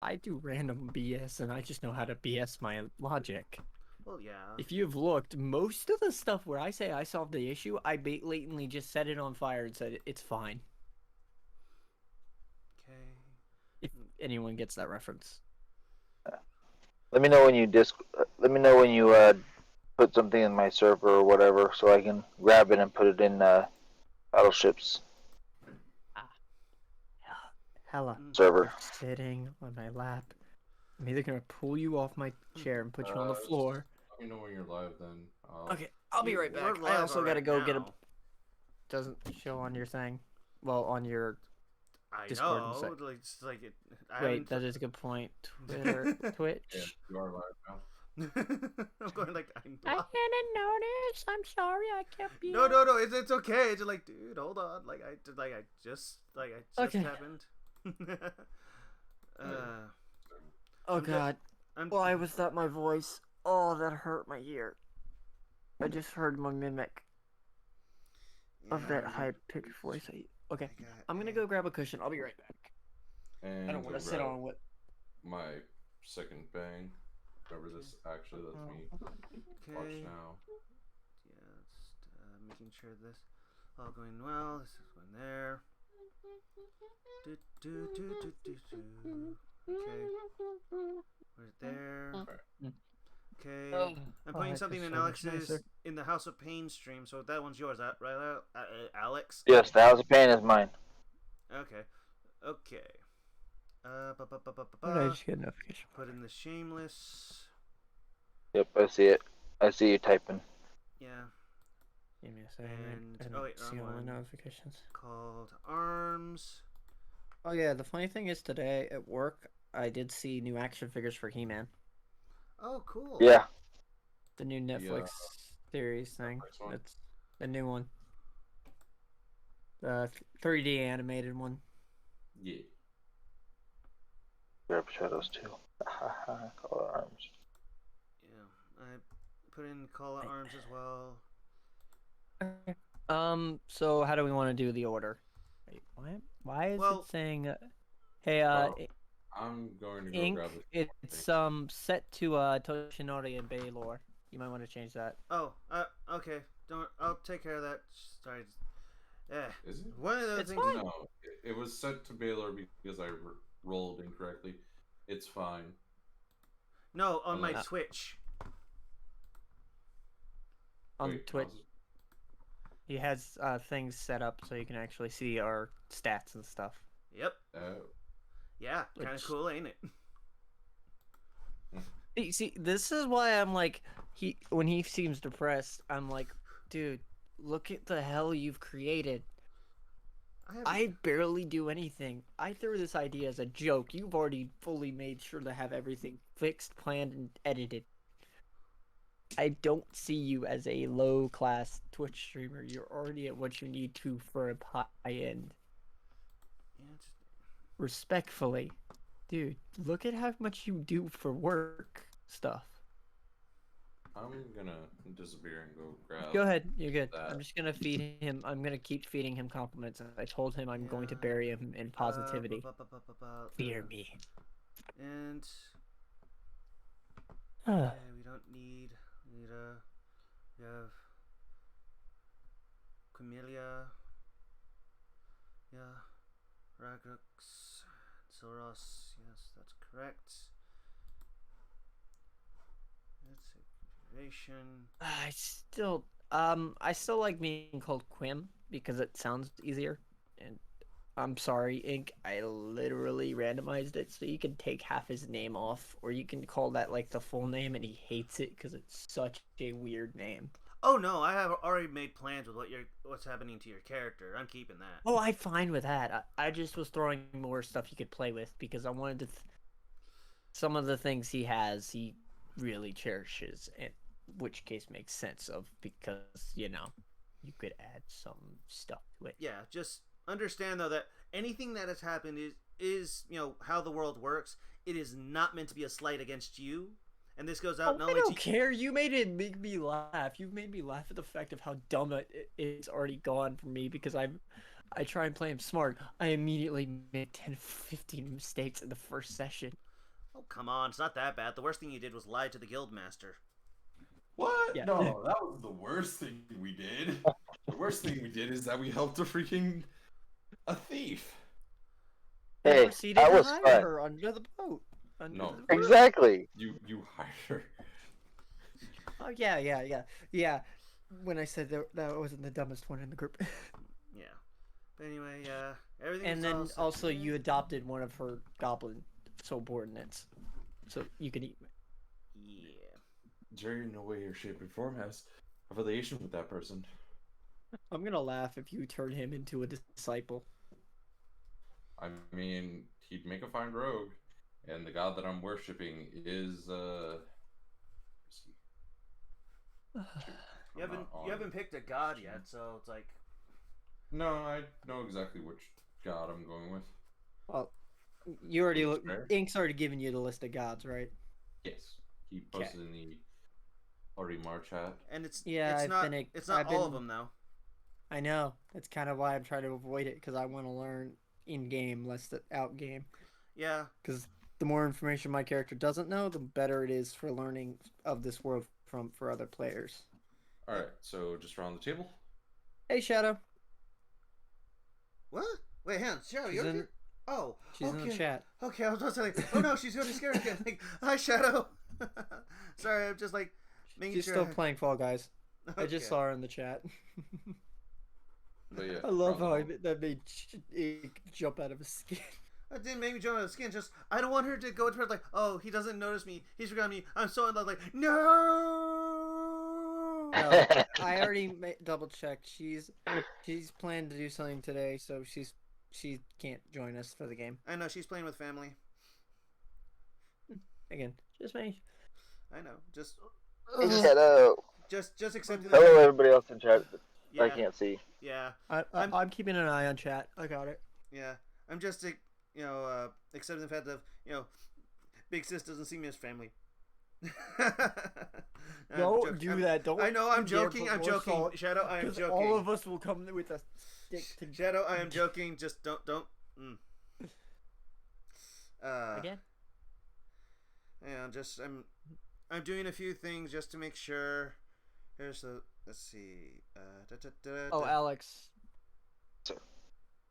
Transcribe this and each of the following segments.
I do random BS, and I just know how to BS my logic. Well, yeah. If you've looked, most of the stuff where I say I solved the issue, I blatantly just set it on fire and said it's fine. Okay. If anyone gets that reference. Let me know when you Let me know when you put something in my server or whatever, so I can grab it and put it in battleships Ah, Hella, server. you're sitting on my lap. I'm either gonna pull you off my chair and put you on the Just floor. let me know when you're live then. Okay, I'll be right We're back. I live also gotta right go get a. now. Doesn't show on your thing. Well, on your I Discord and say. know. Like, it's like it. I Wait, haven't. that is a good point. Twitter, Yeah, Twitch. you are live now. I'm going like I'm I blocked. didn't notice. I'm sorry. I can't be. No. It's okay. It's just like, dude, hold on. Like I just Okay. happened. uh, Oh I'm God. I'm. Why was that my voice? Oh, that hurt my ear. I just heard my mimic of that Yeah, high-pitched voice. Okay, I got. I'm gonna go grab a cushion. I'll be right back. I don't And want to to sit grab on what. my second bang. Whatever this actually lets me watch Okay. now. Yeah, just making sure this all going well. This is going there. Okay, we're there. Okay, I'm putting something in Alex's in the House of Pain stream, so that one's yours, right, Alex? Yes, the House of Pain is mine. Okay, okay. What did I just get a notification? Put in the Shameless. Yep, I see it. I see you typing. Yeah. Give me a second. And I oh wait, see wrong all the one. notifications. Called Arms. Oh yeah, the funny thing is today at work I did see new action figures for He-Man. Oh, cool. Yeah. The new Netflix series thing. It's the new one. The 3D animated one. Yeah. Grab shadows too. Color arms. Yeah, I put in Call of Arms as well. Okay. So how do we want to do the order? Wait, why is it saying hey I'm going to go Ink, grab it. it's set to Toshinori and Baylor. You might want to change that. Oh, okay. Don't. I'll take care of that. Sorry. Yeah. Is it? One of those things. No, it was set to Baylor because I rolled incorrectly. It's fine. No, on my Twitch. On Twitch. He has things set up so you can actually see our stats and stuff. Yep. Yeah, kind of cool, ain't it? See, this is why I'm like, when he seems depressed, I'm like, dude, look at the hell you've created. I barely do anything. I threw this idea as a joke. You've already fully made sure to have everything fixed, planned, and edited. I don't see you as a low-class Twitch streamer. You're already at what you need to for a high-end. Respectfully. Dude, look at how much you do for work stuff. I'm gonna disappear and go grab. Go ahead, you're good. I'm just gonna feed him. I'm gonna keep feeding him compliments. I told him I'm going to bury him in positivity. Fear me. And we don't need. We have Camellia. Yeah. Ragrux. Soros. Yes, that's correct. That's a configuration. I still like being called Quim because it sounds easier. And I'm sorry, Ink. I literally randomized it so you can take half his name off, or you can call that like the full name, and he hates it because it's such a weird name. Oh no, I have already made plans with what's happening to your character. I'm keeping that. Oh, I'm fine with that. I just was throwing more stuff you could play with because I wanted to. Some of the things he has, he really cherishes, and which case makes sense of because you could add some stuff to it. Yeah, just understand though that anything that has happened is how the world works. It is not meant to be a slight against you. And this goes out. I don't care. You made it make me laugh. You've made me laugh at the fact of how dumb it's already gone for me because I try and play him smart. I immediately made 10, 15 mistakes in the first session. Oh, come on. It's not that bad. The worst thing you did was lie to the guildmaster. What? Yeah. No, that was the worst thing we did. The worst thing we did is that we helped a thief. And Hey, proceeded that to was hire fun. her under the boat. Under No. the roof. Exactly. You hired her. Oh yeah. When I said that wasn't the dumbest one in the group. Yeah. But anyway, everything. And was then all set. also you adopted one of her goblin subordinates, so you can eat. Yeah. Jerry, in no way or shape or form has affiliation with that person. I'm gonna laugh if you turn him into a disciple. I mean, he'd make a fine rogue, and the god that I'm worshiping is You haven't picked a god yet, so it's like. No, I know exactly which god I'm going with. Well, you already Fair. Ink's already given you the list of gods, right? Yes, he posted in the Orimar chat. And it's Yeah, it's not all of them though. I know. That's kind of why I'm trying to avoid it, because I want to learn in game, less than out game. Yeah. Because the more information my character doesn't know, the better it is for learning of this world for other players. All right, so just around the table. Hey, Shadow. What? Wait, hang on. Shadow, She's you're in- here? Oh, She's okay. in the chat. Okay, I was about to say, like, oh no, she's going to scare again. Like, hi, Shadow. Sorry, I'm just like making She's sure. still playing Fall Guys. I just Okay. saw her in the chat. But yeah, I love how around that made Ink jump out of his skin. That didn't make me jump out of the skin. Just I don't want her to go into her like, oh, he doesn't notice me. He's forgotten me. I'm so in love. Like, no. No, I already double checked. She's planned to do something today, so she can't join us for the game. I know she's playing with family. Again, just me. I know. Just Shadow. accept it. Hello, everybody else in chat. Yeah. I can't see. Yeah. I'm keeping an eye on chat. I got it. Yeah. I'm just accepting the fact that Big Sis doesn't see me as family. Don't do that. Don't. I know. I'm you dare joking. put I'm more joking. salt, Shadow, I am 'cause joking. all of us will come with a stick to Shadow, I am joking. Just don't. again. Yeah, I'm doing a few things just to make sure. Here's the. Let's see. Oh, Alex. Sir.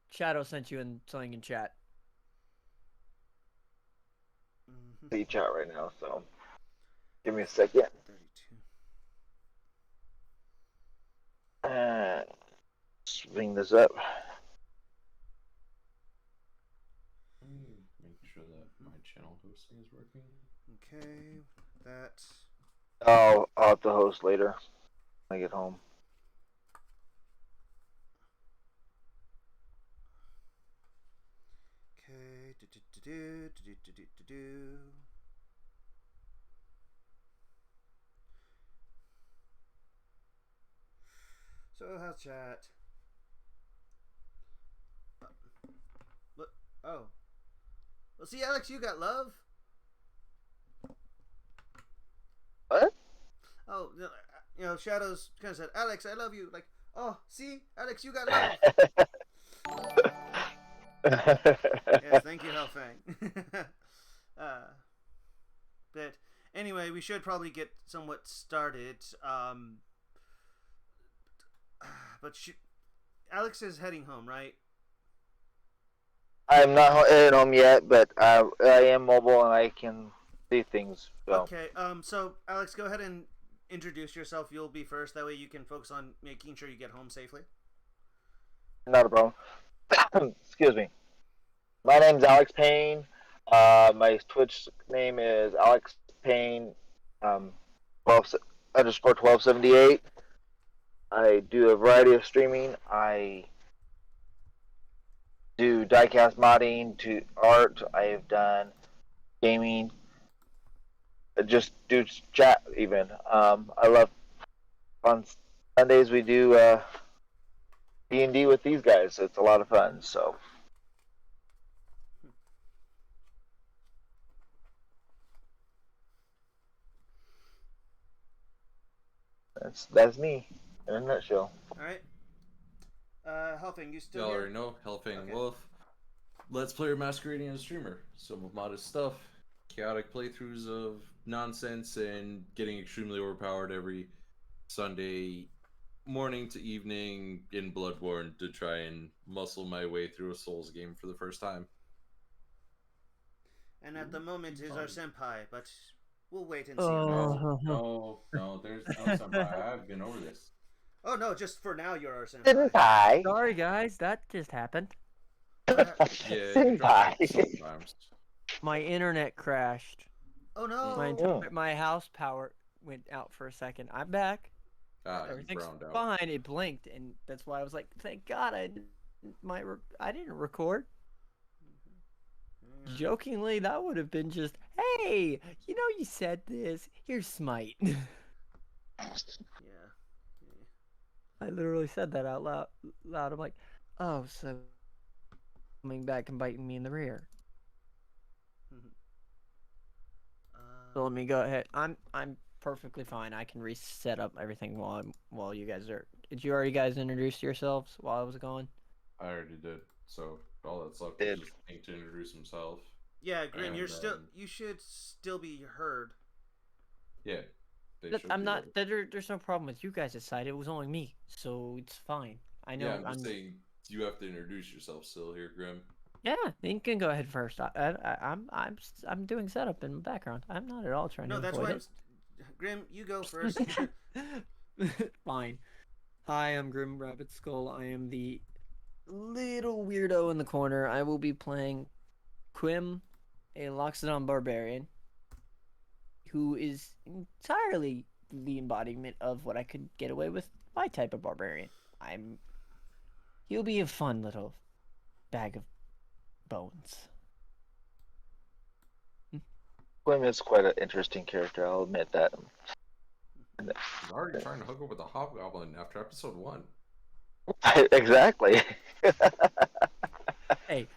Shadow sent you something in chat. See chat right now, so give me a second. 32. And bring this up. Make sure that my channel hosting is working. Okay, that. I'll have to host later when I get home. Okay. So how's chat? Look. Oh. Well, see, Alex, you got love. What? Oh, Shadows kind of said, Alex, I love you. Like, oh, see, Alex, you got love. Yes, thank you, Hellfang. But anyway, we should probably get somewhat started. But Alex is heading home, right? I'm not at home yet, but I am mobile and I can see things. So. Okay. So Alex, go ahead and introduce yourself. You'll be first. That way you can focus on making sure you get home safely. Not a problem. Excuse me. My name's Alex Payne. My Twitch name is Alex Payne, 12_1278. I do a variety of streaming. I do diecast modding to art. I have done gaming. I just do chat even. I love on Sundays we do D&D with these guys. So it's a lot of fun. So. That's me in a nutshell. All right. Hellfang, you still Y'all here? already know, Hellfang Okay. Wolf. Let's Player masquerading as a streamer. Some of modest stuff. chaotic playthroughs of nonsense and getting extremely overpowered every Sunday morning to evening in Bloodborne to try and muscle my way through a Souls game for the first time. And at the moment is our senpai, but we'll wait and see. No, there's no senpai. I've been over this. Oh no, just for now you're our senpai. Senpai. Sorry, guys, that just happened. Yeah, you dropped it Senpai. sometimes. My internet crashed. Oh no. My house power went out for a second. I'm back. Everything's Browned out. fine. It blinked, and that's why I was like, "Thank God I didn't record." Jokingly, that would have been just, "Hey, you know you said this. Here's Smite." Yeah. I literally said that out loud. I'm like, "Oh, so coming back and biting me in the rear." So let me go ahead. I'm perfectly fine. I can reset up everything while you guys are. Did you already guys introduce yourselves while I was gone? I already did. So all that's left is just Hank to introduce himself. Yeah, Grim, you should still be heard. Yeah. I'm not. There's no problem with you guys' side. It was only me, so it's fine. I know. Yeah, I'm just saying you have to introduce yourself still here, Grim. Yeah, you can go ahead first. I'm doing setup in the background. I'm not at all trying to avoid why it. Grim, you go first. Fine. Hi, I'm Grim Rabbit Skull. I am the little weirdo in the corner. I will be playing Quim, a Loxodon barbarian, who is entirely the embodiment of what I could get away with my type of barbarian. He'll be a fun little bag of bones. Quim is quite an interesting character, I'll admit that. He's already trying to hook up with a hobgoblin after episode 1. Exactly. Hey,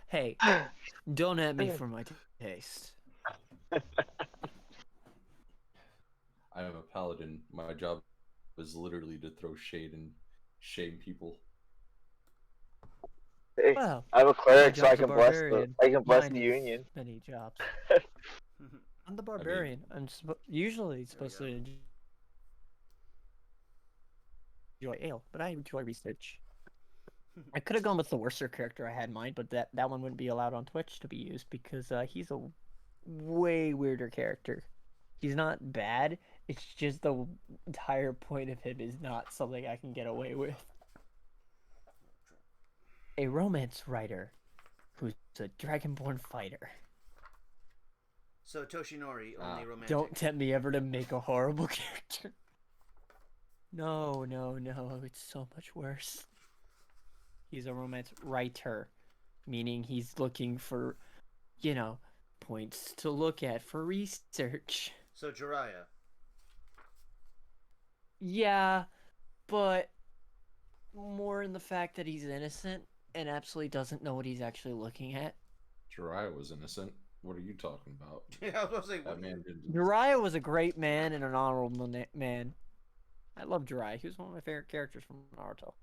don't at me for my taste. I am a paladin. My job is literally to throw shade and shame people. Hey, Well, I'm a cleric, so I job's a can bless barbarian. the Mine is union. Many jobs. I'm the barbarian. I'm usually supposed to enjoy ale, but I enjoy research. I could have gone with the worser character I had in mind, but that one wouldn't be allowed on Twitch to be used because he's a way weirder character. He's not bad. It's just the entire point of him is not something I can get away with. A romance writer who's a dragonborn fighter. So Toshinori, only romantic. Don't tempt me ever to make a horrible character. No, it's so much worse. He's a romance writer, meaning he's looking for, points to look at for research. So Jiraiya. Yeah, but more in the fact that he's innocent and absolutely doesn't know what he's actually looking at. Jiraiya was innocent. What are you talking about? Yeah, I was gonna say, that man didn't. Jiraiya was a great man and an honorable man. I love Jiraiya. He was one of my favorite characters from Naruto.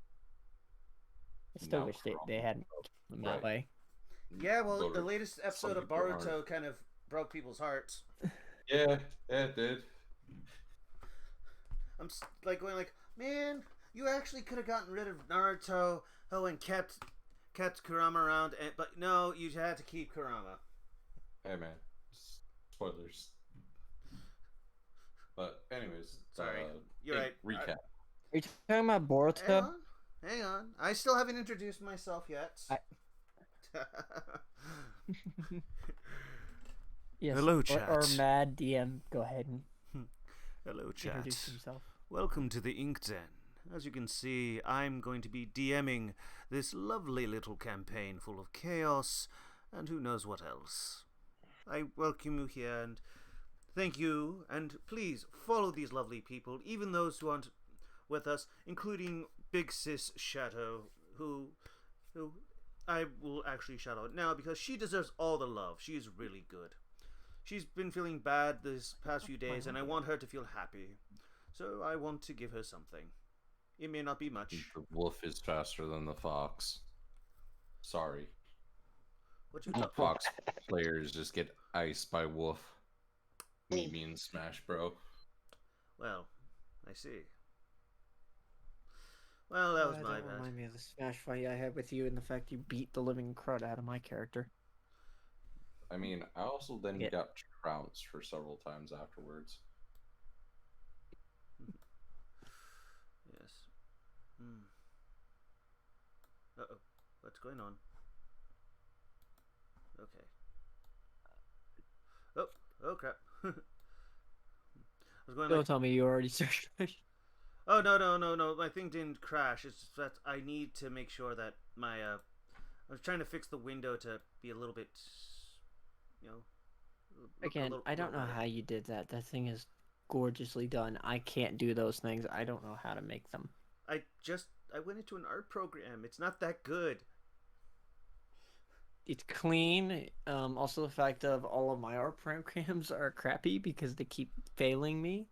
I still wish they hadn't him that way. Yeah, well, the latest episode of Boruto kind of broke people's hearts. Yeah, it did. I'm going man, you actually could have gotten rid of Naruto, and kept Kurama around, but no, you had to keep Kurama. Hey man, spoilers. But anyways, sorry, you're right. Recap. Are you talking about Boruto? Hang on. I still haven't introduced myself yet. Yes. Hello, chat. Or Mad DM, go ahead and Hello, chat. introduce himself. Welcome to the Ink Den. As you can see, I'm going to be DMing this lovely little campaign full of chaos and who knows what else. I welcome you here and thank you, and please follow these lovely people, even those who aren't with us, including Big Sis Shadow, who I will actually shout out now because she deserves all the love. She's really good. She's been feeling bad this past few days, and I want her to feel happy. So I want to give her something. It may not be much. The wolf is faster than the fox. Sorry. What you Fox players just get iced by wolf. Meet me in Smash, bro. Well, I see. Well, that was my Don't bad. remind me of the Smash fight I had with you and the fact you beat the living crud out of my character. I mean, I also then Yeah. got trounced for several times afterwards. Yes. Hmm. Uh-oh. What's going on? Okay. Oh crap. I was going Don't like, tell me you already searched. oh no. My thing didn't crash. It's just that I need to make sure that my I was trying to fix the window to be a little bit, you know, Again, I don't know how you did that. That thing is gorgeously done. I can't do those things. I don't know how to make them. I went into an art program. It's not that good. It's clean. Also the fact of all of my art programs are crappy because they keep failing me.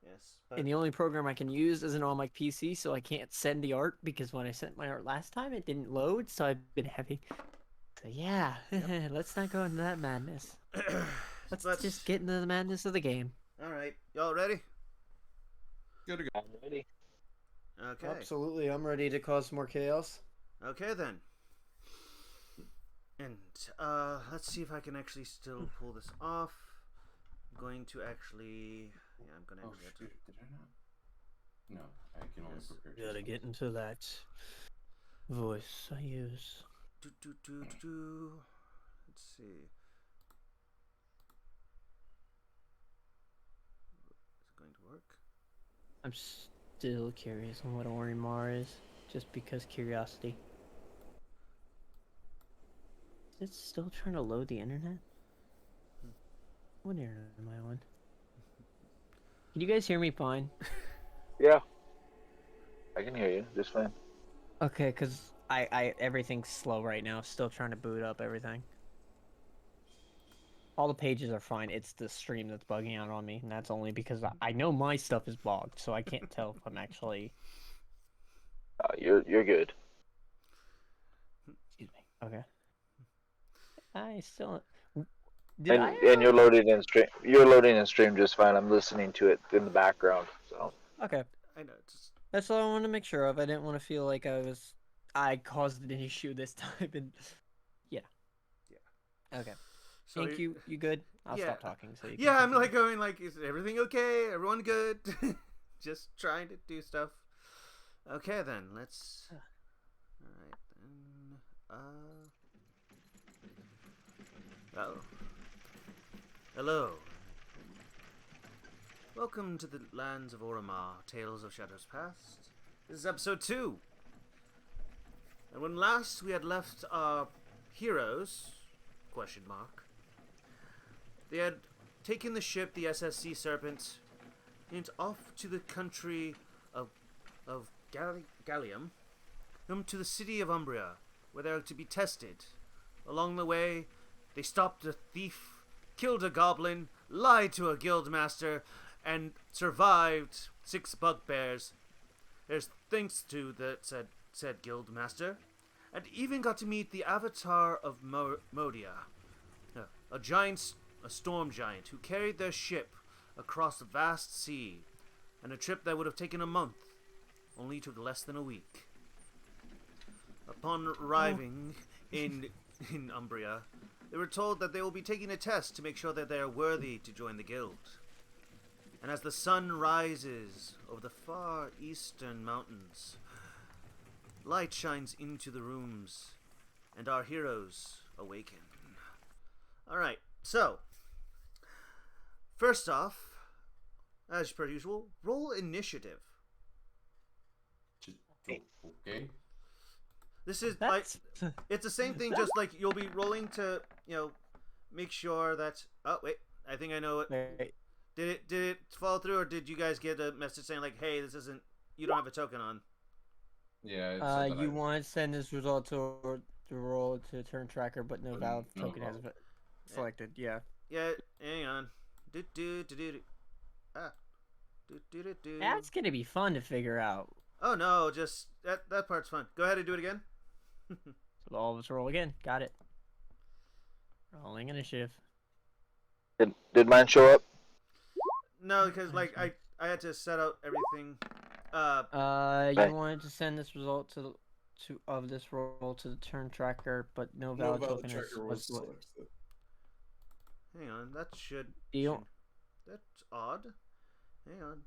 Yes, but And the only program I can use isn't on my PC, so I can't send the art because when I sent my art last time, it didn't load. So I've been having. So yeah, let's not go into that madness. Let's just get into the madness of the game. All right, y'all ready? Good to go. I'm ready. Okay. Absolutely, I'm ready to cause more chaos. Okay then. And let's see if I can actually still pull this off. I'm going to actually, yeah, I'm gonna Oh, actually have to. shoot. Did I not? No, I can only Yes. prepare. Gotta get into that voice I use. Let's see. Is it going to work? I'm still curious on what Orimar is, just because curiosity. Is it still trying to load the internet? What internet am I on? Can you guys hear me fine? Yeah, I can hear you just fine. Okay, because I everything's slow right now. Still trying to boot up everything. All the pages are fine. It's the stream that's bugging out on me, and that's only because I know my stuff is bogged, so I can't tell if I'm actually. You're good. Excuse me. Okay. I still. And you're loading in stream. You're loading in stream just fine. I'm listening to it in the background. So Okay. I know. Just That's all I wanted to make sure of. I didn't want to feel like I caused an issue this time, and yeah. Okay. so Thank you. You good? I'll yeah. stop talking so you can Yeah, I'm continue. like going like, is everything okay? Everyone good? Just trying to do stuff. Okay then, let's. All right then. Oh. Hello. Welcome to the lands of Orimar, Tales of Shadows Past. This is episode 2. And when last we had left our heroes, question mark, they had taken the ship, the SSC Serpent, and off to the country of Gallium, to the city of Umbria, where they are to be tested. Along the way, they stopped a thief, killed a goblin, lied to a guild master, and survived 6 bugbears. There's thanks to the said guild master, and even got to meet the avatar of Modia, a storm giant who carried their ship across the vast sea, and a trip that would have taken a month only took less than a week. Upon arriving in Umbria, they were told that they will be taking a test to make sure that they are worthy to join the guild. And as the sun rises over the far eastern mountains, light shines into the rooms, and our heroes awaken. Alright, so, first off, as per usual, roll initiative. Okay. This is That's it's the same thing, just like you'll be rolling to, make sure that. Oh wait, I think I know it. Wait. Did it fall through, or did you guys get a message saying like, "Hey, this isn't. You don't have a token on." Yeah. It said that You want to send this result to the roll to turn tracker, but no valid no token has valid. been selected. Yeah. Yeah, hang on. Ah. That's gonna be fun to figure out. Oh no, just that part's fun. Go ahead and do it again. So all of us roll again. Got it. Rolling initiative. Did mine show up? No, because like I had to set out everything. You Okay. wanted to send this result to of this roll to the turn tracker, but no No valid valid token tracker was was selected. Hang on, that should. deal. That's odd. Hang on.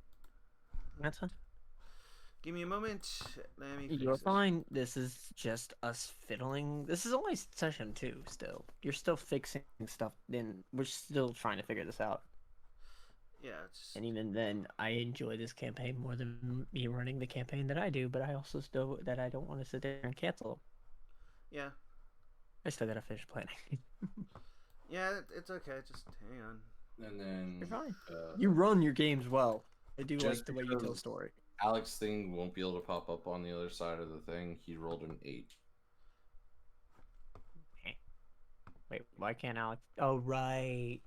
That's fine. Give me a moment. Let me fix You're this. fine. This is just us fiddling. This is only session 2 still. You're still fixing stuff, then we're still trying to figure this out. Yeah, it's And even then, I enjoy this campaign more than me running the campaign that I do, but I also still that I don't want to sit there and cancel. yeah. I still gotta finish planning. Yeah, it's okay. Just hang on. And then You're fine. You run your games well. I do just like the way you tell because- story. Alex thing won't be able to pop up on the other side of the thing. He rolled an 8. Wait, why can't Alex? Oh, right.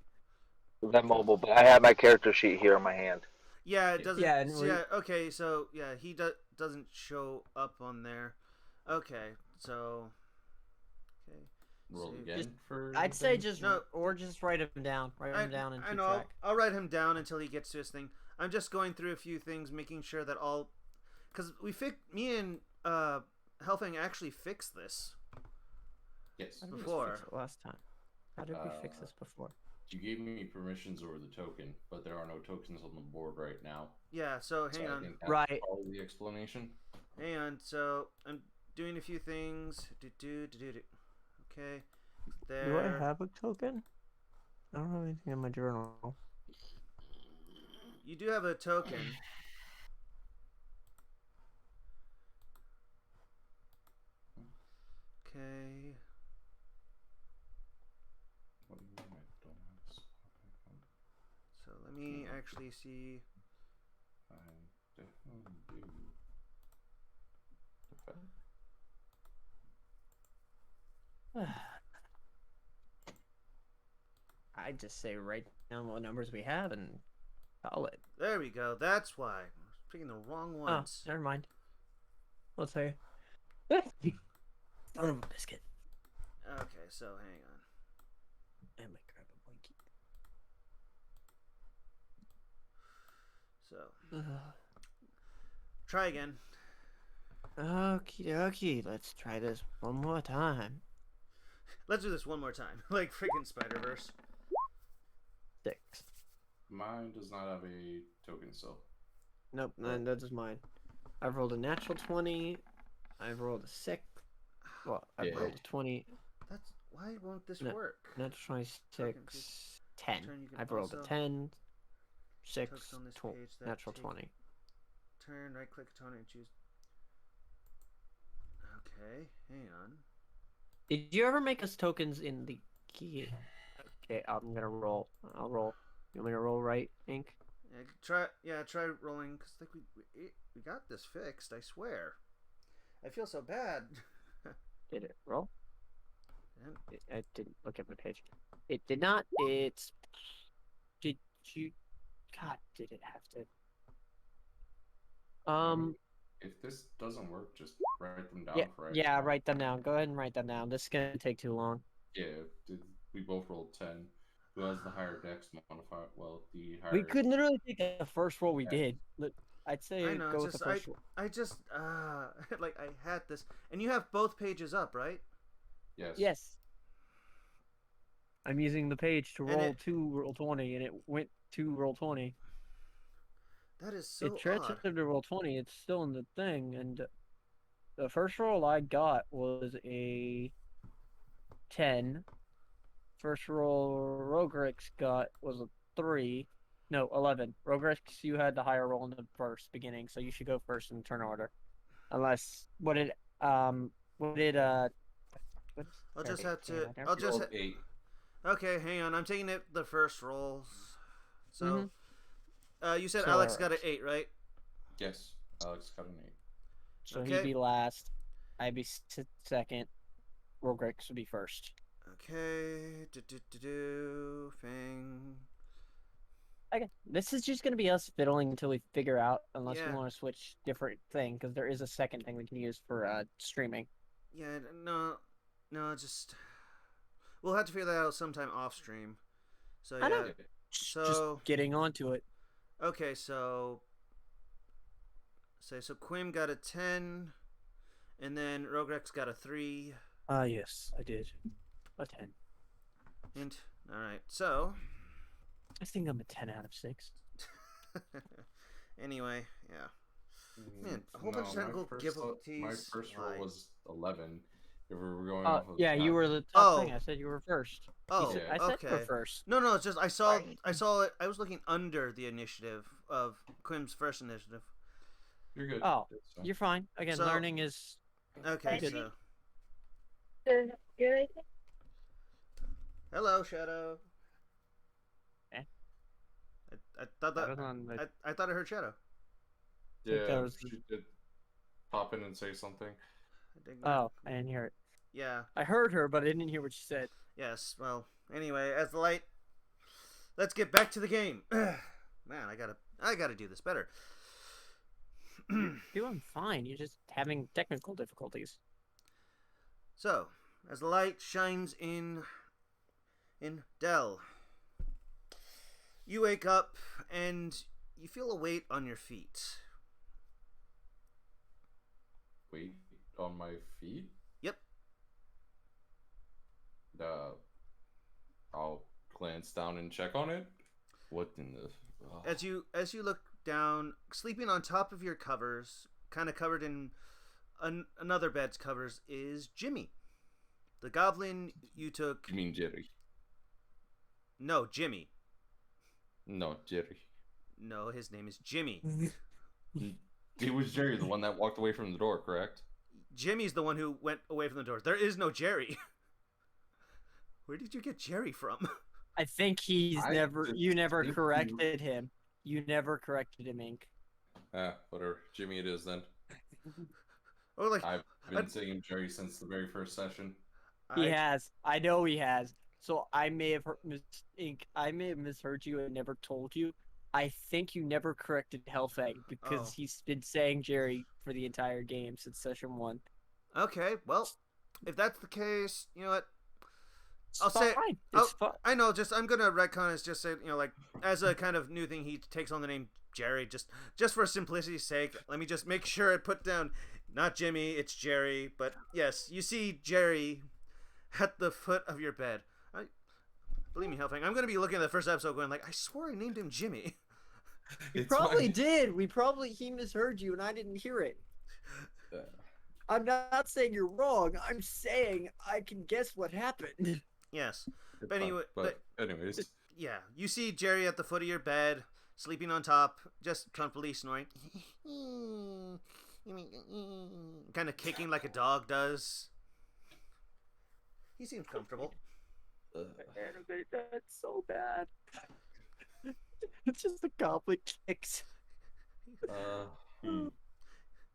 That mobile, but I have my character sheet here in my hand. Yeah, it doesn't. Yeah, and So, yeah. Okay. So yeah, he doesn't show up on there. Okay. So. Okay. Roll Save. again Just- for. I'd the say thing? just No. or just write him down. Write him down and I keep know. track. I'll write him down until he gets to his thing. I'm just going through a few things, making sure that all, because me and Helfing actually fixed this. Yes. How did we Before. fix it last time? How did we fix this before? You gave me permissions over the token, but there are no tokens on the board right now. Yeah. So hang I on. think that's Right. probably the explanation. Hang on. So I'm doing a few things. Okay. There. Do I have a token? I don't have anything in my journal. You do have a token. Okay. What do you mean I don't have a spot? So let me actually see. I definitely do. I just say write down what numbers we have and call it. There we go. That's why. I was picking the wrong ones. Oh, never mind. Let's say. Son of a biscuit. Okay, so hang on. I might grab a blankie. So try again. Okie dokie. Let's try this one more time. Let's do this one more time. Like freaking Spider-Verse. 6. Mine does not have a token still. Nope, that is mine. I've rolled a natural 20. I've rolled a 6. Well, I've Yeah. rolled a 20. That's why won't this No. work? Natural 26. 10. Turn, you can I've rolled a also 10. 6. toast on this page that Natural take- 20. Turn, right click tone and choose. Okay, hang on. Did you ever make us tokens in the key? Okay, I'm gonna roll. I'll roll. You want me to roll right, Ink? Try rolling because like we got this fixed. I swear. I feel so bad. Did it roll? And I didn't look at my page. It did not. It's. Did you? God, did it have to? If this doesn't work, just write them down Yeah, for right yeah. now. Write them down. Go ahead and write them down. This is gonna take too long. Yeah, we both rolled 10. Who has the higher dex modifier? Well, the higher. We could literally take the first roll we did. I'd say I know. go with Just the first roll. I just like I had this, and you have both pages up, right? Yes. Yes. I'm using the page to And roll it- 2, roll 20, and it went 2, roll 20. That is so It transferred odd. to roll 20. It's still in the thing, and the first roll I got was a 10. First roll Rogrix got was a 3. No, 11. Rogrix, you had the higher roll in the first beginning, so you should go first in turn order. Unless what did what's I'll just sorry, have to. damn, I don't- I'll just. Rolled 8. Okay, hang on. I'm taking it the first rolls. So, you said So, Alex got an 8, right? Yes. Alex got an 8. So Okay. he'd be last. I'd be second. Rogrix would be first. Okay. Fang. Okay, this is just gonna be us fiddling until we figure out, unless we Yeah. want to switch different thing, because there is a second thing we can use for streaming. Yeah. No. Just. We'll have to figure that out sometime off stream. So I yeah. know. So Just getting onto it. okay, so so Quim got a 10, and then Rogrex got a 3. Ah, yes, I did. A 10. And all right, so I think I'm a 10 out of 6. anyway, yeah. Man, a whole No, bunch of technical my difficulties. first roll Why? was 11. If we were going off of Yeah, you that. were the top Oh. thing. I said you were first. Oh, Yeah. I said you were okay. first. No, it's just I saw it. I was looking under the initiative of Quim's first initiative. You're good. Oh, That's fine. you're fine. Again, So- learning is. Okay, Good. so Good. hello, Shadow. Eh? I thought That that was on the- I thought I heard Shadow. think Yeah, that was- she did pop in and say something. I did not- Oh, I didn't hear it. Yeah. I heard her, but I didn't hear what she said. Yes. Well. Anyway, as the light. Let's get back to the game. Man, I gotta do this better. Doing fine. You're just having technical difficulties. So, as the light shines in Dell, you wake up and you feel a weight on your feet. Weight on my feet? Yep. I'll glance down and check on it. What in the... Oh. As you look down, sleeping on top of your covers, kind of covered in another bed's covers, is Jimmy, the goblin you took. You mean Jerry? No, Jimmy. No, Jerry. No, his name is Jimmy. It was Jerry, the one that walked away from the door, correct? Jimmy's the one who went away from the door. There is no Jerry. Where did you get Jerry from? I think he's I never. just You never think corrected him. You never corrected him, Ink. Whatever. Jimmy it is then. Or like I've been saying him Jerry since the very first session. He has. I know he has. So I may have Ink. I may have misheard you and never told you. I think you never corrected Hellfang because Oh. he's been saying Jerry for the entire game since session 1. Okay, well, if that's the case, you know what? It's I'll say- fine. It's fine. I know. Just I'm gonna retcon is just say like as a kind of new thing he takes on the name Jerry just for simplicity's sake. Let me just make sure I put down not Jimmy, it's Jerry. But yes, you see Jerry at the foot of your bed. Believe me, Hellfang, I'm gonna be looking at the first episode going like I swore I named him Jimmy. You It's probably fine. did. He misheard you and I didn't hear it. Uh, I'm not saying you're wrong. I'm saying I can guess what happened. Yes, it's But fine. anyway- anyways, yeah. You see Jerry at the foot of your bed, sleeping on top, just comfortably snoring, kind of kicking like a dog does. He seems comfortable. That's so bad. It's just the goblin kicks. hmm.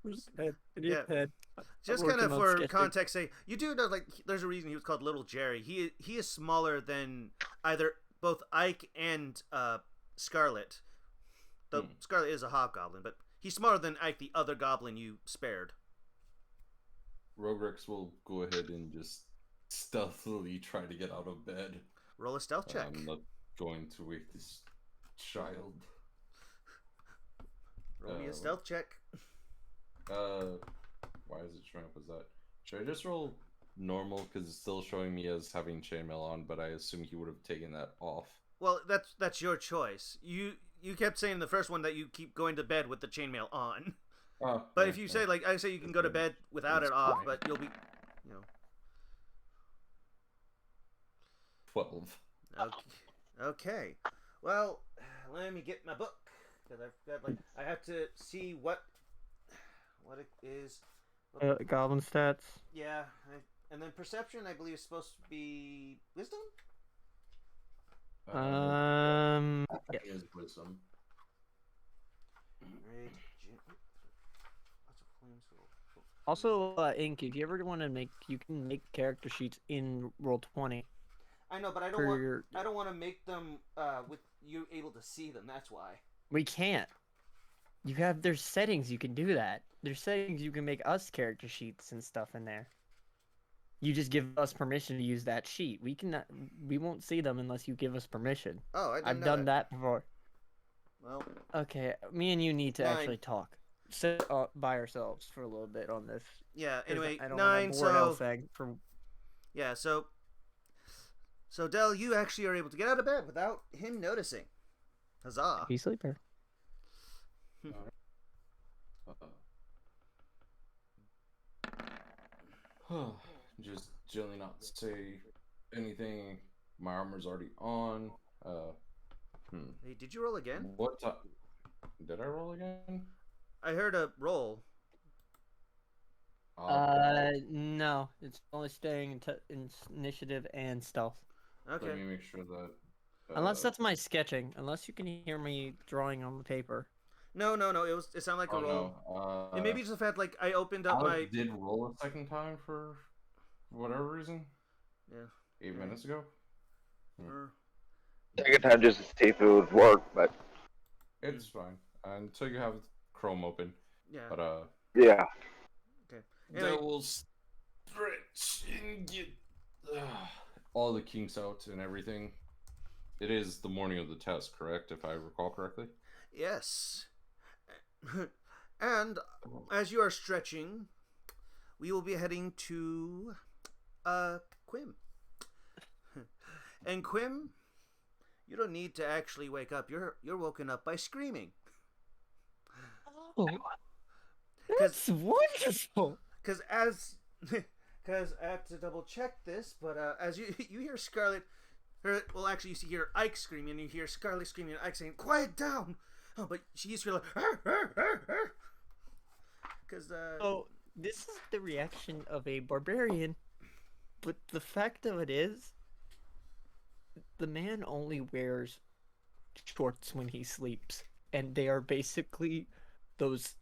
Where's his head? I need Yeah. a head. Just I'm kind of working on for sketching. context, say you do know like there's a reason he was called Little Jerry. He is smaller than either both Ike and Scarlet. Though Scarlet is a hobgoblin, but he's smaller than Ike, the other goblin you spared. Rogrix will go ahead and just stealthily try to get out of bed. Roll a stealth check. I'm not going to wake this child. Roll me a stealth check. Why is it showing up as that? Should I just roll normal because it's still showing me as having chainmail on, but I assume he would have taken that off. Well, that's your choice. You kept saying in the first one that you keep going to bed with the chainmail on. But yeah, if you say like I say you can go to bed without it off, but you'll be, you know. 12. Okay. Well, let me get my book because I've got like I have to see what it is. Goblin stats. Yeah, and then perception I believe is supposed to be wisdom. Yeah. Is wisdom. Right. What's a flame soul? Also, Ink, if you ever want to you can make character sheets in Roll20. I know, but I don't want to make them with you able to see them. That's why. We can't. There's settings you can do that. There's settings you can make us character sheets and stuff in there. You just give us permission to use that sheet. We won't see them unless you give us permission. Oh, I didn't I've know done that before. Well, Okay, me and you need to 9. actually talk. Sit by ourselves for a little bit on this. Yeah. 'Cause Anyway, I don't 9. want to bore So Elfang for. yeah. So Dell, you actually are able to get out of bed without him noticing. Huzzah! Happy sleeper. Just generally not say anything. My armor's already on. Hey, did you roll again? What time? Did I roll again? I heard a roll. No, it's only staying in initiative and stealth. Okay. Let me make sure that. Unless that's my sketching. Unless you can hear me drawing on the paper. No. It sounded like a roll. no. And maybe just the fact like I opened up Alex did roll a second time for whatever reason. Yeah. 8 minutes ago. Second time just to see if it would work, but It's fine until you have Chrome open. Yeah. But yeah. Okay. that Anyway, will stretch and get all the kinks out and everything. It is the morning of the test, correct? If I recall correctly. yes. And as you are stretching, we will be heading to Quim. And Quim, you don't need to actually wake up. You're woken up by screaming. Oh, that's wonderful. Because I have to double check this, but as you hear Scarlet, actually you hear Ike screaming, and you hear Scarlet screaming, and Ike saying, "Quiet down!" Oh, but she used to like, because Oh, this is the reaction of a barbarian, but the fact of it is, the man only wears shorts when he sleeps, and they are basically those.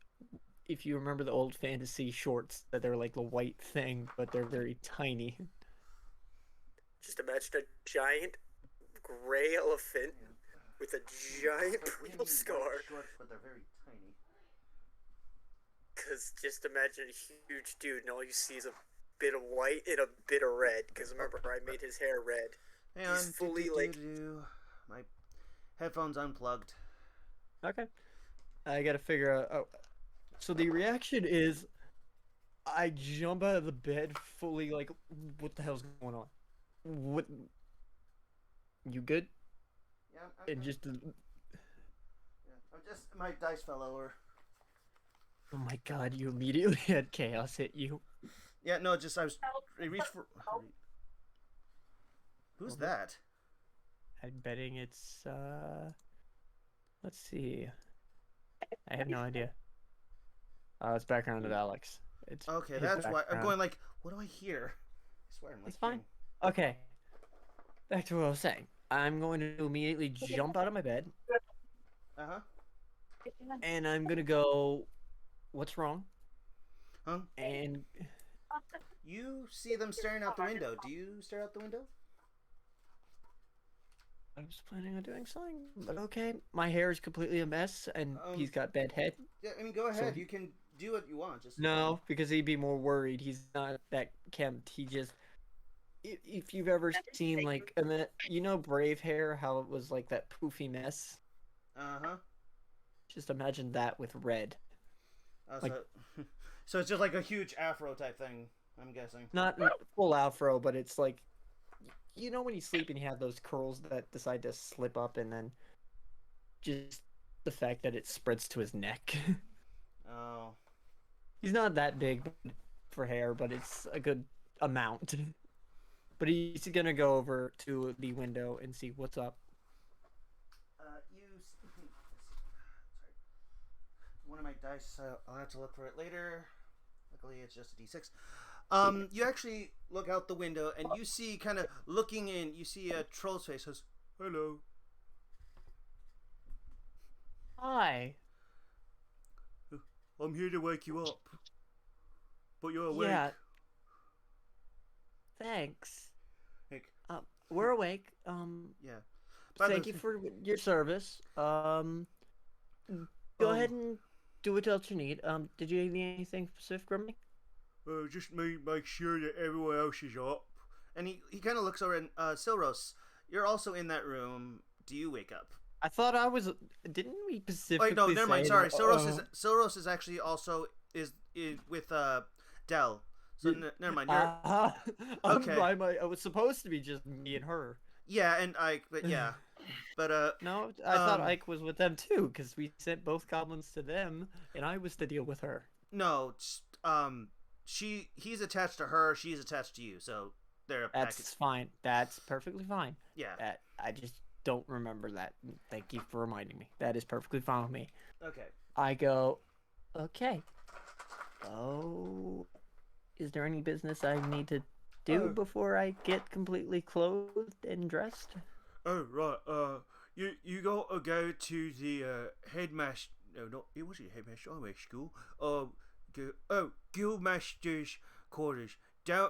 If you remember the old fantasy shorts, that they're like the white thing, but they're very tiny. Just imagine a giant gray elephant with a giant purple scar. Shorts, but they're very tiny. Because just imagine a huge dude, and all you see is a bit of white and a bit of red. Because remember, I made his hair red. Hang He's on, fully like. My headphones unplugged. Okay. I gotta figure out. Oh. So the reaction is, I jump out of the bed fully like, what the hell's going on? What? You good? Yeah, And just. my dice fell over. Oh my god! You immediately had chaos hit you. Yeah, no, I reached for. Who's that? I'm betting it's. Let's see. I have no idea. It's background of Alex. It's Okay, his that's why I'm background. going like, what do I hear? I swear, I'm It's fine. Okay. Back to what I was saying. I'm going to immediately jump out of my bed, Uh-huh. and I'm gonna go. What's wrong? Huh? And You see them staring out the window. Do you stare out the window? I was planning on doing something, but okay. My hair is completely a mess, and he's got bad head. Yeah, I mean, go ahead. So- You can do what you want. Just No, because he'd be more worried. He's not that kempt. He just. If you've ever seen like, you know, Brave Hair, how it was like that poofy mess. Uh-huh. Just imagine that with red. So, so it's just like a huge afro type thing, I'm guessing. Not full afro, but it's like, you know, when you sleep and you have those curls that decide to slip up, and then just the fact that it spreads to his neck. Oh. He's not that big for hair, but it's a good amount. But he's gonna go over to the window and see what's up. Sorry. One of my dice, I'll have to look for it later. Luckily, it's just a d6. You actually look out the window, and you see, kind of looking in, you see a troll's face. Says, "Hello." Hi. I'm here to wake you up. But you're awake. Yeah. Thanks. Like, We're awake. yeah. By Thank the- you for your service. Go ahead and do what else you need. Did you need anything specific from me? just make sure that everyone else is up. And he kind of looks over and, Silros, you're also in that room. Do you wake up? I thought I was. Didn't we Oh, specifically? wait, no, never mind. say Sorry, that- Silros is actually also is with Dell. So never mind. You're okay. I was supposed to be just me and her. Yeah, and Ike, but yeah, but No, I thought Ike was with them too, because we sent both goblins to them, and I was to deal with her. no, he's attached to her. She's attached to you. So they're a That's package. fine. That's perfectly fine. Yeah. I just don't remember that. Thank you for reminding me. That is perfectly fine with me. Okay. I go, okay. Oh, is there any business I need to do before I get completely clothed and dressed? Oh right. You gotta go to the headmaster. No, not it wasn't headmaster. I'm at school. Guildmaster's quarters. Down.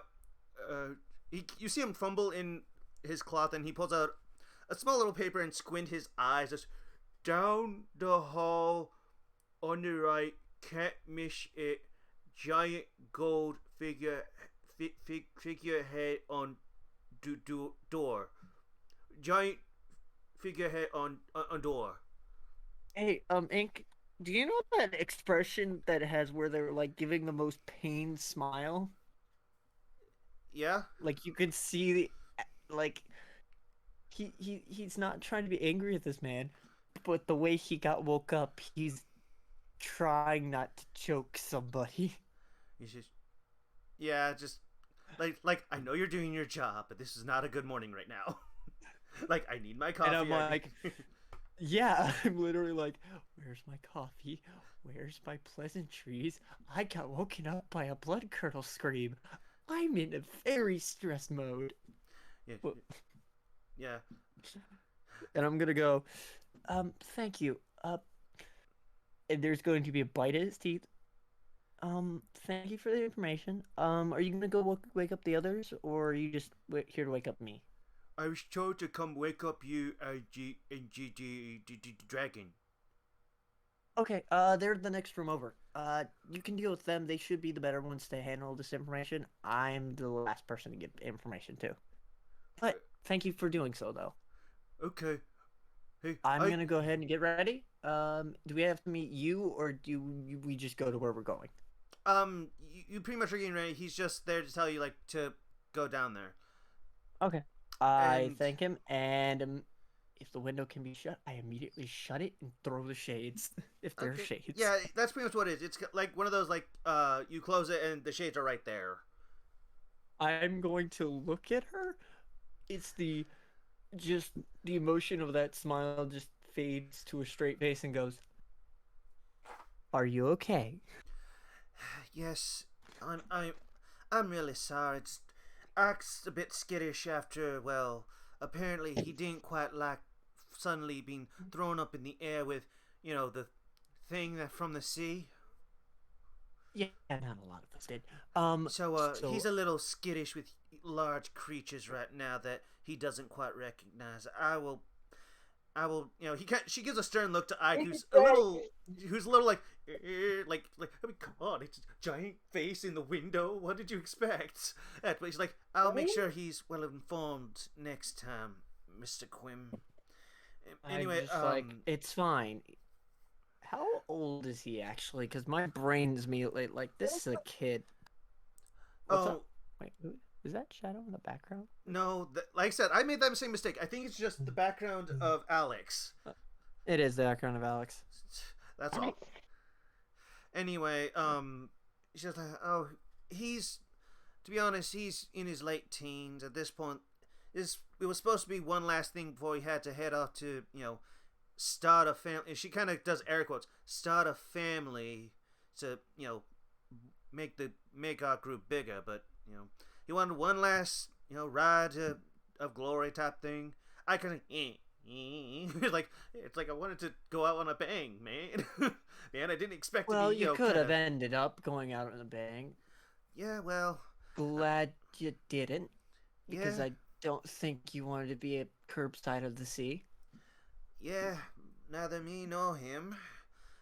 You see him fumble in his cloth, and he pulls out a small little paper and squint his eyes. Just down the hall, on the right. Can't miss it. Giant gold figurehead on door. Giant figurehead on door. Hey, Ink, do you know that expression that it has where they're like giving the most pained smile? Yeah. Like you could see the, like, he's not trying to be angry at this man, but the way he got woke up, he's trying not to choke somebody. He's just, yeah, just like I know you're doing your job, but this is not a good morning right now. Like I need my coffee. And I'm like, yeah, I'm literally like, where's my coffee? Where's my pleasantries? I got woken up by a blood curdle scream. I'm in a very stressed mode. yeah, Well- yeah. And I'm gonna go, thank you. And there's going to be a bite at his teeth. Thank you for the information. Are you gonna go wake up the others, or are you just here to wake up me? I was told to come wake up you, dragon. Okay, they're the next room over. You can deal with them. They should be the better ones to handle this information. I'm the last person to get information to. But thank you for doing so, though. Okay. Hey, I'm gonna go ahead and get ready. Do we have to meet you, or we just go to where we're going? You pretty much are getting ready. He's just there to tell you, like, to go down there. Okay. I And- thank him, and if the window can be shut, I immediately shut it and throw the shades, if there are Okay. shades. Yeah, that's pretty much what it is. It's like one of those, like, you close it and the shades are right there. I'm going to look at her. It's just the emotion of that smile just fades to a straight face and goes, "Are you okay?" Yes, I'm really sorry. It's acts a bit skittish after, well, apparently he didn't quite like suddenly being thrown up in the air with, the thing that from the sea. Yeah, not a lot of us did. So so- he's a little skittish with large creatures right now that he doesn't quite recognize. I will, she gives a stern look to Ike, who's a little like, oh my god, it's a giant face in the window. What did you expect? But he's like, I'll make sure he's well informed next time, Mr. Quim. Anyway, I'm just like, it's fine. How old is he actually? Because my brain's immediately like, this is a kid. What's up? Wait, is that shadow in the background? No, like I said, I made that same mistake. I think it's just the background of Alex. It is the background of Alex. That's all. Anyway, she's just like, to be honest, he's in his late teens at this point. It was supposed to be one last thing before he had to head off to, start a family. She kind of does air quotes, start a family to, make our group bigger. But, he wanted one last, ride of glory type thing. I kind of, it's like I wanted to go out on a bang, man. Man, I didn't expect Well, to be, you could have ended up going out on a bang. Yeah, well. Glad you didn't, because Yeah. I don't think you wanted to be at curbside of the sea. Yeah, neither me nor him.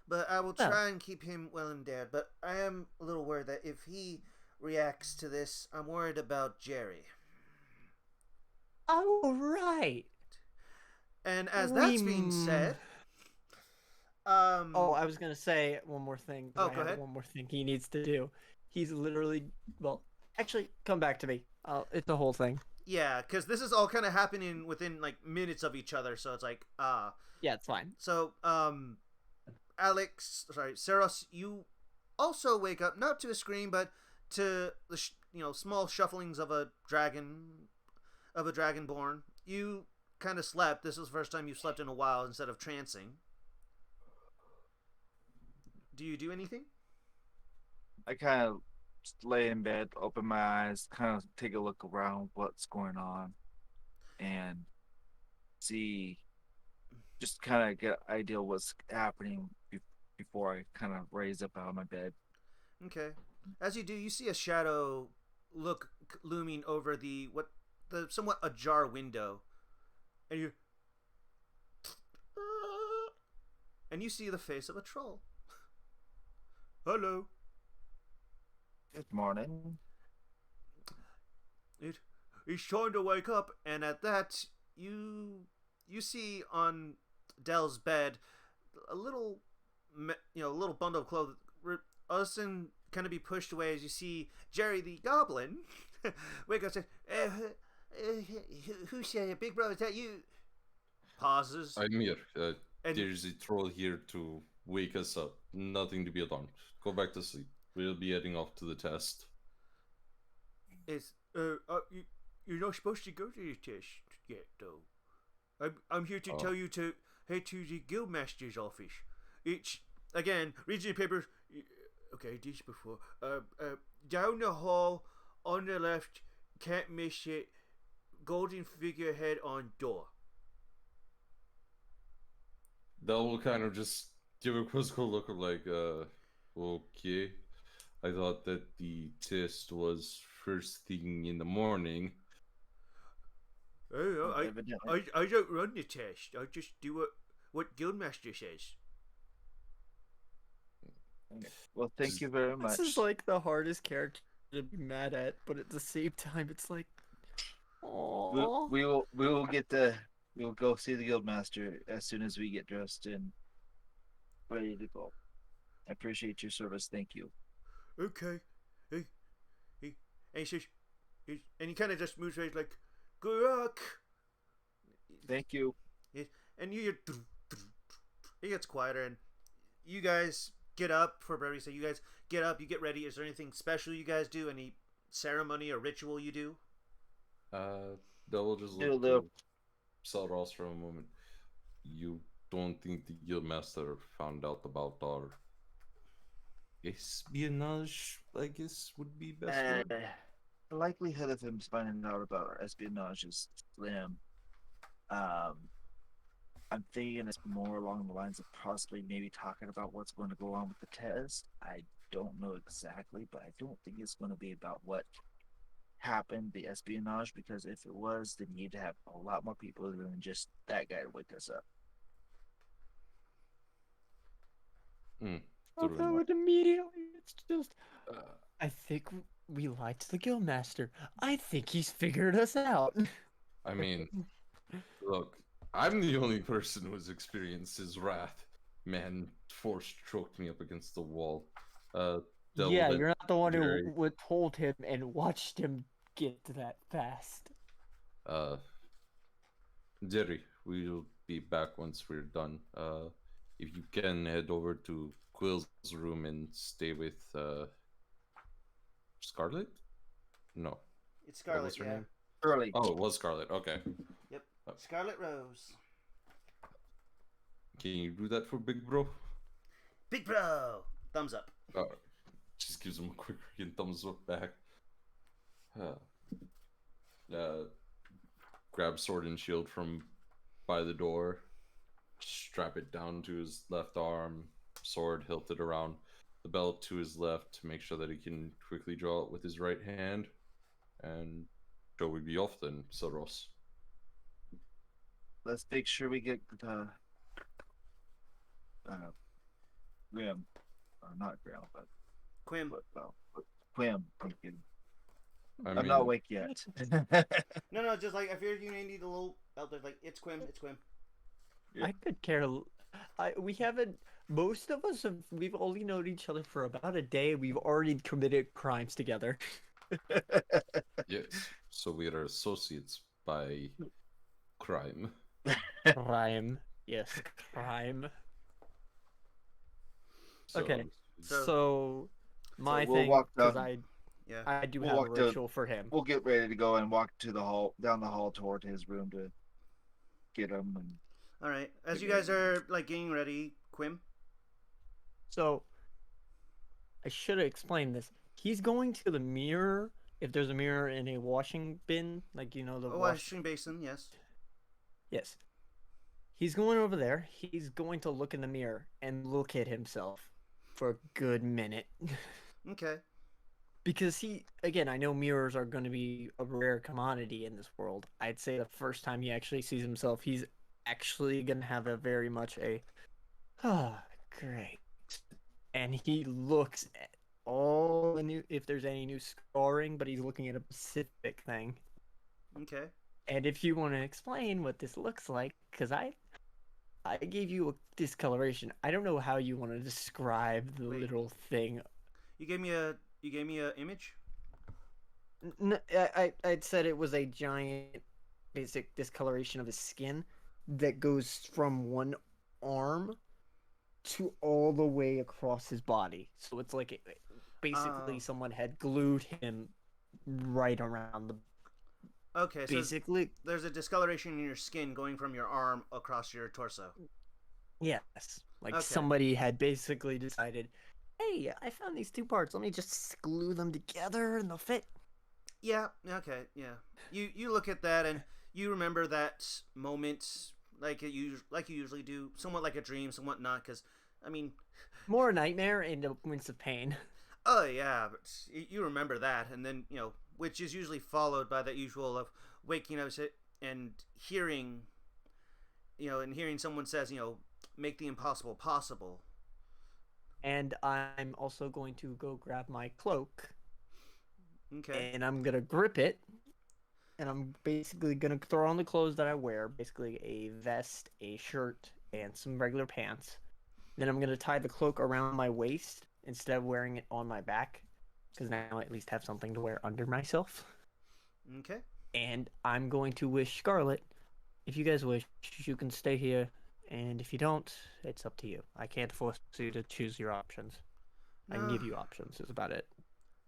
But I will Well. try and keep him well endowed. But I am a little worried that if he reacts to this. I'm worried about Jerry. Oh, right. And as We. that's being said, Oh, I was gonna say one more thing because Oh, I go have ahead. one more thing he needs to do. He's literally, well, actually, come back to me. It's a whole thing. Yeah, because this is all kind of happening within like minutes of each other, so it's like Yeah, it's fine. So Saros, you also wake up not to a scream, but to the small shufflings of a dragonborn. You kind of slept. This was the first time you slept in a while instead of trancing. Do you do anything? I kind of lay in bed, open my eyes, kind of take a look around what's going on, and see, just kind of get an idea what's happening before I kind of raise up out of my bed. Okay. As you do, you see a shadow looming over the somewhat ajar window, and you see the face of a troll. Hello. Good morning. He's trying to wake up, and at that, you see on Dell's bed a little bundle of clothes. All of a sudden, kind of be pushed away as you see Jerry the Goblin wake up and say, "Who's big brother? Is that you?" Pauses. I'm here. And There's a troll here to wake us up. Nothing to be alarmed. Go back to sleep. We'll be heading off to the test. You're not supposed to go to the test yet, though. I'm here to tell you to head to the guildmaster's office. It's again, reading the papers. Okay, this before. Down the hall on the left, can't miss it. Golden figurehead on door. That will kind of just give a quizzical look of like, okay. I thought that the test was first thing in the morning. I don't run the test. I just do what Guildmaster says. Well, thank you very much. This is like the hardest character to be mad at, but at the same time, it's like, oh. We will go see the guildmaster as soon as we get dressed and ready to go. I appreciate your service. Thank you. Okay. And he says, and he kind of just moves away like, good luck. Thank you. And you hear, it gets quieter, and you guys get up for Brevity. So you guys get up, you get ready. Is there anything special you guys do? Any ceremony or ritual you do? Double just look to Saros for a moment. You don't think the guildmaster found out about our espionage, I guess, would be best word? The likelihood of him finding out about our espionage is slim. I'm thinking it's more along the lines of possibly maybe talking about what's going to go on with the test. I don't know exactly, but I don't think it's going to be about what happened, the espionage, because if it was, then you'd have a lot more people than just that guy to wake us up. Although it immediately, it's just, I think we lied to the guildmaster. I think he's figured us out. I mean, look, I'm the only person who's experienced his wrath. Man, force choked me up against the wall. Yeah, you're not the one who told him and watched him get to that fast. Jerry, we'll be back once we're done. If you can head over to Quill's room and stay with Scarlet? No. It's Scarlet, was her name? Early. Oh, it was Scarlet. Okay. Yep. Scarlet Rose. Can you do that for Big Bro? Big Bro! Thumbs up. Just gives him a quick thumbs up back. Grab sword and shield from by the door. Strap it down to his left arm. Sword hilted around the belt to his left to make sure that he can quickly draw it with his right hand. And shall we be off then, Saros? Let's make sure we get the Graham, or not Graham, but Quim. Quim. Thank you. I I'm mean, not awake yet. No, just like I figured you may need a little out there. Like it's Quim, it's Quim. Yeah. I could care. We haven't. Most of us have. We've only known each other for about a day. We've already committed crimes together. yes. So we are associates by crime. Crime. Yes, crime. So, Okay. So- So, my we'll thing, walk because down. Yeah. I do We'll have a walk to- ritual for him. We'll get ready to go and walk to the hall, down the hall toward his room to get him. And All right. As you guys are like getting ready, Quim. So, I should have explained this. He's going to the mirror. If there's a mirror in a washing bin, like the Oh, wash. washing basin. Yes. Yes. He's going over there. He's going to look in the mirror and look at himself for a good minute. Okay. Because again, I know mirrors are going to be a rare commodity in this world. I'd say the first time he actually sees himself, he's actually going to have a very much great. And he looks at all the if there's any new scoring, but he's looking at a specific thing. Okay. And if you want to explain what this looks like, because I gave you a discoloration. I don't know how you want to describe the Wait. little thing. You gave me a image. I'd said it was a giant, basic discoloration of his skin that goes from one arm to all the way across his body. So it's like basically Oh. someone had glued him right around the. Okay. So Basically, there's a discoloration in your skin going from your arm across your torso. yes. Like Okay. somebody had basically decided, hey, I found these two parts. Let me just glue them together and they'll fit. Yeah. Okay. Yeah. You look at that and you remember that moment like you usually do, somewhat like a dream, somewhat not. Because I mean, More a nightmare and a wince of pain. oh yeah, but you remember that, and then which is usually followed by that usual of waking up and hearing, someone says, make the impossible possible. And I'm also going to go grab my cloak. Okay. And I'm going to grip it. And I'm basically going to throw on the clothes that I wear. Basically a vest, a shirt, and some regular pants. Then I'm going to tie the cloak around my waist instead of wearing it on my back. Because now I at least have something to wear under myself. Okay. And I'm going to wish Scarlet, if you guys wish, you can stay here. And if you don't, it's up to you. I can't force you to choose your options. I can No. give you options, is about it.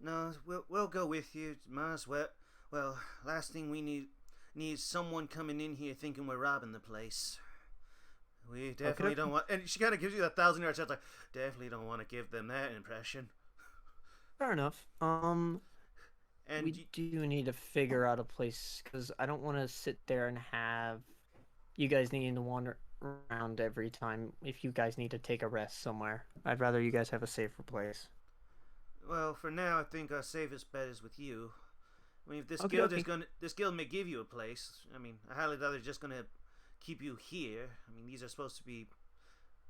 No, we'll go with you. Might as well. Well, last thing we need someone coming in here thinking we're robbing the place. We definitely don't want. And she kind of gives you that 1,000-yard shot. Like, definitely don't want to give them that impression. Fair enough. And We do need to figure out a place, because I don't want to sit there and have you guys needing to wander around every time if you guys need to take a rest somewhere. I'd rather you guys have a safer place. well, for now, I think our safest bet is with you. I mean, if this Okay, guild okay. is this guild may give you a place. I mean, I highly doubt they're just gonna keep you here. I mean, these are supposed to be.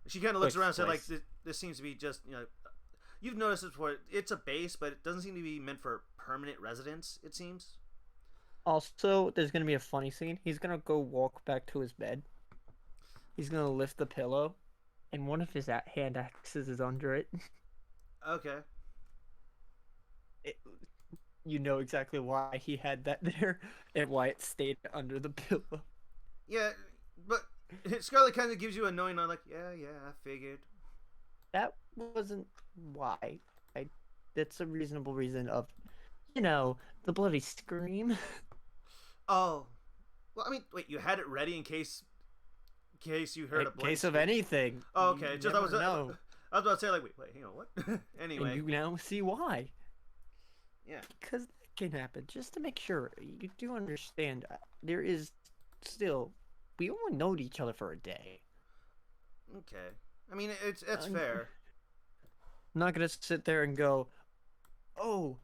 She kind of looks Place, around and said, like, place. this seems to be just, you've noticed this before. It's a base, but it doesn't seem to be meant for permanent residence, it seems. Also, there's going to be a funny scene. He's going to go walk back to his bed. He's going to lift the pillow, and one of his hand axes is under it. Okay. You know exactly why he had that there and why it stayed under the pillow. Yeah, but Scarlet kind of gives you a knowing, like, yeah, I figured. That wasn't why. That's a reasonable reason of, the bloody scream. Oh, well, I mean, wait, you had it ready in case you heard In a bloody case of scream? anything. Oh, okay, You just never know. I was about to say, like, wait, hang on, what? Anyway, And you now see why. yeah. Because that can happen. Just to make sure, you do understand, there is still, we only know each other for a day. Okay. I mean, it's I'm- fair. I'm not going to sit there and go, oh,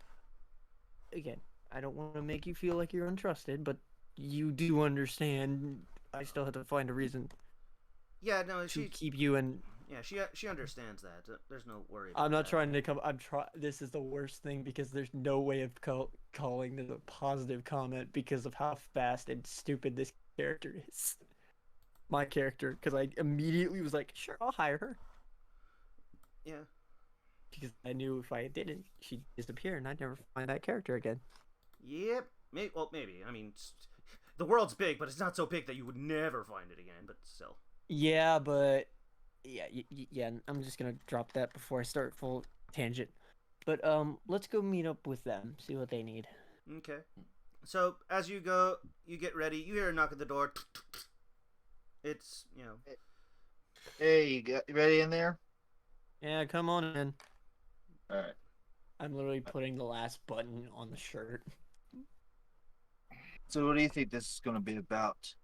again, I don't want to make you feel like you're untrusted, but you do understand I still have to find a reason Yeah, no, to she, keep you in Yeah, she understands that. There's no worry about I'm not that. trying to come. This is the worst thing because there's no way of calling this a positive comment because of how fast and stupid this character is. My character, because I immediately was like, sure, I'll hire her. Yeah. Because I knew if I didn't, she'd disappear and I'd never find that character again. Yep. Maybe. I mean, the world's big, but it's not so big that you would never find it again. But still. Yeah, but yeah. I'm just gonna drop that before I start full tangent. But let's go meet up with them, see what they need. Okay. So as you go, you get ready. You hear a knock at the door. It's Hey, you ready in there? Yeah, come on in. All right. I'm literally putting the last button on the shirt. So, what do you think this is going to be about?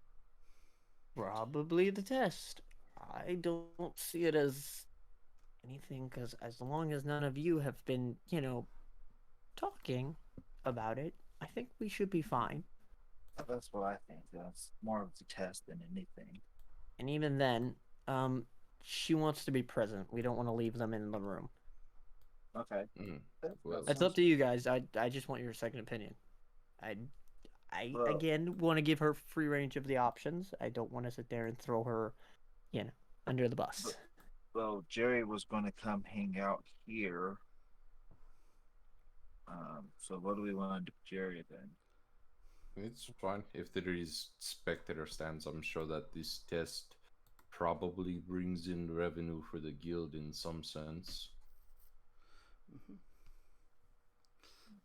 Probably the test. I don't see it as anything because as long as none of you have been, talking about it, I think we should be fine. That's what I think. That's more of the test than anything. And even then, she wants to be present. We don't want to leave them in the room. Okay. Well, It's up to you guys. I just want your second opinion. Well- Again want to give her free range of the options. I don't want to sit there and throw her, under the bus. Well, Jerry was going to come hang out here. So what do we want to do with Jerry then? it's fine. If there is spectator stands, I'm sure that this test probably brings in revenue for the guild in some sense.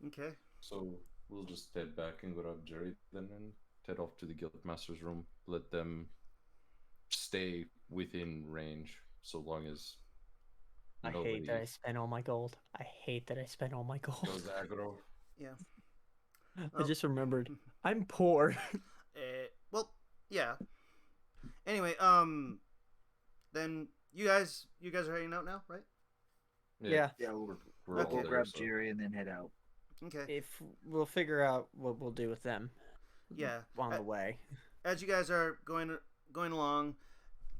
okay. So we'll just head back and grab Jerry then and head off to the guildmaster's room. Let them stay within range so long as I hate that I spent all my gold. I hate that I spent all my gold. goes aggro. Yeah. I just remembered. I'm poor. Well, yeah. Anyway, then you guys are heading out now, right? Yeah. Yeah, we'll Okay. we'll grab Jerry and then head out. Okay. If we'll figure out what we'll do with them. Yeah. On the way. As you guys are going along,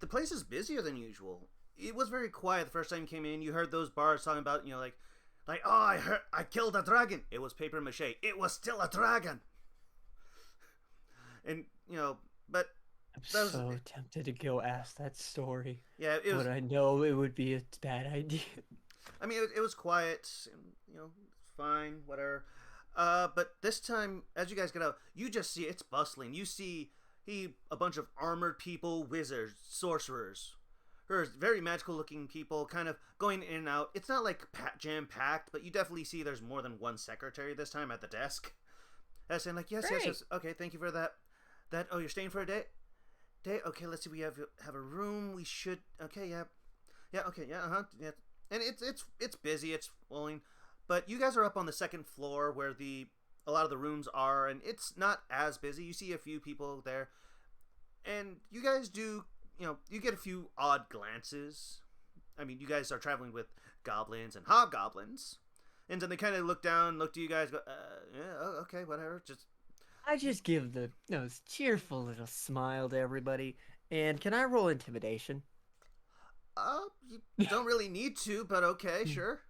the place is busier than usual. It was very quiet the first time you came in. You heard those bars talking about, like, oh, I killed a dragon. It was paper mache. It was still a dragon. And but I'm that was- so tempted to go ask that story. yeah, it was. But I know it would be a bad idea. I mean, it was quiet. And, fine, whatever. But this time, as you guys get out, you just see it's bustling. You see a bunch of armored people, wizards, sorcerers. There's very magical looking people kind of going in and out. It's not like jam packed, but you definitely see there's more than one secretary this time at the desk. And saying like, yes, Great. yes. Okay, thank you for that. Oh, you're staying for a day? Okay, let's see. We have a room. We should. Okay, yeah. Okay, yeah. Yeah. And it's busy. It's flowing. But you guys are up on the second floor where a lot of the rooms are, and it's not as busy. You see a few people there, and you guys do. You get a few odd glances. I mean, you guys are traveling with goblins and hobgoblins, and then they kind of look down, look to you guys, go, yeah, oh, okay, whatever. I just give the cheerful little smile to everybody. And can I roll intimidation? You don't really need to, but okay, sure.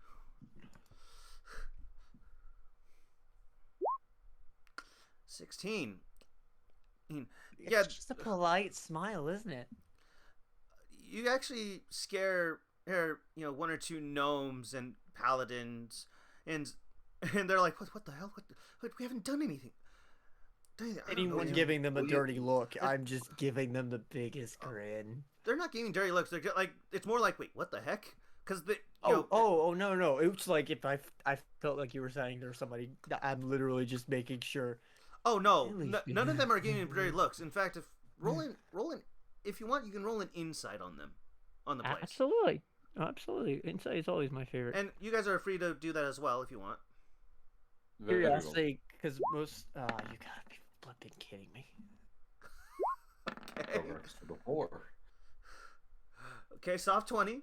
16. Yeah, It's just a polite smile, isn't it? you actually scare one or two gnomes and paladins, and they're like, what the hell? We haven't done anything. I don't know, Anyone you- giving them a well, you- dirty look, I'm just giving them the biggest grin. They're not giving dirty looks. They're like, it's more like, wait, what the heck? Because they, Oh, no. It was like if I felt like you were saying there's somebody. I'm literally just making sure. oh no, Really? none of them are giving dirty looks. In fact, if rolling, if you want, you can roll an insight on them, on the place. Absolutely. Insight is always my favorite. And you guys are free to do that as well if you want. Very well. Curiosity, because most. You gotta be flipping kidding me. Okay. Progress to the whore. Okay, soft 20.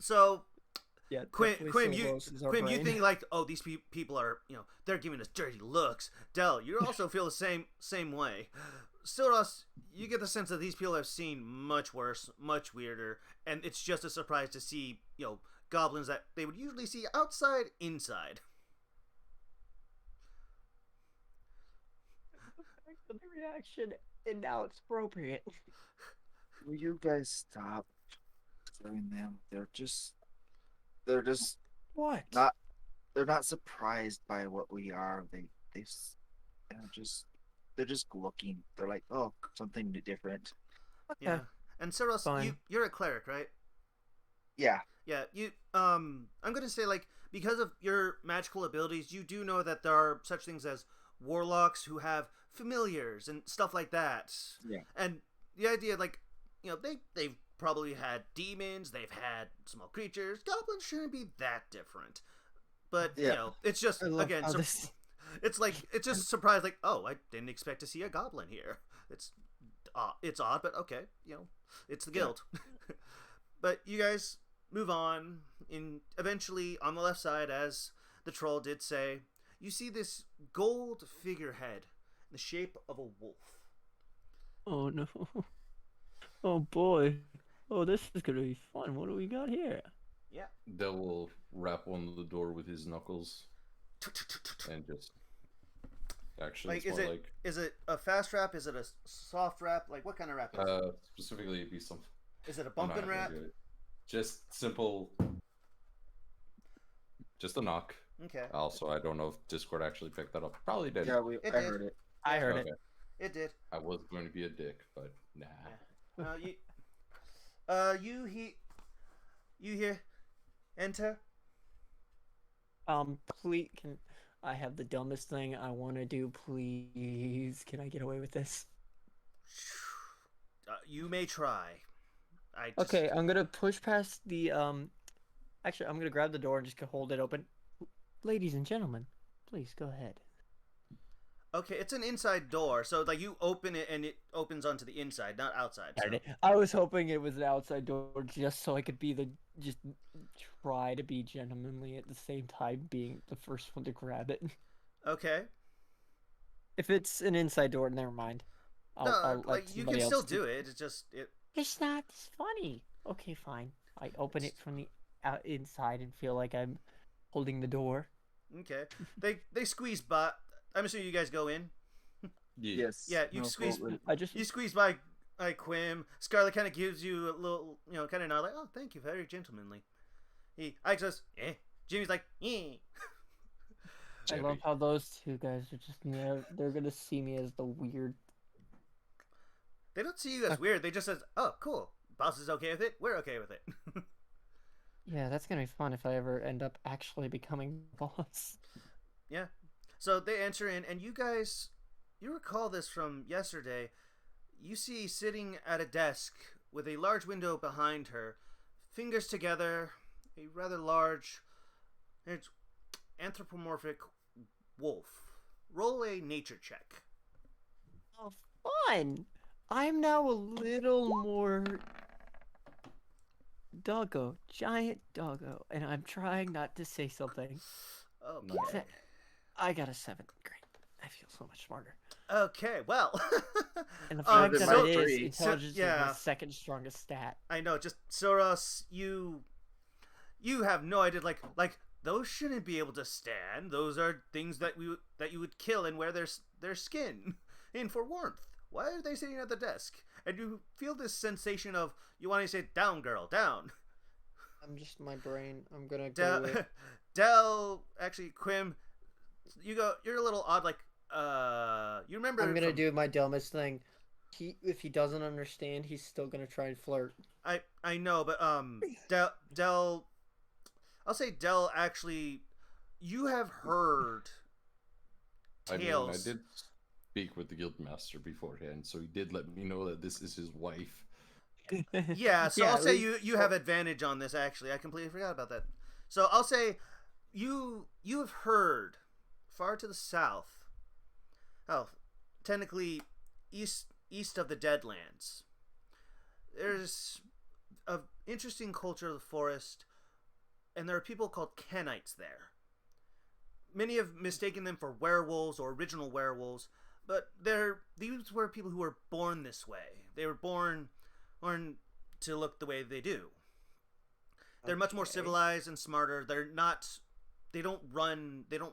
So Yeah, Quim, definitely you Silvos is our Quim, you brain. think like, oh, these people are, they're giving us dirty looks. Del, you also feel the same way. still, Ross, you get the sense that these people have seen much worse, much weirder, and it's just a surprise to see, goblins that they would usually see outside, inside. The reaction, and now it's appropriate. Will you guys stop doing them? They're just What? not. They're not surprised by what we are. They're just looking. They're like, oh, something different. Yeah. And so, Ross, Fine. you're a cleric, right? Yeah. Yeah, I'm gonna say, like, because of your magical abilities, you do know that there are such things as warlocks who have familiars and stuff like that. Yeah. And the idea, like, they've probably had demons, they've had small creatures. Goblins shouldn't be that different. But, Yeah. it's just, I love again, how this... it's like, it's just surprised, like, oh, I didn't expect to see a goblin here. It's odd, but okay, it's the guild. But you guys move on, and eventually, on the left side, as the troll did say, you see this gold figurehead in the shape of a wolf. Oh no. Oh boy. Oh, this is gonna be fun. What do we got here? Yeah. Dell will rap on the door with his knuckles and just. Actually, Like, it's more like. is it a fast rap? Is it a soft rap? Like, what kind of rap is it? Specifically, it'd be some. Is it a I'm not bumping gonna rap? do it. Just simple. Just a knock. Okay. Also, I don't know if Discord actually picked that up. Probably did. Yeah, It I did. heard it. I heard Okay. It did. I was going to be a dick, but nah. You hear? Enter. Please, can I have the dumbest thing I want to do, please? Can I get away with this? You may try. Okay, I'm gonna push past the, actually, I'm gonna grab the door and just hold it open. Ladies and gentlemen, please go ahead. Okay, it's an inside door, so like you open it and it opens onto the inside, not outside. So. I was hoping it was an outside door just so I could just try to be gentlemanly at the same time being the first one to grab it. Okay. If it's an inside door, never mind. I'll like you can still do it. It's just it. It's not funny. Okay, fine. I open it from the inside and feel like I'm holding the door. Okay. They squeeze by. I'm assuming you guys go in. Yes. Yeah, you squeeze. You squeeze by Quim. Scarlet kind of gives you a little, kind of nod, like, "Oh, thank you, very gentlemanly." Ike says, "Eh." Jimmy's like, "Eh." I love how those two guys are just they're gonna see me as the weird. They don't see you as weird. They just says, "Oh, cool. Boss is okay with it. We're okay with it." Yeah, that's gonna be fun if I ever end up actually becoming boss. Yeah. So they enter in, and you guys, you recall this from yesterday. You see sitting at a desk with a large window behind her, fingers together, a rather large, anthropomorphic wolf. Roll a nature check. Oh, fun! I'm now a little more doggo, giant doggo, and I'm trying not to say something. Okay. I got a 7. Great. I feel so much smarter. Okay, well. And the fact that so it is three. intelligence yeah. is my second strongest stat. I know, just Soros, you have no idea. Like those shouldn't be able to stand. Those are things that you would kill and wear their skin in for warmth. Why are they sitting at the desk? And you feel this sensation of you want to say, "Down, girl, down." I'm just my brain. I'm gonna go with... Del, actually, Quim, you're a little odd. Like, you remember? I'm gonna do my dumbest thing. If he doesn't understand, he's still gonna try and flirt. I know, but Del, I'll say Del. Actually, you have heard tales. I did speak with the guildmaster beforehand, so he did let me know that this is his wife. Yeah, so I'll say you have advantage on this. Actually, I completely forgot about that. So I'll say you have heard far to the south. Oh, technically east of the Deadlands. There's an interesting culture of the forest, and there are people called Kenites there. Many have mistaken them for werewolves or original werewolves, but these were people who were born this way. They were born to look the way they do. They're much more Okay. civilized and smarter. They don't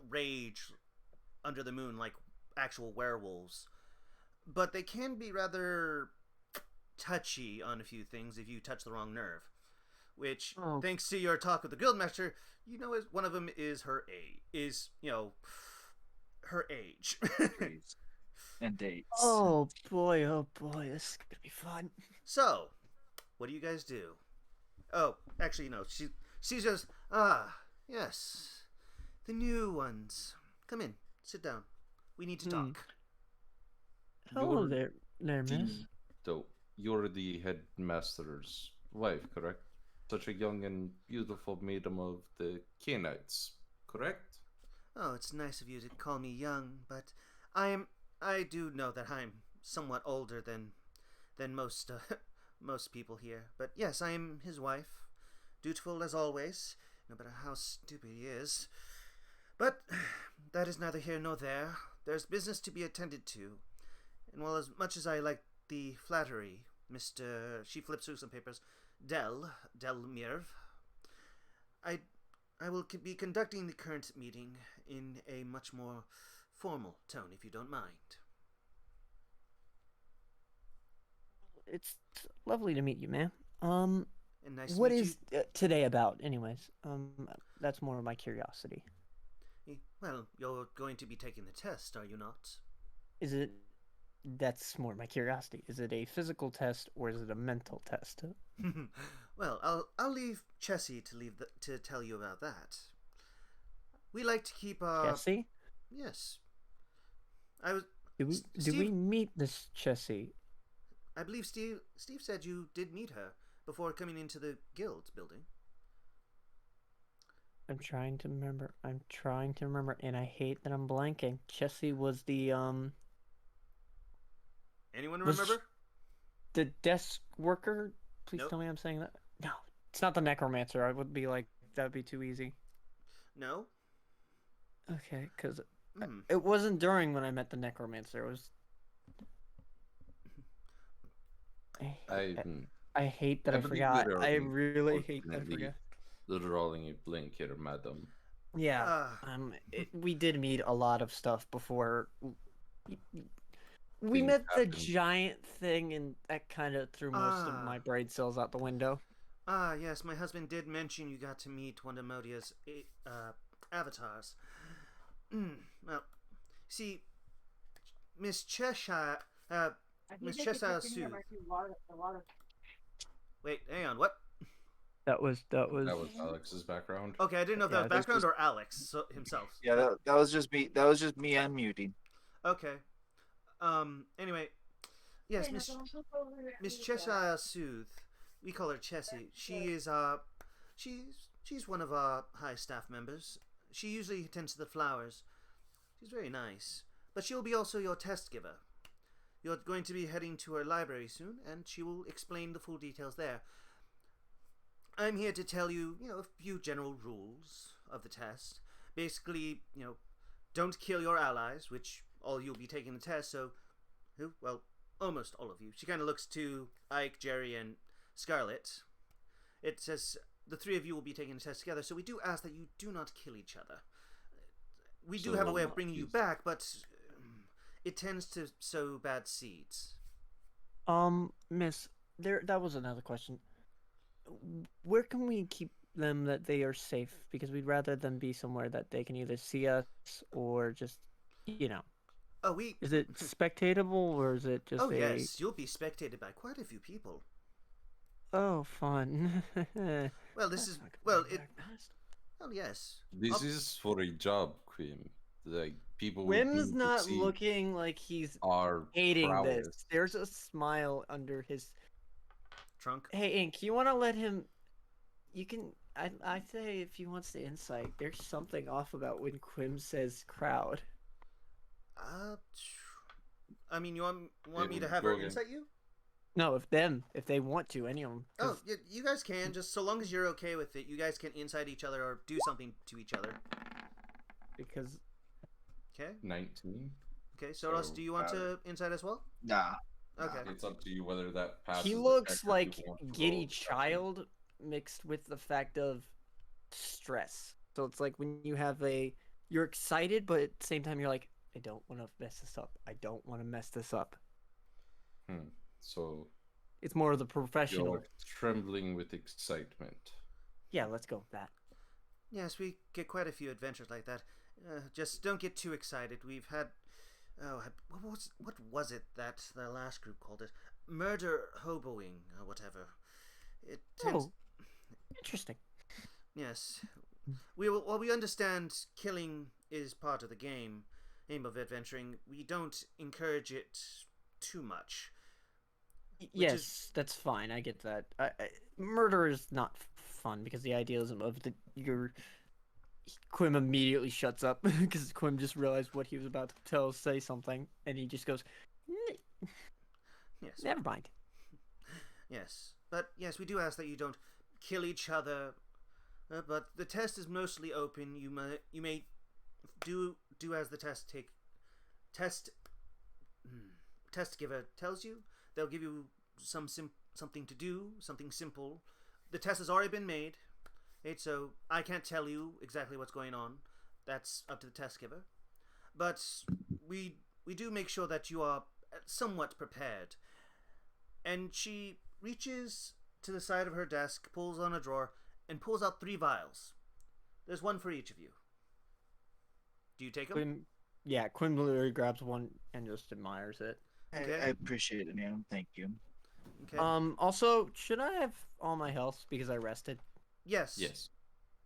rage under the moon like actual werewolves. But they can be rather touchy on a few things if you touch the wrong nerve. Which, Oh. thanks to your talk with the Guildmaster, one of them is her age. Her age. Trees and dates. Oh boy, this is gonna be fun. So, what do you guys do? Oh, actually, no. She says, yes, the new ones. Come in, sit down. We need to talk. Hello there, miss. So, you're the headmaster's wife, correct? Such a young and beautiful maiden of the Canaanites, correct? Oh, it's nice of you to call me young, but I do know that I'm somewhat older than most most people here. But yes, I am his wife, dutiful as always, no matter how stupid he is. But that is neither here nor there. There's business to be attended to. And while as much as I like the flattery, she flips through some papers, Del Mirv, I will be conducting the current meeting in a much more formal tone, if you don't mind. It's lovely to meet you, ma'am. And nice What to meet is today about, anyways? That's more of my curiosity. you. Well, you're going to be taking the test, are you not? Is it? That's more my curiosity. Is it a physical test or is it a mental test? Well, I'll leave Chessie to tell you about that. We like to keep Chessie? Yes. I was. Do we Steve, meet this Chessie? I believe Steve said you did meet her before coming into the guild building. I'm trying to remember, and I hate that I'm blanking. Chessie was the Anyone Was- remember? the desk worker. Please Nope. tell me I'm saying that. No, it's not the necromancer. I would be like, that'd be too easy. No. Okay, because Hmm. it wasn't during when I met the necromancer. It was. I hate that I believe forgot. you're I really hate that I unfortunately forgot. rolling a blink here, madam. Yeah. We did meet a lot of stuff before. We Things met the happen. giant thing, and that kind of threw most of my brain cells out the window. Yes, my husband did mention you got to meet one of Modia's avatars. Well, see, Miss Cheshire, Miss Cheshire Sooth. Wait, hang on, what? That was That was Alex's background. Okay, I didn't know if that Yeah, was there's background or Alex himself. Yeah, that was just me. That was just me unmuting. Okay. Anyway, yes, Miss Cheshire Sooth. We call her Chessie. She is she's one of our high staff members. She usually attends to the flowers. She's very nice, but she'll be also your test giver. You're going to be heading to her library soon, and she will explain the full details there. I'm here to tell you, a few general rules of the test. Basically, don't kill your allies, which all you'll be taking the test, so, well, almost all of you. She kind of looks to Ike, Jerry, and Scarlet. It says the three of you will be taking the test together, so we do ask that you do not kill each other. We do have a way of bringing you back, but it tends to sow bad seeds. Miss, that was another question. Where can we keep them that they are safe? Because we'd rather them be somewhere that they can either see us or just, Oh, Is it spectatable or is it just Oh, yes, you'll be spectated by quite a few people. Oh, fun. Well, That's not gonna well, be it, that fast. oh, yes. This is for a job, Quim. Like people. Wim's need to not see looking like he's our hating prowess. this. There's a smile under his. Trunk. Hey, Ink, you want to let him? You can. I say if he wants the insight, there's something off about when Quim says crowd. I mean, you want me to Yeah, have go her again. insight you? No, if they want to, any of them. Oh, you guys can, just so long as you're okay with it. You guys can insight each other or do something to each other. Because Okay? 19. Okay, Soros, So, do you want to insight as well? Nah. Okay. It's up to you whether that passes. He the looks check or if like you want to giddy roll deception. child mixed with the fact of stress. So it's like when you have you're excited, but at the same time you're like, I don't want to mess this up. I don't want to mess this up. So It's more of the professional. you're trembling with excitement. Yeah, let's go with that. Yes, we get quite a few adventures like that. Just don't get too excited. We've had, what was it that the last group called it? Murder hoboing or whatever. It tends. Oh, interesting. Yes, we understand killing is part of the game of adventuring. We don't encourage it too much. Yes, that's fine. I get that. Murder is not fun because the idealism of your Quim immediately shuts up because Quim just realized what he was about to say something, and he just goes, Yes. "Never mind." Yes, but yes, we do ask that you don't kill each other. But the test is mostly open. You may do as the test giver tells you. They'll give you something to do, something simple. The test has already been made, so I can't tell you exactly what's going on. That's up to the test giver. But we do make sure that you are somewhat prepared. And she reaches to the side of her desk, pulls on a drawer, and pulls out 3 vials. There's one for each of you. Do you take them? Quim literally grabs one and just admires it. Okay. I appreciate it, man. Thank you. Okay. Also, should I have all my health because I rested? Yes. Yes.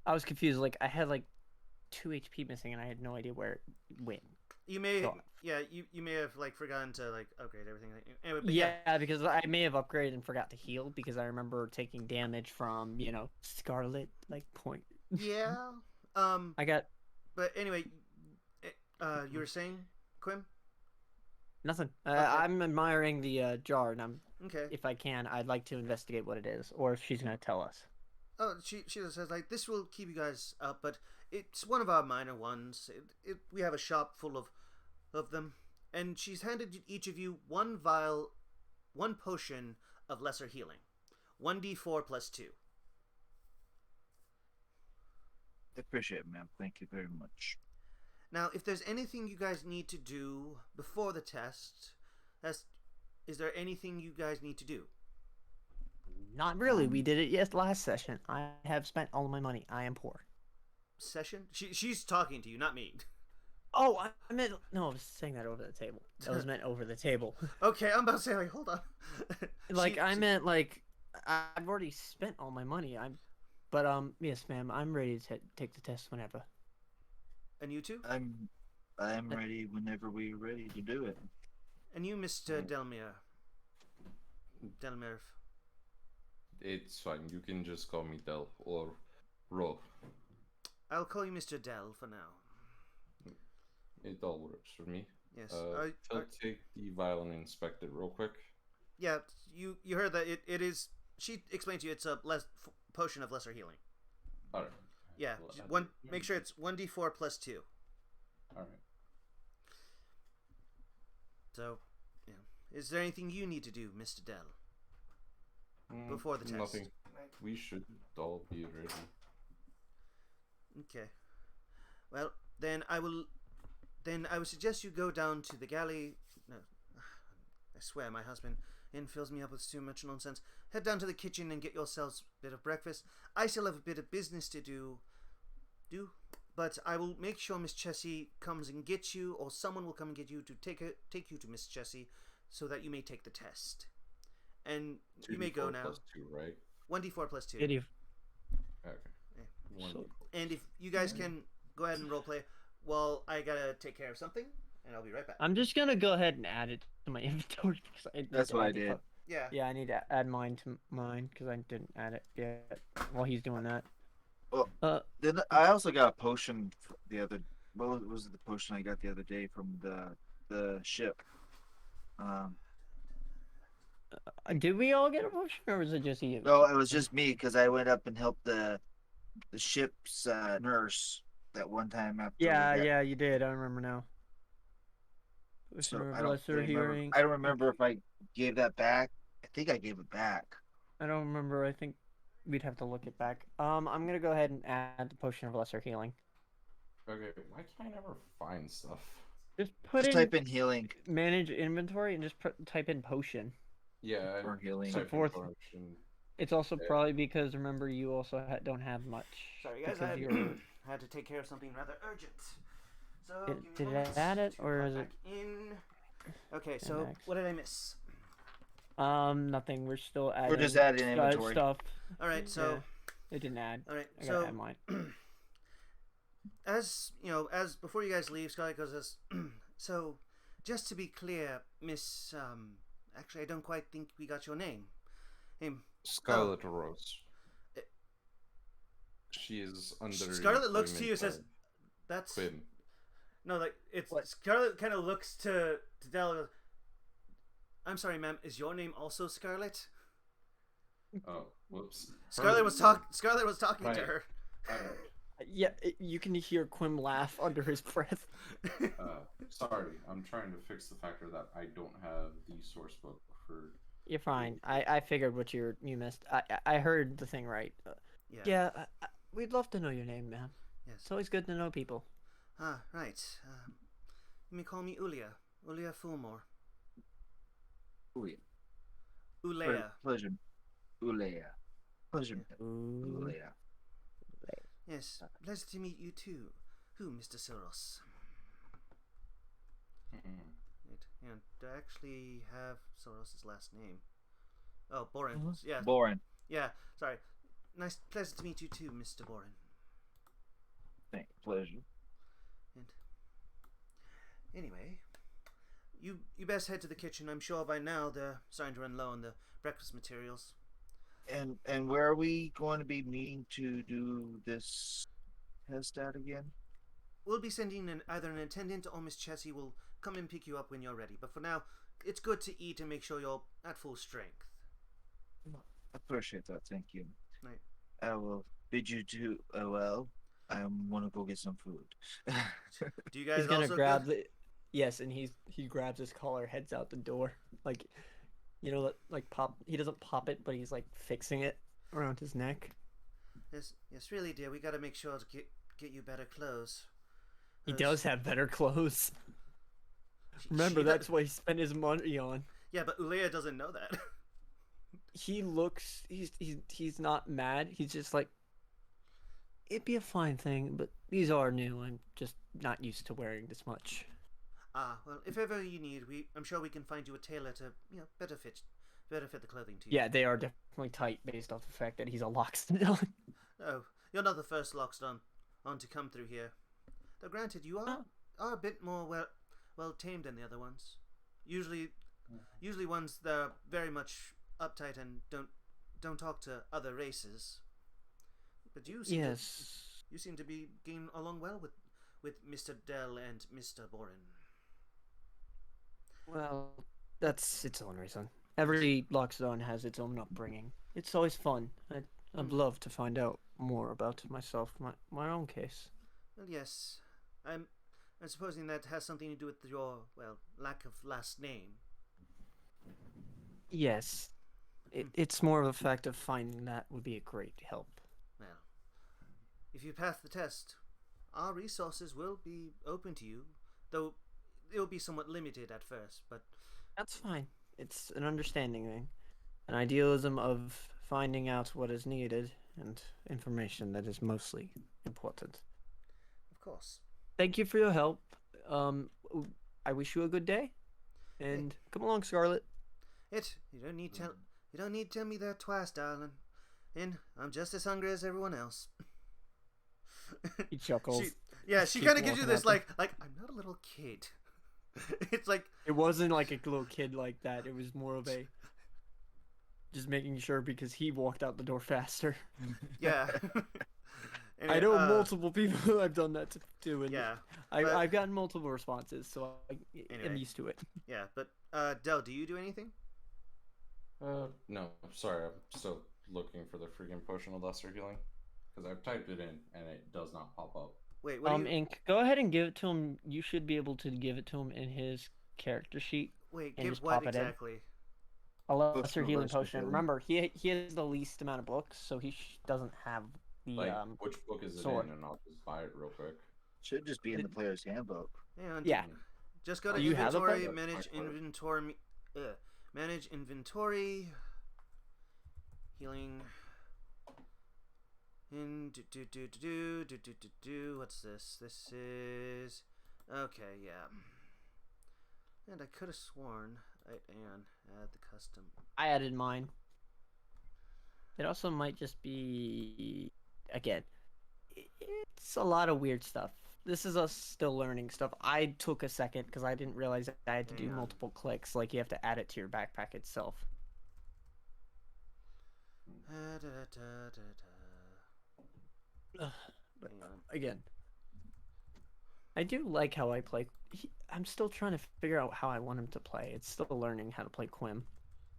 I was confused. Like I had like 2 HP missing, and I had no idea where it went. You may, So- you may have like forgotten to like upgrade everything. Anyway, but Yeah, because I may have upgraded and forgot to heal because I remember taking damage from Scarlet point. yeah. I got But anyway, you were saying, Quim? nothing. Okay. I'm admiring the jar, and Okay. if I can, I'd like to investigate what it is, or if she's gonna tell us. Oh, she just says like this will keep you guys up, but it's one of our minor ones. We have a shop full of them, and she's handed each of you 1 vial, 1 potion of lesser healing, 1d4 plus 2. I appreciate it, man. Thank you very much. Now, if there's anything you guys need to do before the test, is there anything you guys need to do? Not really. We did it last session. I have spent all of my money. I am poor. Session? She's talking to you, not me. Oh, I meant no. I was saying that over the table. That was meant over the table. Okay, I'm about to say like, hold on. I meant like I've already spent all my money. But yes, ma'am. I'm ready to take the test whenever. And you too? I'm ready whenever we're ready to do it. And you, Mr. Delmire. Delmire. It's fine. You can just call me Del or Ro. I'll call you Mr. Dell for now. It all works for me. Yes. I'll take the vial and inspect it real quick. Yeah, you heard that it is. She explained to you it's a potion of lesser healing. All right. Yeah, make sure it's 1d4 plus 2. All right. So, yeah. Is there anything you need to do, Mr. Dell? Before the test? Nothing. We should all be ready. Okay. Well, then I would suggest you go down to the galley. No, I swear my husband fills me up with too much nonsense. Head down to the kitchen and get yourselves a bit of breakfast. I still have a bit of business to do, but I will make sure Miss Chessie comes and gets you, or someone will come and get you to take you to Miss Chessie, so that you may take the test. And you may go now. 2, right? 1d4 plus 2. Okay. Yeah. 1d4. And if you guys can go ahead and roleplay, well, I gotta take care of something, and I'll be right back. I'm just gonna go ahead and add it to my inventory. That's what I did. Yeah. Yeah, I need to add mine to mine because I didn't add it yet. While he's doing that. Well, then I also got a potion the other. What was the potion I got the other day from the ship? Did we all get a potion, or was it just you? No, it was just me because I went up and helped the ship's nurse that one time after. Yeah, you did. I remember now. Potion So of I don't lesser remember. hearing. I don't remember if I gave that back. I think I gave it back. I don't remember. I think we'd have to look it back. I'm gonna go ahead and add the potion of lesser healing. Okay, why can't I never find stuff? Just put Just in type in healing manage inventory and just type in potion. Yeah, or healing. type in Fourth- potion. It's also Yeah. probably because remember you also don't have much. Sorry, guys, because I you're had to take care of something rather urgent. So, Did- give me did a it moment add it, to or pop is it- back in? Okay, so Next. what did I miss? nothing. We're still adding. We're just adding inventory. stuff. All right, so It didn't add. all right, I gotta add so mine. as you know, as before you guys leave, Scarlet goes as so. Just to be clear, Miss, actually, I don't quite think we got your name. Scarlet Rose. Eh. She is under. Scarlet looks to you and employment says, "That's by Quinn. no, like it's What? Scarlet." Kind of looks to Dell. And goes, I'm sorry, ma'am. Is your name also Scarlet? Oh, whoops. Scarlet was talking Right. to her. Yeah, you can hear Quim laugh under his breath. Sorry, I'm trying to fix the factor that I don't have the source book for. You're fine. I figured what you missed. I heard the thing right. Yeah. Yeah, we'd love to know your name, man. Yes. It's always good to know people. Ah, right. You may call me Ulia. Ulia Fulmore. Ulia. Ulea. Pleasure. Ulia. Pleasure. Ooh. Ulia. Yes. Pleasure to meet you too. Who, Mr. Soros? Right. Yeah. Do I actually have Soros's last name? Oh, Boren. Yeah. Boring. Yeah. Sorry. Nice. Pleasure to meet you too, Mr. Boren. Pleasure. And anyway, you best head to the kitchen. I'm sure by now they're starting to run low on the breakfast materials. And where are we going to be meeting to do this test at again? We'll be sending either an attendant or Miss Chessie will come and pick you up when you're ready. But for now, it's good to eat and make sure you're at full strength. Appreciate that. Thank you. Right. I will bid you to. Well, I want to go get some food. Do you guys He's gonna also grab the. Yes, and he grabs his collar, heads out the door, like, like pop. He doesn't pop it, but he's like fixing it around his neck. Yes, really, dear. We got to make sure to get you better clothes. He does have better clothes. Remember, she that's what he spent his money on. Yeah, but Ulea doesn't know that. He looks. He's not mad. He's just like. It'd be a fine thing, but these are new. I'm just not used to wearing this much. Well, if ever you need, I'm sure we can find you a tailor to, better fit the clothing to you. Yeah, they are definitely tight based off the fact that he's a locksmith. Oh, you're not the first Lockston on to come through here. Though granted, you are a bit more well tamed than the other ones. Usually ones that are very much uptight and don't talk to other races. But you seem to be getting along well with Mr. Dell and Mr. Boren. Well, that's its own reason. Every Lockstone has its own upbringing. It's always fun. I'd love to find out more about myself, my own case. Well, yes. I'm supposing that has something to do with your, lack of last name. Yes. It's more of a fact of finding that would be a great help. Well, if you pass the test, our resources will be open to you, though it will be somewhat limited at first, but... That's fine. It's an understanding thing. An idealism of finding out what is needed and information that is mostly important. Of course. Thank you for your help. I wish you a good day. And come along, Scarlet. You don't need to tell me that twice, darling. And I'm just as hungry as everyone else. He chuckles. She kind of gives you this like I'm not a little kid. It's like it wasn't like a little kid like that. It was more of a just making sure because he walked out the door faster. Yeah. And I know multiple people who I've done that to, and yeah, I've gotten multiple responses, so I'm used to it. Yeah, but Del, do you do anything? No, sorry, I'm still looking for the freaking potion of lesser healing because I've typed it in and it does not pop up. Wait, what? Ink, go ahead and give it to him. You should be able to give it to him in his character sheet Wait, and give just what pop it in. exactly? A Books lesser for healing versatile potion. healing. Remember, he has the least amount of books, so he doesn't have the Like, which book is it sword. in? And I'll just buy it real quick. Should just be in the player's handbook. Hang on. Yeah. Just go to Do you have the inventory, book? manage inventory, healing. What's this? This is okay. Yeah. And I could have sworn. Hang on. Add the custom. I added mine. It also might just be, again, it's a lot of weird stuff. This is us still learning stuff. I took a second because I didn't realize that I had to do Hang on. multiple clicks. Like you have to add it to your backpack itself. But Hang on. again, I do like how I play. I'm still trying to figure out how I want him to play. It's still learning how to play Quim.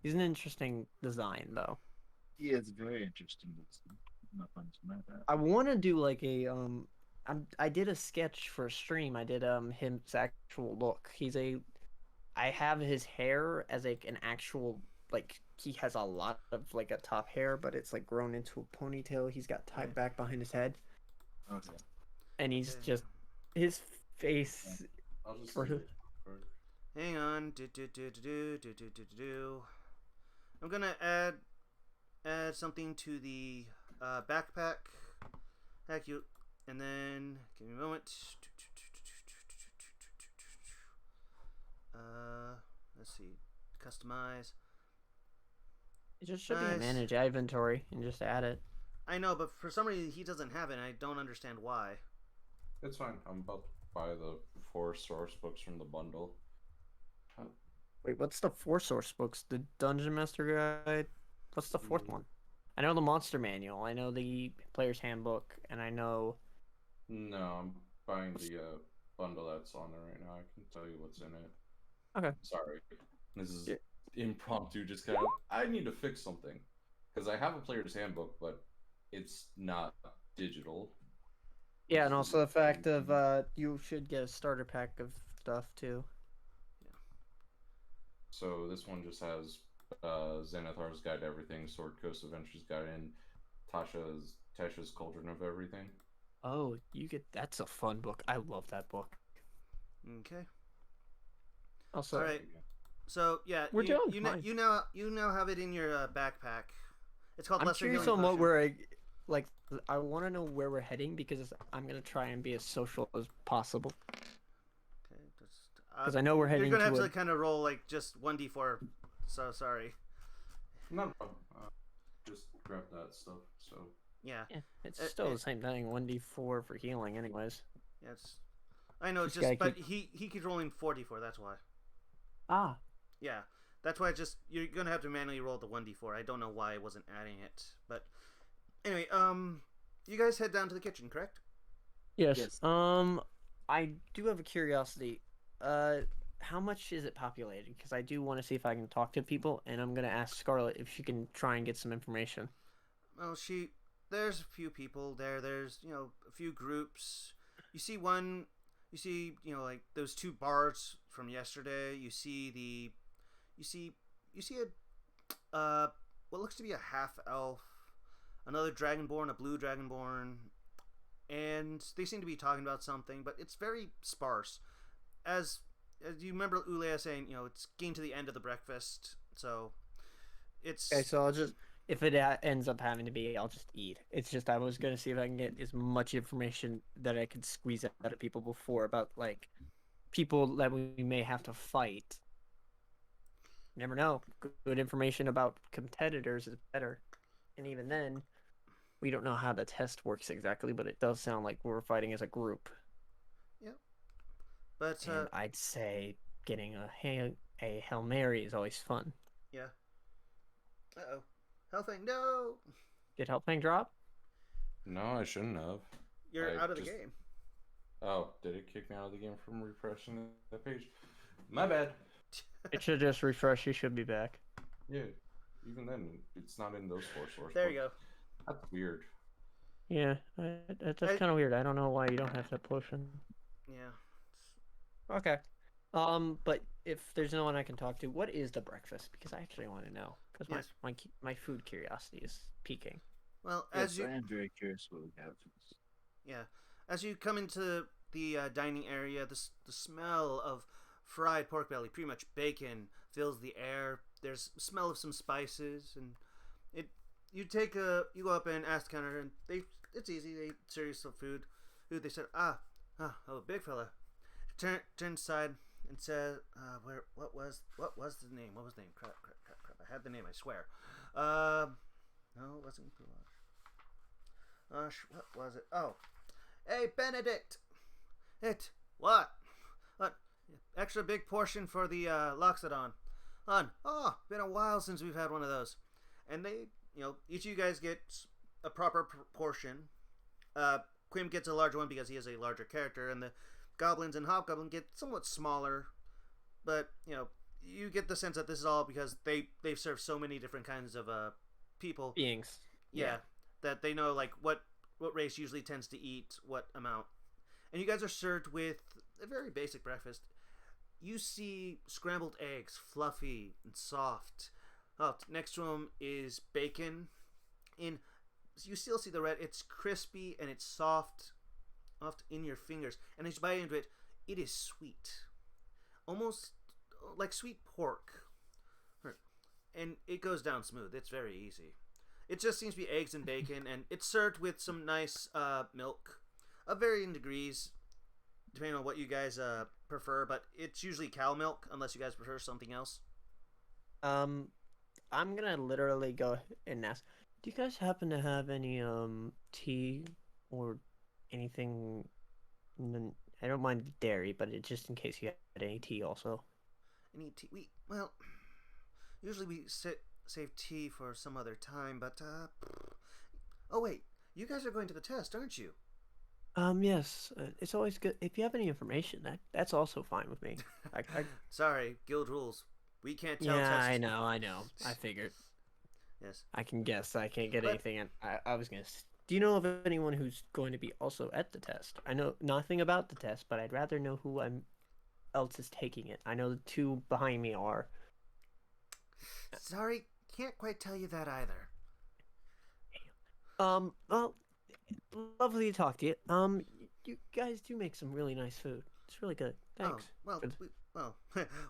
He's an interesting design, though. He is very interesting. I'm not going to deny that. I want to do like a I did a sketch for a stream. I did his actual look. I have his hair as like an actual, like he has a lot of like a top hair, but it's like grown into a ponytail. He's got tied back behind his head, Okay. and he's Okay. just his face. I'll just For do who? it real quick. Hang on. I'm gonna add something to the backpack. Heck you, and then give me a moment. Let's see. Customize. It just should be Nice. a manage inventory and just add it. I know, but for some reason he doesn't have it, and I don't understand why. It's fine. I'm about to buy the 4 source books from the bundle. Wait, what's the 4 source books? The Dungeon Master Guide? What's the 4th one? I know the Monster Manual. I know the Player's Handbook, and I know. No, I'm buying the bundle that's on there right now. I can tell you what's in it. Okay. Sorry. This is Yeah. impromptu, just kind of. I need to fix something. Because I have a player's handbook, but it's not digital. Yeah, and also the fact of you should get a starter pack of stuff too. So this one just has Xanathar's Guide to Everything, Sword Coast Adventures Guide, and Tasha's Cauldron of Everything. Oh, that's a fun book. I love that book. Okay. Also, All right. So yeah, We're doing you fine. you now have it in your backpack. It's called I'm Lesser curious Healing on what Potion. we're like. I want to know where we're heading because I'm gonna try and be as social as possible. Okay, Because I know we're heading You're gonna to have a. to kind of roll like just 1d4. So sorry. No problem. Just grab that stuff. So Yeah. Yeah, it's Uh, still uh, the same thing. 1d4 for healing, anyways. Yeah. I know. Just gotta But he keeps rolling 4d4. That's why. Ah, Yeah. That's why you're gonna have to manually roll the 1d4. I don't know why I wasn't adding it, but anyway, you guys head down to the kitchen, correct? yes. Yes. I do have a curiosity. How much is it populated? Because I do want to see if I can talk to people, and I'm gonna ask Scarlet if she can try and get some information. Well, there's a few people there. There's a few groups. You see like those 2 bars from yesterday. You see what looks to be a half elf, another dragonborn, a blue dragonborn, and they seem to be talking about something, but it's very sparse. As you remember Ulea saying, it's getting to the end of the breakfast, so it's Okay, so I'll just if it ends up having to be, I'll just eat. It's just I was gonna see if I can get as much information that I could squeeze out of people before about like people that we may have to fight. You never know. Good information about competitors is better, and even then, we don't know how the test works exactly, but it does sound like we're fighting as a group. but And I'd say getting a Hail Mary is always fun. yeah. Uh-oh. Hellfang, no! Did Helping drop? no, I shouldn't have. You're I out of the just- game. Oh, did it kick me out of the game from refreshing that page? My bad. It should just refresh. You should be back. Yeah. Even then, it's not in those 4 source. There you books. go. That's weird. Yeah, that's kind of weird. I don't know why you don't have that potion. Yeah. Okay. But if there's no one I can talk to, what is the breakfast? Because I actually want to know. Because Yes. my food curiosity is peaking. Well, as Yes, you I am very curious what we have. yeah, as you come into the dining area, the smell of fried pork belly, pretty much bacon, fills the air. There's smell of some spices, and it you go up and ask the counter, and it's easy. They serve you some food. They said oh, big fella. Turn aside and said, what was the name? What was the name? Crap. I had the name, I swear. No, it wasn't what was it? Oh, hey, Benedict! What? What? Extra big portion for the Loxodon. Been a while since we've had one of those. And they, each of you guys get a proper portion. Quim gets a larger one because he is a larger character, and the goblins and hobgoblin get somewhat smaller. But you get the sense that this is all because they've served so many different kinds of people. Beings. Yeah, that they know like what race usually tends to eat what amount. And you guys are served with a very basic breakfast. You see scrambled eggs, fluffy and soft. Oh, next to them is bacon. You still see the red. It's crispy and it's soft in your fingers. And as you bite into it, it is sweet, almost like sweet pork. And it goes down smooth. It's very easy. It just seems to be eggs and bacon, and it's served with some nice milk of varying degrees, depending on what you guys prefer. But it's usually cow milk, unless you guys prefer something else. I'm gonna literally go and ask. Do you guys happen to have any tea or anything? I don't mind dairy, but just in case you had any tea also. Any tea? Usually we save tea for some other time. But oh wait, you guys are going to the test, aren't you? Yes. It's always good if you have any information. That's also fine with me. I Sorry, guild rules. We can't tell yeah, test. I know. I figured. Yes. I can guess. I can't get But- anything. And I was gonna. Do you know of anyone who's going to be also at the test? I know nothing about the test, but I'd rather know who else is taking it. I know the two behind me are. Sorry, can't quite tell you that either. Well, lovely to talk to you. You guys do make some really nice food. It's really good. Thanks. Oh, well,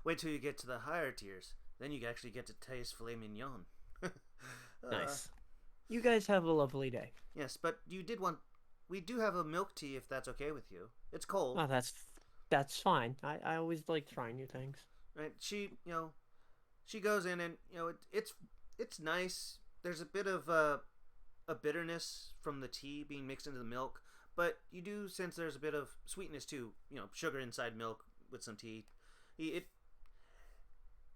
wait till you get to the higher tiers. Then you actually get to taste filet mignon. Nice. You guys have a lovely day. Yes, but we do have a milk tea if that's okay with you. It's cold. Oh, that's fine. I always like trying new things. Right? She goes in and it's nice. There's a bit of a bitterness from the tea being mixed into the milk, but you do sense there's a bit of sweetness too. Sugar inside milk with some tea.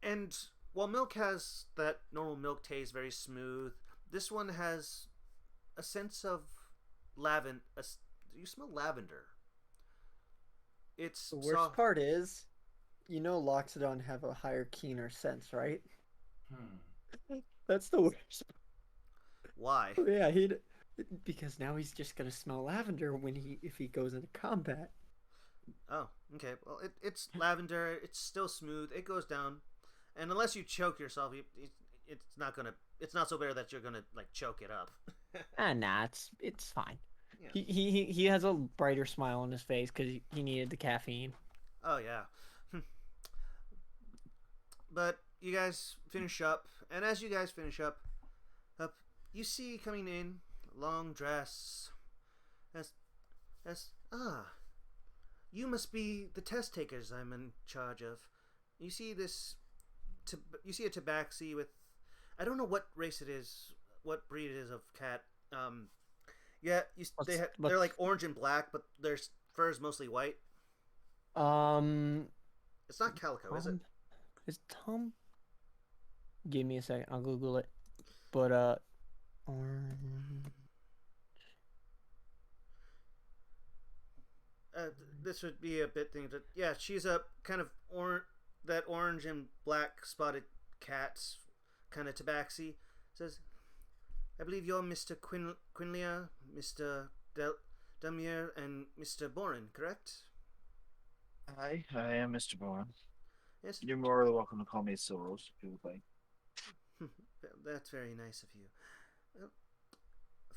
And while milk has that normal milk taste, very smooth, this one has a sense of lavender. You smell lavender. It's The worst soft. part is, Loxodon have a higher, keener sense, right? That's the worst. Why? Yeah, because now he's just gonna smell lavender if he goes into combat. Oh, okay. Well, it's lavender. It's still smooth. It goes down, and unless you choke yourself, it's not so bitter that you're gonna like choke it up. Nah, it's fine. Yeah. He has a brighter smile on his face because he needed the caffeine. Oh yeah. But you guys finish up, and as you guys finish up, you see coming in long dress. You must be the test takers I'm in charge of. You see this. You see a tabaxi with, I don't know what race it is, what breed it is of cat. Yeah, they're like orange and black, but their fur is mostly white. It's not calico, is it? Is Tom? Give me a second. I'll Google it. But orange. This would be a bit thing. Yeah, she's a kind of that orange and black spotted cat, kind of tabaxi. Says, I believe you're Mr. Quinlia, Mr. Damier, and Mr. Boren, correct? Hi, I am Mr. Bourne. Yes, You're more than welcome to call me Soros if you would like. that's very nice of you.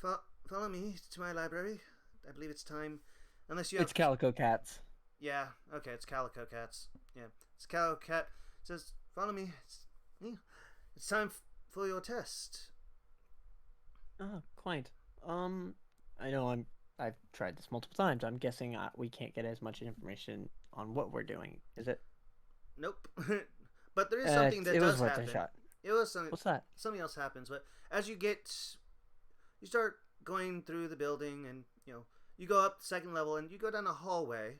Uh, follow me to my library. I believe it's time. Unless you have. It's Calico Cats. Yeah, okay, it's Calico Cats. Yeah, it's Calico Cat. It says, follow me. Yeah, it's time for your test. Oh, quaint. Um, I know I've tried this multiple times. I'm guessing we can't get as much information on what we're doing. Is it? Nope. But there is something that It was does worth a happen. shot. It was something. What's that? Something else happens, but as you start going through the building, and you go up the second level, and you go down a hallway.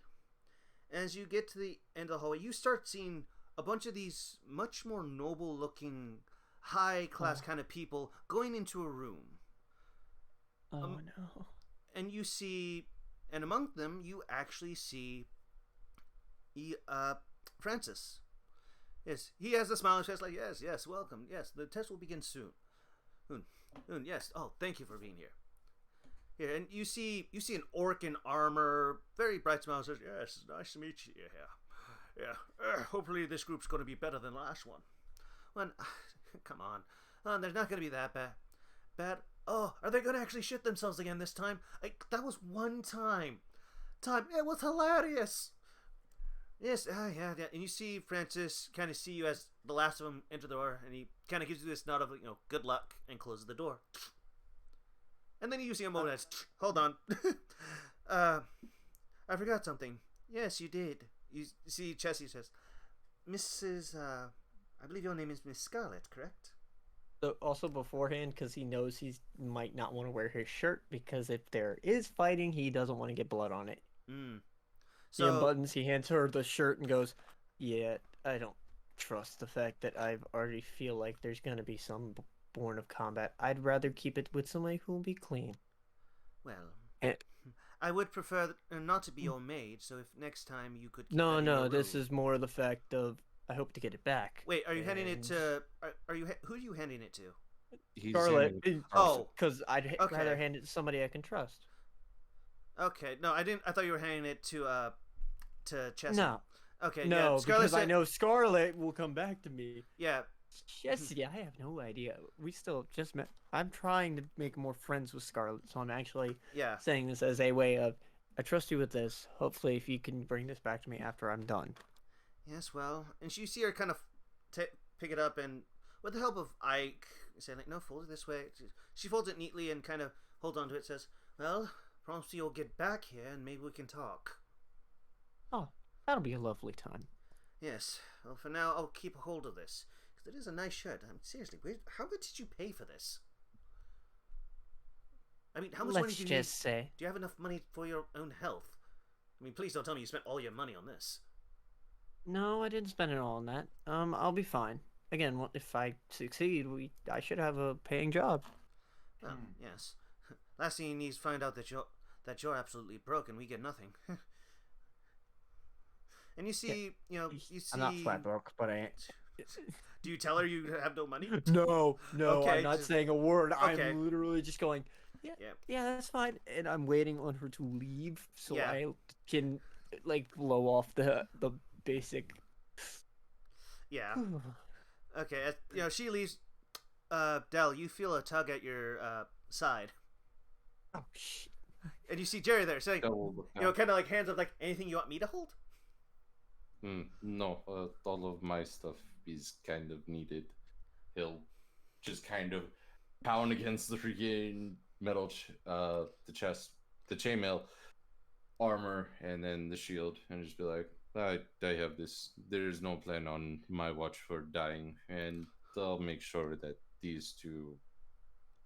As you get to the end of the hallway, you start seeing a bunch of these much more noble-looking, high-class kind of people going into a room. Oh no. And you see, and among them, you actually see Francis. Yes, he has a smile on his face, like, yes, welcome. Yes, the test will begin soon. Soon, yes. Oh, thank you for being here. Here, and you see an orc in armor, very bright smile, says, yes, nice to meet you here. Yeah, hopefully this group's going to be better than the last one. Well, come on. They're not going to be that bad. Oh, are they going to actually shit themselves again this time? That was one time. It was hilarious. Yes, yeah. And you see Francis kind of see you as the last of them enter the door, and he kind of gives you this nod of, good luck, and closes the door. And then you see a moment as, hold on. I forgot something. Yes, you did. You see Chessie says, Mrs. I believe your name is Miss Scarlet, correct? So also beforehand, because he knows he might not want to wear his shirt, because if there is fighting, he doesn't want to get blood on it. He unbuttons, he hands her the shirt and goes, yeah, I don't trust the fact that I already feel like there's going to be some born of combat. I'd rather keep it with somebody who will be clean. Well, And, I would prefer not to be your maid, so if next time you could keep no, this is more the fact of, I hope to get it back. Wait, are you handing it to... who are you handing it to? He's Scarlet. saying- Oh, Because I'd okay. rather hand it to somebody I can trust. Okay, no, I didn't. I thought you were handing it to Chessie. No. Okay, No, yeah, Scarlet because I said, know Scarlet will come back to me. yeah, Jessie, I have no idea. We still just met. I'm trying to make more friends with Scarlet, so I'm actually yeah. saying this as a way of, I trust you with this. Hopefully, if you can bring this back to me after I'm done. Yes, well, and you see her kind of pick it up, and with the help of Ike, say like, no, fold it this way. She folds it neatly and kind of holds onto it. Says, well, promise you'll get back here, and maybe we can talk. Oh, that'll be a lovely time. Yes. Well, for now, I'll keep a hold of this because it is a nice shirt. Seriously, how much did you pay for this? I mean, how much money Let's do you just need? say. Do you have enough money for your own health? I mean, please don't tell me you spent all your money on this. No, I didn't spend it all on that. I'll be fine. Again, if I succeed, I should have a paying job. Well, yes. Last thing you need is find out that you're absolutely broke and we get nothing. And you see, you see. I'm not flat broke, but I. Do you tell her you have no money? No, Okay, I'm not saying a word. okay. I'm literally just going, yeah, that's fine. And I'm waiting on her to leave so Yeah. I can, like, blow off the basic. Yeah. Okay. She leaves. Dell, you feel a tug at your side, Oh, shit. and you see Jerry there saying, Oh, kind of like hands up, like, anything you want me to hold? No, all of my stuff is kind of needed. He'll just kind of pound against the freaking metal, the chest, the chainmail armor, and then the shield, and just be like, I have this. There's no plan on my watch for dying, and I'll make sure that these two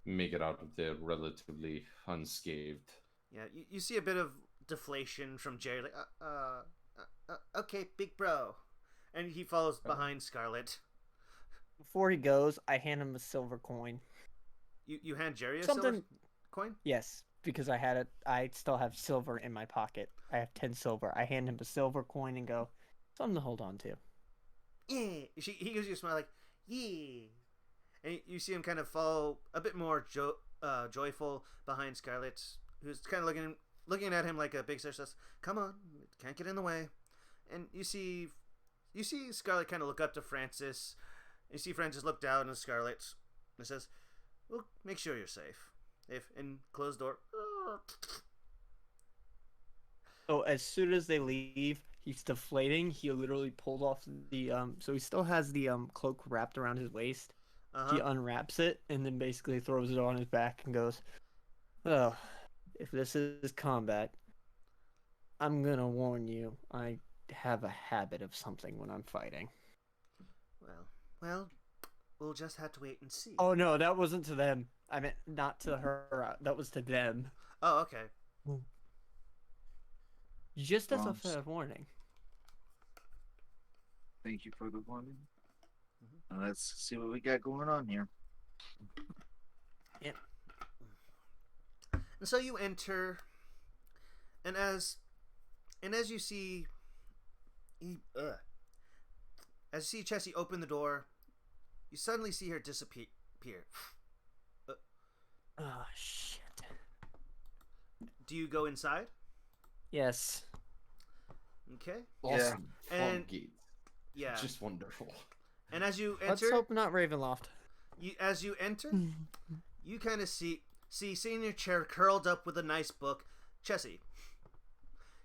make it out of there relatively unscathed. Yeah. You see a bit of deflation from Jerry, like, okay, big bro, and he follows behind Scarlet. Before he goes, I hand him a silver coin. You hand Jerry a Something- silver coin? Yes, because I had it. I still have silver in my pocket. I have 10 silver. I hand him a silver coin and go, something to hold on to. Yeah. He gives you a smile, like, yeah. And you see him kind of fall a bit more joyful behind Scarlet, who's kind of looking at him like a big sister says, come on, can't get in the way. And you see Scarlet kind of look up to Francis. You see Francis look down at Scarlet and says, "Well, make sure you're safe. If and close door." So as soon as they leave, he's deflating. He literally pulled off the so he still has the cloak wrapped around his waist. He Uh-huh. unwraps it and then basically throws it on his back and goes, "Oh, if this is combat, I'm gonna warn you. I have a habit of something when I'm fighting." Well, we'll just have to wait and see. Oh no, that wasn't to them. I meant not to her. That was to them. Oh, okay. Just as a Wrong. fair warning. Thank you for the warning. Let's see what we got going on here. And so you enter, and as you see, as you see Chessie open the door, you suddenly see her disappear. Oh shit. Do you go inside? Yes. Okay. Awesome. And- Gates. Yeah. Just wonderful. And as you Let's enter, hope not Ravenloft. as you enter, you kind of see in your chair curled up with a nice book, Chessie.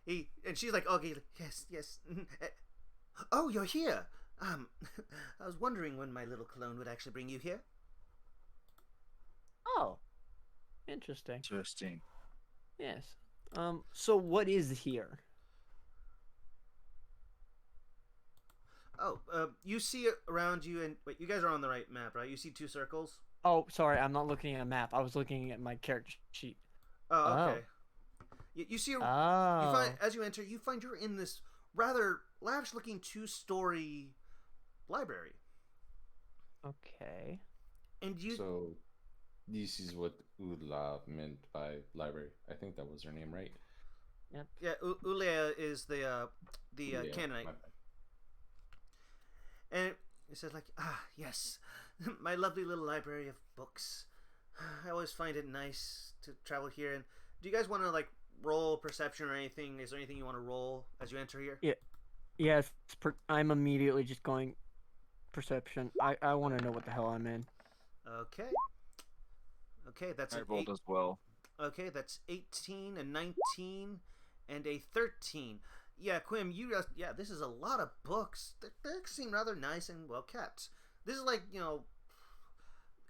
And she's like, "Okay, yes. Oh, you're here. I was wondering when my little clone would actually bring you here." Oh. Interesting. Interesting. Yes. So what is here? Oh, you see around you, and wait, you guys are on the right map, right? You see two circles. Oh, sorry, I'm not looking at a map. I was looking at my character sheet. Oh, okay. You see, you Oh. find as you enter, you find you're in this rather lavish-looking two-story library, Okay. and you. So, this is what Ula meant by library. I think that was her name, right? Yeah, Ulea is the Yeah, Canaanite. my bad. And it says like, yes, my lovely little library of books. I always find it nice to travel here. And do you guys want to like roll perception or anything? Is there anything you want to roll as you enter here? Yes, I'm immediately just going perception. I want to know what the hell I'm in. Okay. Okay, that's I an rolled 8. as well. Okay, that's 18, a 19, and a 13. Yeah, Quim, this is a lot of books. They seem rather nice and well kept. This is like,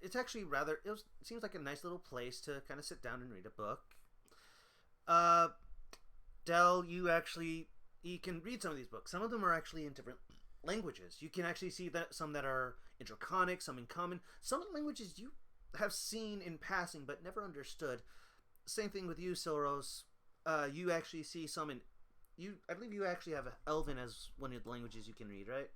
it's actually it seems like a nice little place to kind of sit down and read a book. Del, you can read some of these books. Some of them are actually in different languages. You can actually see that some that are intraconic, some in common. Some languages you have seen in passing but never understood. Same thing with you, Silros. You actually see some in I believe you actually have Elven as one of the languages you can read, right?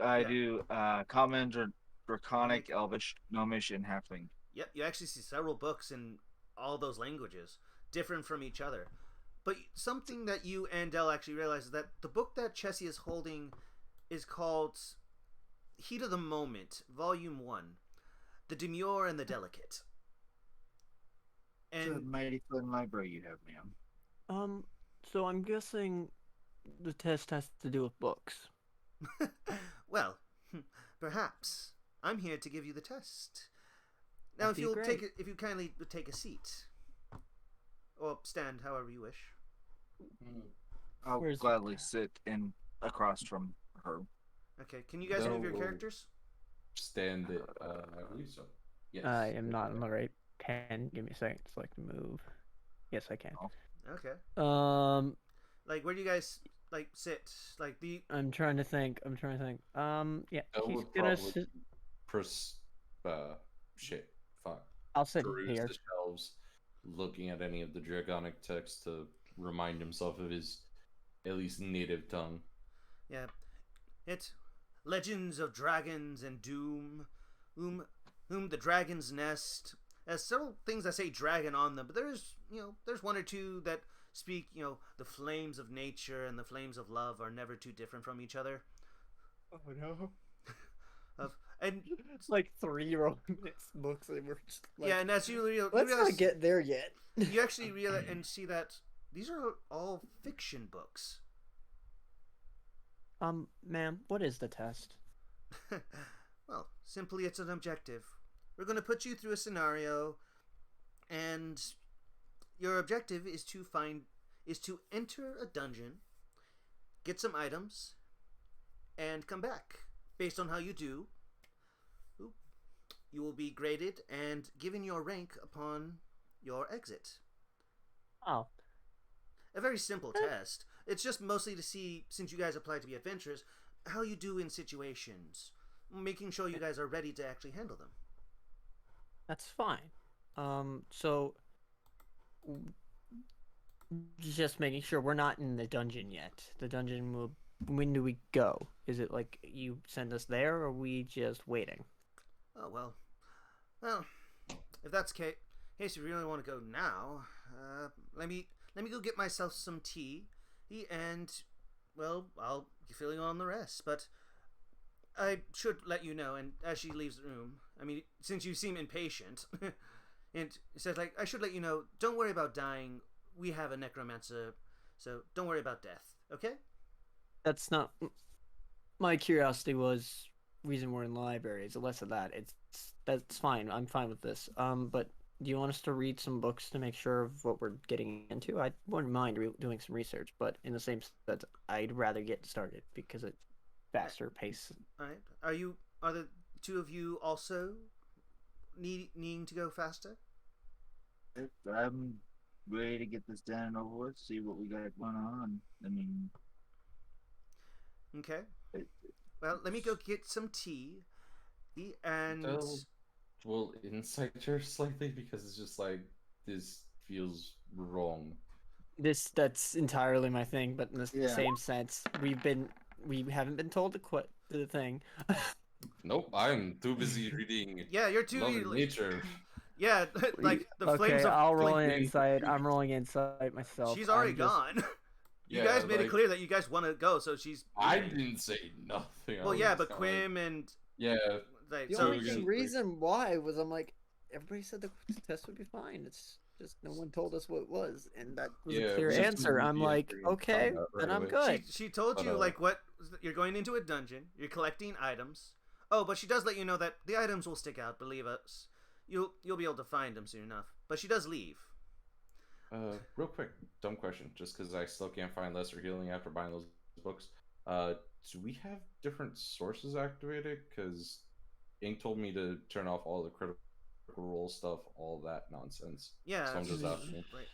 I Yeah. do Common, Draconic, Elvish, Gnomish, and Halfling. Yep, you actually see several books in all those languages, different from each other. But something that you and Del actually realize is that the book that Chessie is holding is called Heat of the Moment, Volume 1, The Demure and the Delicate. It's a And mighty fine library you have, ma'am. So I'm guessing the test has to do with books. well, perhaps I'm here to give you the test. Now, That'd be great. if you kindly would take a seat, or stand, however you wish. I'll Where's- gladly sit in across from her. Okay, can you guys move your No. characters? Stand it. I believe so. Yes. I am not on the right pen. Give me a second to select move. Yes, I can. Okay. Like, where do you guys like sit? Like the I'm trying to think. Yeah, That he's would gonna probably sit. shit. Fuck. I'll sit Peruse here. the shelves, looking at any of the draconic text to remind himself of his at least native tongue. Yeah. It's Legends of Dragons and Doom, whom the dragon's nest. There's several things that say dragon on them, but there's one or two that speak, the flames of nature and the flames of love are never too different from each other. Oh no. And It's like 3 romance books and we're just like, yeah, and as you let's realize, not get there yet. you actually realize and see that these are all fiction books. Ma'am, what is the test? Well, simply it's an objective. We're going to put you through a scenario, and your objective is to enter a dungeon, get some items, and come back. Based on how you do, you will be graded and given your rank upon your exit. Oh, A very simple test. It's just mostly to see, since you guys apply to be adventurers, how you do in situations, making sure you guys are ready to actually handle them. that's fine. So w- just making sure we're not in the dungeon yet. The dungeon will. When do we go? Is it like you send us there, or are we just waiting? Oh well. Well, if that's the case, if you really want to go now, let me go get myself some tea, and well, I'll fill you on the rest. But I should let you know. And as she leaves the room, I mean, since you seem impatient, and it says like, I should let you know. Don't worry about dying. We have a necromancer, so don't worry about death. Okay? That's not. My curiosity was reason we're in libraries. Less of that. That's fine. I'm fine with this. But do you want us to read some books to make sure of what we're getting into? I wouldn't mind doing some research, but in the same sense, I'd rather get started because it's faster pace. All right. Are the two of you also needing to go faster? I'm ready to get this done and over with. See what we got going on. I mean, Okay. it, Well, let me go get some tea. And Well, insight her slightly because it's just like this feels wrong. That's entirely my thing, but in the Yeah. same sense, we haven't been told to quit the thing. Nope, I'm too busy reading yeah, you're too. Mother Nature. Yeah, like the flames Okay, of I'll roll flaming. an insight. I'm rolling insight myself. She's already I'm just- gone. You Yeah, guys made it like, clear that you guys want to go, so she's. I didn't say nothing. I Well, was yeah, just but kinda like, Quim and yeah, like, The so only we're gonna- reason why was I'm like, everybody said the test would be fine. It's just no one told us what it was, and that was Yeah, a clear we just answer. wouldn't I'm be like, entering okay, combat then right I'm away. good. she told But, you like what you're going into a dungeon. You're collecting items. Oh, but she does let you know that the items will stick out. Believe us, you'll be able to find them soon enough. But she does leave. Real quick, dumb question, just because I still can't find lesser healing after buying those books. Do we have different sources activated? Because Ink told me to turn off all the critical role stuff, all that nonsense. Yeah, So I'm just asking. like,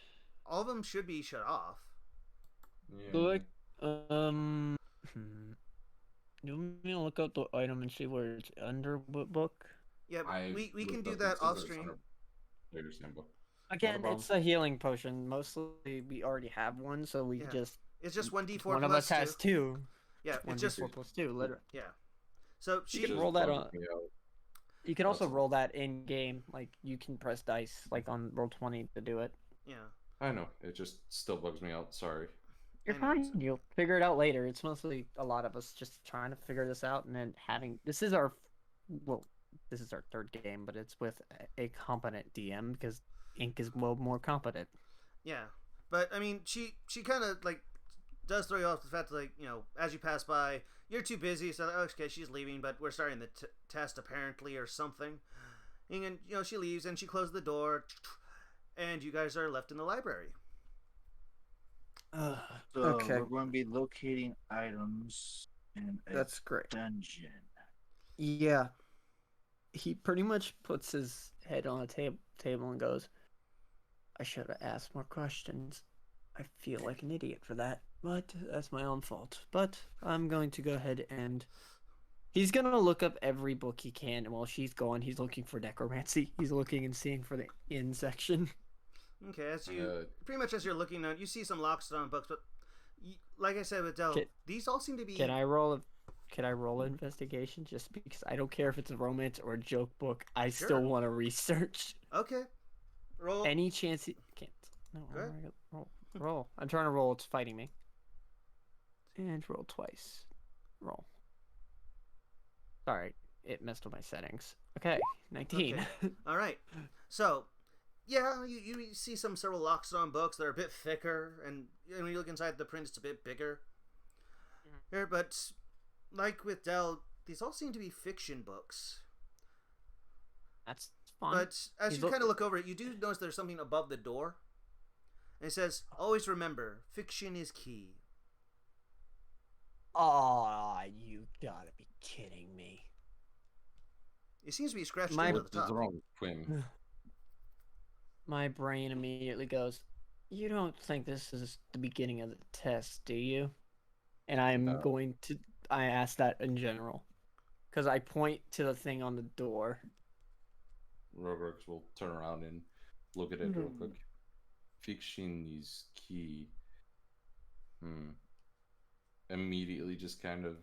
all of them should be shut off. Yeah. Like, you want me to look up the item and see where it's under what book? Yeah, I we can looked do up, that it says off it's stream. under Player's Handbook. Again, problem. it's a healing potion. Mostly, we already have one, so we Yeah. just It's just 1d4 one of plus us has 2. two. Yeah, One it's d just four plus two. Literally. yeah. So You she can Just roll that bugged on. me out. You can also That's all. roll that in game. Like you can press dice, like on roll 20 to do it. yeah. I know, it just still bugs me out. Sorry. You're I know, it's- fine. You'll figure it out later. It's mostly a lot of us just trying to figure this out, and then having this is our third game, but it's with a competent DM because Ink is well more competent. Yeah, but I mean, she kind of like does throw you off the fact that, like, you know, as you pass by, you're too busy, so like, okay, she's leaving, but we're starting the test apparently or something, and you know she leaves and she closes the door, and you guys are left in the library. so Okay. we're going to be locating items in a That's great. dungeon. Yeah. He pretty much puts his head on a table and goes, I should have asked more questions. I feel like an idiot for that, but that's my own fault. But I'm going to go ahead and he's going to look up every book he can, and while she's gone, he's looking for necromancy. He's looking and seeing for the in section. Okay, as you pretty much as you're looking at, you see some lockstone books, but like I said with Del, these all seem to be. Can I roll an investigation just because I don't care if it's a romance or a joke book. I Sure. still want to research. Okay, roll. Any chance he can't. No, Go ahead. roll. I'm trying to roll. It's fighting me. And roll twice. Roll. Sorry, it messed with my settings. Okay, 19. Okay. All right, so. Yeah, you see several lockstone books that are a bit thicker, and when you look inside the print, it's a bit bigger. Here, but like with Dell, these all seem to be fiction books. That's fine. But as He's you kind of look over it, you do notice there's something above the door. And it says, "Always remember, fiction is key." Oh, you gotta be kidding me. It seems to be scratched My- into the What is top. wrong with Quim? My brain immediately goes, you don't think this is the beginning of the test, do you? And I'm going to, I ask that in general. Because I point to the thing on the door. Rogrox will turn around and look at it real quick. Fiction is key. Immediately just kind of...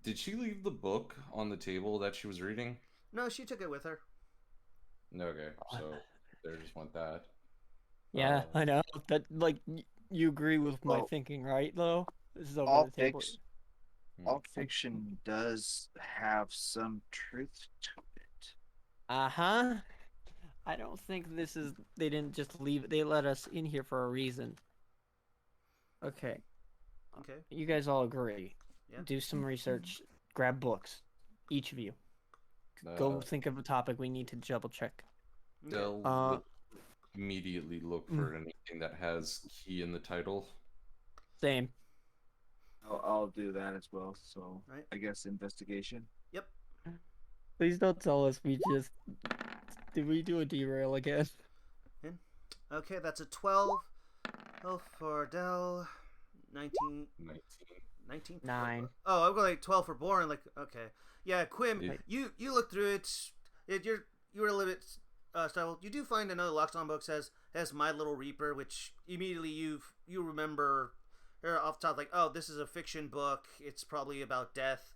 Did she leave the book on the table that she was reading? No, she took it with her. Okay, so there just went that. Yeah, I know. That, like, you agree with my Well, thinking, right, though? This is over all the table. all fiction does have some truth to it. Uh-huh. I don't think this is, they didn't just leave it. They let us in here for a reason. Okay. Okay. You guys all agree. Yeah. Do some research. Grab books. Each of you. Go think of a topic we need to double check. They'll immediately look for anything that has key in the title. Same. I'll do that as well. So Right. I guess investigation. Yep. Please don't tell us we just... Did we do a derail again? Okay, that's a 12. Oh, for Dell. 19. 19? 9. Oh, I'm going like 12 for Boren. Like, okay. Yeah, Quim, Yeah. you look through it. You were a little bit startled. You do find another Lockstone book has My Little Reaper, which immediately you remember off the top, like, oh, this is a fiction book. It's probably about death.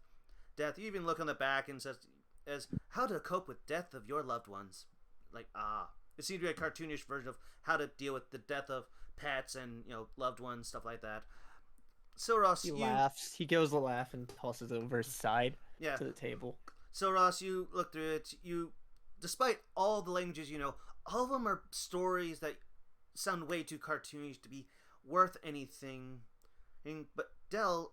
You even look on the back and says as how to cope with death of your loved ones. Like, it seemed to be a cartoonish version of how to deal with the death of pets and loved ones, stuff like that. So Ross, He laughs. He goes to laugh and tosses it over his side to the table. So Ross, you look through it. Despite all the languages all of them are stories that sound way too cartoonish to be worth anything. But Dell,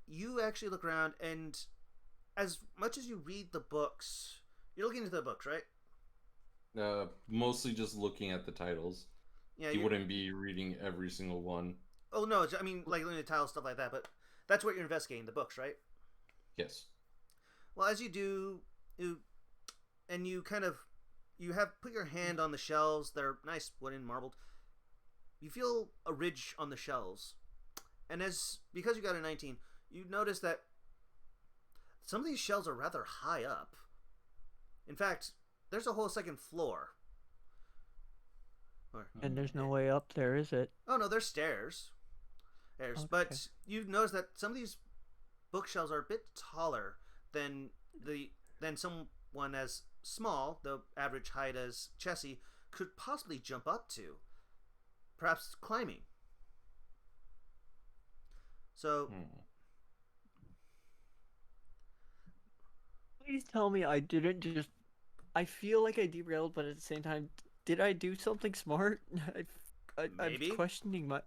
you actually look around, and as much as you read the books, you're looking into the books, right? Mostly just looking at the titles. Yeah, he wouldn't be reading every single one. Oh no, I mean like looking at the titles, stuff like that. But that's what you're investigating, the books, right? Yes. Well, as you do, you have put your hand on the shelves. They're nice wooden, marbled. You feel a ridge on the shelves, and because you got a 19, you notice that some of these shelves are rather high up. In fact, there's a whole second floor. And there's no way up there, is it? Oh no, there's stairs. Okay. But you've noticed that some of these bookshelves are a bit taller than someone as small, the average height as Chessie, could possibly jump up to. Perhaps climbing. So... Please tell me I didn't just... I feel like I derailed, but at the same time, did I do something smart? Maybe. I'm questioning my...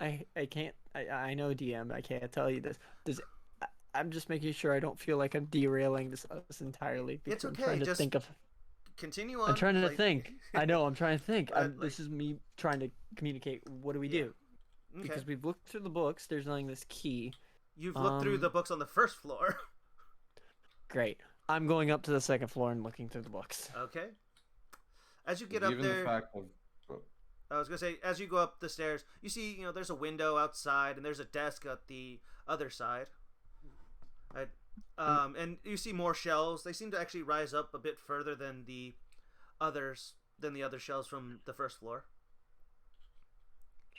I can't... I know, DM, I can't tell you this. I'm just making sure I don't feel like I'm derailing this entirely. It's okay, I'm trying to just think of... continue on. I'm trying to think. I know, I'm trying to think. This is me trying to communicate. What do we do? Okay. Because we've looked through the books. There's nothing that's key. You've looked through the books on the first floor. Great. I'm going up to the second floor and looking through the books. Okay. As you get up there... the fact of... I was going to say, as you go up the stairs, you see, there's a window outside, and there's a desk at the other side. And you see more shelves. They seem to actually rise up a bit further than the other shelves from the first floor.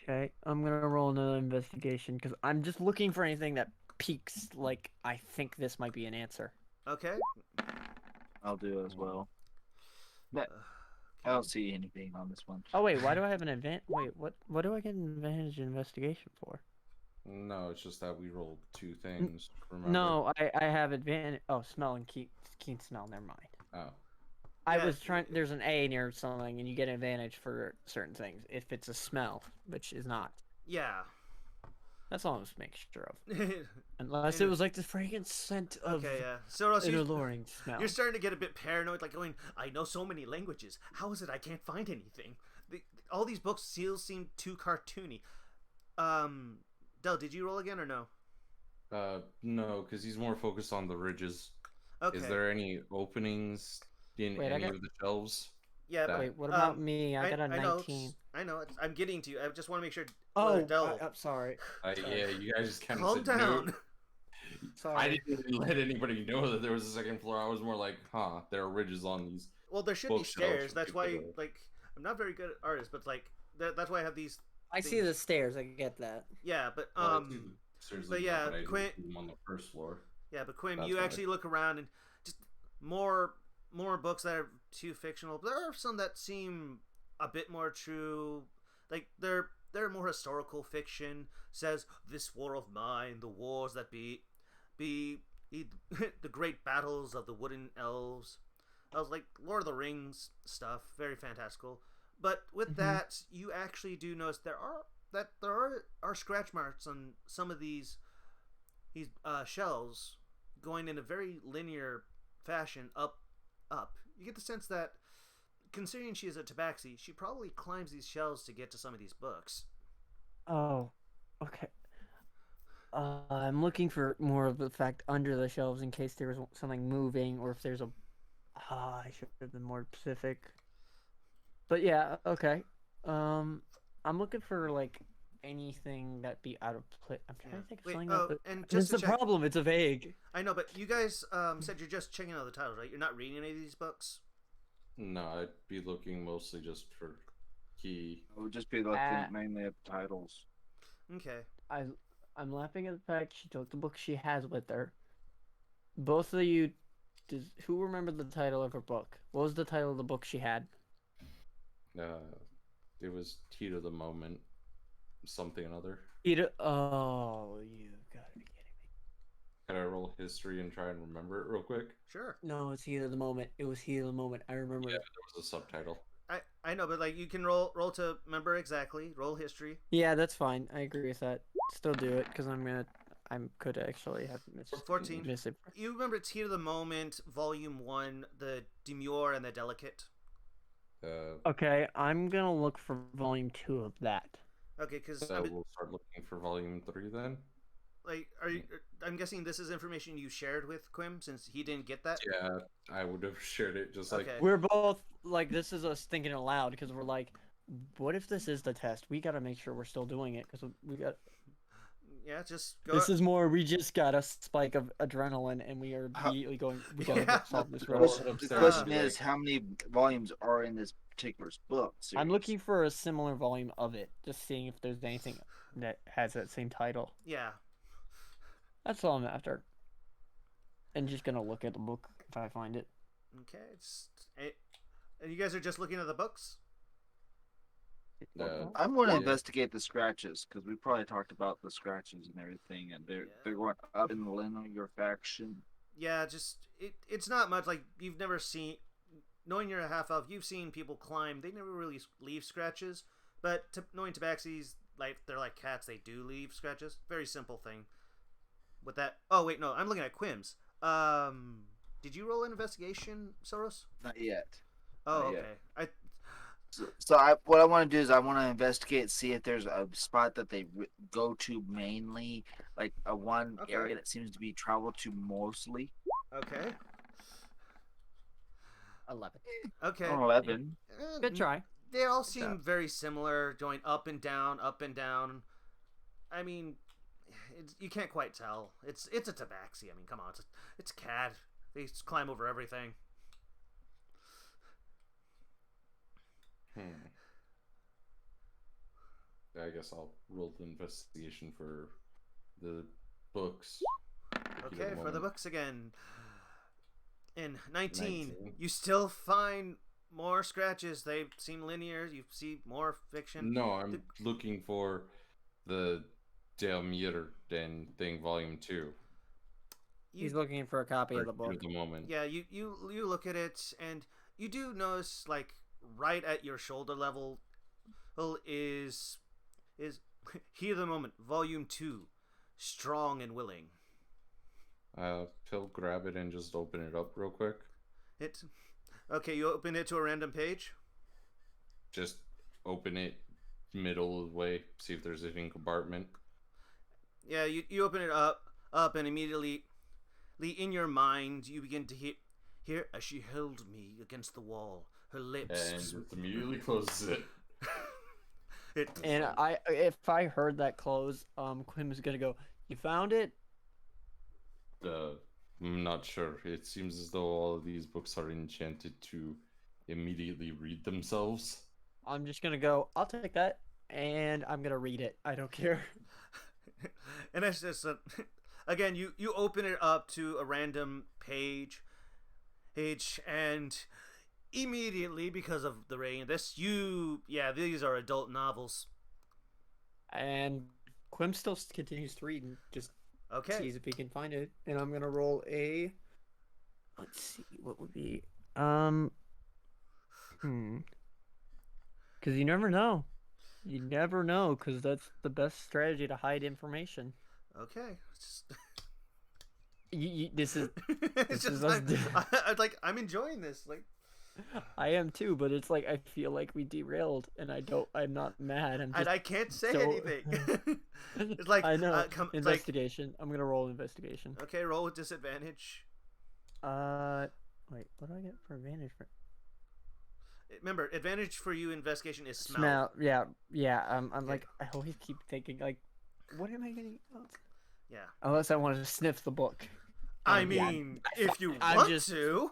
Okay, I'm going to roll another investigation, because I'm just looking for anything that peaks, like, I think this might be an answer. Okay. I'll do it as well. I don't see anything on this one. Oh, wait, why do I have an advantage? Wait, what do I get an advantage in investigation for? No, it's just that we rolled 2 things. Remember? No, I have advantage. Oh, smell and keen smell. Never mind. Oh. I was trying. There's an A near something, and you get an advantage for certain things if it's a smell, which is not. Yeah. That's all I was making sure of. Okay, Unless it was like the fragrant scent of yeah. So an alluring smell. you're starting to get a bit paranoid, like going, I know so many languages. How is it I can't find anything? All these books still seem too cartoony. Del, did you roll again or no? No, because he's more focused on the ridges. Okay. Is there any openings in Wait, I any got- of the shelves? Yeah, that- Wait, what about me? I got a I know, 19. I know. I'm getting to you. I just want to make sure. Oh, Del, I'm sorry. Yeah, you guys just kind of calm said down. no. Sorry. I didn't even let anybody know that there was a second floor. I was more like, there are ridges on these. Well, there should be Bookshelves stairs. for That's people why, to- like, I'm not very good at artists, but like, that's why I have these. I see the stairs. I get that. Yeah, but Well, I see the stairs but leading yeah, up, I didn't Quinn- see them on the first floor. yeah, but Quim, That's you why. actually look around and just more books that are too fictional. There are some that seem a bit more true. Like they're more historical fiction. Says this war of mine, the wars that be the great battles of the wooden elves. I was like Lord of the Rings stuff, very fantastical. But with that, you actually do notice there are scratch marks on some of these shells going in a very linear fashion up. You get the sense that, considering she is a tabaxi, she probably climbs these shelves to get to some of these books. Oh, okay. I'm looking for more of the fact under the shelves in case there was something moving or if there's a. I should have been more specific. But yeah, okay. I'm looking for like anything that be out of place. I'm trying to think of something and That's just the to check, problem. It's a vague. I know, but you guys said you're just checking out the titles, right? You're not reading any of these books. No, I'd be looking mostly just for key. I would just be looking mainly at the titles. Okay. I'm laughing at the fact she took the book she has with her. Both of you, who remember the title of her book? What was the title of the book she had? It was Heat of the Moment, something another. Oh, you gotta be kidding me. Can I roll history and try and remember it real quick? Sure. No, it's Heat of the Moment. It was Heat of the Moment. I remember. Yeah, there was a subtitle. I know, but like you can roll to remember exactly. Roll history. Yeah, that's fine. I agree with that. Still do it because I could actually have missed 14. missed it. You remember it's Heat of the Moment, Volume 1, the Demure and the Delicate. Okay, I'm gonna look for volume 2 of that. Okay, because we'll start looking for volume 3 then. like, I'm guessing this is information you shared with Quim since he didn't get that. Yeah, I would have shared it just like. Okay. We're both like, this is us thinking aloud because we're like, what if this is the test? We gotta make sure we're still doing it because we got. Yeah, just go. This is more. We just got a spike of adrenaline and we are immediately going. We gotta Yeah. solve this The riddle. question is, how many volumes are in this particular book series? I'm looking for a similar volume of it, just seeing if there's anything that has that same title. Yeah. That's all I'm after. And just gonna look at the book if I find it. Okay. And you guys are just looking at the books? I'm going to Yeah. investigate the scratches because we probably talked about the scratches and everything, and they're going up in the linear faction. Yeah, just it's not much. Like you've never seen, knowing you're a half elf, you've seen people climb. They never really leave scratches. But knowing tabaxis, like they're like cats, they do leave scratches. Very simple thing. With that, oh wait, no, I'm looking at Quim's. Did you roll an investigation, Soros? Not yet. Oh, Not okay. yet. So what I want to do is I want to investigate, see if there's a spot that they go to mainly, like a one Okay. area that seems to be traveled to mostly. Okay. 11. Okay. 11. Good try. They all seem job. very similar, going up and down, up and down. I mean, you can't quite tell. It's a tabaxi. I mean, come on, it's a cat. They just climb over everything. I guess I'll roll the investigation for the books. Okay, for the moment. books again. In 19, 19. you still find more scratches. They seem linear. You see more fiction. No, I'm looking for the Delmir Den thing, volume 2. He's looking for a copy of the At book. the moment. Yeah, you look at it and you do notice, like, right at your shoulder level is Heat of the Moment, Volume 2, Strong and Willing. He'll grab it and just open it up real quick. Okay, you open it to a random page? Just open it middle of the way, see if there's any compartment. Yeah, you open it up, and immediately in your mind, you begin to hear as she held me against the wall, her lips. And just immediately closes it. And if I heard that close, Quinn was gonna go, "You found it?" I'm not sure. It seems as though all of these books are enchanted to immediately read themselves. I'm just gonna go, "I'll take that," and I'm gonna read it. I don't care. And it's just again, you open it up to a random page, and immediately, because of the rating of this, these are adult novels. And Quim still continues to read and just Okay. sees if he can find it. And I'm gonna roll a. Let's see, what would be Because you never know. You never know, because that's the best strategy to hide information. Okay. This is It's just us I'm enjoying this. Like, I am too, but it's like I feel like we derailed, and I'm not mad. I can't say so- anything. It's like I know. it's like, Investigation. I'm gonna roll investigation. okay, roll with disadvantage. Wait, what do I get for advantage for? Remember, advantage for you investigation is smell. Smell. Yeah. I'm Okay. like, I always keep thinking like, what am I getting? Yeah. Unless I want to sniff the book. I And, yeah, mean, if you I'm want just- to.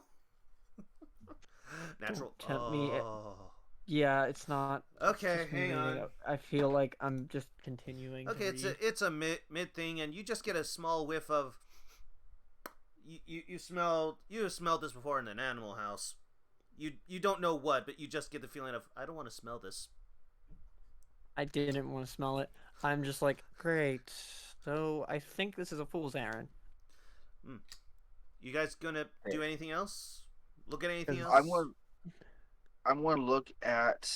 Natural. Don't tempt me. Oh. Yeah, it's not. it's Okay, just me hang reading on. it. I feel like I'm just continuing. Okay, to it's a mid thing, and you just get a small whiff of. You smelled this before in an animal house. You don't know what, but you just get the feeling of, I don't want to smell this. I didn't want to smell it. I'm just like, great. So I think this is a fool's errand. You guys gonna do anything else? Look at anything else? I'm going to look at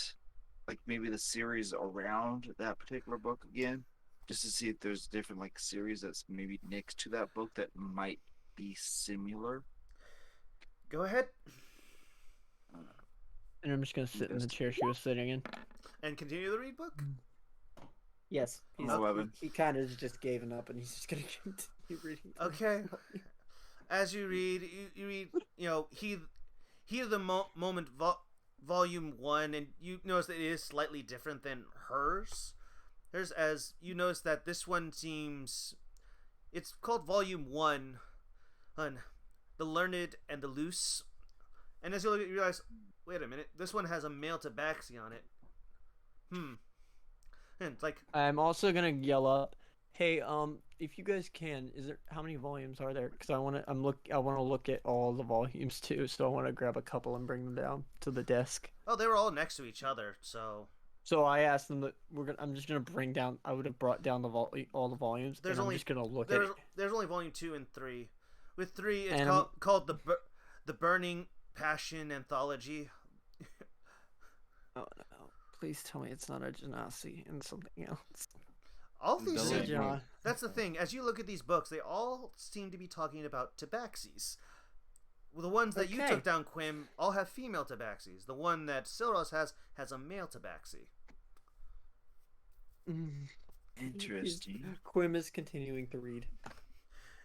like maybe the series around that particular book again, just to see if there's different like series that's maybe next to that book that might be similar. Go ahead And I'm just gonna sit in the chair she was sitting in. and continue the read book. Yes, he's- 11. He kind of just gave up, and he's just gonna continue reading. Okay. As you read, you read, Heat of the Moment, Volume 1, and you notice that it is slightly different than hers. As you notice that this one seems... It's called Volume 1, The Learned and the Loose. And as you look at it, you realize, wait a minute, this one has a male tabaxi on it. And it's like... I'm also gonna yell up, hey, if you guys can, how many volumes are there? Because I want to look at all the volumes too, so I want to grab a couple and bring them down to the desk. Oh, they were all next to each other, so... So I asked them that I'm just gonna bring down. I would have brought down all the volumes. There's and only I'm just gonna look at it. There's only Volume 2 and 3. With 3, it's And called the Burning Passion Anthology. Oh no! Please tell me it's not a Genasi and something else. All these Don't seem, let me- that's the thing. As you look at these books, they all seem to be talking about tabaxis. Well, the ones that you Okay. took down, Quim, all have female tabaxis. The one that Silros has a male tabaxi. Interesting. Quim is continuing to read.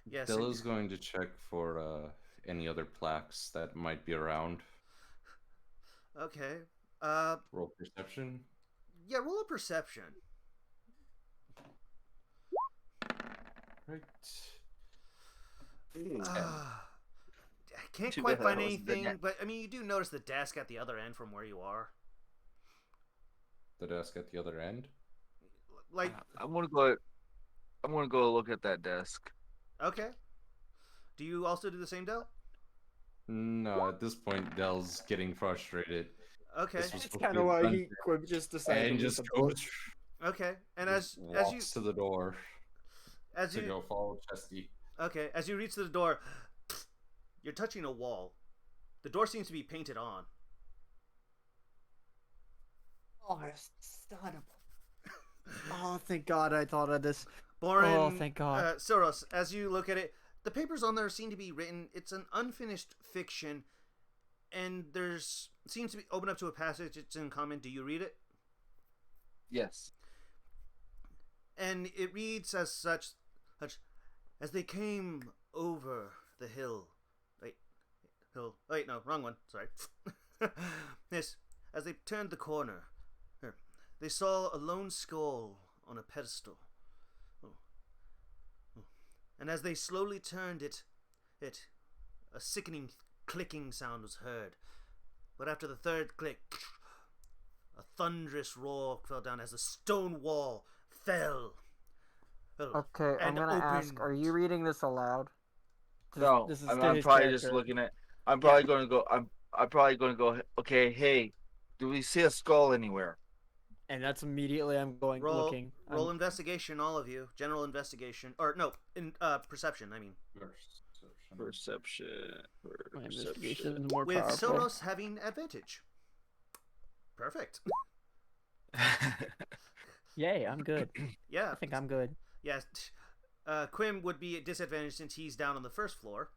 Yes. Bella's going to check for any other plaques that might be around. Okay. Roll perception. Yeah, roll a perception. Right. I can't Too quite bad find that wasn't the anything, net. but I mean, you do notice the desk at the other end from where you are. The desk at the other end. Like, I'm gonna go. I'm gonna go look at that desk. okay. Do you also do the same, Del? No, at this point, Dell's getting frustrated. Okay. This was It's supposed to kind be of why done Quim just decided and to just read the book. goes, Okay. And just as you walks to the door as to you go follow Chesty. okay, as you reach the door, you're touching a wall. The door seems to be painted on. Oh, son of Oh, thank God I thought of this. Borin, Oh, thank God. Soros, as you look at it, the papers on there seem to be written. It's an unfinished fiction, and there's seems to be open up to a passage. It's in common. Do you read it? Yes. And it reads as such as they came over the hill. Wait, no, wrong one. Sorry. Yes, as they turned the corner, they saw a lone skull on a pedestal. And as they slowly turned it, a sickening clicking sound was heard. But after the third click, a thunderous roar fell down as the stone wall fell. Okay, I'm and gonna ask, are you reading this aloud? No, This is I'm, to I'm his probably just character. looking at. I'm probably going to go. I'm probably going to go. Okay, hey, do we see a skull anywhere? And that's immediately I'm going looking. Roll investigation, all of you. General investigation, or no, in perception. I mean, Perception. My investigation is more with powerful. Soros having advantage. Perfect. Yay, I'm good. Yeah, I think I'm good. yes. Quim would be at disadvantage since he's down on the first floor.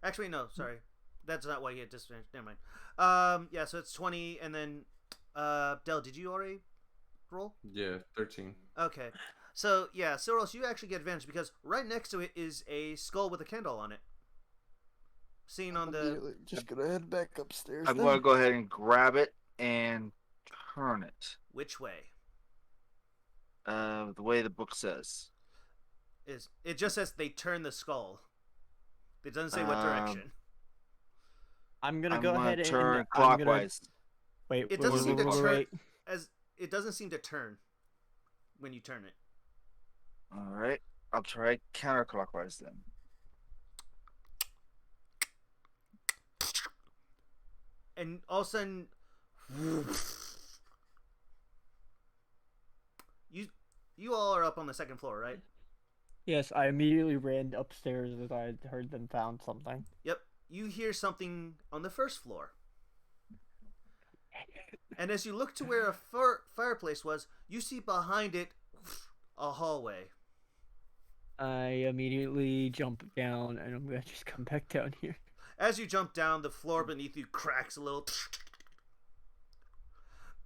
Actually, no, sorry. That's not why he had disadvantage. Never mind. Yeah, so it's 20, and then, Del, did you already roll? Yeah, 13. Okay. So, yeah, Soros, you actually get advantage because right next to it is a skull with a candle on it. Seen on the... Just gonna head back upstairs. I'm going to go ahead and grab it and turn it. Which way? The way the book says. It just says they turn the skull. It doesn't say what direction. I'm gonna I'm go gonna ahead turn and clockwise. Wait. It doesn't seem to turn wait. as it doesn't seem to turn when you turn it. All right, I'll try counterclockwise then. And all of a sudden, you all are up on the second floor, right? Yes, I immediately ran upstairs as I heard them found something. Yep. You hear something on the first floor. And as you look to where a fireplace was, you see behind it a hallway. I immediately jump down, and I'm gonna just come back down here. As you jump down, the floor beneath you cracks a little.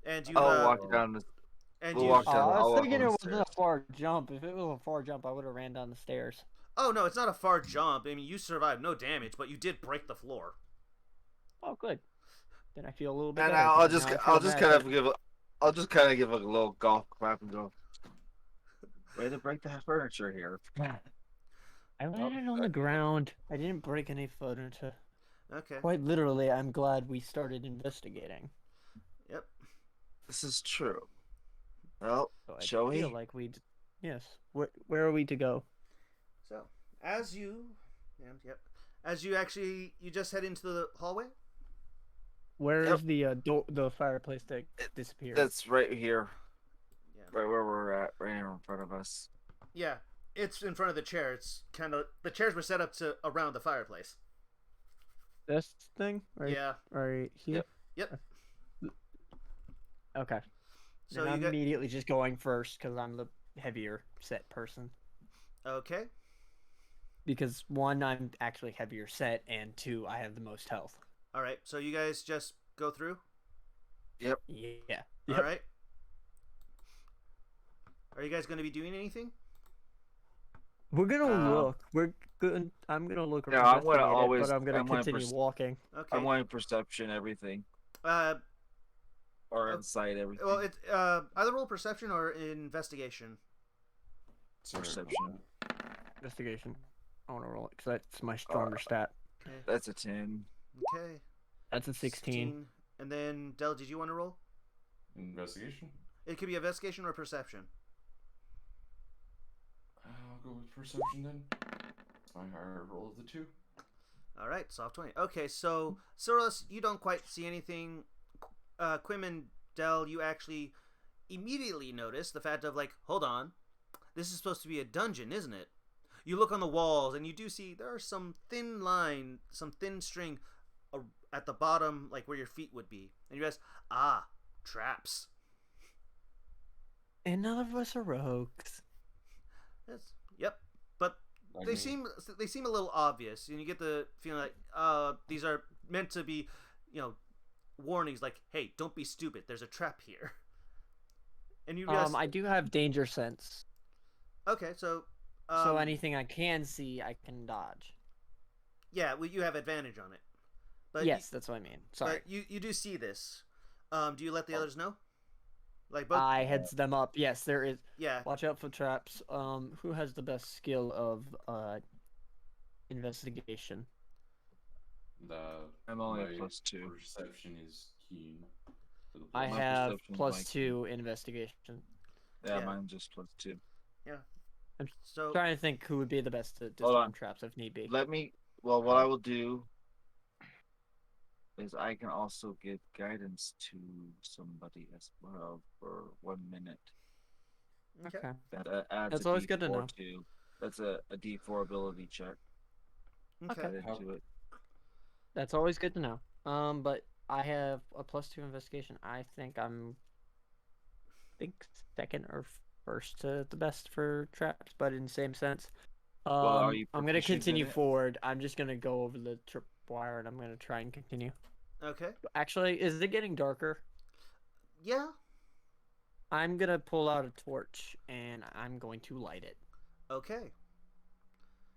And you Walk down the. and we'll you walk down. I I'll was walk thinking down it the wasn't a stairs. far jump. If it was a far jump, I would have ran down the stairs. Oh no, it's not a far jump. I mean, you survived no damage, but you did break the floor. Oh, good. Then I feel a little bit And better. I'll 'cause just now I I'll feel just bad kind that- of give a I'll just kind of give a little golf clap and go. Way to break the furniture here. I landed on the ground. I didn't break any furniture. Okay. Quite literally, I'm glad we started investigating. Yep. This is true. Well, So I shall we? feel like we'd... Yes. Where are we to go? So as you, as you actually you just head into the hallway. Where Yep. is the fireplace that disappeared? That's right here. Yeah. Right where we're at, right here in front of us. Yeah, it's in front of the chair. It's kind of the chairs were set up to around the fireplace. This thing? Right, Yeah. right here? Yep. Okay. So So you I'm got immediately just going first because I'm the heavier set person. okay. Because one, I'm actually heavier set, and two, I have the most health. All right. So you guys just go through. Yeah. All right. Are you guys going to be doing anything? We're gonna look. We're good. I'm gonna look. No, I'm gonna investigate it, always- But I'm gonna I'm gonna continue walking. Okay. I'm wanting perception, everything, or insight, everything. Well, it's either roll perception or investigation. Perception. Investigation. I want to roll it because that's my stronger stat. Okay. That's a 10. Okay. That's a 16. And then Del, did you want to roll? Investigation? It could be investigation or perception. I'll go with perception then. My higher roll of the two. All right, soft 20. Okay, so Soros, you don't quite see anything. Quim and Del, you actually immediately notice the fact of like, hold on, this is supposed to be a dungeon, isn't it? You look on the walls and you do see there are some thin line, some thin string at the bottom, like where your feet would be, and you realize, traps. And none of us are rogues. Yep, but I they mean, seem a little obvious, and you get the feeling like these are meant to be, warnings like, hey, don't be stupid. There's a trap here. And you realize, I do have danger sense, okay, so so anything I can see, I can dodge. yeah, well, you have advantage on it. But Yes, that's what I mean. Sorry. But you do see this. Do you let the others know? Like both. I heads them up. Yes, there is. Yeah. Watch out for traps. Who has the best skill of investigation? I'm only my a +2. Perception is keen. For the I My have perception's +2 investigation. Yeah, Yeah. mine's just +2. Yeah. I'm So trying to think who would be the best to Hold disarm on. traps if need be. Let me. Well, what I will do is I can also give guidance to somebody as well for 1 minute. okay. That adds That's a always good to know. D4 That's a D4 ability check. Okay. Added How- to it. That's always good to know. But I have a +2 investigation. I think I'm second or first to the best for traps, but in the same sense. Well, are you I'm gonna proficient in continue it? forward. I'm just gonna go over the tripwire and I'm gonna try and continue. Okay. Actually, is it getting darker? Yeah. I'm gonna pull out a torch and I'm going to light it. Okay.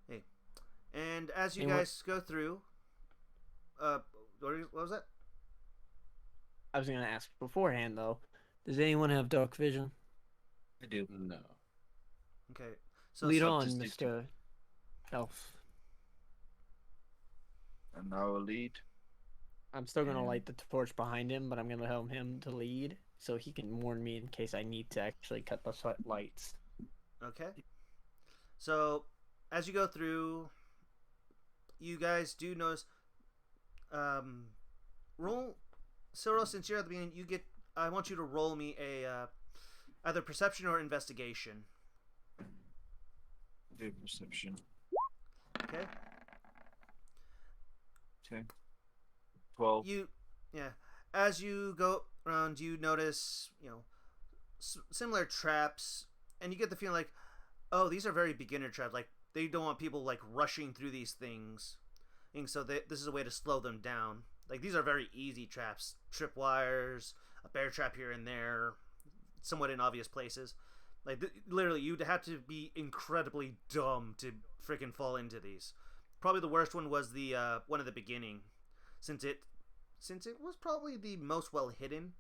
Hey, and as you Anyone- guys go through, what was that? I was gonna ask beforehand though. Does anyone have dark vision? I do. No. Okay. So Lead so on, just need to- Mr. Elf. And I will lead. I'm still gonna And- light the torch behind him, but I'm gonna help him to lead so he can warn me in case I need to actually cut the lights. Okay. So, as you go through, you guys do notice. Roll, Cyril. Since you're at the beginning, I want you to roll me a either perception or investigation. Do perception. Okay. Okay. 12. Yeah. As you go around, you notice similar traps, and you get the feeling like, oh, these are very beginner traps. Like they don't want people like rushing through these things, and so this is a way to slow them down. Like these are very easy traps, tripwires, a bear trap here and there, somewhat in obvious places. Like literally, you'd have to be incredibly dumb to freaking fall into these. Probably the worst one was the one at the beginning, since it was probably the most well hidden.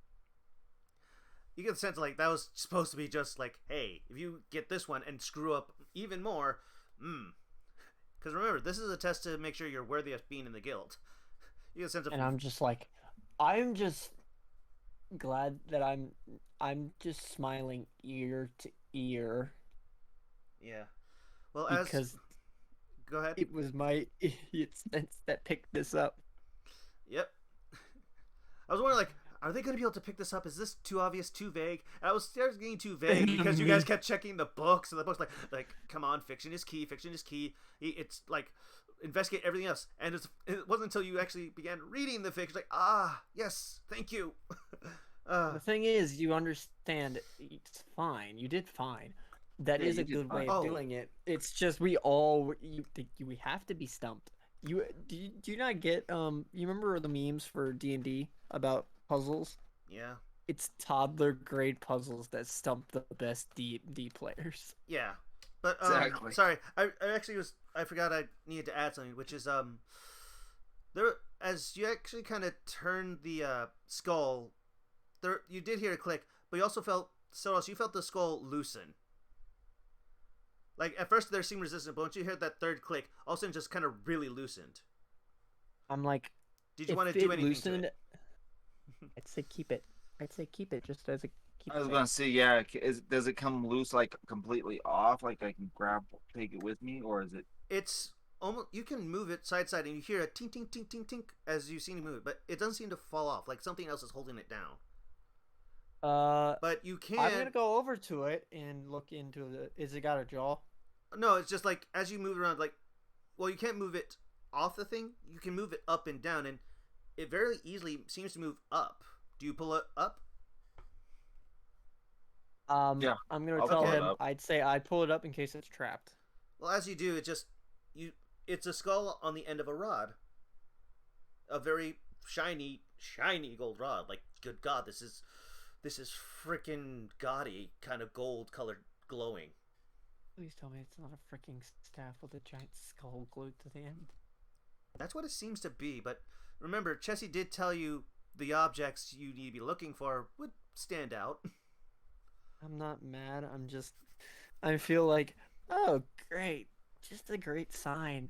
You get the sense like that was supposed to be just like, hey, if you get this one and screw up even more, because remember, this is a test to make sure you're worthy of being in the guild. You get a sense of, And I'm just like, I'm just glad that I'm just smiling ear to ear yeah. Well, because go ahead. it was my idiot sense that picked this up. Yep. I was wondering, like, are they going to be able to pick this up? Is this too obvious, too vague? And I was starting getting too vague because you guys kept checking the books, and the books like, come on, fiction is key. Fiction is key. It's like investigate everything else. And it wasn't until you actually began reading the fiction, like, yes, thank you. The thing is, you understand. It's fine. You did fine. That Yeah, is you a did good way fine. of doing it. It's just we have to be stumped. Do you not get you remember the memes for D&D about puzzles? Yeah. It's toddler grade puzzles that stump the best D&D players. Yeah. But Exactly. sorry, I forgot I needed to add something, which is there, as you actually kind of turned the skull, there you did hear a click, but you also felt you felt the skull loosen. Like at first there seemed resistant, but once you heard that third click, all of a sudden just kind of really loosened. I'm like, Did you if want to it do anything loosened, to it? I'd say keep it. I'd say keep it just as a keep. I was gonna say, yeah. Does it come loose like completely off? Like I can take it with me, or is it? It's almost you can move it side side, and you hear a tink tink tink tink tink as you seem to move it, but it doesn't seem to fall off. Like something else is holding it down. But you can. I'm gonna go over to it and look into the. Is it got a jaw? No, it's just like as you move around, like, well, you can't move it off the thing. You can move it up and down, and it very easily seems to move up. Do you pull it up? Yeah, I'm gonna I'll tell pull it him. up. I'd say I'd pull it up in case it's trapped. Well, as you do, it's a skull on the end of a rod, a very shiny gold rod. Like, good God, this is freaking gaudy, kind of gold colored, glowing. Please tell me it's not a freaking staff with a giant skull glued to the end. That's what it seems to be. But remember, Chessie did tell you the objects you need to be looking for would stand out. I'm not mad. I feel like, oh, great, just a great sign.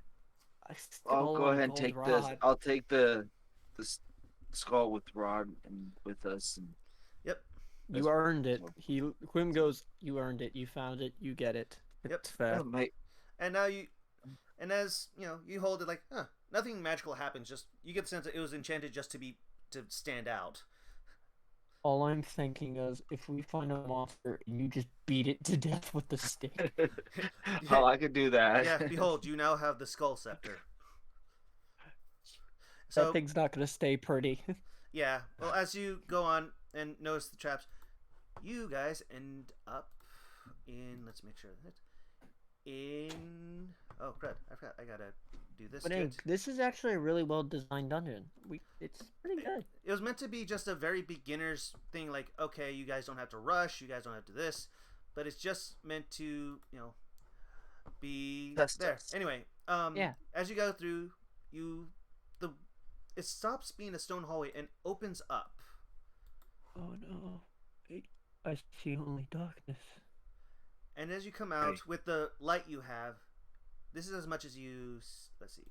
A I'll skull go on a ahead and gold take rod. this. I'll take the skull with Rod and with us. And Yep. You earned it. Quim goes, you earned it. You found it. You get it. Yep. It's fair. oh, mate, And now as you know, you hold it like, nothing magical happens. Just you get the sense that it was enchanted just to stand out. All I'm thinking is, if we find a monster and you just beat it to death with the stick, oh, I could do that. Yeah. Behold, you now have the skull scepter. that So thing's not gonna stay pretty. yeah. Well, as you go on and notice the traps, you guys end up in. Let's make sure that in. Oh crud! I forgot. I gotta do this. But to hey, it. this is actually a really well designed dungeon. It's pretty good. It was meant to be just a very beginner's thing. Like, okay, you guys don't have to rush. You guys don't have to this. But it's just meant to, be Test there. us. Anyway, Yeah. as you go through, it stops being a stone hallway and opens up. Oh no, I see only darkness. And as you come out with the light you have, this is as much as you. Let's see.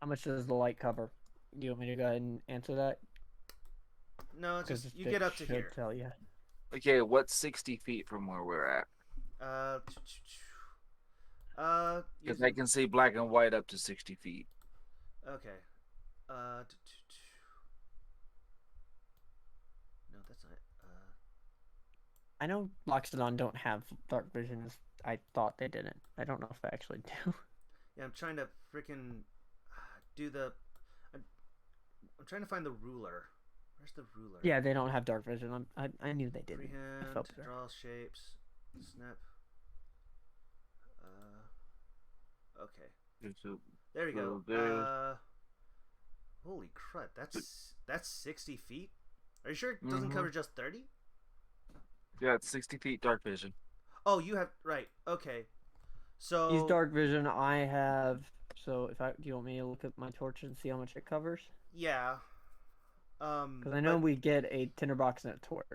How much does the light cover? Do you want me to go ahead and answer that? No, it's 'Cause just the you get stick up to should here. Tell you. Okay, what's 60 feet from where we're at? Because I can see black and white up to 60 feet. Okay. No, that's not. I know Loxodon don't have dark vision. I thought they didn't. I don't know if they actually do. Yeah, I'm trying to freaking do the. I'm trying to find the ruler. Where's the ruler? Yeah, they don't have dark vision. I knew they didn't. I Freehand, felt better. draw shapes, snap. Okay. There we go. Holy crud! That's 60 feet. Are you sure it doesn't cover just 30? Yeah, it's 60 feet dark vision. Oh, you have right. Okay. So He's dark vision. I have. So do you want me to look at my torch and see how much it covers? Yeah. Because I know we get a tinderbox and a torch.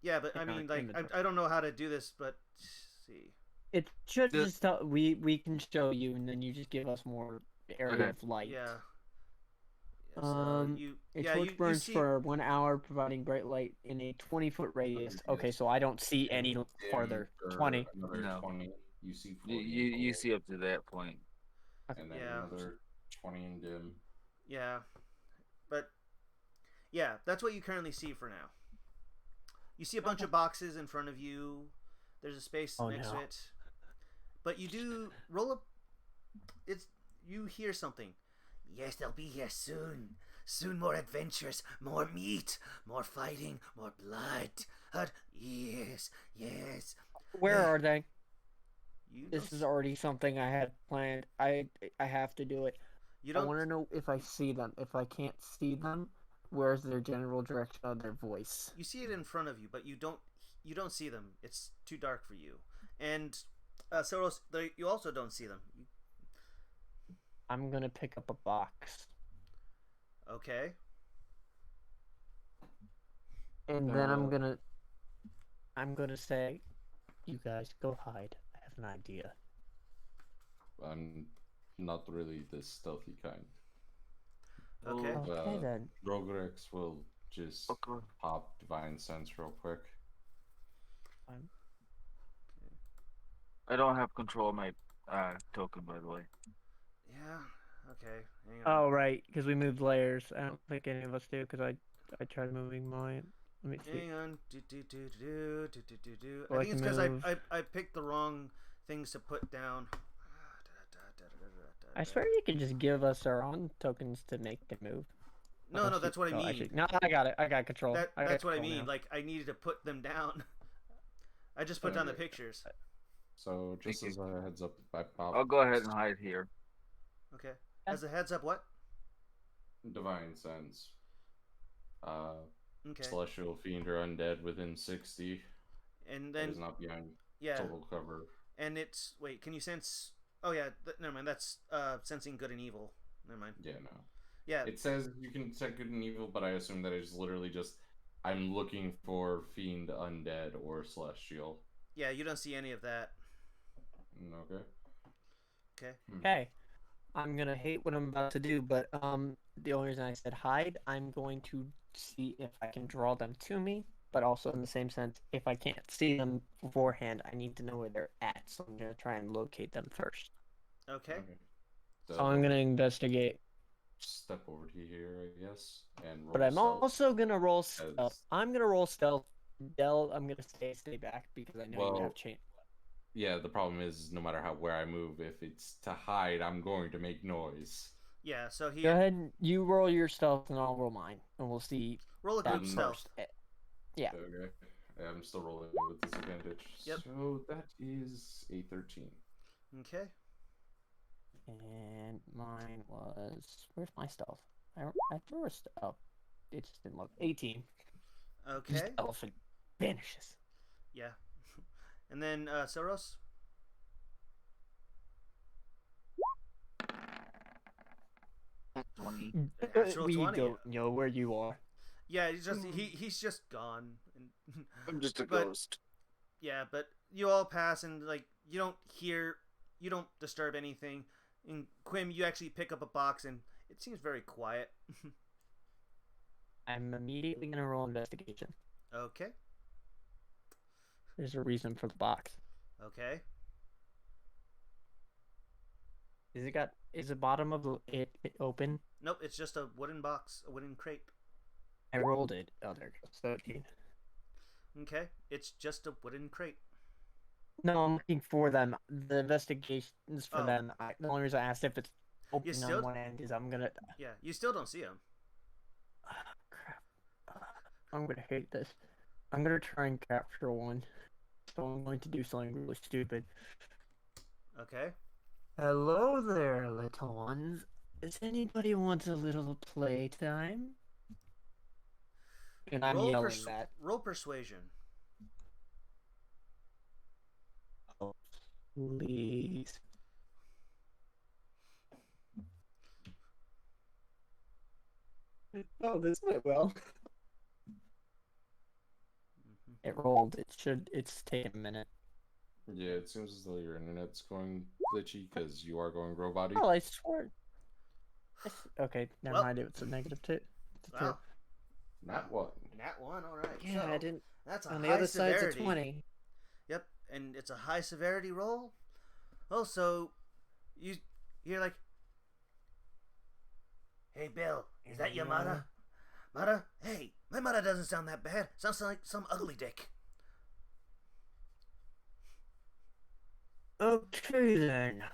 Yeah, but I mean, like, I don't know how to do this, but see. It should just tell we can show you, and then you just give us more area of light. Yeah. So a torch burns for 1 hour, providing bright light in a 20-foot radius. Okay, so I don't see any farther. 20. Another No. 20. You see 40 You see up to that point. and then Yeah. another 20 in dim. Yeah. But yeah, that's what you currently see for now. You see a bunch of boxes in front of you. There's a space next to it. But you do roll up. You hear something. Yes, they'll be here soon. Soon more adventures, more meat, more fighting, more blood. Yes. Where are they? You This don't is already something I had planned. I have to do it. You I don't. want to know if I see them. If I can't see them, where's their general direction of their voice? You see it in front of you, but you don't. You don't see them. It's too dark for you. And Soros, you also don't see them. I'm gonna pick up a box, Okay. and then I'm gonna say, "You guys go hide. I have an idea." I'm not really the stealthy kind. Okay. Okay then. Rogorex will just pop Divine Sense real quick. I don't have control of my token, by the way. Yeah. Okay. Hang on. Oh right, because we moved layers. I don't think any of us do, because I tried moving mine. Let me see. Hang on. Well, I think it's because move. I picked the wrong things to put down. I swear you could just give us our own tokens to make it move. No, Oh, no, shoot. that's what I Oh, mean. actually, no, I got it. I got control. I got That's what I control mean. now. Like I needed to put them down. I just put down the Okay. pictures. So just Thank as a heads up, I popped I'll go ahead and hide here. Okay. As a heads up, what? Divine Sense. Okay. Celestial Fiend or Undead within 60. And That then is not behind yeah, total cover. and it's wait. Can you sense? Oh yeah. Never mind. That's sensing good and evil. Never mind. Yeah, no. Yeah. It says you can set good and evil, but I assume that it's literally just I'm looking for Fiend, Undead, or Celestial. Yeah. You don't see any of that. Okay. Okay. Okay. I'm gonna hate what I'm about to do, but the only reason I said hide, I'm going to see if I can draw them to me, but also in the same sense, if I can't see them beforehand, I need to know where they're at, so I'm gonna try and locate them first. Okay. So I'm gonna investigate, Step over to here, I guess, and roll but I'm stealth. also gonna roll stealth. As- I'm gonna roll stealth. Del, I'm gonna stay back because I know you Well, have chain. Yeah, the problem is no matter where I move, if it's to hide, I'm going to make noise. Yeah. So Go here, ahead, you roll your stealth, and I'll roll mine, and we'll see roll a that group stealth. first. Yeah. Okay. I'm still rolling with disadvantage. Yep. So that is a 13. Okay. And mine was, where's my stealth? I threw a stealth. It just didn't look. 18. Okay. Just elephant vanishes. Yeah. And then Soros. Natural We 20. don't know where you are. Yeah, he's just gone. And I'm just a But- ghost. yeah, but you all pass and like you don't disturb anything. And Quim, you actually pick up a box and it seems very quiet. I'm immediately gonna roll investigation. Okay. There's a reason for the box. Okay. Is the bottom of it open? Nope, it's just a wooden box, a wooden crate. I rolled it. Oh, there it goes. 13. Okay, it's just a wooden crate. No, I'm looking for them. The investigations for Oh. them. The only reason I asked if it's open still- on one end is I'm gonna. Yeah, you still don't see him. Crap. I'm gonna hate this. I'm gonna try and capture one. So I'm going to do something really stupid. Okay. Hello there, little ones. Does anybody want a little playtime? And I'm yelling that. Roll persuasion. Oh, please. Oh, this went well. Mhm. It rolled. It's taking a minute. Yeah, it seems as though your internet's going glitchy because you are going robot-y. Oh, I swear. Okay, never Well- mind. It's a -2. It's a 2. Wow. Not one. Nat 1, alright. Yeah, so I didn't. That's a On the high other side's severity. a 20. Yep, and it's a high severity roll. Also, you're like, hey Bill, is that your mother? Mother? Hey, my mother doesn't sound that bad. Sounds like some ugly dick. Okay then.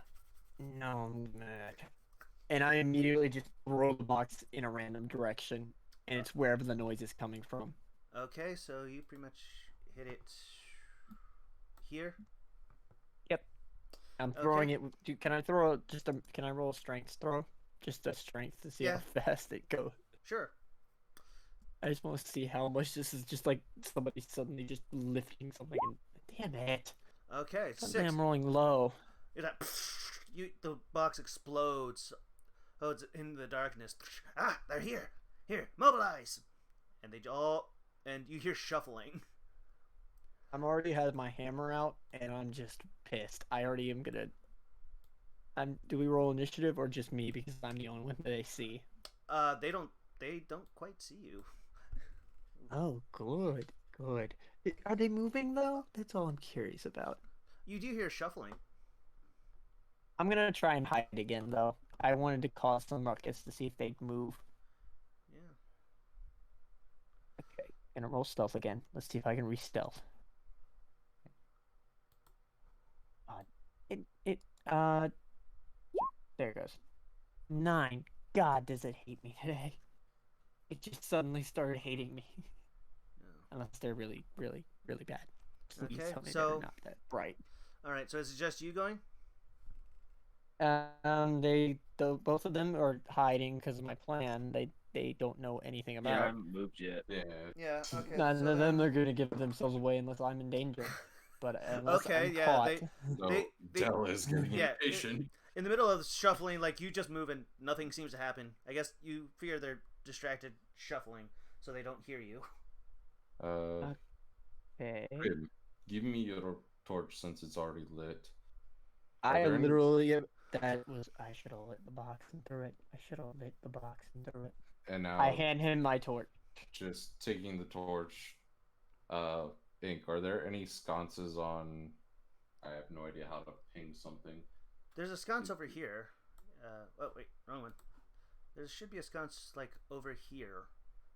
No, I'm mad. And I immediately just roll the box in a random direction, and it's wherever the noise is coming from. Okay, so you pretty much hit it here. I'm throwing it. Can I throw Can I roll a strength throw? Just a strength to see Yeah. how fast it goes. Sure. I just want to see how much this is just like somebody suddenly just lifting something. And damn it! Okay, Suddenly 6. I'm rolling low. You're like, the box explodes. Oh, it's in the darkness. Ah, they're here. Here, mobilize. And you hear shuffling. I'm already had my hammer out, and I'm just pissed. I already am gonna. Do we roll initiative or just me because I'm the only one that they see? They don't quite see you. Oh, good. Are they moving though? That's all I'm curious about. You do hear shuffling. I'm gonna try and hide again though. I wanted to cause some ruckus to see if they'd move. Yeah. Okay, gonna roll stealth again. Let's see if I can re-stealth. There it goes. 9. God, does it hate me today? it just suddenly started hating me. No. Unless they're really, really, really bad. Please Okay, tell me so- they're not that bright. All right, so is it just you going? Both of them are hiding because of my plan. They don't know anything Yeah, I about. haven't moved yet. Yeah. Yeah. Okay. None so of them then- are gonna give themselves away unless I'm in danger. But unless Okay, I'm yeah, caught, No, They- Dell is getting yeah, impatient. in the middle of shuffling, like you just move and nothing seems to happen. I guess you fear they're distracted shuffling, so they don't hear you. okay. Grim, give me your torch since it's already lit. I there any- literally I should have lit the box and threw it. I should have lit the box and threw it. And now, I hand him my torch. just taking the torch, Ink, are there any sconces on? I have no idea how to ping something. There's a sconce over here. Oh wait, wrong one. There should be a sconce like over here,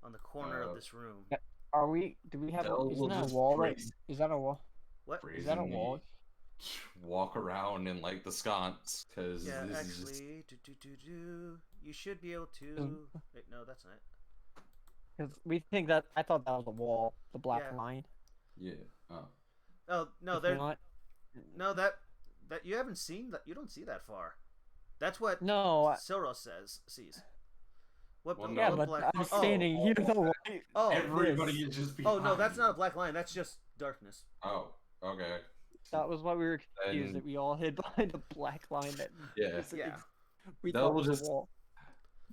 on the corner of this room. Are we? Do we have? Dell Isn't will that a just wall? brazen- Is that a wall? What? Is that a brazenly wall? Walk around in like the sconce, because Yeah, this is just actually, you should be able to. Wait, no, that's not. Because we think that I thought that was a wall, the black Yeah. line. yeah. Oh. Oh no, If there. not, No, that you haven't seen that. You don't see that far. That's what no. Silros sees. What? Well, Yeah, no, but black? I'm standing here. Oh, Everybody this. is just. oh no, that's behind. not a black line. That's just darkness. Oh, okay. That was why we were confused And- that we all hid behind a black line that. Yeah. Yeah. We That thought will was a just- wall.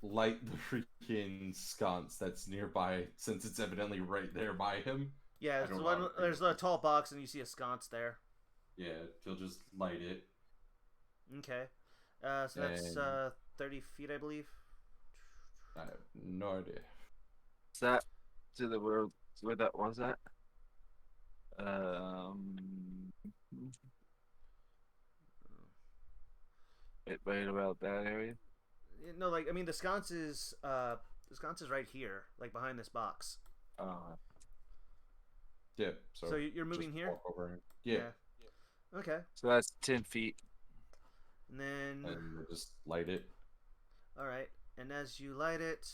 Light the freaking sconce that's nearby, since it's evidently right there by him. Yeah, I there's, don't know one, how to there's a tall box and you see a sconce there. Yeah, he'll just light it. Okay. So that's And- 30 feet, I believe. I have no idea. Is that to the where that was at? Right about that area. No, like I mean the sconce is right here, like behind this box. Yeah, so, So you're moving just here? walk over him. Yeah, Okay. So that's 10 feet. And then and we'll just light it. all right. And as you light it,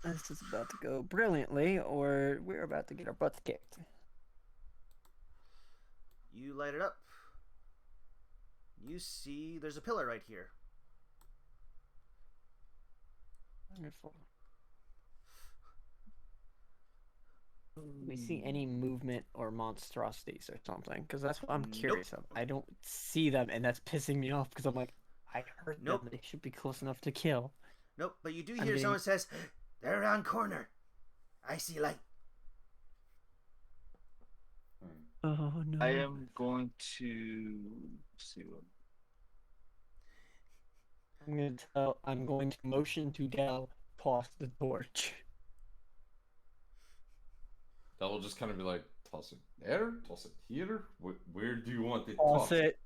yeah. This is about to go brilliantly, or we're about to get our butts kicked. You light it up. You see there's a pillar right here. Wonderful. Do we see any movement or monstrosities or something? Because that's what I'm Nope. curious of. I don't see them, and that's pissing me off because I'm like, I heard Nope. them. They should be close enough to kill. Nope, but you do I'm hear being- someone says, "They're around corner. I see light." Oh no! I am going to see what. I'm going to motion to Dell, toss the torch. That will just kind of be like, toss it there, toss it here. Where do you want it? Toss it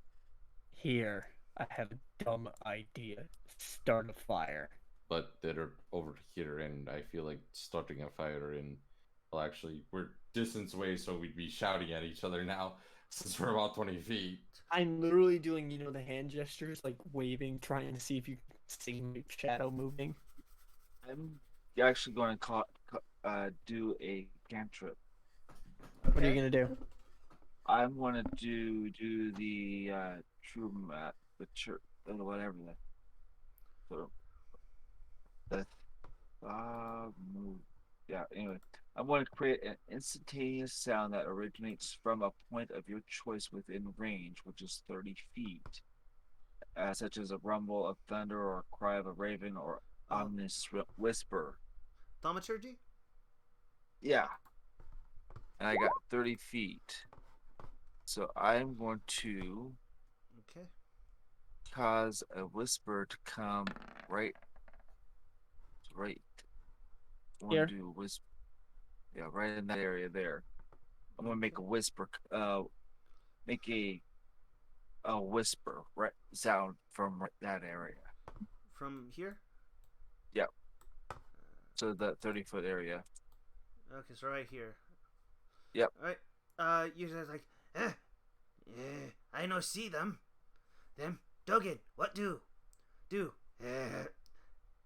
here. I have a dumb idea. Start a fire. But they're over here, and I feel like starting a fire in. Well, actually, we're distance away, so we'd be shouting at each other now, since we're about 20 feet. I'm literally doing, the hand gestures, like waving, trying to see if you can see my shadow moving. I'm actually going to do a cantrip. What are you gonna do? I'm going to do the true mat, the church, whatever that. So the move. Yeah. Anyway, I'm going to create an instantaneous sound that originates from a point of your choice within range, which is 30 feet, such as a rumble of thunder or a cry of a raven or ominous whisper. Thaumaturgy? Yeah. And I got 30 feet. So I'm going to Okay. cause a whisper to come right. I Here? want to do a whisper. Yeah, right in that area there. I'm gonna make a whisper. Make a whisper right sound from that area. From here? So the 30-foot area. Okay, so right here. Yep. Alright. You guys like, yeah, I no see them. Them, Duggan, what do?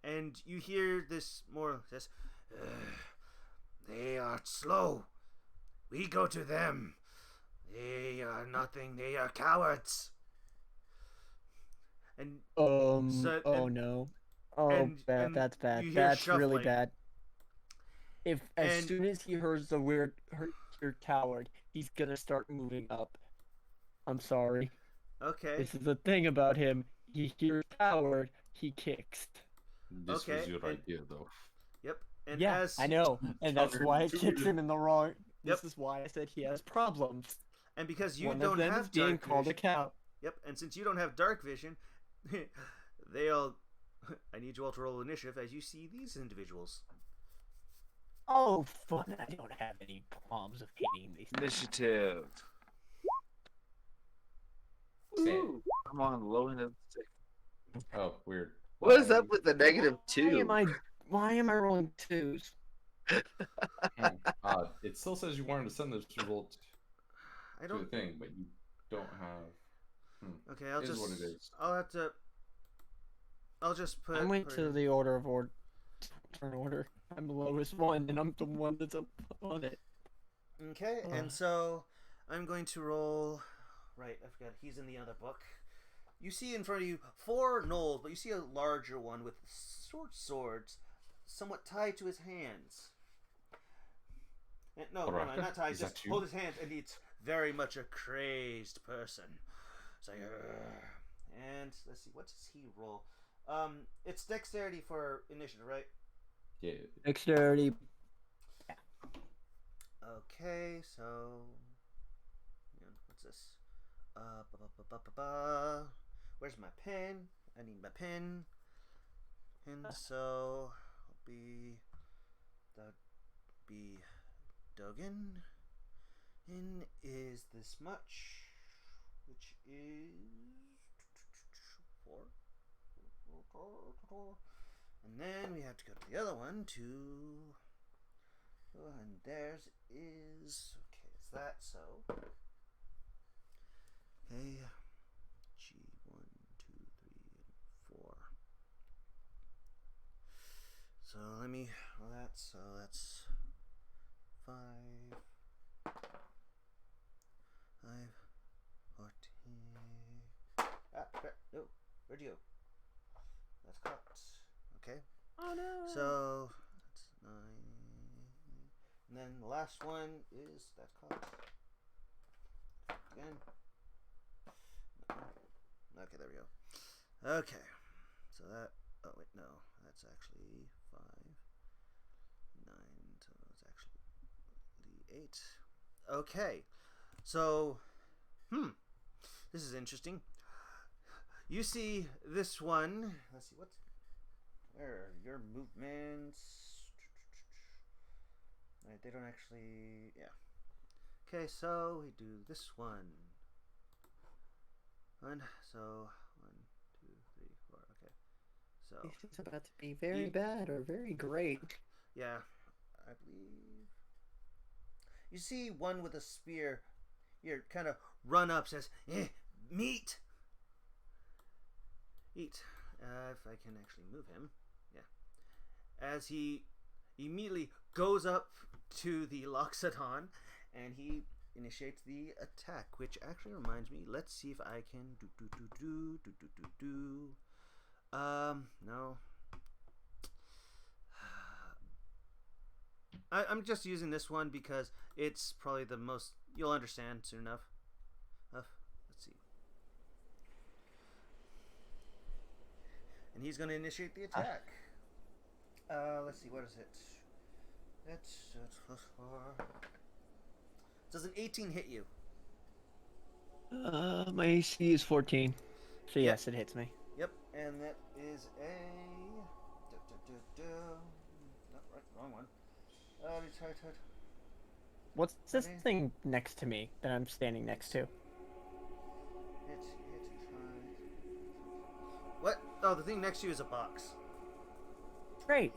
And you hear this more says, they are slow. We go to them. They are nothing. They are cowards. And so, Oh no. Oh, and that's bad. you hear That's really shuffling. bad. If as And soon as he hears the word coward, he's gonna start moving up. I'm sorry. okay, This is the thing about him. He hears coward, he kicks. This okay, was your and idea, though. yep, and Yeah, as I know, and that's why it kicks Counterintuitive. him in the wrong. Yep. This is why I said he has problems. and because you One don't of them is have being dark called a vision, cow. yep, and since you don't have dark vision, they all. I need you all to roll initiative as you see these individuals. Oh, fun! I don't have any problems of hitting these. Initiative. Ooh, I'm on the low end of the stick. Oh, weird. What is up with the negative Why 2? Why am I rolling twos? Odd. It still says you wanted to send this result I to the don't. thing, but you don't have. Okay, I'll Is just. what it is. I'll have to. I'll just put. I went put to it- the order of turn order. I'm the lowest one, and I'm the one that's up on it. Okay, and so I'm going to roll. Right, I forgot. He's in the other book. You see in front of you 4 gnolls, but you see a larger one with swords, somewhat tied to his hands. And, no, never mind, not tied. Is Just that you? hold his hands, and it's very much a crazed person. It's like, "Ugh." And let's see, what does he roll? It's dexterity for initiative, right? Yeah. Dexterity. Okay, so what's this? Where's my pen? I need my pen. And so I'll be Duggan. In is this much, which is 4. And then we have to go to the other one to. And theirs is okay. It's that so. Okay, G1, 2, 3, and 4. So let me. Well, that's 5, 14. No, where'd you go? That's cut. Okay. Oh no. So that's 9. And then the last one is that's cut. Again. No. Okay, there we go. Okay. So that. Oh wait, no. That's actually 5, 9. So it's actually 8. Okay. So, this is interesting. You see this one. Let's see where are your movements? Right, they don't actually. Yeah. Okay, so we do this one. So 1, 2, 3, 4. Okay. So This is about to be very bad or very great. yeah, I believe you see one with a spear. Here, kind of run up, says, "Meat, eat." If I can actually move him, yeah. As he immediately goes up to the Loxodon, and he initiates the attack, which actually reminds me. Let's see if I can do. No. I'm just using this one because it's probably the most. You'll understand soon enough. Let's see. And he's going to initiate the attack. Let's see. What is it? That's plus 4. Does an 18 hit you? My AC is 14. So yes, it hits me. Yep. And that is a. No, right, wrong one. What's this thing next to me that I'm standing next to? What? Oh, the thing next to you is a box. Great.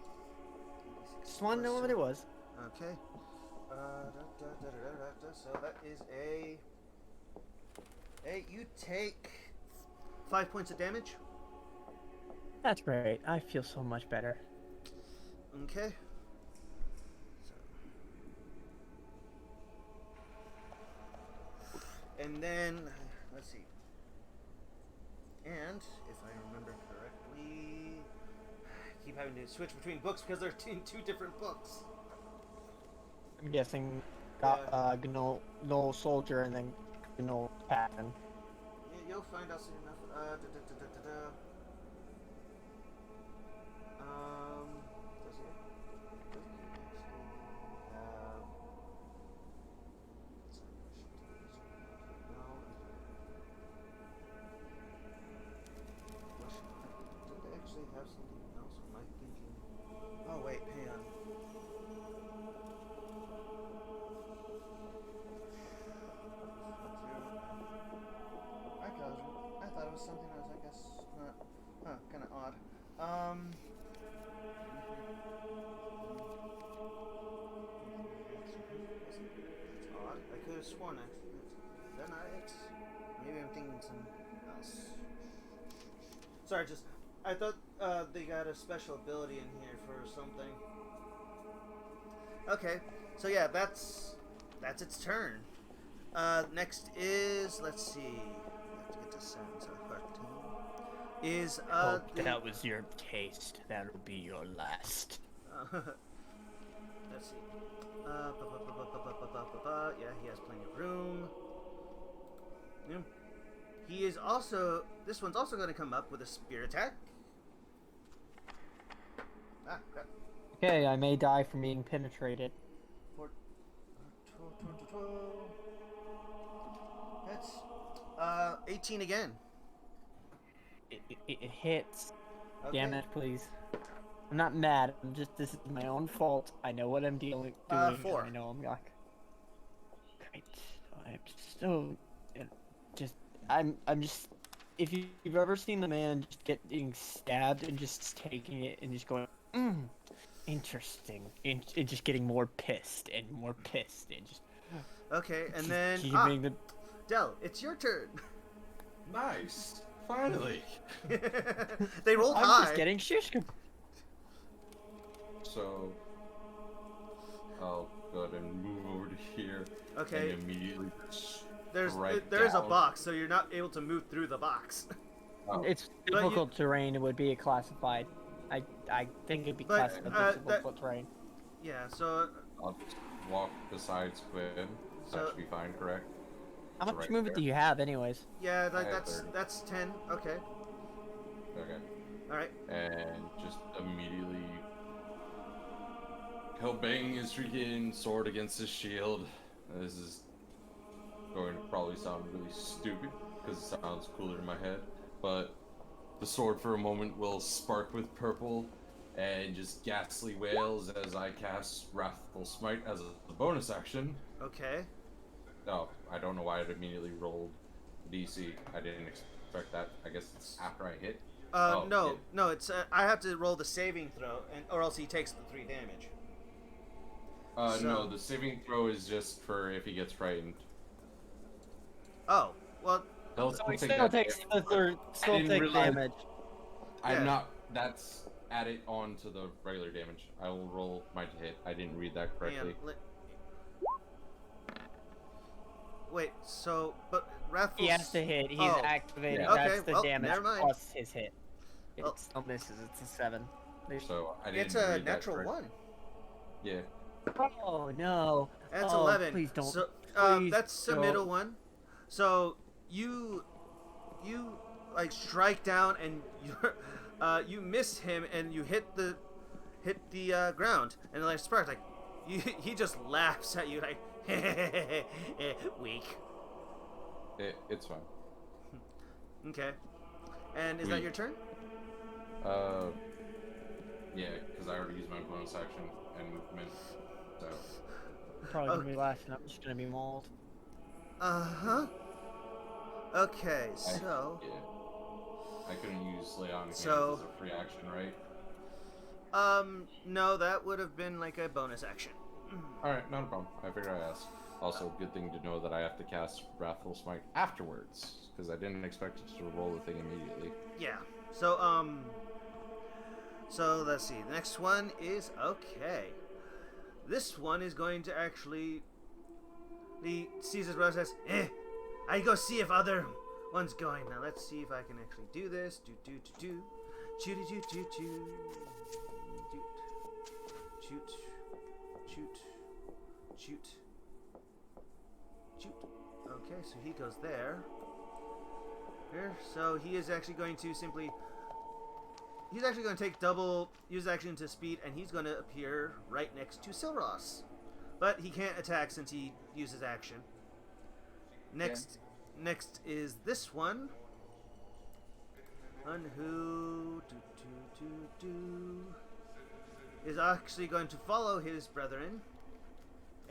Just want to know what it was. Okay. So that is a. You take 5 points of damage. That's great. I feel so much better. Okay. So. And then, let's see. And, if I remember correctly, I keep having to switch between books because they're in two different books. I'm guessing Yeah. Gnoll Soldier and then Gnoll Captain. Yeah, you'll find out soon enough. Does it? Doesn't actually have. No. Did they actually have something else? Am I thinking? Oh wait, hang on. I thought it was something else. I guess not. Huh? Kind of odd. That's odd. I could have sworn it. Is that not it? Maybe I'm thinking something else. Sorry, just I thought they got a special ability in here for something. Okay, so yeah, that's its turn. Next is let's see. I have to get the sounds of cartoon. Is Hope the that was your taste. That'll be your last. let's see. Yeah, he has plenty of room. Yeah. He is also. This one's also going to come up with a spear attack. Ah, crap. Okay, I may die from being penetrated. That's 18 again. It hits. Okay. Damn it, please. I'm not mad. I'm just, this is my own fault. I know what I'm doing. 4. I know I'm like. Great. I'm so. Just. I'm just. If you've ever seen the man just getting stabbed and just taking it and just going, interesting. And just getting more pissed and more pissed and just. Okay, and just then giving the. Del, it's your turn. Nice. Finally. They rolled I'm high. just getting shishka. So I'll go ahead and move over to here. Okay. And immediately There's a down. box, so you're not able to move through the box. Oh, It's But you- difficult terrain. It would be classified. I think it'd be But, classified that- difficult terrain. Yeah. So I'll just walk beside Squid. So- That should be fine, correct? How So much right movement there. do you have, anyways? yeah, I have that's 30. that's 10. Okay. Okay. All right. And just immediately he'll bang his freaking sword against his shield. This is going to probably sound really stupid because it sounds cooler in my head, but the sword for a moment will spark with purple and just ghastly wails as I cast Wrathful Smite as a bonus action. Okay. Oh, I don't know why it immediately rolled DC. I didn't expect that. I guess it's after I hit. Oh, No, yeah. no. It's I have to roll the saving throw, or else he takes the 3 damage. No, the saving throw is just for if he gets frightened. Oh, well. He'll So he take still that takes damage. the third, still didn't take realize- damage. I'm Yeah. not. That's added on to the regular damage. I will roll my hit. I didn't read that Hang on, correctly. Wait. So, but Wrathful. He has to hit. He's Oh. activated. Yeah. That's Okay, the well, damage never mind. plus his hit. It Well- still misses. It's a 7. So I didn't It's a read that natural correctly. 1. Yeah. Oh no. That's Oh, 11. Please don't. So, Please that's the don't. middle one. So you like strike down and you miss him and you hit the ground and like spark like he just laughs at you like weak. It's fine. Okay. And is that Weak. your turn? Yeah, because I already used my bonus action and movement. So Probably gonna be last, and I'm just gonna be mauled. Uh-huh. Okay, so yeah. I couldn't use lay on hands So- as a free action, right? no, that would have been like a bonus action. Alright, not a problem. I figured I asked. Also, good thing to know that I have to cast Wrathful Smite afterwards, because I didn't expect it to roll the thing immediately. Yeah. So So let's see. The next one is okay. This one is going to actually. He sees his brother, says, I go see if other one's going. Now let's see if I can actually do this. Shoot. Okay, so he goes there. Here, so he is actually going to simply. He's actually going to take double use action to speed, and he's going to appear right next to Silros. But he can't attack since he uses action. Next is this one. One who is actually going to follow his brethren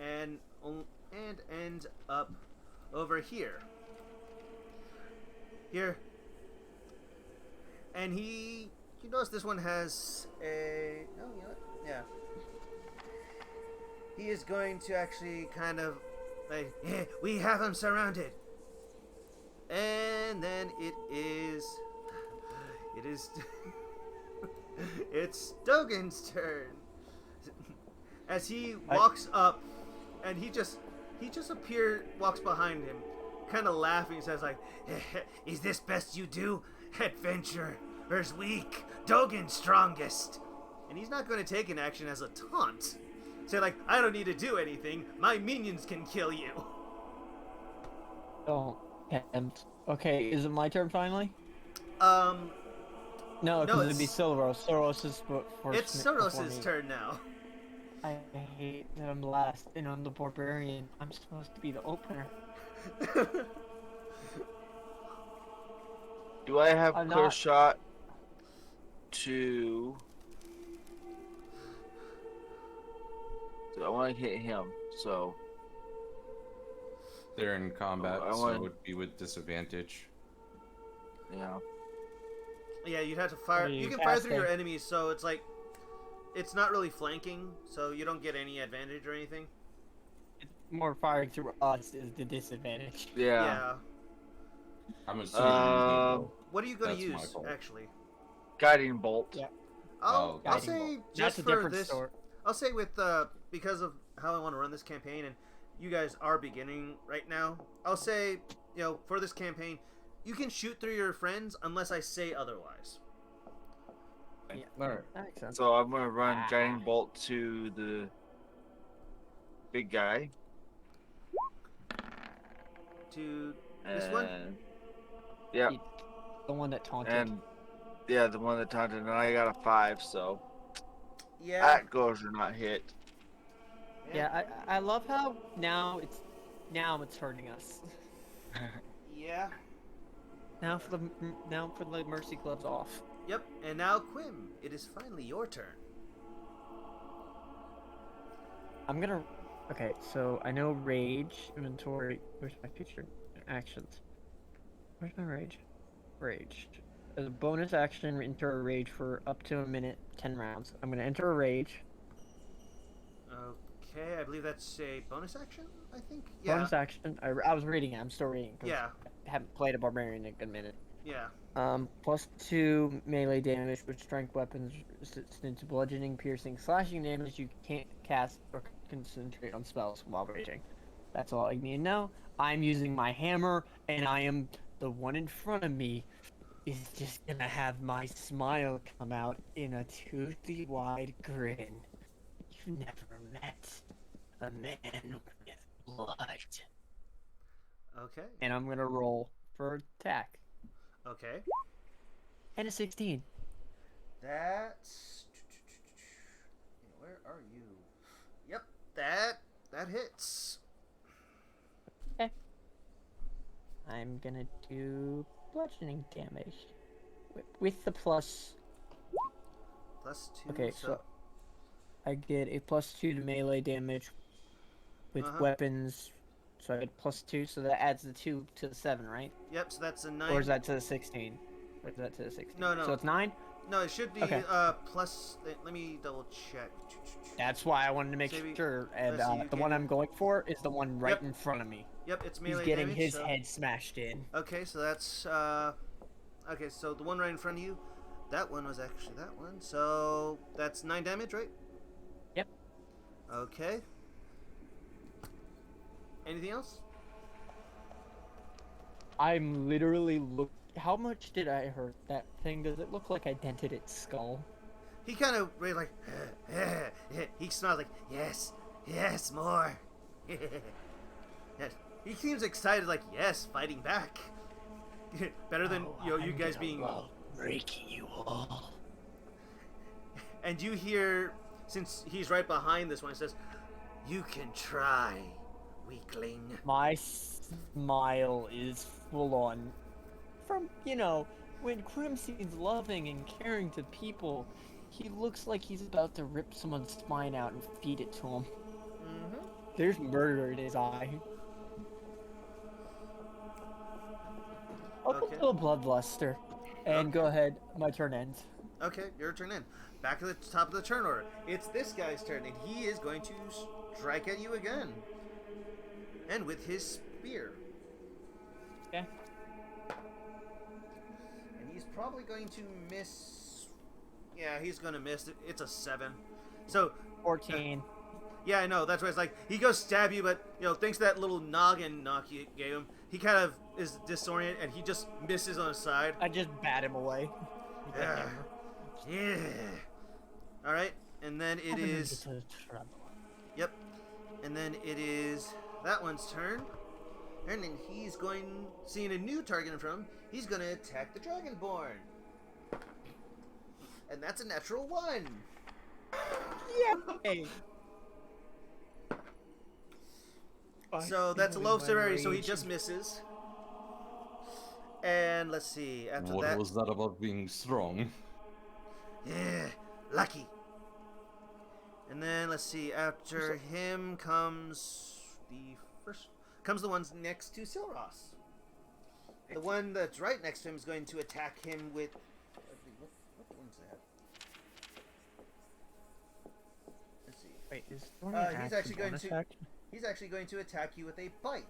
and end up over here. And you notice this one has a he is going to actually kind of like, we have him surrounded. And then it's Dogan's turn. As he walks up, and he just walks behind him, kind of laughing, says like, is this best you do? Adventurer's weak, Dogan's strongest. And he's not going to take an action as a taunt. Say like, I don't need to do anything. My minions can kill you. Don't tempt. Okay, is it my turn finally? No, No, because it'd be Silros. Silros is first. It's Soros' turn now. I hate that I'm last and I'm the barbarian. I'm supposed to be the opener. Do I have I'm clear not- shot to? I want to hit him, so They're in combat, I so want- it would be with disadvantage. yeah. Yeah, you'd have to fire. What are You you can fire through your casting? enemies, so it's like, it's not really flanking, so you don't get any advantage or anything. More firing through us is the disadvantage. Yeah. I'm assuming. What are you going to That's my use, fault. actually? Guiding bolt. Yeah. I'll Guiding say bolt. just That's a for different this. story. I'll say with because of how I want to run this campaign, and you guys are beginning right now. I'll say, for this campaign, you can shoot through your friends unless I say otherwise. Yeah, Alright. that makes sense. So I'm gonna run guiding bolt to the big guy. To this one? Yeah, The one that taunted. and yeah, the one that taunted, and I got a 5, so Yeah. that goes or not hit. Yeah, I love how now it's hurting us. Yeah. Now for the mercy gloves off. Yep. And now, Quim, it is finally your turn. I'm gonna. Okay, so I know rage inventory. Where's my picture? Actions. Where's my rage? Rage. As a bonus action, enter a rage for up to a minute, 10 rounds. I'm gonna enter a rage. Okay, I believe that's a bonus action, I think? Yeah. Bonus action. I was reading it. I'm still reading. 'Cause Yeah. I haven't played a barbarian in a good minute. Yeah. +2 melee damage with strength weapons resistant to bludgeoning, piercing, slashing damage. You can't cast or concentrate on spells while raging. That's all I need to know. I'm using my hammer, and I am the one in front of me is just gonna have my smile come out in a toothy wide grin. You've never met a man with blood. Okay. And I'm gonna roll for attack. Okay. And a 16. That's. Where are you? Yep, that hits. I'm gonna do bludgeoning damage with the plus. +2. Okay, so I get a +2 to melee damage with Uh-huh. weapons. So I get +2, so that adds the 2 to the 7, right? Yep. So that's a 9. Or is that to the 16? Or is that to the 16? No. So it's 9. No, it should be Okay. plus. Let me double check. That's why I wanted to make Maybe- sure. And let's see, you the one get- I'm going for is the one right Yep. in front of me. Yep, it's He's melee getting damage. his so- head smashed in. Okay, so that's okay. So the one right in front of you, that one was actually that one. So that's 9 damage, right? Yep. Okay. Anything else? I'm literally How much did I hurt that thing? Does it look like I dented its skull? He kind of really like, he smiles like, yes, yes, more. Yes. He seems excited, like, yes, fighting back. Better than you guys being. Breaking you all. And you hear, since he's right behind this one, it says, "You can try, weakling." My smile is full on. From, when Crimson's loving and caring to people, he looks like he's about to rip someone's spine out and feed it to him. Mm-hmm. There's murder in his eye. Up Okay. until Bloodluster. And Okay. go ahead, my turn ends. Okay, your turn in. Back at the top of the turn order. It's this guy's turn, and he is going to strike at you again. And with his spear. Okay. And he's probably going to miss. Yeah, he's going to miss. It's a 7. So 14. yeah, I know. That's why it's like he goes stab you, but thanks to that little noggin knock you gave him, he kind of is disoriented and he just misses on his side. I just bat him away. With the Yeah. hammer. Yeah. All right, and then it Having is. just a trouble. Yep. And then it is that one's turn, and then he's going, seeing a new target in front of him, he's going to attack the Dragonborn. And that's a natural 1. Yay! So that's a low severity, so he just misses. And let's see, after What that. was that about being strong? Yeah, lucky. And then let's see, after him comes the ones next to Silros. The one that's right next to him is going to attack him with. What one's that? Let's see. Wait, is He's actually going to. He's actually going to attack you with a bite.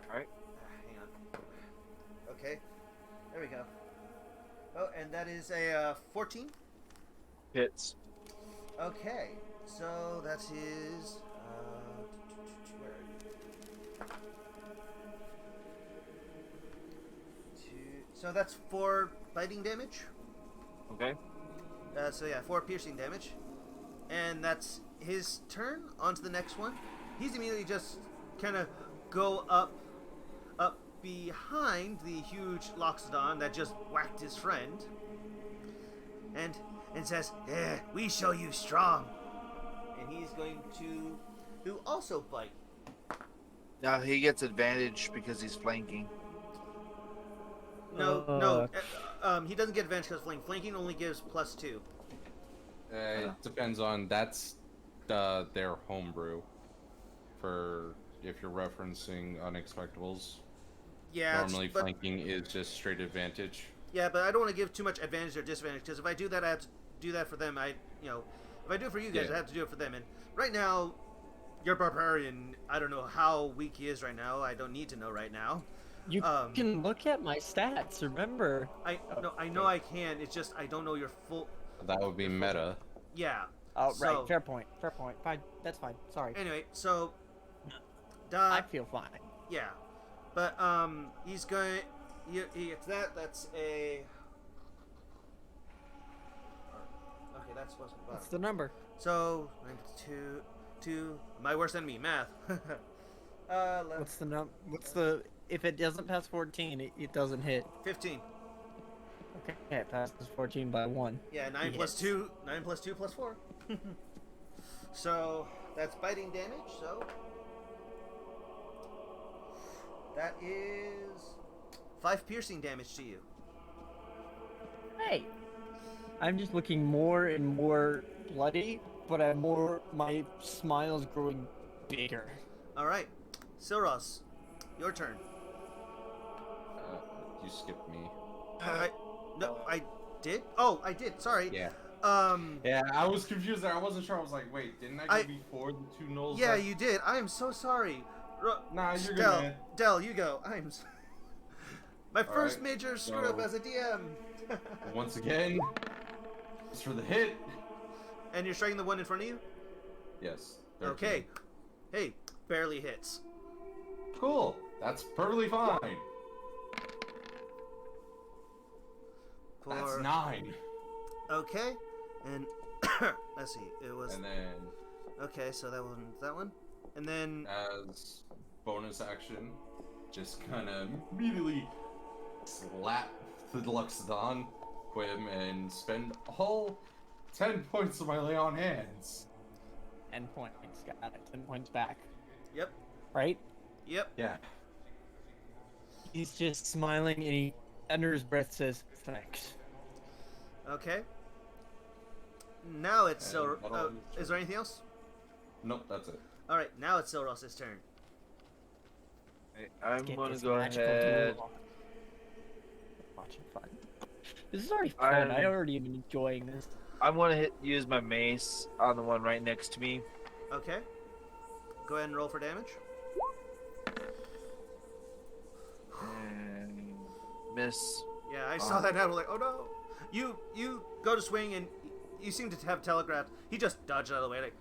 Alright. Hang on. Okay. There we go. Oh, and that is a 14. Hits. Okay. So that's his. Where are you? So that's 4 biting damage. Okay. So yeah, 4 piercing damage. And that's his turn. On to the next one. He's immediately just kind of go up behind the huge Loxodon that just whacked his friend. And says, "Yeah, we show you strong." And he's going to also bite. Now he gets advantage because he's flanking. No, he doesn't get advantage because flanking. Flanking only gives +2. It depends on their homebrew. For if you're referencing unexpectables, Yeah, normally but flanking is just straight advantage. yeah, but I don't want to give too much advantage or disadvantage because if I do that, I have to do that for them. If I do it for you guys, Yeah. I have to do it for them. And right now, your barbarian, I don't know how weak he is right now. I don't need to know right now. You can look at my stats, remember? I know I can. It's just I don't know your full. That would be meta. Yeah. Oh, So- right. Fair point. Fair point. Fine. That's fine. Sorry. Anyway, so. I feel fine. Yeah, but he's going. He it's that. That's a. Okay, that's supposed to be What's bottom. the number? So 2, my worst enemy, math. What's the if it doesn't pass 14, it doesn't hit. 15. Okay, it passes 14 by 1. Yeah, 9 plus Yes. 2. 9 plus 2 plus 4. So that's biting damage. So that is 5 piercing damage to you. Hey, I'm just looking more and more bloody, but my smile's growing bigger. All right, Silros, your turn. You skipped me. No, I did. Oh, I did. Sorry. Yeah. Yeah, I was confused there. I wasn't sure. I was like, wait, didn't I go before the 2 nulls? Yeah, you did. I am so sorry. Nah, you're good, Del, man. Del, you go. My first right, major screw up so- as a DM. Once again, just for the hit. And you're striking the one in front of you? Yes. 13. Okay. Hey, barely hits. Cool. That's perfectly fine. That's 9. Okay. And let's see. It was. And then, Okay, so that one. And then. as bonus action, just kind of immediately slap the Luxodon Quim and spend all 10 points of my lay on hands. 10 points. Got it. 10 points back. Yep. Right? Yep. Yeah. He's just smiling and he, under his breath, says, thanks. Okay. Now it's And Sil. that'll end his Is there anything else? Nope, that's it. All right. Now it's Silros's turn. I'm Get gonna this go magical ahead. duel. Watching fun. This is already fun. I already am enjoying this. I'm gonna use my mace on the one right next to me. Okay. Go ahead and roll for damage. And miss. Yeah, I saw that. And I was like, oh no. You go to swing and you seem to have telegraphed. He just dodged out of the way like.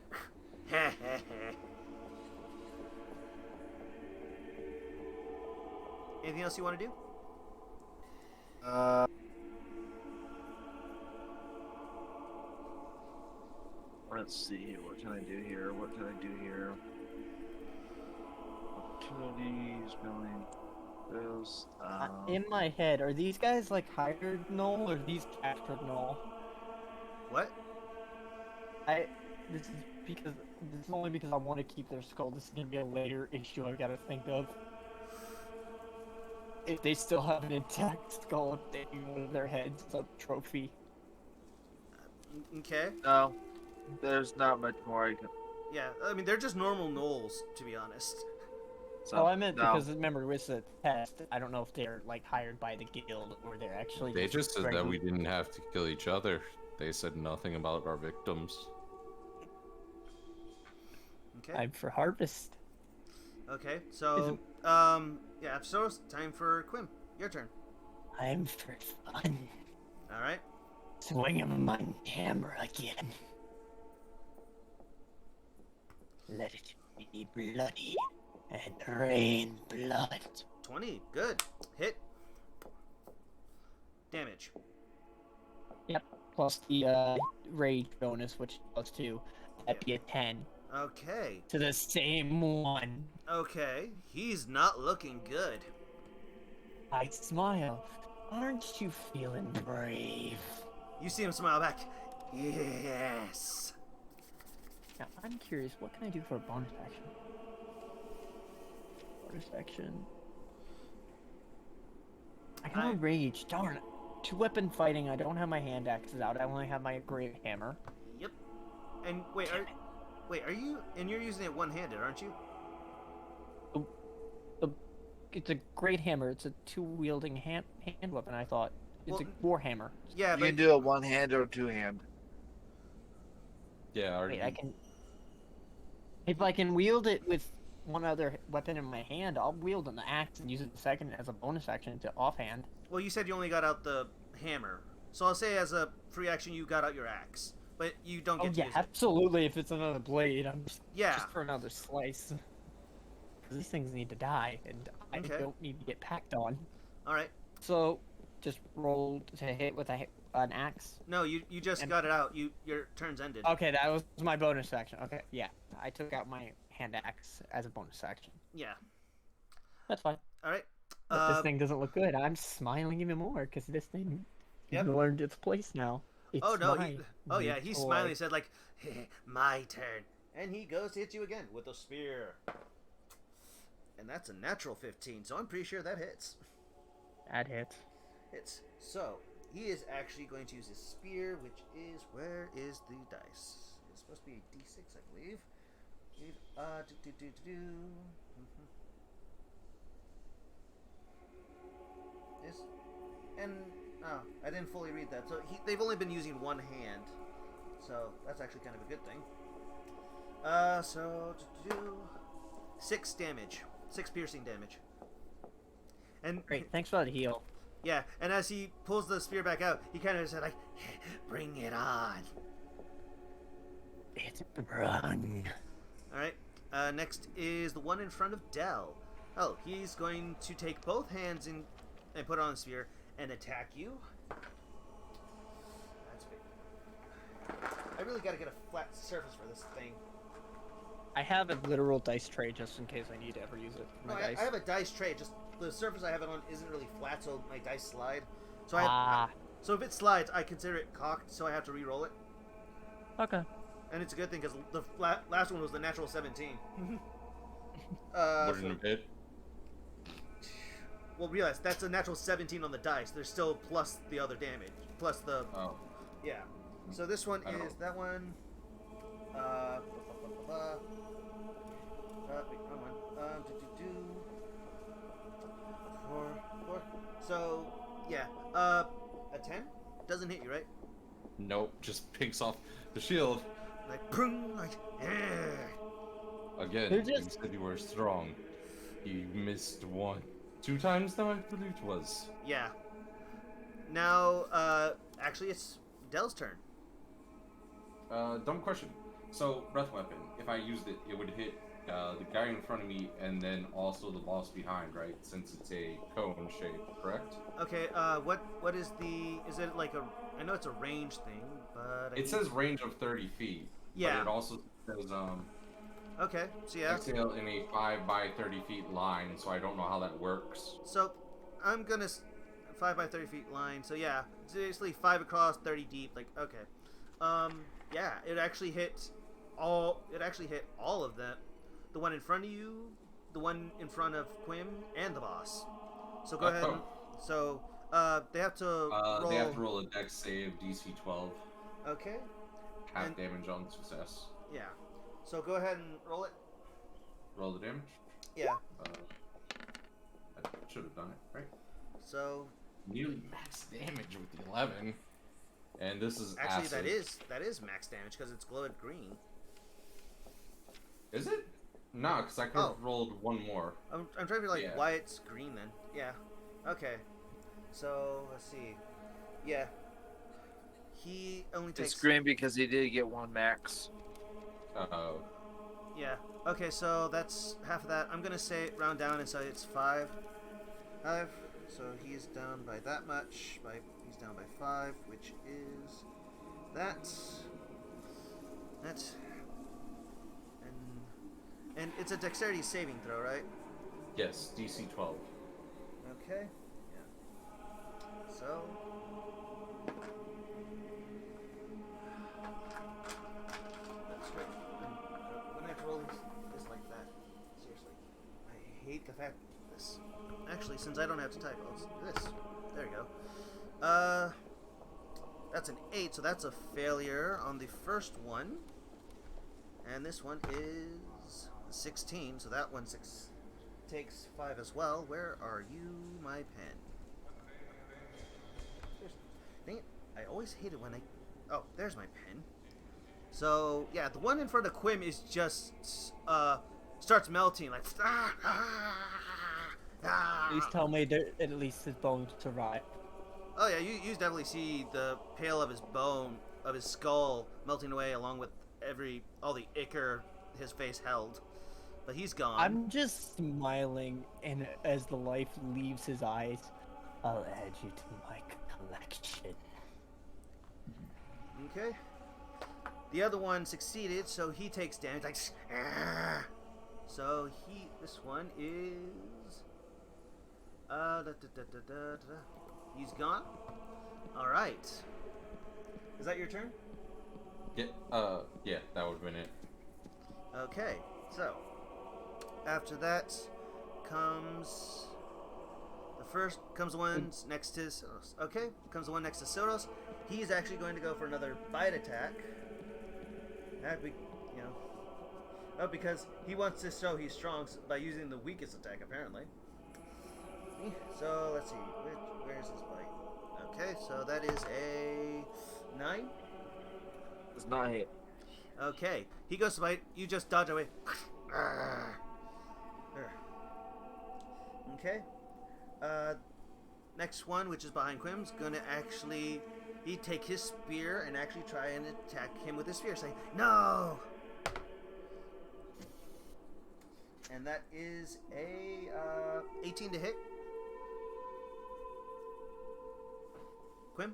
Anything else you want to do? Let's see. What can I do here? What can I do here? Opportunities, billing, bills. In my head, are these guys like hired Null or are these captured Null? What? This is only because I want to keep their skull. This is gonna be a later issue I've got to think of. If they still have an intact skull, if they do one of their heads as a trophy. Okay. No, there's not much more I can. Yeah, I mean they're just normal gnolls, to be honest. So, Oh, I meant no. because remember it's a test. I don't know if they're like hired by the guild or they're actually. They just said that regular- we didn't have to kill each other. They said nothing about our victims. Okay. I'm for harvest. Okay. So, yeah. So it's time for Quim. Your turn. I'm for fun. All right. Swinging my hammer again. Let it be bloody and rain blood. 20. Good. Hit. Damage. Yep. Plus the rage bonus, which plus 2. That'd be a 10. Okay. To the same one. Okay. He's not looking good. I smile. Aren't you feeling brave? You see him smile back. Yes. Now, I'm curious, what can I do for a bonus action? Bonus action. I got a rage, darn it. 2-weapon fighting, I don't have my hand axes out, I only have my great hammer. Yep. And wait, are you? And you're using it one-handed, aren't you? It's a great hammer, it's a 2-wielding hand weapon, I thought. It's Well, a warhammer. Yeah, You but can do it one hand or two hand. Yeah, Wait, I can... If I can wield it with one other weapon in my hand, I'll wield an axe and use it the second as a bonus action to offhand. well, you said you only got out the hammer, so I'll say as a free action you got out your axe, but you don't Oh get to yeah, use it. absolutely, if it's another blade, I'm Yeah. just for another slice. 'Cause these things need to die, and I Okay. don't need to get packed on. All right. So, just roll to hit with an axe. No, you just And- got it out. Your turn's ended. Okay, that was my bonus action. Okay, yeah, I took out my hand axe as a bonus action. Yeah. That's fine. All right. But this thing doesn't look good. I'm smiling even more because this thing Yep. learned its place now. It's Oh no. my Oh yeah. new He's toy. smiling. He said like, "My turn," and he goes to hit you again with a spear. And that's a natural 15, so I'm pretty sure that hits. That hits. Hits. So he is actually going to use his spear, which is where is the dice? It's supposed to be a D6, I believe. Is and oh, I didn't fully read that. So they've only been using one hand, so that's actually kind of a good thing. So 6 damage, 6 piercing damage. And Great, thanks for the heal. Yeah, and as he pulls the spear back out, he kind of said like, "Bring it on." It's run. All right. Next is the one in front of Dell. Oh, he's going to take both hands and put on the spear and attack you. That's big. I really got to get a flat surface for this thing. I have a literal dice tray just in case I need to ever use it for No, my I dice. have a dice tray. Just the surface I have it on isn't really flat, so my dice slide. So so if it slides, I consider it cocked, so I have to re-roll it. Okay. And it's a good thing because the last one was the natural 17. Wouldn't have hit. Well, realize that's a natural 17 on the dice. There's still plus the other damage, plus the Oh. yeah. So this one I don't is know. that one. Wait, wrong one. Four. So yeah. A 10 doesn't hit you, right? Nope, just picks off the shield. Like prung, like Again, They're you just- said you were strong. You missed one. 2 times now, I believe it was. yeah. Now, actually, it's Dell's turn. Dumb question. So, breath weapon, if I used it, it would hit the guy in front of me and then also the boss behind, right? Since it's a cone shape, correct? Okay. What is the? Is it like a? I know it's a range thing, but It says range of 30 feet. Yeah. But it also says Okay. So yeah. exhale in a 5 by 30 feet line, so I don't know how that works. So I'm gonna 5 by 30 feet line. So yeah, it's basically 5 across, 30 deep. Like okay. Yeah. It actually hit all. It actually hit all of them. The one in front of you, the one in front of Quim, and the boss. So go ahead. And, so they have to roll. They have to roll a dex save, DC 12. Okay. Half And- damage on success. Yeah. So go ahead and roll it. Roll the damage. Yeah. I should have done it, right? So Nearly max damage with the 11. And this is actually, acid. that is max damage because it's glowed green. Is it? No, because I could have Oh. rolled one more. I'm trying to figure like Yeah. why it's green then. Yeah. Okay. So let's see. Yeah. He only takes. It's green because he did get 1 max. Uh-oh. Yeah. Okay, so that's half of that. I'm gonna say round down and say it's 5. 5. So he's down by that much. He's down by 5, which is that. That. And it's a dexterity saving throw, right? Yes, DC 12. Okay. Yeah. So. That's great. I'm gonna have to roll this like that. Seriously. I hate the fact this. Actually, since I don't have to type, let's do this. There you go. That's an 8, so that's a failure on the first one. And this one is 16, so that one takes 5 as well. Where are you, my pen? Dang it. I always hate it when I... Oh, there's my pen. So, yeah, the one in front of Quim is just, starts melting, like... Please tell me that at least his bones survive. Oh yeah, you definitely see the pale of his bone, of his skull, melting away along with all the ichor his face held. But he's gone. I'm just smiling, and as the life leaves his eyes, I'll add you to my collection. Okay. The other one succeeded, so he takes damage. Like, so this one is, he's gone. All right. Is that your turn? Yeah, yeah, that would have been it. Okay. So after that comes the one next to Soros. Okay, comes the one next to Soros. He's actually going to go for another bite attack. That'd be, because he wants to show he's strong by using the weakest attack, apparently. So let's see, where's his bite? Okay, so that is a 9. Does not hit. Okay, he goes to bite. You just dodge away. Okay. next one, which is behind Quim's, gonna actually he take his spear and actually try and attack him with his spear. Say no. And that is a 18 to hit. Quim?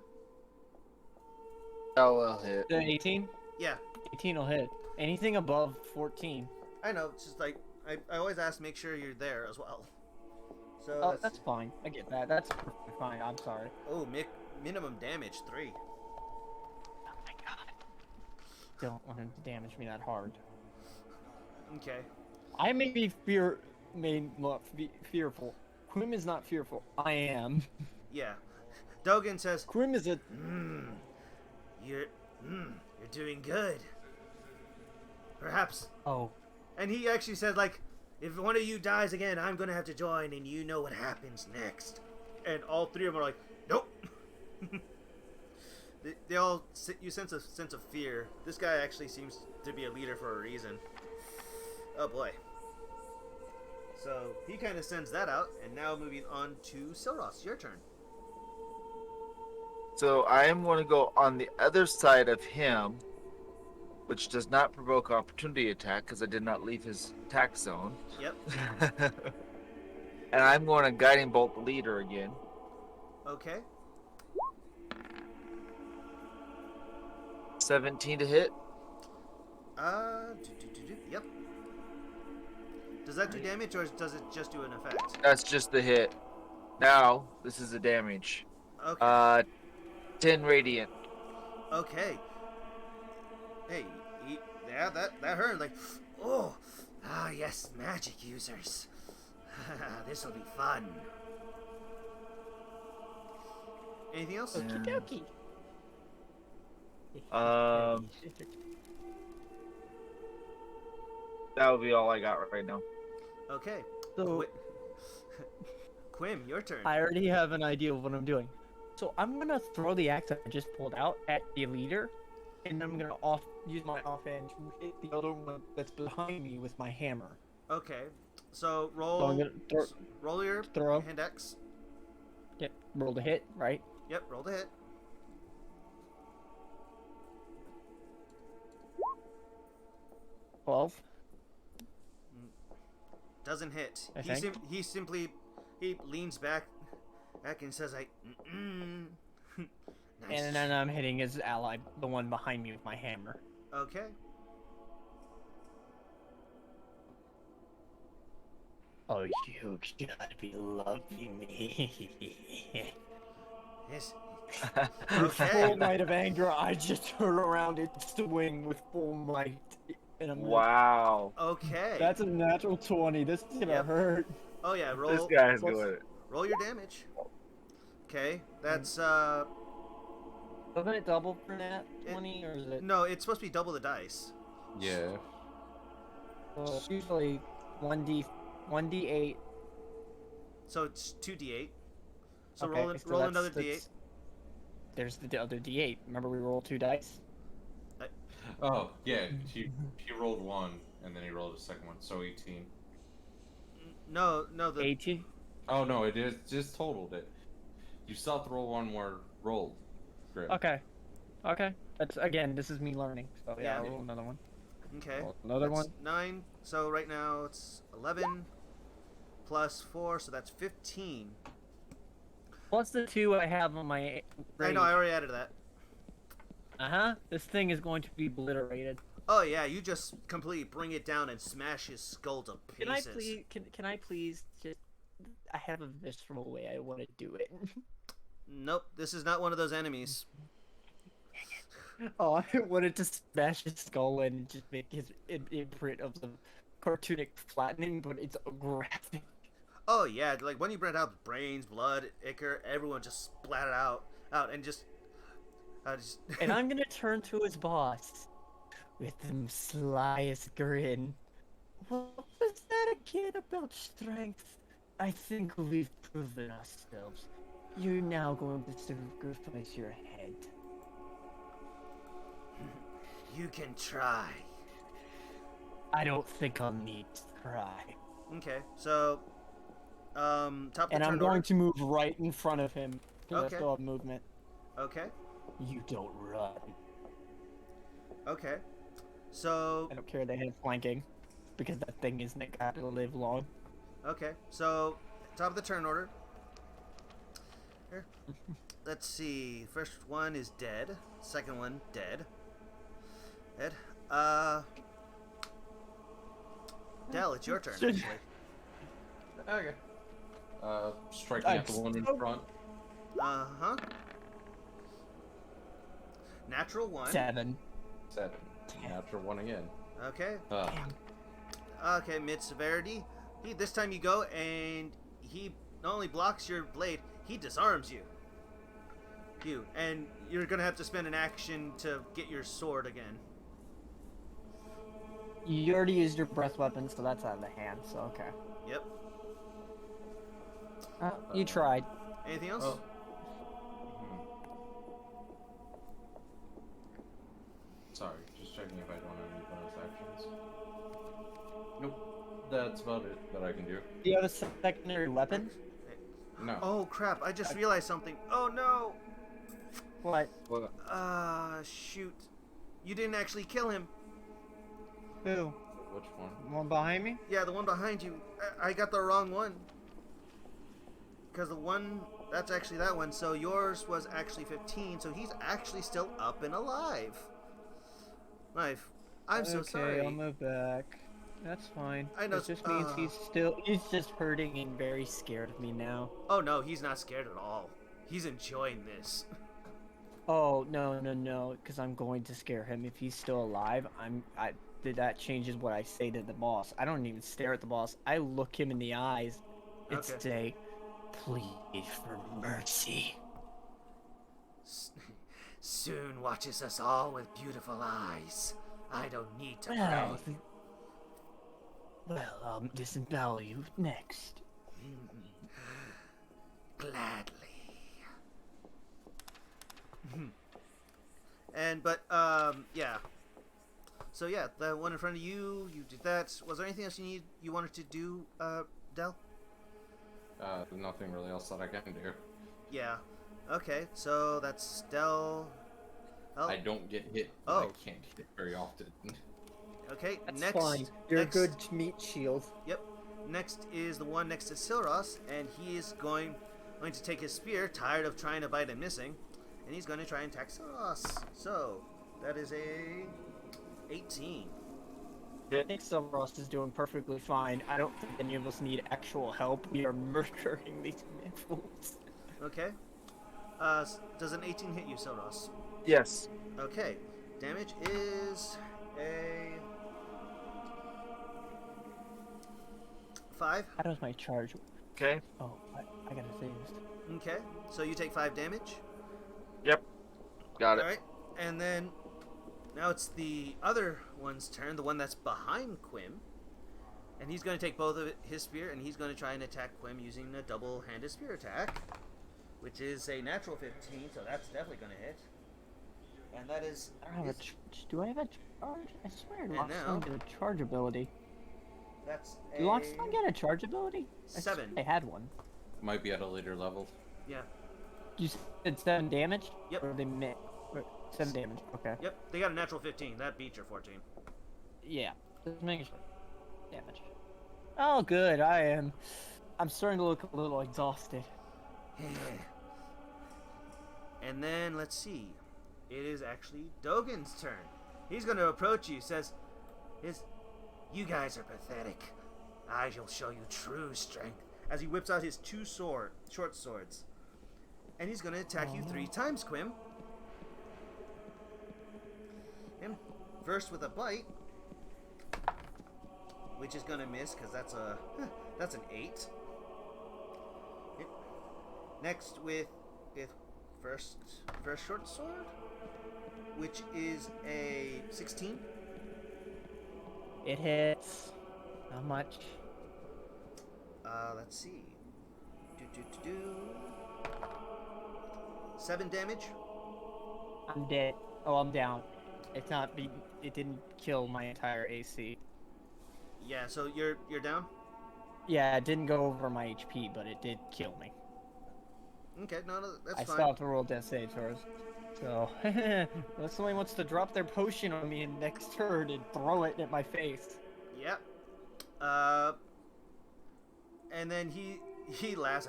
Oh, well hit. 18? Yeah, 18 will hit. Anything above 14. I know. It's just like I always ask to make sure you're there as well. So Oh, that's fine. I get that. That's perfectly fine. I'm sorry. oh, minimum damage 3. Oh my god. Don't want him to damage me that hard. Okay. I may be fearful. Quim is not fearful. I am. Yeah. Dogen says, Quim is a. You're doing good. Perhaps. Oh. And he actually said, like, if one of you dies again, I'm gonna have to join, and you know what happens next. And all three of them are like, nope. they all, you sense a sense of fear. This guy actually seems to be a leader for a reason. Oh boy. So he kind of sends that out, and now moving on to Silros, your turn. So I am going to go on the other side of him, which does not provoke opportunity attack because I did not leave his attack zone. Yep. And I'm going to guiding bolt the leader again. Okay. 17 to hit. Yep. Does that do damage, or does it just do an effect? That's just the hit. Now this is the damage. Okay. 10 radiant. Okay. Hey, yeah, that hurt. Like, oh, yes, magic users. This will be fun. Anything else? Okie Um, That would be all I got right now. Okay. So Quim, your turn. I already have an idea of what I'm doing. So I'm gonna throw the axe I just pulled out at the leader, and I'm gonna use my offhand to hit the other one that's behind me with my hammer. Okay. So roll. So I'm gonna roll your throw. hand X. Yep, roll the hit, right? Yep. Roll the hit. 12. Doesn't hit. I He think. he simply leans back and says like, nice. And then I'm hitting his ally, the one behind me with my hammer. Okay. Oh, you gotta be loving me. Yes. With full Okay. might of anger, I just turn around and swing with full might. And I'm Wow. Okay. That's a natural 20. This is gonna Yep. hurt. Oh yeah. Roll. This guy's plus- doing it. Roll your damage. Okay. That's Doesn't it double for that 20, or is it? no. It's supposed to be double the dice. Yeah. Well, it's usually 1d8. So it's 2d8. So Okay, roll so roll that's- another that's- d8. There's the other d8. Remember we roll 2 dice? Oh, yeah. He rolled 1, and then he rolled a second one, so 18. No, the 18? Oh, no, it is just totaled it. You still have to roll one more roll. Grim. Okay. Okay. That's, again, this is me learning. So yeah, Yeah. I'll roll another one. okay. Roll another That's one. 9. So right now it's 11 plus 4, so that's 15. Plus the 2 I have on my I know. I already added that. Uh-huh. This thing is going to be obliterated. Oh yeah, you just completely bring it down and smash his skull to Can I pieces. please can I please just I have a visceral way I want to do it. Nope, this is not one of those enemies. Oh, I wanted to smash his skull and just make his imprint of the cartoonic flattening, but it's graphic. Oh yeah, like when you bring out brains, blood, ichor, everyone just splattered out, and just. And I'm gonna turn to his boss with the slyest grin. What was that again about strength? I think we've proven ourselves. You're now going to sacrifice your head. You can try. I don't think I'll need to try. Okay, so Top of the And I'm turn going order. to move right in front of him. Because Okay. I still have movement. Okay. You don't run. Okay. So I don't care they have flanking. Because that thing isn't got to live long. okay. So top of the turn order. Here. Let's see. First one is dead. Second one dead. Dead. Dell, it's your turn Should- actually. Okay. Striking at the one in front. Uh-huh. Natural 1. 7. 7. Natural 1 again. Okay. Damn. Okay, mid severity. This time you go and he not only blocks your blade, he disarms you. And you're gonna have to spend an action to get your sword again. You already used your breath weapon, so that's out of the hand, so okay. Yep. You tried. Anything else? Oh. Sorry, just checking if I don't have any bonus actions. Nope. That's about it that I can do. Do you have a secondary weapon? No. Oh crap, I just realized something. Oh no! What? Shoot. You didn't actually kill him. Who? Which one? One behind me? Yeah, the one behind you. I got the wrong one. Because the one, that's actually that one. So yours was actually 15, so he's actually still up and alive. I'm so sorry. Okay, I'll move back. That's fine. I know, It just means he's just hurting and very scared of me now. Oh no, he's not scared at all. He's enjoying this. Oh, no, because I'm going to scare him. If he's still alive, that changes what I say to the boss. I don't even stare at the boss. I look him in the eyes and Okay. say, please for mercy. Soon watches us all with beautiful eyes. I don't need to Well, pray. well, I'll disembowel you next. Gladly. Yeah. So yeah, the one in front of you, you did that. Was there anything else you wanted to do, Del? Nothing really else that I can do. Yeah. Okay, so that's Del. Oh, I don't get hit. Oh. I can't hit very often. okay, That's next. fine. You're next, a good meat shield. Yep. Next is the one next to Silros, and he is going to take his spear, tired of trying to bite and missing, and he's going to try and attack Silros. So, that is a 18. I think Silveros is doing perfectly fine. I don't think any of us need actual help. We are murdering these fools. Okay. Does an 18 hit you, Silros? Yes. Okay. Damage is a 5. How does my charge? Okay. Oh, I gotta save this. Okay. So you take 5 damage. Yep. Got it. All right. And then now it's the other one's turn, the one that's behind Quim. And he's going to take both of his spear, and he's going to try and attack Quim using a double-handed spear attack, which is a natural 15, so that's definitely going to hit. And that is... I don't have a do I have a charge? I swear And Lockstone now- get a charge ability. That's a... Do Lockstone get a charge ability? I swear 7. I had one. Might be at a later level. Yeah. You said 7 damage? Yep. Or they met? 7 damage. Okay. Yep. They got a natural 15. That beat your 14. Yeah. Just making sure. Damage. Oh, good. I'm starting to look a little exhausted. And then, let's see. It is actually Dogan's turn. He's going to approach you, says, you guys are pathetic. I shall show you true strength. As he whips out his 2 short swords. And he's going to attack you 3 times, Quim. Him first with a bite, which is going to miss because that's an 8. Yep. Next with first short sword, which is a 16. It hits. Not much. Let's see. 7 damage. I'm dead. Oh, I'm down. It's not. It didn't kill my entire AC. Yeah, so you're down. Yeah, it didn't go over my HP, but it did kill me. Okay, no, that's I fine. still have to roll death saves first. So, unless somebody wants to drop their potion on me in next turn and throw it at my face. Yep. And then he laughs.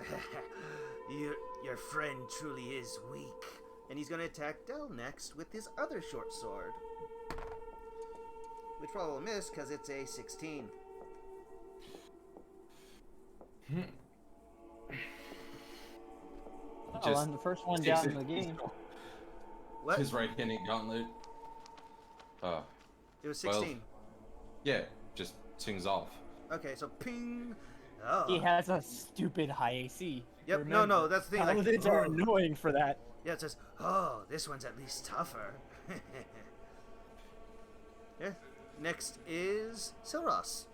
Your friend truly is weak. And he's gonna attack Dell next with his other short sword, which probably will miss because it's a 16. Oh, I'm the first one down in the game. What? His right-handed gauntlet. It was 16. Well, yeah, just sings off. Okay, so ping. Oh. He has a stupid high AC. Yep. Remember, No, that's the thing. Like, paladins are annoying for that. yeah, it says, oh, this one's at least tougher. Yeah. Next is Silros.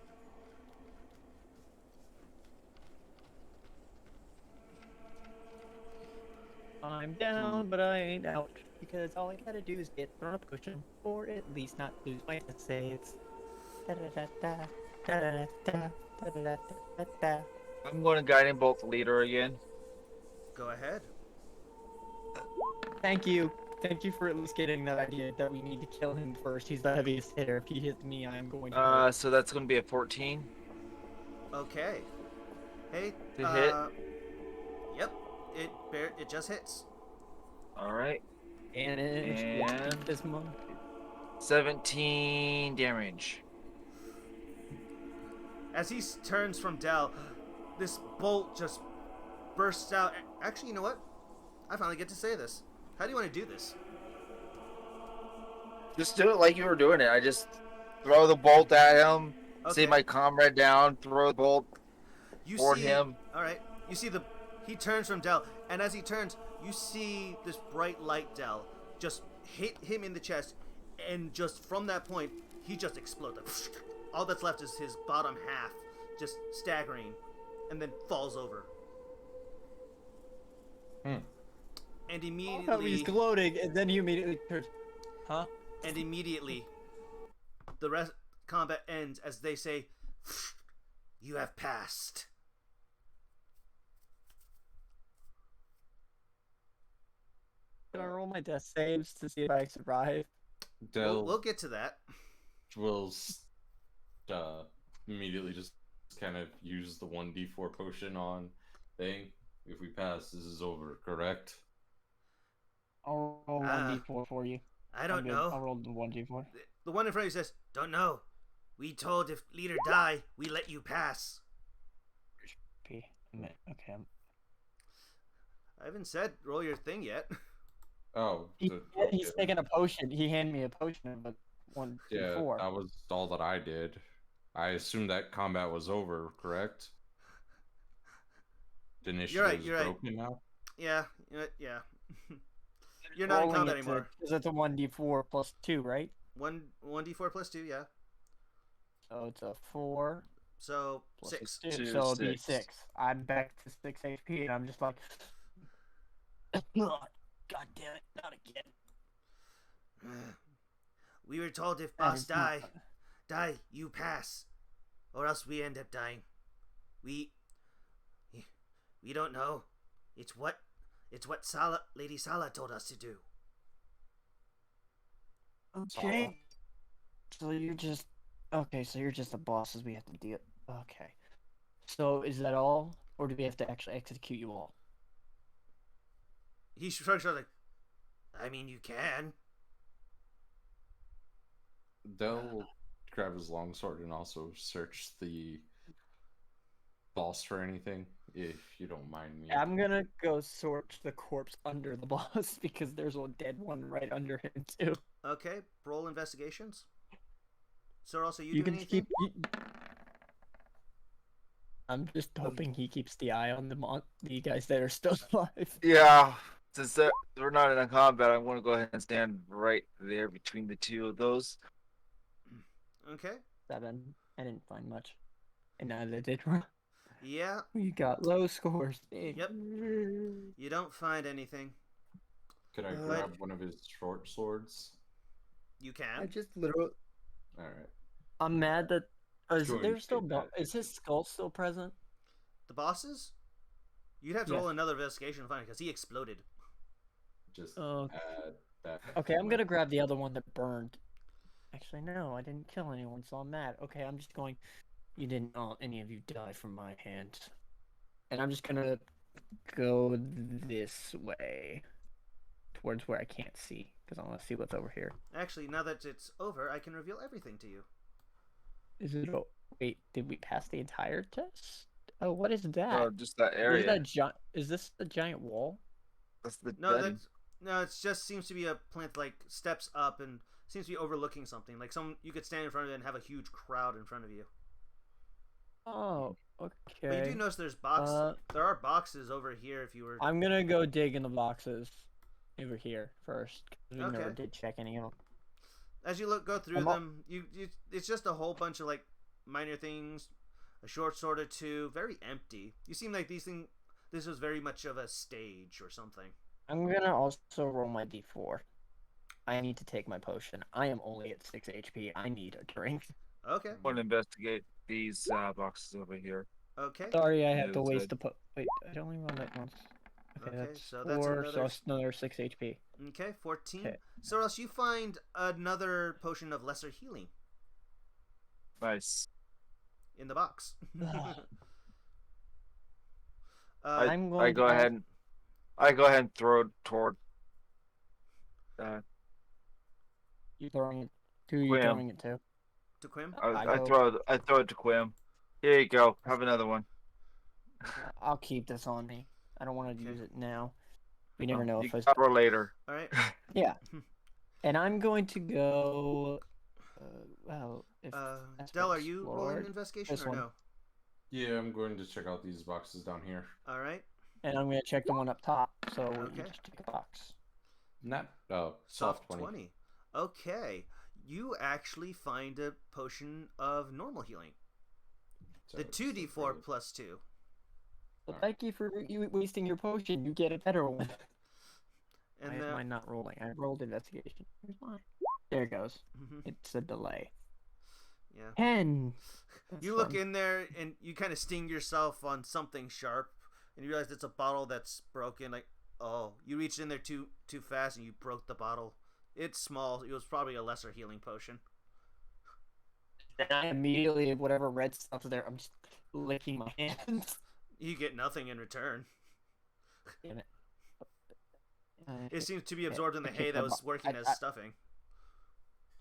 I'm down, but I ain't out. Because all I gotta do is get thrown a potion, or at least not lose my death saves. Da-da-da-da, da-da-da-da, da-da-da-da-da. I'm going to Guiding Bolt leader again. Go ahead. Thank you. Thank you for at least getting that idea that we need to kill him first. He's the heaviest hitter. If he hits me, I'm going to. So that's going to be a 14 Okay. Hey. to hit. Yep. It just hits. All right. And this month. 17 damage. As he turns from Dell, this bolt just bursts out. Actually, you know what? I finally get to say this. How do you want to do this? Just do it like you were doing it. I just throw the bolt at him, Okay. see my comrade down, throw the bolt You toward see him. All right. You see he turns from Dell, and as he turns, you see this bright light Dell just hit him in the chest, and just from that point, he just explodes. All that's left is his bottom half, just staggering, and then falls over. And immediately, Oh, he's gloating, and then he immediately turns. Huh? and immediately, the rest combat ends as they say, "You have passed." Can I roll my death saves to see if I survive? Dell We'll get to that. will immediately just kind of use the 1d4 potion on thing. If we pass, this is over, correct? I'll roll 1d4 for you. I don't I'm good. know. I'll roll the 1d4. The one in front of you says, "Don't know. We told if leader die, we let you pass." Okay. I haven't said roll your thing yet. Oh, He's taking a potion. He handed me a potion of a 1d4. yeah, that was all that I did. I assumed that combat was over, correct? The initiative You're is right. broken now? Yeah. You're not in Rolling combat it anymore. Because it's a 1d4 plus 2, right? 1d4 plus 2, yeah. So it's a 4 So plus 6. 2. Two, So it'll be six. 6. I'm back to 6 HP, and I'm just like, God damn it, not again. We were told if That boss is not- die, you pass, or else we end up dying. We don't know. It's what Lady Sala told us to do. Okay. So you're just so you're just the bosses we have to deal. Okay. So is that all, or do we have to actually execute you all? He shrugs like, I mean, you can. Dell will grab his longsword and also search the boss for anything, if you don't mind me. I'm gonna go sort the corpse under the boss because there's a dead one right under him too. Okay, roll investigations. So also you You doing can anything? I'm just hoping he keeps the eye on the guys that are still alive. Yeah. Since we're not in a combat, I'm going to go ahead and stand right there between the two of those. Okay. 7. I didn't find much, and neither did Ron. Yeah, We got low scores. Yep. you don't find anything. Could I grab one of his short swords? You I can. just literally. Alright. I'm mad that Is Sure, there you still say that. is his skull still present? The bosses? You'd have to Yes. roll another investigation to find it because he exploded. Just Oh. add that. Okay, I'm gonna grab the other one that burned. Actually, no, I didn't kill anyone, so I'm mad. Okay, I'm just going. You didn't. Any of you die from my hand. And I'm just gonna go this way, towards where I can't see, because I want to see what's over here. Actually, now that it's over, I can reveal everything to you. Is it? Wait, did we pass the entire test? Oh, what is that? Oh, just that What is area. that Is this the giant wall? That's the No, den. it just seems to be a plant like steps up and seems to be overlooking something. Like you could stand in front of it and have a huge crowd in front of you. Oh, But okay. you do notice there's boxes. There are boxes over here if you were. I'm gonna go dig in the boxes over here first. 'Cause we never Okay. did check any of them. As you go through I'm them, it's just a whole bunch of like minor things, a short sword or two, very empty. You seem like this was very much of a stage or something. I'm gonna also roll my d4. I need to take my potion. I am only at 6 HP. I need a drink. Okay. I want to investigate these boxes over here. Okay. Sorry, I Yeah, have to that's waste good. the Wait, I only rolled that once. Okay, Okay, that's so that's 4, another- so it's another 6 HP. Okay. 14. Okay. So else you find another potion of lesser healing Nice. in the box. I'm going I go to- ahead. I go ahead and throw it toward. You throwing it? Who are you Quim. throwing it to? to Quim. I throw it to Quim. Here you go. Have another one. I'll keep this on me. I don't want to Okay. use it now. We never know You if I. can throw later. All right. Yeah. And I'm going to go. Well, if that's Del, are you rolling explored, investigation this or one. no? Yeah, I'm going to check out these boxes down here. All right. And I'm gonna check the one up top. So Okay. you just take a box. Not Soft soft 20. Okay. You actually find a potion of normal healing. So The it's 2d4 plus 2. Well, Alright. thank you for you wasting your potion. You get a better one. And Why is the, mine not rolling? I rolled investigation. Where's mine? There it goes. Mhm. It's a delay. Yeah. 10. That's You look fun. in there and you kind of sting yourself on something sharp, and you realize it's a bottle that's broken. Like, oh, you reached in there too fast and you broke the bottle. It's small. It was probably a lesser healing potion. And I immediately, whatever red stuff's there, I'm just licking my hands. You get nothing in return. Damn it. It seems to be absorbed in the I hay kicked that the was bo- working I- as I- stuffing.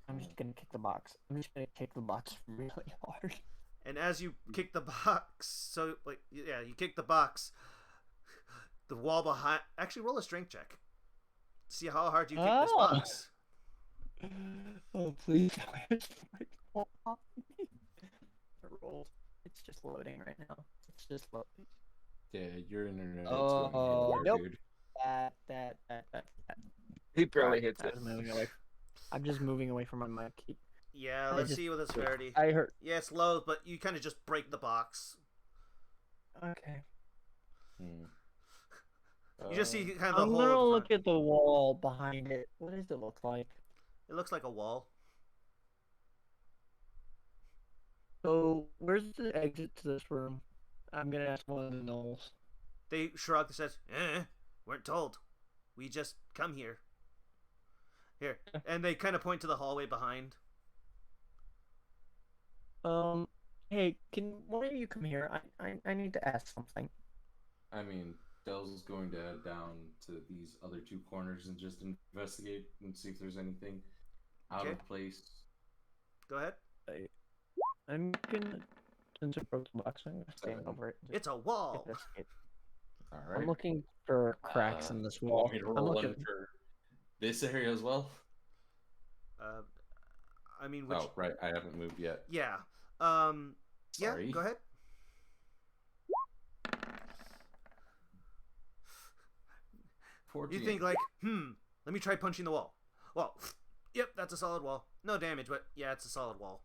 I'm just gonna kick the box. I'm just gonna kick the box really hard. And as you kick the box, so like yeah, you kick the box. The wall behind. Actually, roll a strength check. See how hard you kick this Oh. box. Oh, please. I rolled. It's just loading right now. It's just loading. Yeah, your internet is Oh, going haywire, nope. dude. That. He barely Sorry, hits I it. was moving away. I'm just moving away from my mic. Yeah, I let's just- see with the severity. I hurt. Yeah, it's low, but you kind of just break the box. Okay. Hmm. You just see kind of the I'm hole. gonna at the look front. at the wall behind it. What does it look like? It looks like a wall. So, where's the exit to this room? I'm gonna ask one of the gnolls. They shrug and says, weren't told. We just come here. Here. And they kind of point to the hallway behind. Hey, can one of you come here? I need to ask something. I mean, Dell's going to head down to these other two corners and just investigate and see if there's anything out Okay. of place. Go ahead. I'm gonna, since I broke the box, I'm gonna stand Seven. over it. and It's a just wall. investigate. All I'm right. looking for cracks in this wall. Want me to I'm roll one looking. for this area as well? I mean, which... Oh, right. I haven't moved yet. Yeah. Yeah, Sorry. go ahead. You 14. think like, let me try punching the wall. Well, yep, that's a solid wall. No damage, but yeah, it's a solid wall.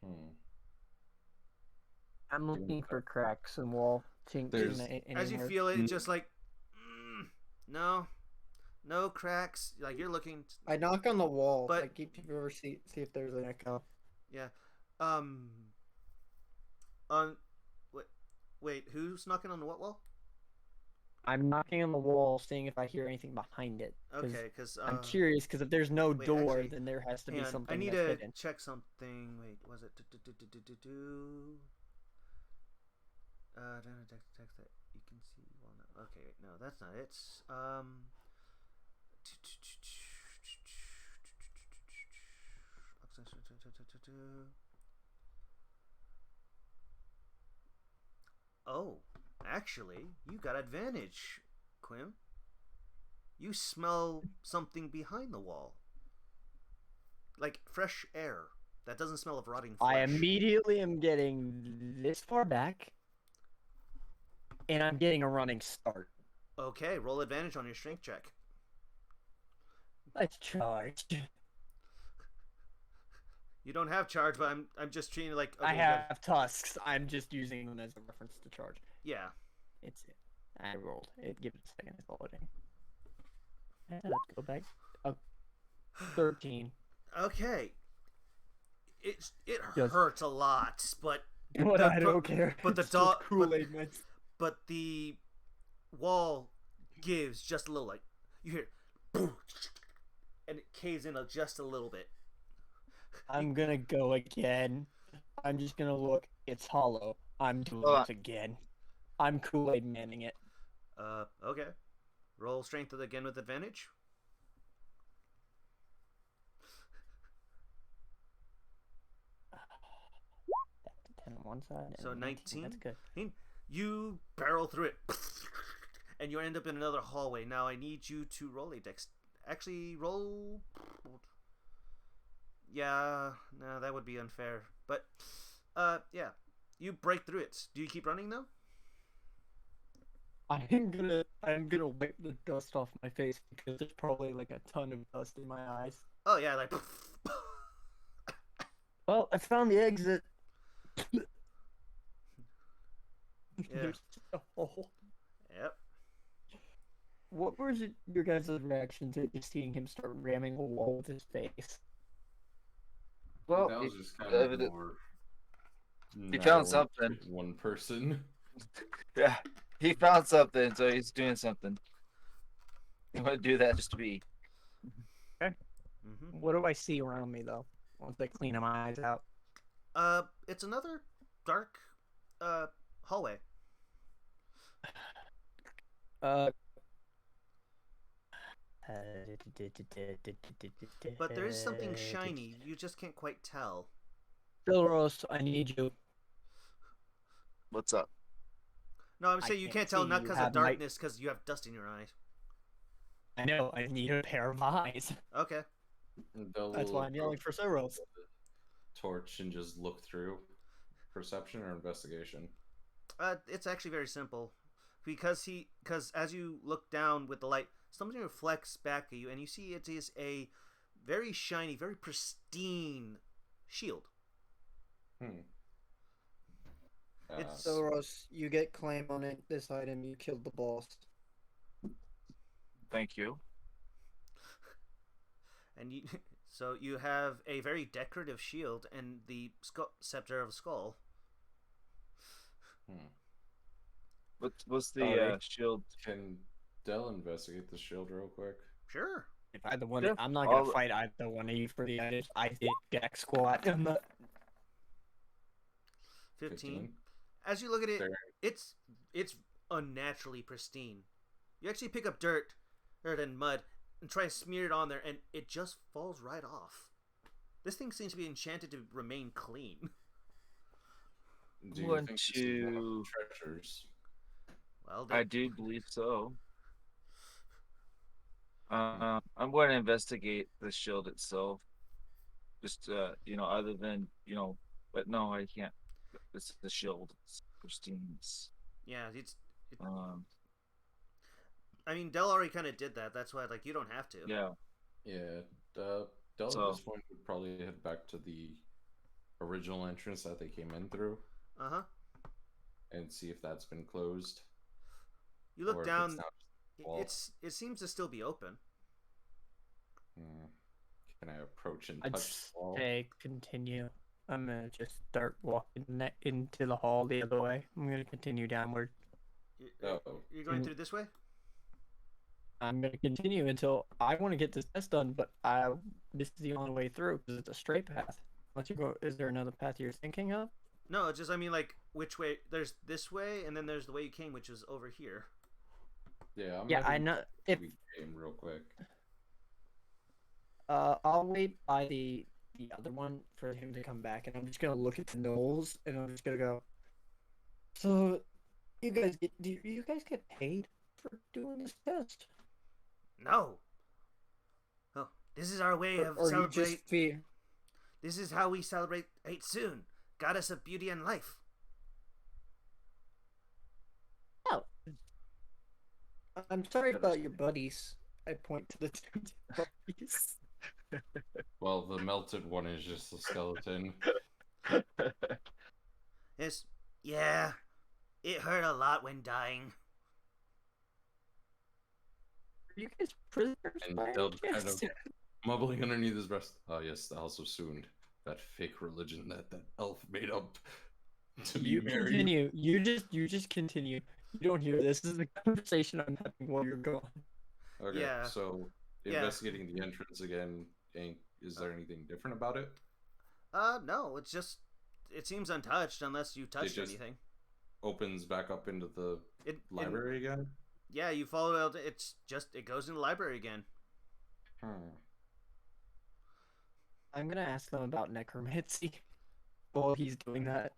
Hmm. I'm looking for cracks in wall. There's- As you feel it, just like, no cracks. Like you're looking, I knock on the wall. But- Like, keep over see if there's an echo. yeah. On wait, wait, who's knocking on the what wall? I'm knocking on the wall, seeing if I hear anything behind it. Okay, because I'm curious, because if there's no wait, door, actually, then there has to hang be on. I something need that's to hidden. check something. Wait, was it? Text that you can see. Well, no. Okay, wait, no, that's not it. Oh, actually, you got advantage, Quim. You smell something behind the wall, like fresh air that doesn't smell of rotting flesh. I immediately am getting this far back, and I'm getting a running start. Okay, roll advantage on your strength check. Let's charge. You don't have charge, but I'm just treating it like okay, I you got have tusks. I'm just using them as a reference to charge. yeah. It's I rolled. It give it a second. It's loading. And let's go back. Oh, 13. Okay. It Yes. hurts a lot, but But I don't care. But the It's just dog, Kool-Aid mix. but the wall gives just a little, like you hear, boom, and it caves in just a little bit. I'm gonna go again. I'm just gonna look. It's hollow. I'm doing Hold on. this again. I'm Kool-Aid manning it. Okay. Roll strength again with advantage. That's a 10 on one side. So and 19. That's good. You barrel through it, and you end up in another hallway. Now I need you to roll a dex. Actually, roll. Yeah, no, that would be unfair. But, yeah, you break through it. Do you keep running though? I'm gonna wipe the dust off my face because there's probably like a ton of dust in my eyes. Oh yeah, like. Well, I found the exit. Yeah. There's a hole. Yep. What was your guys' reaction to just seeing him start ramming a wall with his face? Well, That was just kind of evident- more. he found narrow something. One person. Yeah, he found something, so he's doing something. I'm gonna do that just to be. Mm-hmm. What do I see around me though? Once I clean my eyes out. It's another dark, hallway. But there is something shiny. You just can't quite tell. Bilros, I need you. What's up? No, I'm I saying you can't can't tell see, not you because of have night- darkness, because you have dust in your eyes. I know, I need a pair of eyes. Okay. That's why I'm yelling for Soros. Torch and just look through. Perception or investigation? It's actually very simple, because as you look down with the light, something reflects back at you, and you see it is a very shiny, very pristine shield. It's- Soros, you get claim on it. This item, you killed the boss. Thank you. And you, so you have a very decorative shield and the scepter of a skull. What's the Alright. shield? Can Dell investigate the shield real quick? Sure. If either one, Yeah, I'm not gonna I'll- fight either one of you for the items. I did deck squat. I'm not. 15. As you look at it, There. it's unnaturally pristine. You actually pick up dirt and mud and try to smear it on there, and it just falls right off. This thing seems to be enchanted to remain clean. Do you Want think this is one of to- the treasures? Well, I do believe so. I'm going to investigate the shield itself. Just other than but no, I can't. It's the shield. It's pristine. yeah, Um, I mean, Del already kind of did that. That's why, like, you don't have to. yeah. Yeah. Dell So- at this point would probably head back to the original entrance that they came in through Uh huh. and see if that's been closed. You or look if down. It's, not just the wall. It seems to still be open. Can I approach and I'd touch the wall? say continue. I'm gonna just start walking into the hall the other way. I'm gonna continue downward. You're going through this way? I'm gonna continue until I want to get this test done, but this is the only way through because it's a straight path. Once you go, is there another path you're thinking of? No, it's just, I mean, like, which way? There's this way, and then there's the way you came, which is over here. Yeah, I know. If we came real quick. I'll wait by the other one for him to come back, and I'm just gonna look at the knolls, and I'm just gonna go. So, do you guys get paid for doing this test? No. Oh, this is our way of Or you celebrate. just feel? This is how we celebrate soon, goddess of beauty and life. Oh, I'm sorry about your buddies. I point to the two buddies. Well, the melted one is just a skeleton. Yes, yeah, it hurt a lot when dying. Are you guys prisoners? And by they'll any kind chance? of mumbling underneath his breath. Oh yes, the House of Soon, that fake religion that elf made up to be You married. continue. You just continue. You don't hear this. This is the conversation I'm having while you're gone. Okay, Yeah. so Yeah. investigating the entrance again. Is there anything different about it? No, it's just, it seems untouched unless you touched just- anything. Opens back up into the library again. Yeah, you follow it. It's just, it goes into the library again. I'm gonna ask them about necromancy while he's doing that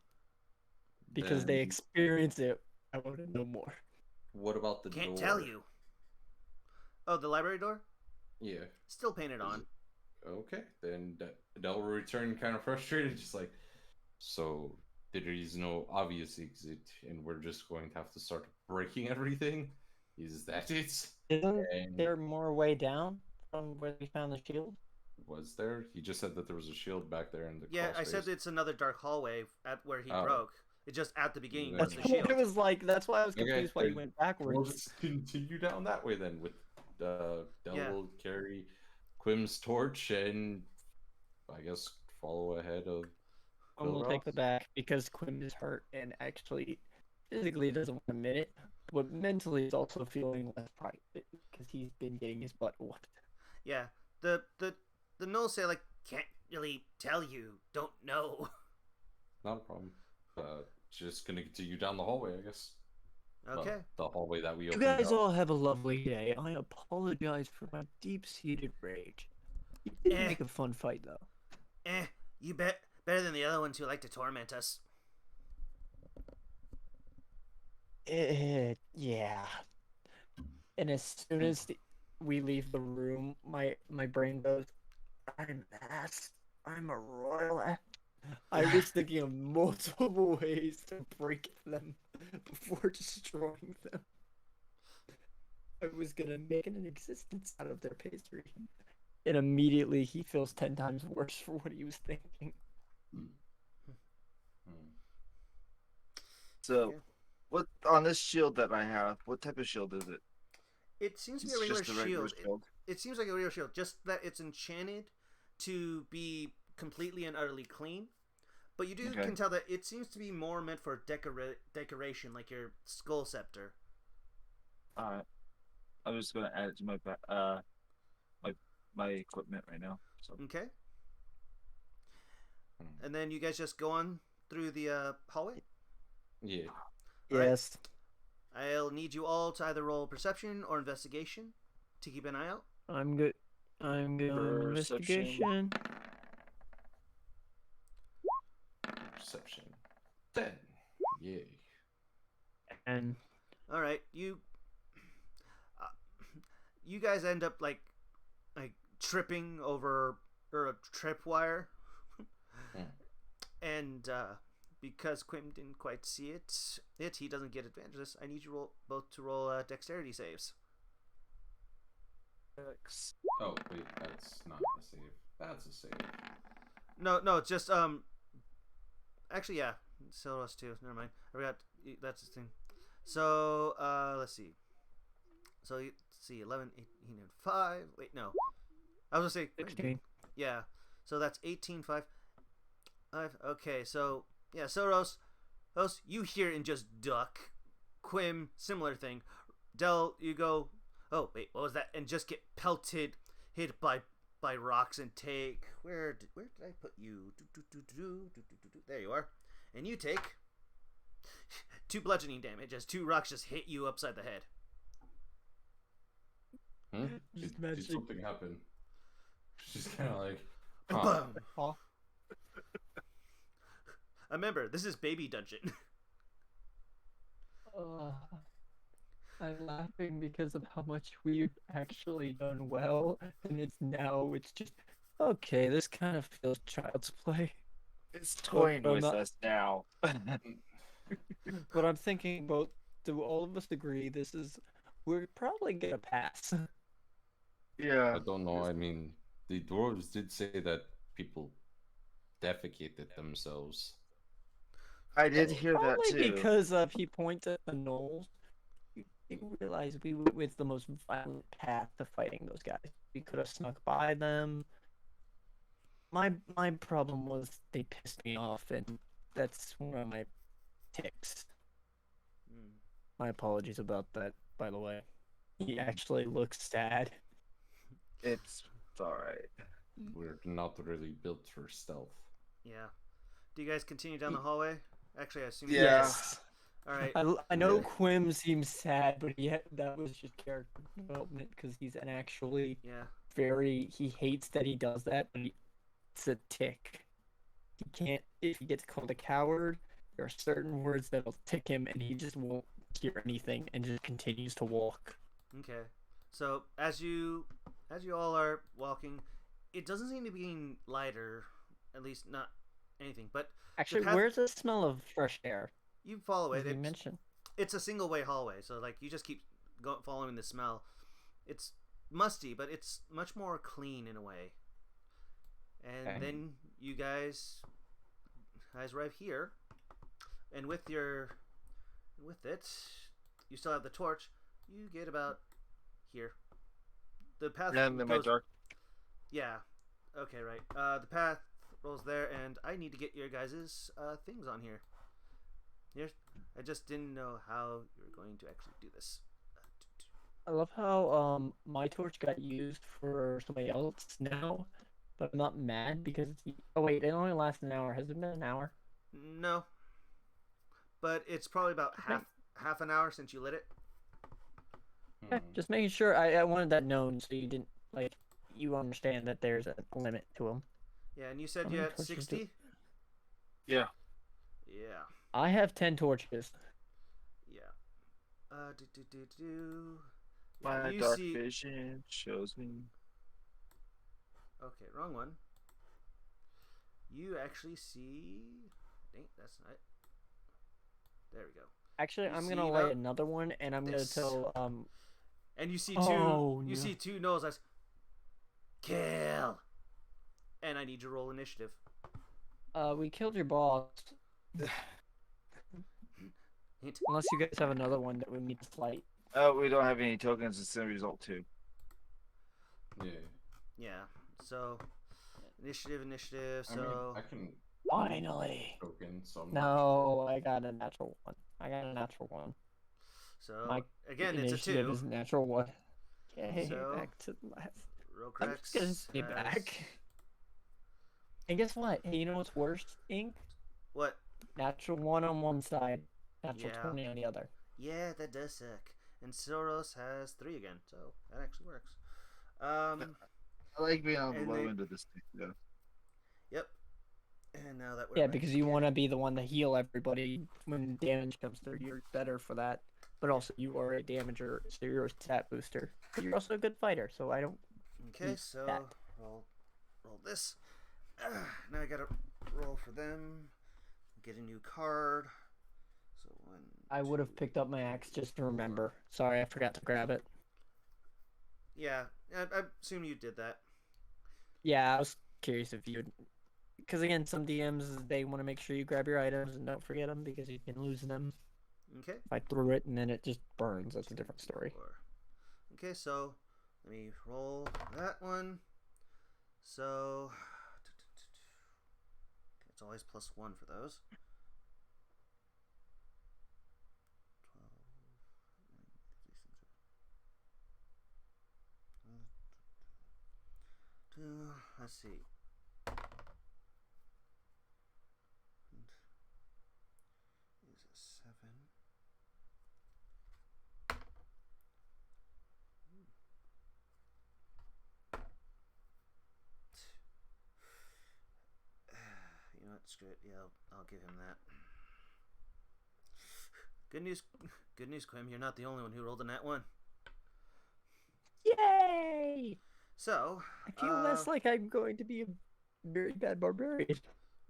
because they Then experience it. I want to know more. What about the Can't door? tell you. Oh, the library door? Yeah. Still painted on. Okay, then Del will return kind of frustrated, just like, so there is no obvious exit, and we're just going to have to start breaking everything. Is that it? Isn't And there more way down from where we found the shield? was there? He just said that there was a shield back there in the Yeah, I said crossface. it's another dark hallway at where he Oh. broke. It just at the beginning Then- was That's the shield. what it was like. That's why I was Okay, confused why you then went We'll backwards. just continue down that way then. With Del Yeah. will carry Quim's torch and I guess follow ahead of. I'm gonna take the Philroth? back because Quim is hurt and actually physically doesn't want to admit it, but mentally is also feeling less private because he's been getting his butt whooped. Yeah, the gnolls say, like, can't really tell you, don't know. Not a problem. Just gonna continue down the hallway, I guess. Well, Okay. the hallway that we You opened guys up. all have a lovely day. I apologize for my deep-seated rage. You did Eh. make a fun fight though. You bet better than the other ones who like to torment us. Yeah. And as soon as we leave the room, my brain goes, I'm ass. I'm a royal ass. I was thinking of multiple ways to break them before destroying them. I was gonna make an existence out of their pastry. And immediately he feels 10 times worse for what he was thinking. So, Yeah. what on this shield that I have? What type of shield is it? It seems to be It's a regular just a regular shield. shield. It seems like a regular shield, just that it's enchanted to be completely and utterly clean. But you Okay. can tell that it seems to be more meant for decoration, like your skull scepter. Alright. I'm just gonna add it to my equipment right now. So Okay. And then you guys just go on through the hallway. Yeah. Alright. Yes. I'll need you all to either roll perception or investigation to keep an eye out. I'm good. I'm going Perception. investigation. Perception. 10. Yay. And All right, you guys end up like tripping over or a tripwire, and because Quim didn't quite see it, he doesn't get advantages. I need you both to roll dexterity saves. Oh, wait, that's not a save. That's a save. No, it's just actually, yeah, so us too. Never mind. I forgot that's the thing. So let's see. So let's see, 11, 18, and 5. Wait, no. I was gonna say 16. Yeah. So that's 18, 5. Okay, so yeah, Soros, you hear and just duck. Quim, similar thing. Del, you go. Oh wait, what was that? And just get pelted, hit by rocks, and take where did I put you? There you are, and you take 2 bludgeoning damage as 2 rocks just hit you upside the head. Did something happen? She's kind of like, Boom. Huh? Remember, this is baby dungeon. I'm laughing because of how much we've actually done well, and it's just okay. This kind of feels child's play. It's toying But I'm with not- us now. But I'm thinking about, do all of us agree we're probably gonna pass? Yeah. I don't know. I mean, the dwarves did say that people defecated themselves. I did hear that Probably too. because he points at the gnolls. You realize we went with the most violent path to fighting those guys. We could have snuck by them. My problem was they pissed me off, and that's one of my ticks. My apologies about that, by the way. He actually looks sad. It's alright. We're not really built for stealth. Yeah. Do you guys continue down the hallway? Actually, I assume. Yeah. Yes. All right. I know Yeah. Quim seems sad, but that was just character development because he's an actually Yeah. he hates that he does that, but it's a tick. He can't, if he gets called a coward, there are certain words that'll tick him and he just won't hear anything and just continues to walk. Okay. So as you all are walking, it doesn't seem to be getting lighter, at least not anything. But Actually, path- where's the smell of fresh air? you follow it. As you mentioned. It's a single way hallway, so like you just keep following the smell. It's musty, but it's much more clean in a way. And Okay. then you guys arrive here, and with it, you still have the torch. You get about here. The path And then my goes. dark. Yeah. Okay. Right. The path rolls there, and I need to get your guys' things on here. Here. I just didn't know how you were going to actually do this. I love how my torch got used for somebody else now, but I'm not mad because oh wait, it only lasts an hour. Has it been an hour? No. But it's probably about half an hour since you lit it. Yeah, just making sure. I wanted that known so you didn't you understand that there's a limit to them. Yeah, and you said How you many had torches 60? Yeah. Yeah. I have 10 torches. Yeah. My you dark see... vision shows me. Okay, wrong one. You actually see... Dang, that's not it. There we go. Actually, You I'm see gonna about light another one, and I'm this. gonna tell And you see Oh, you no. see 2 nose eyes. Kill! And I need to roll initiative. we killed your boss. Hint. Unless you guys have another one that we need to fight. Oh, we don't have any tokens. It's in result 2. Yeah. Yeah. So initiative. I So mean, I can Finally. token, so I'm not No, I got a natural one. My again, it's a initiative 2. is natural one. Yay, So, back to the last. Roll I'm corrects. just gonna stay back. And guess what? Hey, you know what's worse, Ink? What? Natural 1 on one side, natural Yeah. 20 on the other. Yeah, that does suck. And Soros has 3 again, so that actually works. I like being on the And low they- end of this thing, though. Yep. And now that we're Yeah, back because you again- want to be the one to heal everybody when damage comes through. You're better for that. But also, you are a damager, so you're a stat booster. But you're also a good fighter, so I don't. Okay, Use so that. roll this. Now I gotta roll for them. Get a new card. So 1. I would have 2. picked up my axe just to remember. Sorry, I forgot to grab it. Yeah, I assume you did that. Yeah, I was curious if you'd. Because again, some DMs, they want to make sure you grab your items and don't forget them because you can lose them. Okay. If I threw it and then it just burns, that's a different story. 4. Okay, so let me roll that one. So It's always +1 for those. 12. Let's see. Is a 7. You know what? Screw it. Yeah, I'll give him that. Good news, Quim. You're not the only one who rolled a nat 1. Yay! So I feel less like I'm going to be a very bad barbarian.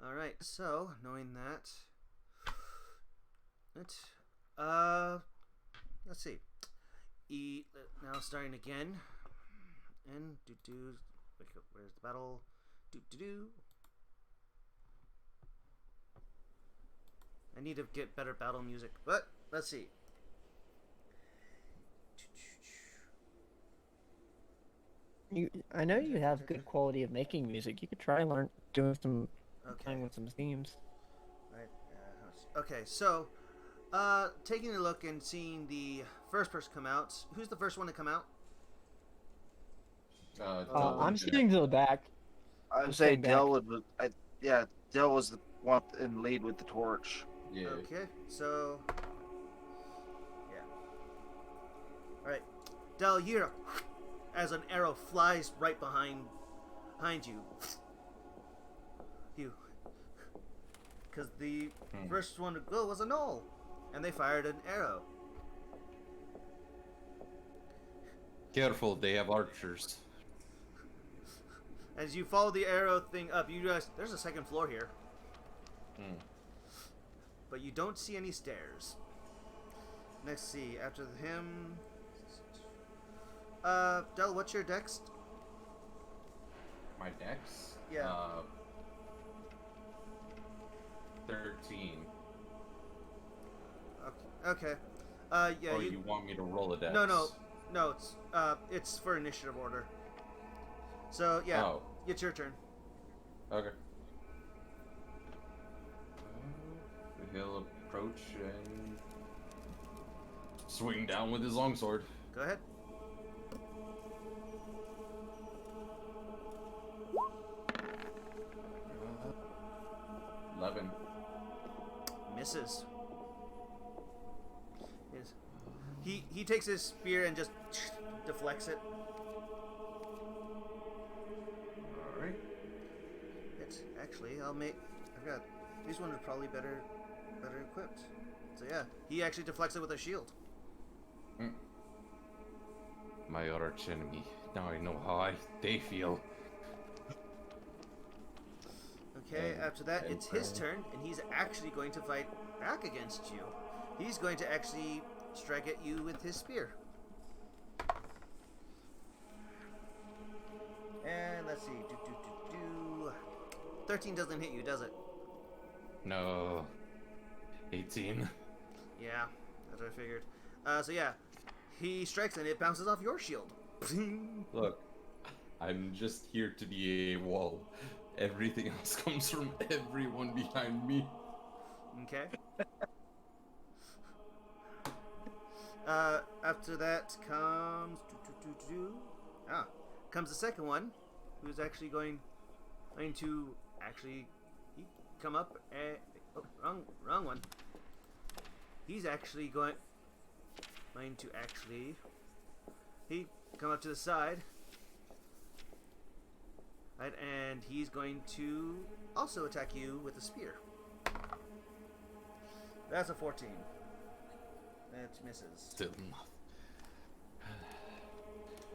all right. So knowing that, let's see. Now starting again, and where's the battle? I need to get better battle music, but let's see. I know you have good quality of making music. You could try learn doing some playing with some themes. Right. Okay. So, taking a look and seeing the first person come out. Who's the first one to come out? I'm sitting to the back. I would Just say staying back. Dell would. Dell was the one in lead with the torch. Yeah. Okay. So, yeah. All right. Del, you're as an arrow flies right behind you. Because the first one to go was a knoll, and they fired an arrow. Careful, they have archers. As you follow the arrow thing up, you realize there's a second floor here. But you don't see any stairs. Next, see, after him... Del, what's your dex? My dex? Yeah. 13. Okay. Yeah. Or you want me to roll a dex? No. It's for initiative order. So yeah, it's your turn. Okay. He'll approach and swing down with his longsword. Go ahead. Uh, 11. Misses. He takes his spear and just deflects it. Alright. It's actually I've got these ones are probably better equipped. So yeah, he actually deflects it with a shield. My arch enemy. Now I know how they feel. Okay, after that, it's his turn, and he's actually going to fight back against you. He's going to actually strike at you with his spear. And let's see. 13 doesn't hit you, does it? No. 18. Yeah, that's what I figured. So yeah, he strikes and it bounces off your shield. Look, I'm just here to be a wall. Everything else comes from everyone behind me. Okay. After that comes comes the second one, who's actually going to come up and wrong one. He's actually going to come up to the side. Right, and he's going to also attack you with a spear. That's a 14. That misses. Still not.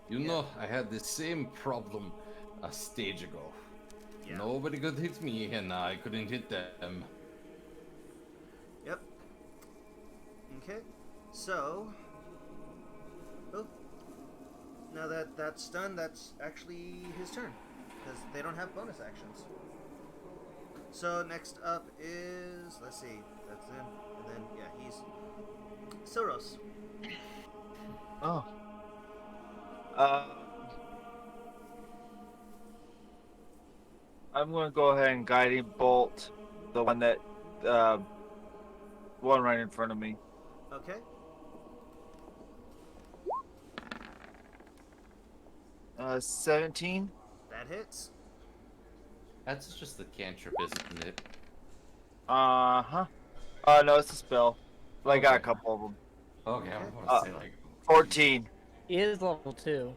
You know, I had the same problem a stage ago. Yeah. Nobody could hit me, and I couldn't hit them. Yep. Okay. So, now that that's done, that's actually his turn, because they don't have bonus actions. So next up is, let's see, that's him, and then yeah, he's Soros. Oh. I'm going to go ahead and guiding bolt The one that, uh, one right in front of me. Okay. 17. That hits. That's just the cantrip, isn't it? Uh-huh. No, it's a spell. But I got a Okay. couple of them. Okay, I Okay. was about to say like 14. He is level 2.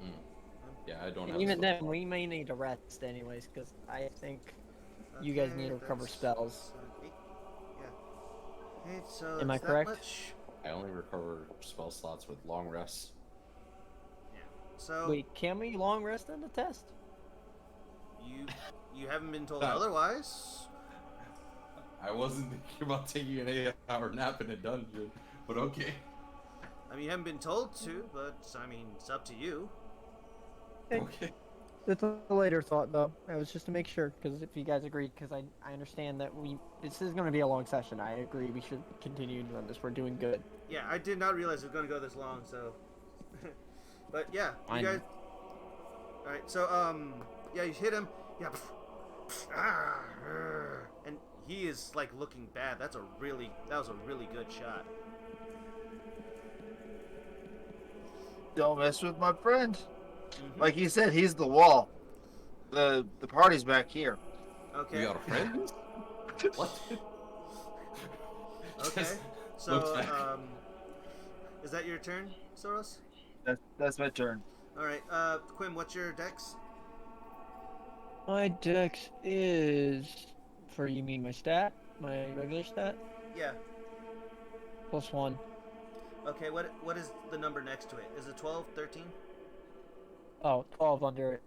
Mm. Yeah, I don't And have. even spell then, slot. we may need to rest anyways, because I think you guys need to recover that's spells. 8. Yeah. 8, so Am I it's that correct? much. I only recover spell slots with long rests. Yeah. So Wait, can we long rest in the test? you you haven't been told Uh, otherwise. I wasn't thinking about taking an 8-hour nap in a dungeon, but okay. I mean, you haven't been told to, but I mean, it's up to you. Okay. That's a later thought, though. That was just to make sure, because if you guys agreed, because I understand that this is going to be a long session. I agree we should continue doing this. We're doing good. Yeah, I did not realize it was going to go this long. So, but yeah, you I guys. All right. So yeah, you hit him. Yeah. And he is like looking bad. That was a really good shot. Don't mess with my friend. Mm-hmm. Like he said, he's the wall. The party's back here. Okay. We are friends? What? Okay. Just looks So back. is that your turn, Soros? That's my turn. All right. Quinn, what's your dex? My dex is, for you mean my stat? My regular stat? Yeah. +1. Okay. What is the number next to it? Is it 12, 13? Oh, 12 under it.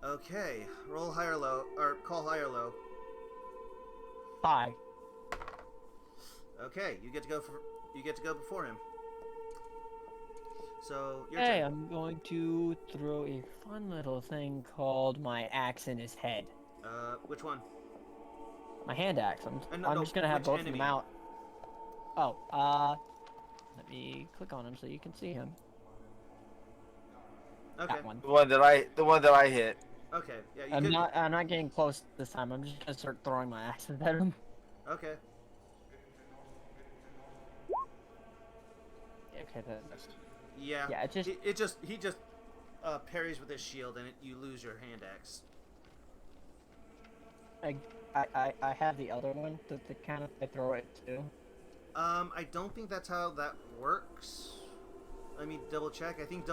Okay. Roll high or low, or call high or low. 5. Okay. You get to go before him. So your Hey, turn. I'm going to throw a fun little thing called my axe in his head. Which one? My hand axe. No, I'm no, just gonna have which both of enemy? them out. Oh, let me click on him so you can see him. Okay. That one. The one that I hit. Okay. Yeah. You could. I'm not getting close this time. I'm just gonna start throwing my axes at him. Okay. Okay, that missed. Yeah. Yeah, it just He just parries with his shield, and you lose your hand axe. I have the other one that the kind of I throw it too. I don't think that's how that works. Let me double check. I think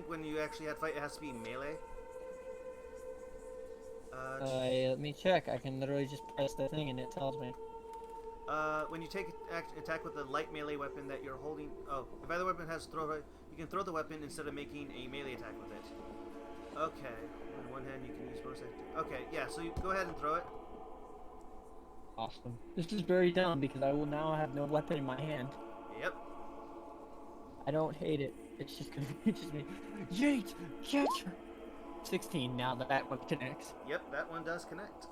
when you actually had fight, it has to be melee. Let me check. I can literally just press the thing and it tells me. When you take attack with a light melee weapon that you're holding, if either weapon has you can throw the weapon instead of making a melee attack with it. Okay, in one hand you can use both. Okay, yeah. So you go ahead and throw it. Awesome. This is very dumb because I will now have no weapon in my hand. Yep. I don't hate it. It's just gonna just me. Yeet! Catch her! 16 now that one connects. Yep, that one does connect.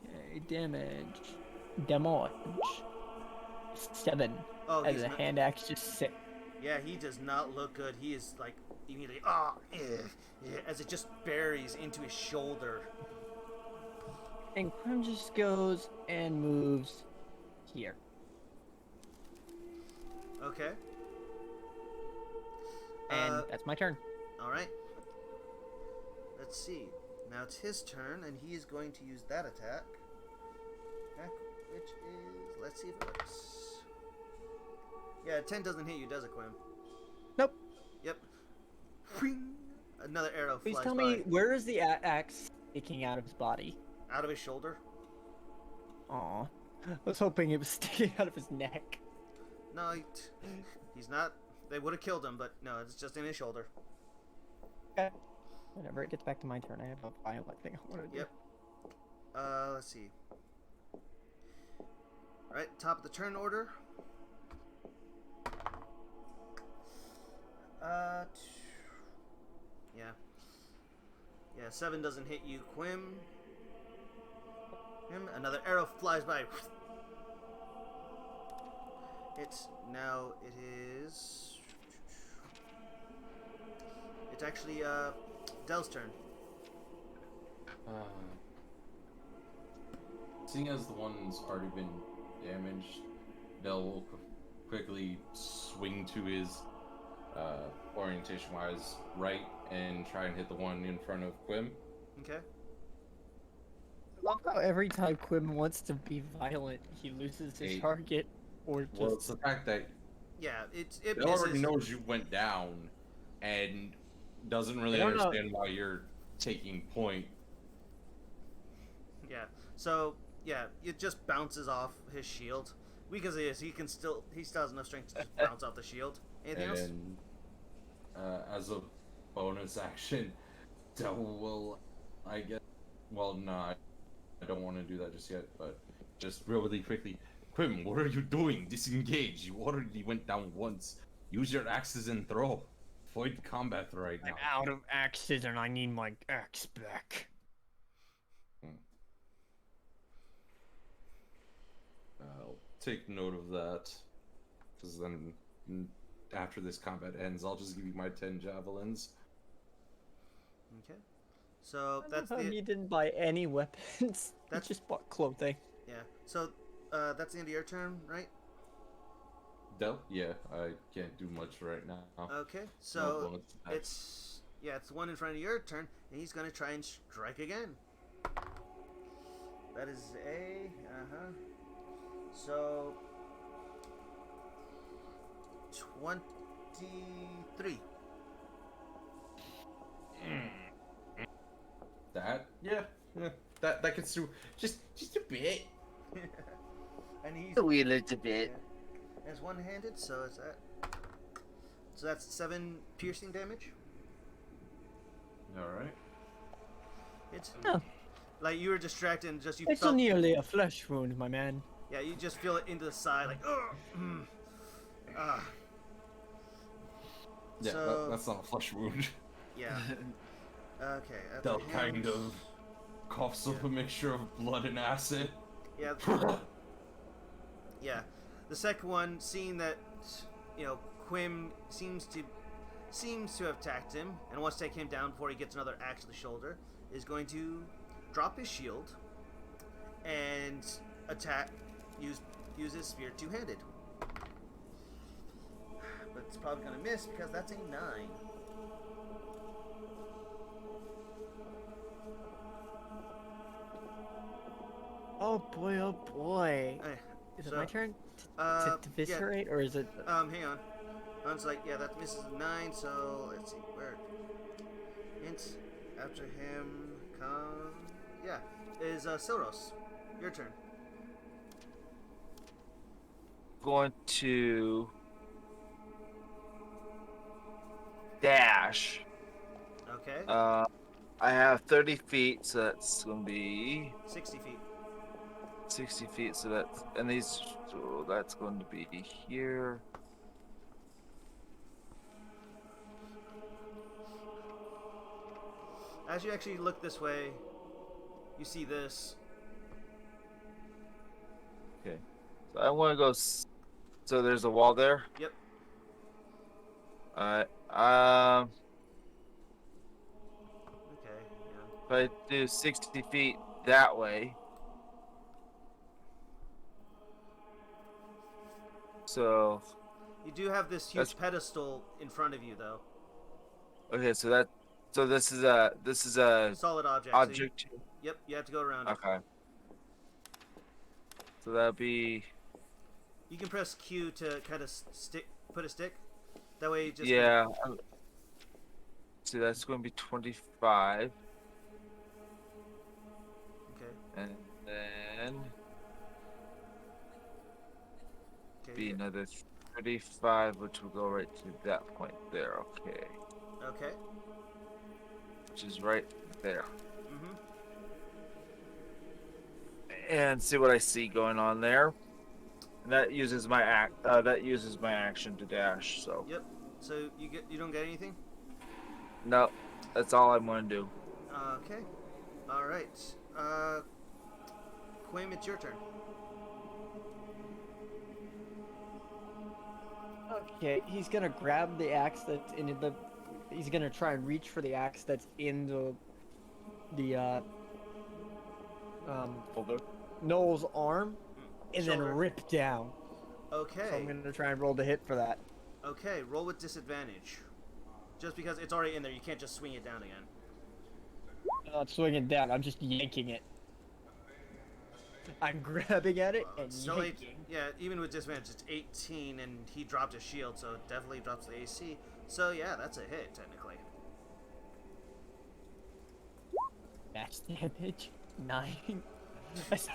Okay, damage. Damage. 7. Oh, As he's a not, hand axe just 6. yeah, he does not look good. He is like immediately as it just buries into his shoulder. And Crim just goes and moves here. Okay. And that's my turn. All right. Let's see. Now it's his turn, and he is going to use that attack, which is, let's see if it works. Yeah, 10 doesn't hit you, does it, Quinn? Nope. Yep. Whing! Another arrow Please flies tell by. me, where is the axe sticking out of his body? Out of his shoulder. Aw. I was hoping it was sticking out of his neck. No, he's not. They would have killed him, but no, it's just in his shoulder. Okay. Whenever it gets back to my turn, I have a violent thing I want to do. Yep. Let's see. Alright, top of the turn order. Yeah. Yeah, 7 doesn't hit you, Quim. Another arrow flies by. It's actually Dell's turn. Seeing as the one's already been damaged, Dell will quickly swing to his orientation-wise right and try and hit the one in front of Quim. Okay. I love how every time Quim wants to be violent, he loses his Eight. target, or just. Well, it's the fact that Yeah, it Dell already misses. knows you went down and doesn't really I don't know. understand why you're taking point. Yeah. So yeah, it just bounces off his shield. Weak as he is, he still has enough strength to just bounce off the shield. Anything else? And as a bonus action, Dell will, I guess. Well, no, I don't want to do that just yet. But just really quickly, Quim, what are you doing? Disengage. You already went down once. Use your axes and throw. Avoid combat right now. I'm out of axes and I need my axe back. I'll take note of that. Because then, after this combat ends, I'll just give you my 10 javelins. Okay. So I that's love how the he didn't buy any weapons. That's- He just bought clothing. yeah. So that's the end of your turn, right? Del? Yeah, I can't do much right now. Okay. No So bonus attacks. it's the one in front of your turn, and he's gonna try and strike again. That is a So 23. That? Yeah. That gets through just a bit. And he's A wee little bit. and it's one-handed, so it's that. So that's 7 piercing damage. Alright. It's Oh. like you were distracted and just you It's felt. nearly a flesh wound, my man. Yeah, you just feel it into the side, like Yeah, So- that's not a flesh wound. yeah. Okay. after Del him- kind of coughs up a mixture of blood and acid. Yeah. Yeah. The second one, seeing that, Quim seems to have attacked him and wants to take him down before he gets another axe to the shoulder, is going to drop his shield and use his spear two-handed. But it's probably gonna miss because that's a 9. Oh boy, oh boy. Okay, Is it so, my turn to yeah. eviscerate, or is it? Hang on. It's like, yeah, that misses a 9, so let's see, where? Hint. After him comes. Yeah, is Silros. Your turn. Going to dash. Okay. I have 30 feet, so that's gonna be 60 feet. 60 feet. So that's going to be here. As you actually look this way, you see this. Okay. So I want to go. So there's a wall there. Yep. Alright. Okay. If I do 60 feet that way. So You do have this huge pedestal in front of you, though. okay, so this is a Solid object. object. Yep. You have to go around it. Okay. So that'd be You can press Q to kind of put a stick. That way, you just yeah. See, that's going to be 25, Okay. and then Okay. be another 35, which will go right to that point there. Okay, Okay. which is right there. Mhm. And see what I see going on there. And that uses my action to dash. So Yep. So you don't get anything. no, that's all I'm going to do. Okay. All right. Quim, it's your turn. Okay, he's gonna grab the axe that's in the. He's gonna try and reach for the axe that's in the Over. Noel's arm and then Shoulder. rip down. Okay. So I'm gonna try and roll the hit for that. Okay, roll with disadvantage. Just because it's already in there, you can't just swing it down again. I'm not swinging down. I'm just yanking it. I'm grabbing at it and Still yanking. yeah, even with disadvantage, it's 18, and he dropped his shield, so it definitely drops the AC. So yeah, that's a hit, technically. Max damage 9.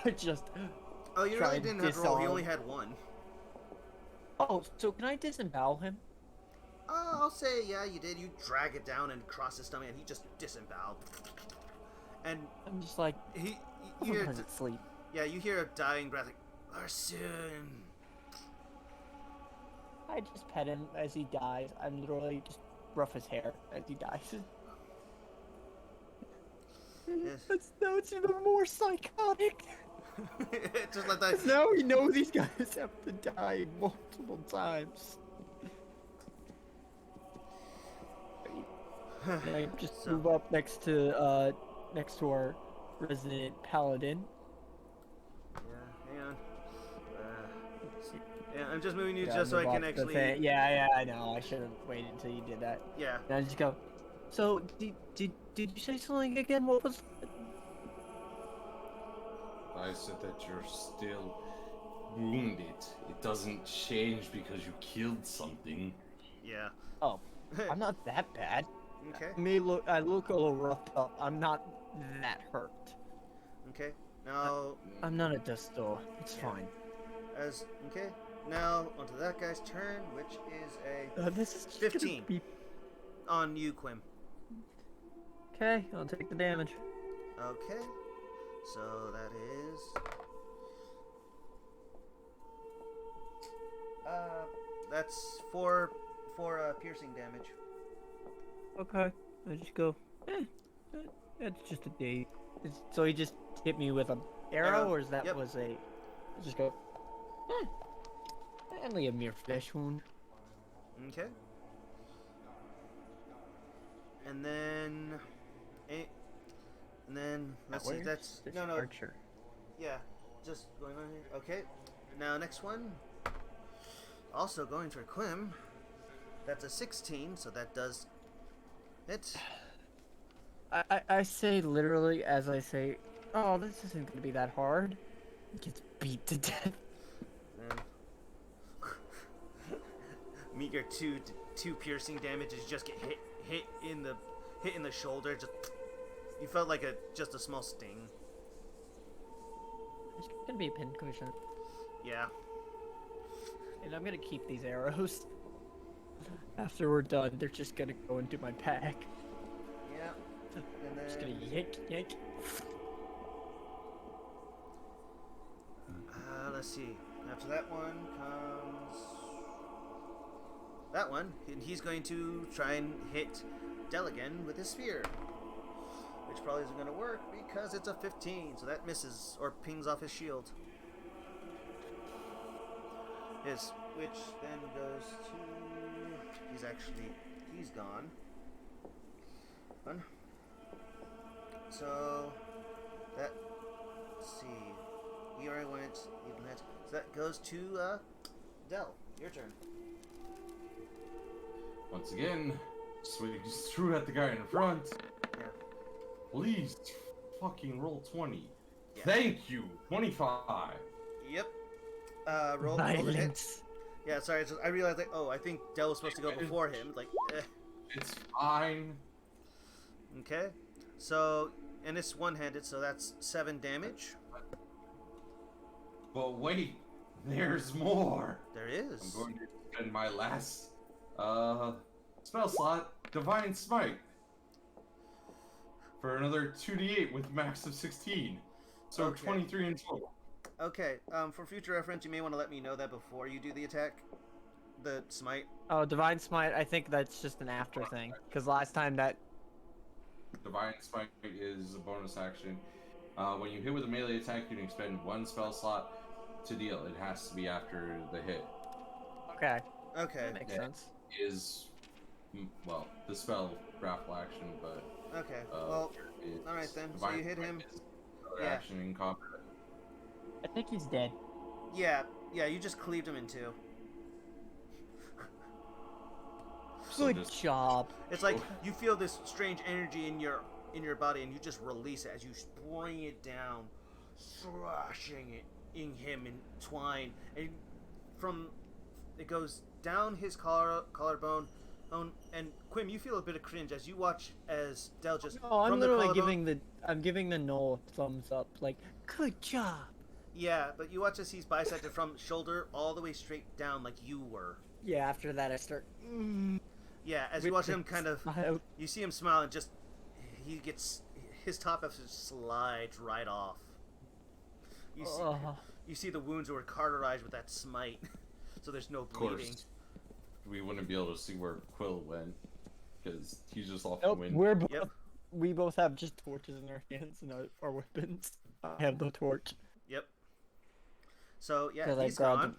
I just. Oh, you try really and didn't have to roll, he disarm. only had one. Oh, so can I disembowel him? I'll say, yeah, you did. You drag it down and cross his stomach, and he just disemboweled. And I'm just like, you hear, sometimes it's sleep. yeah, you hear a dying breath, like, Arsun. I just pet him as he dies. I'm literally just rough his hair as he dies. Yes. Now it's even more psychotic. Just like that. 'Cause now we know these guys have to die multiple times. And I just So- move up next to our resident paladin. Yeah, hang on. Yeah, I'm just moving you Yeah, just so I move can off the actually. yeah, I know. I should have waited until you did that. Yeah. And I just go. So did you say something again? What was? I said that you're still wounded. It doesn't change because you killed something. Yeah. Oh, I'm not that bad. Okay. I look a little roughed up. I'm not that hurt. Okay. Now, I'm not a dustor. It's Yeah. fine. okay. Now onto that guy's turn, which is a This is just 15. Gonna be... on you, Quim. Okay, I'll take the damage. Okay. So that is. That's four piercing damage. Okay, I just go. That's just a day. So he just hit me with an arrow, Arrow, or is that yep. was a? I just go. Only a mere flesh wound. Okay. And then, let's see. That's This no. archer. Yeah, just going on here. Okay. Now next one. Also going for Quim. That's a 16, so that does hit. I say literally as I say, oh, this isn't gonna be that hard. He gets beat to death. And meager two piercing damages. Just get hit in the shoulder. Just you felt like just a small sting. It's gonna be a pincushion, Yeah. and I'm gonna keep these arrows. After we're done, they're just gonna go into my pack. Yeah. And then Just gonna yank. let's see. After that one comes that one, and he's going to try and hit Del again with his spear, which probably isn't going to work because it's a 15, so that misses or pings off his shield. Yes, which then goes to he's gone. One. So that let's see. He already went. Even that. So that goes to Del. Your turn. Once again, swings through at the guy in front. Yeah. Please fucking roll 20. Yeah. Thank you. 25. Yep. Roll the hit. Violence. Yeah, sorry. I realized like, I think Del was supposed to go before him. Like, It's fine. okay. So, and it's one-handed, so that's 7 damage. But wait, there's more. There I'm is. going to spend my last spell slot, Divine Smite, for another 2d8 with max of 16. So Okay. 23 in total. Okay. For future reference, you may want to let me know that before you do the attack, the smite. Oh, Divine Smite, I think that's just an after thing. Because last time that... Divine Smite is a bonus action. When you hit with a melee attack, you can expend 1 spell slot to deal. It has to be after the hit. Okay, Okay. that makes Yeah. sense. Is, well, the spell grapple action, but Okay. Well, is all right then. So Divine you hit Smite him. is Yeah. action in combat. I think he's dead. Yeah, you just cleaved him in two. So Good just- job. It's like you feel this strange energy in your body, and you just release it as you bring it down, thrashing it in him in twine, and from it goes down his collarbone. And Quim, you feel a bit of cringe as you watch as Del just No, I'm from the literally collarbone. giving the Noel thumbs up. Like, good job. Yeah, but you watch as he's bisected from shoulder all the way straight down like you were. Yeah. After that, I start. Yeah, as with you watch the him kind of, smile. you see him smile and just he gets his top half just slides right off. You see, Ugh. you see the wounds were cauterized with that smite, so there's no Of bleeding. course, we wouldn't be able to see where Quill went because he's just off Nope. the wind. We're both. Yep. We both have just torches in our hands and our weapons. I have the torch. Yep. So yeah, 'Cause I he's grabbed gone, him.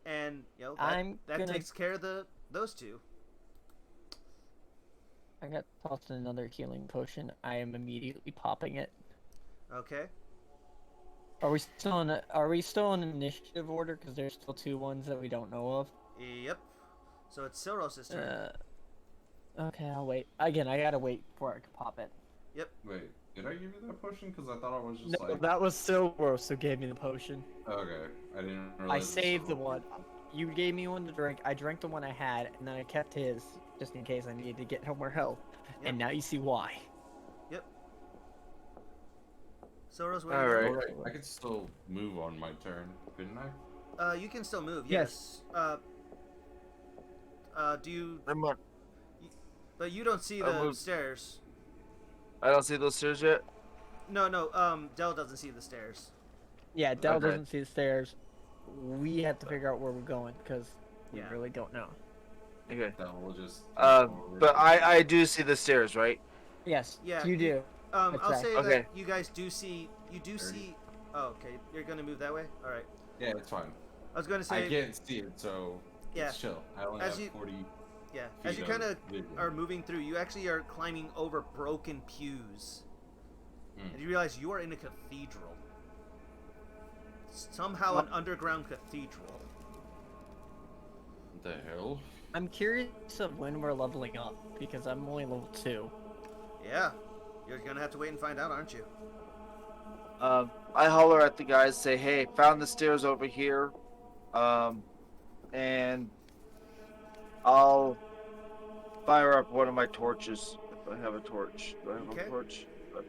and you know I'm that gonna- takes care of those two. I got tossed another healing potion. I am immediately popping it. Okay. Are we still in initiative order? Because there's still two ones that we don't know of. Yep. So it's Silros' turn. Okay, I'll wait. Again, I gotta wait before I can pop it. Wait, did I give you that potion? Because I thought I was just No, like, that was Silveros who gave me the potion. okay, I didn't realize. I it was saved the so- one. You gave me one to drink. I drank the one I had, and then I kept his just in case I needed to get more health. Yep. And now you see why. Silros, what All are you right. doing? Alright, I could still move on my turn, couldn't I? You can still move. Yes. Yes. Do you? I'm on. But you don't see I'll the move. stairs. I don't see those stairs yet. No. Del doesn't see the stairs. Yeah, Del Okay. doesn't see the stairs. We have to figure out where we're going because we Yeah. really don't know. Okay. That will just. But I do see the stairs, right? Yes, Yeah, you do. I'll Okay. say Okay. that you guys do see. You do see. Oh, okay. You're gonna move that way. All right. Yeah, it's fine. I was gonna I say. can't see it, so Yeah. it's chill. I only As have you- 40 Yeah. feet As you kind of vision. are moving through, you actually are climbing over broken pews, Hmm. and you realize you are in a cathedral. Somehow, an underground cathedral. What the hell? I'm curious of when we're leveling up because I'm only level 2. Yeah. You're gonna have to wait and find out, aren't you? I holler at the guys, say, "Hey, found the stairs over here," and I'll fire up one of my torches if I have a torch. Do I have Okay. a torch? All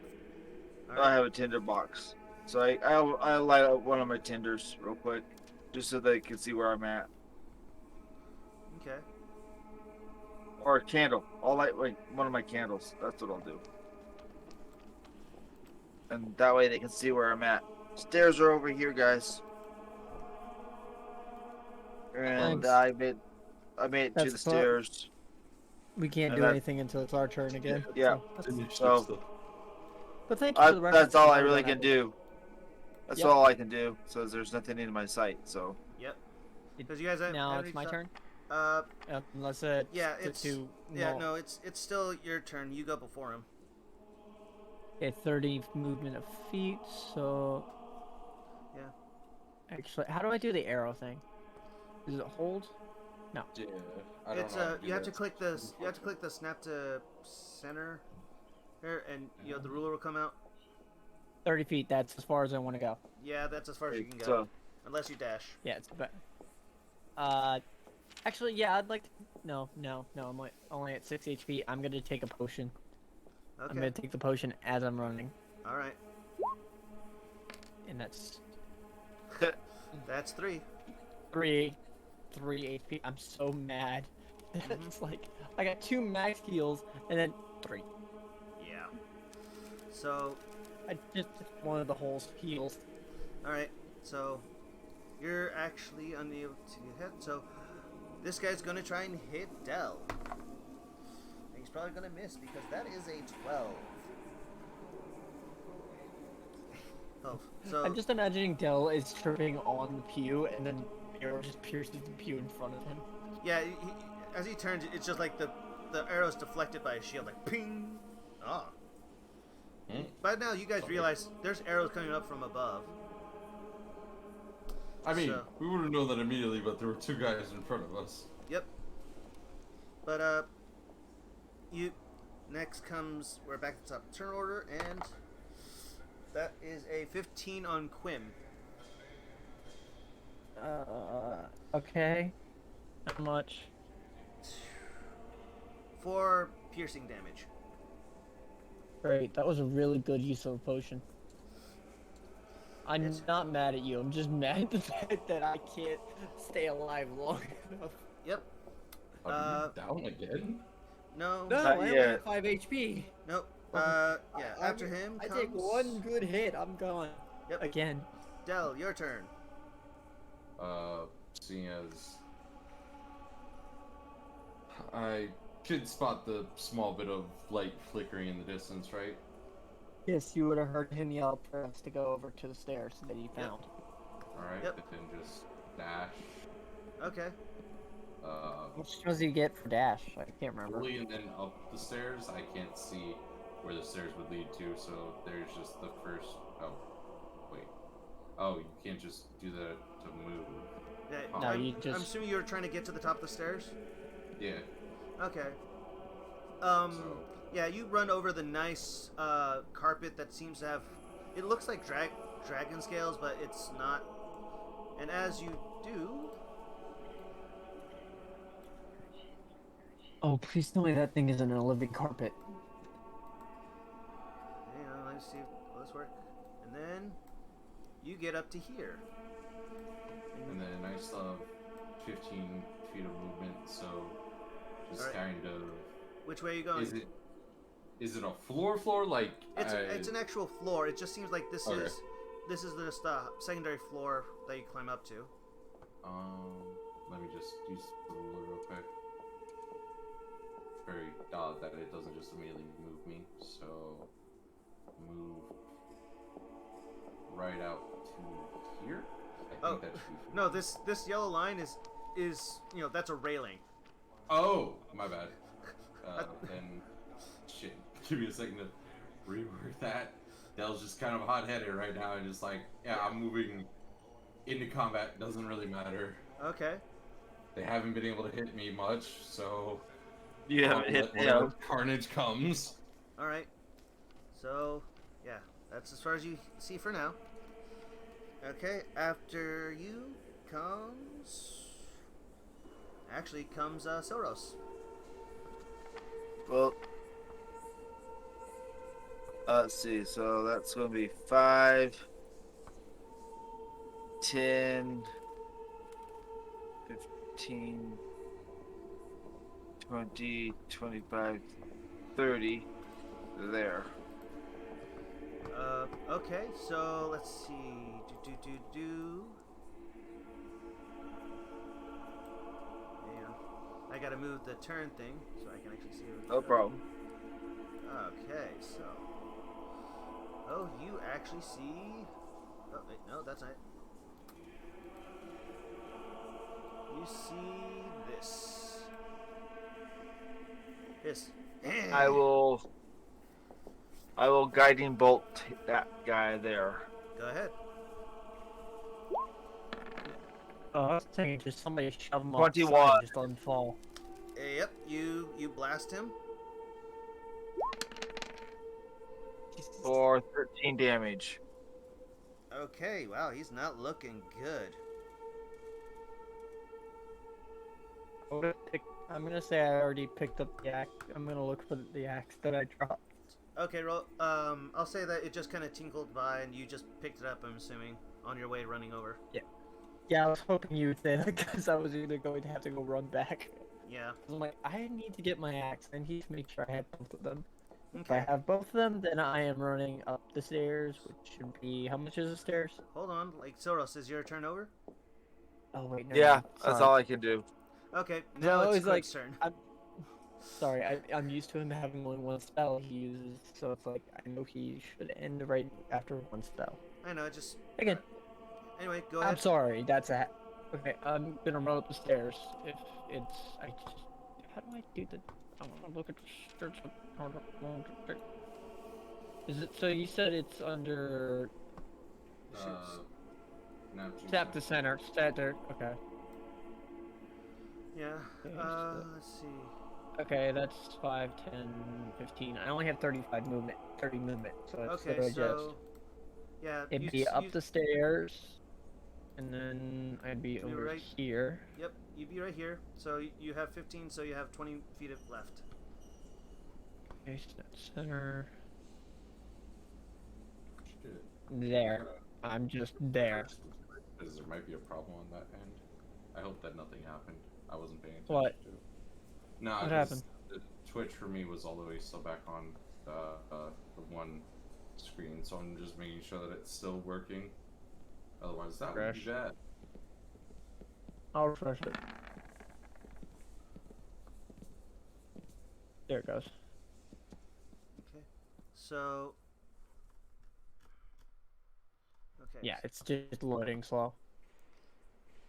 I right. have a tinder box, so I light up one of my tinders real quick, just so they can see where I'm at. Okay. Or a candle. I'll light like one of my candles. That's what I'll do. And that way they can see where I'm at. Stairs are over here, guys. And Thanks. I made it to That's the fine. stairs. We can't And do that- anything until it's our turn again. Yeah. So But thank you for the reference. that's all I to really that. can do. That's Yep. all I can do. So there's nothing in my sight. So Yep. Because you guys have. Now haven't it's my reached turn. out- Unless it's Yeah, the it's- two. Yeah. No. It's still your turn. You go before him. Okay, 30 movement of feet. So. Yeah. Actually, how do I do the arrow thing? Does it hold? Yeah, I don't It's know how to do you have to that. click this. You have to click the snap to center, here, and you know the ruler will come out. 30 feet. That's as far as I want to go. Yeah, that's as far as you can go, so unless you dash. Yeah, it's better. Actually, yeah, I'd like to. No. I'm only at 6 HP. I'm gonna take a potion. I'm Okay. gonna take the potion as I'm running, All right. and that's That's 3. 3 HP. I'm so mad. It's like I got 2 max heals and then 3. Yeah. So, I just one of the holes heals. all right. So, you're actually unable to hit. So, this guy's gonna try and hit Del. And he's probably gonna miss because that is a 12. Oh, so I'm just imagining Del is tripping on the pew and then arrow just pierces the pew in front of him. yeah. As he turns, it's just like the arrow's deflected by a shield, like ping. Ah. By now, you guys realize there's arrows coming up from above. I mean, So- we would have known that immediately, but there were two guys in front of us. Yep. But you next comes. We're back at the top of the turn order, and that is a 15 on Quim. Okay. How much? 4 piercing damage. Great. That was a really good use of a potion. I'm It's- not mad at you. I'm just mad at the fact that I can't stay alive long enough. Yep. Are you down again? No. No, Not I only yet. have 5 HP. Nope. I- After him I comes. take one good hit, I'm gone. Yep. Again. Del, your turn. Seeing as I could spot the small bit of light flickering in the distance, right? Yes, you would have heard him yell for us to go over to the stairs that he found. Alright, Yep. but then just dash. Okay. How much does he get for dash? I can't remember. Fully and then up the stairs. I can't see where the stairs would lead to, so there's just the first. Oh, wait. Oh, you can't just do that to move. Yeah, No, I'm, you I'm just- assuming you're trying to get to the top of the stairs. Yeah. Okay. So Yeah, you run over the nice carpet that seems to have. It looks like dragon scales, but it's not. And as you do, Oh, please tell me that thing isn't a living carpet. hang on, let's see. Will this work? And then you get up to here. and then I still have 15 feet of movement, so just Alright. kind of. Which way are you going? Is it a floor like? It's an actual floor. It just seems like this Okay. is just the secondary floor that you climb up to. Let me just use the ruler real quick. Very odd that it doesn't just immediately move me. So move right out to here. I think Oh, that should be. No, this yellow line is that's a railing. Oh, my bad. Then shit. Give me a second to rework that. Dell's just kind of hot-headed right now and just like, yeah, I'm moving into combat. Doesn't really matter. Okay. They haven't been able to hit me much, so You I'll haven't hit let whatever him. carnage comes. All right. So, yeah, that's as far as you see for now. Okay, after you comes Soros. Well, let's see. So that's going to be 5, 10, 15, 20, 25, 30. There. Okay, so let's see. Do. Hang on. I gotta move the turn thing so I can actually see it. No problem. Okay, so. Oh, you actually see. Oh, wait, no, that's not it. You see this. This. I will guiding bolt that guy there. Go ahead. Oh, I was thinking just somebody shove him 21. off the side, just let him fall. Yep, you blast him. For 13 damage. Okay, wow, he's not looking good. I'm gonna say I already picked up the axe. I'm gonna look for the axe that I dropped. Okay, roll. I'll say that it just kind of tinkled by, and you just picked it up. I'm assuming on your way running over. Yeah, I was hoping you would say that because I was either going to have to go run back. Yeah. I'm like, I need to get my axe. I need to make sure I have both of them. If I Okay. have both of them, then I am running up the stairs, which should be how much is the stairs? Hold on. Like Soros, is your turn over? Oh wait, no. Yeah, no, that's sorry. all I can do. Okay. No, Now it's it's like- Quip's turn. Sorry, I'm used to him having only one spell he uses, so it's like I know he should end right after one spell. I know. Just Again, anyway. Go I'm ahead. sorry. That's a. Okay, I'm gonna run up the stairs. If it's, I just, how do I do the? I want to look at the stairs. Is it so? You said it's under Neptune tap the center. Center. Okay. Yeah. Okay, so- Let's see. Okay, that's 5, 10, 15. I only have 35 movement, 30 movement, so it's Okay, literally so yeah, it'd be up the stairs, and then I'd be You're over right. here. Yep, you'd be right here. So you have 15, so you have 20 feet left. Okay, so that's center. Shit. There. I'm just there. Because there might be a problem on that end. I hope that nothing happened. I wasn't paying attention What? to it. No, What 'cause happened? The Twitch for me was all the way still back on the one screen, so I'm just making sure that it's still working. Otherwise, that would be Crash. bad. I'll refresh it. There it goes. Okay. So. Okay. Yeah, it's just loading slow.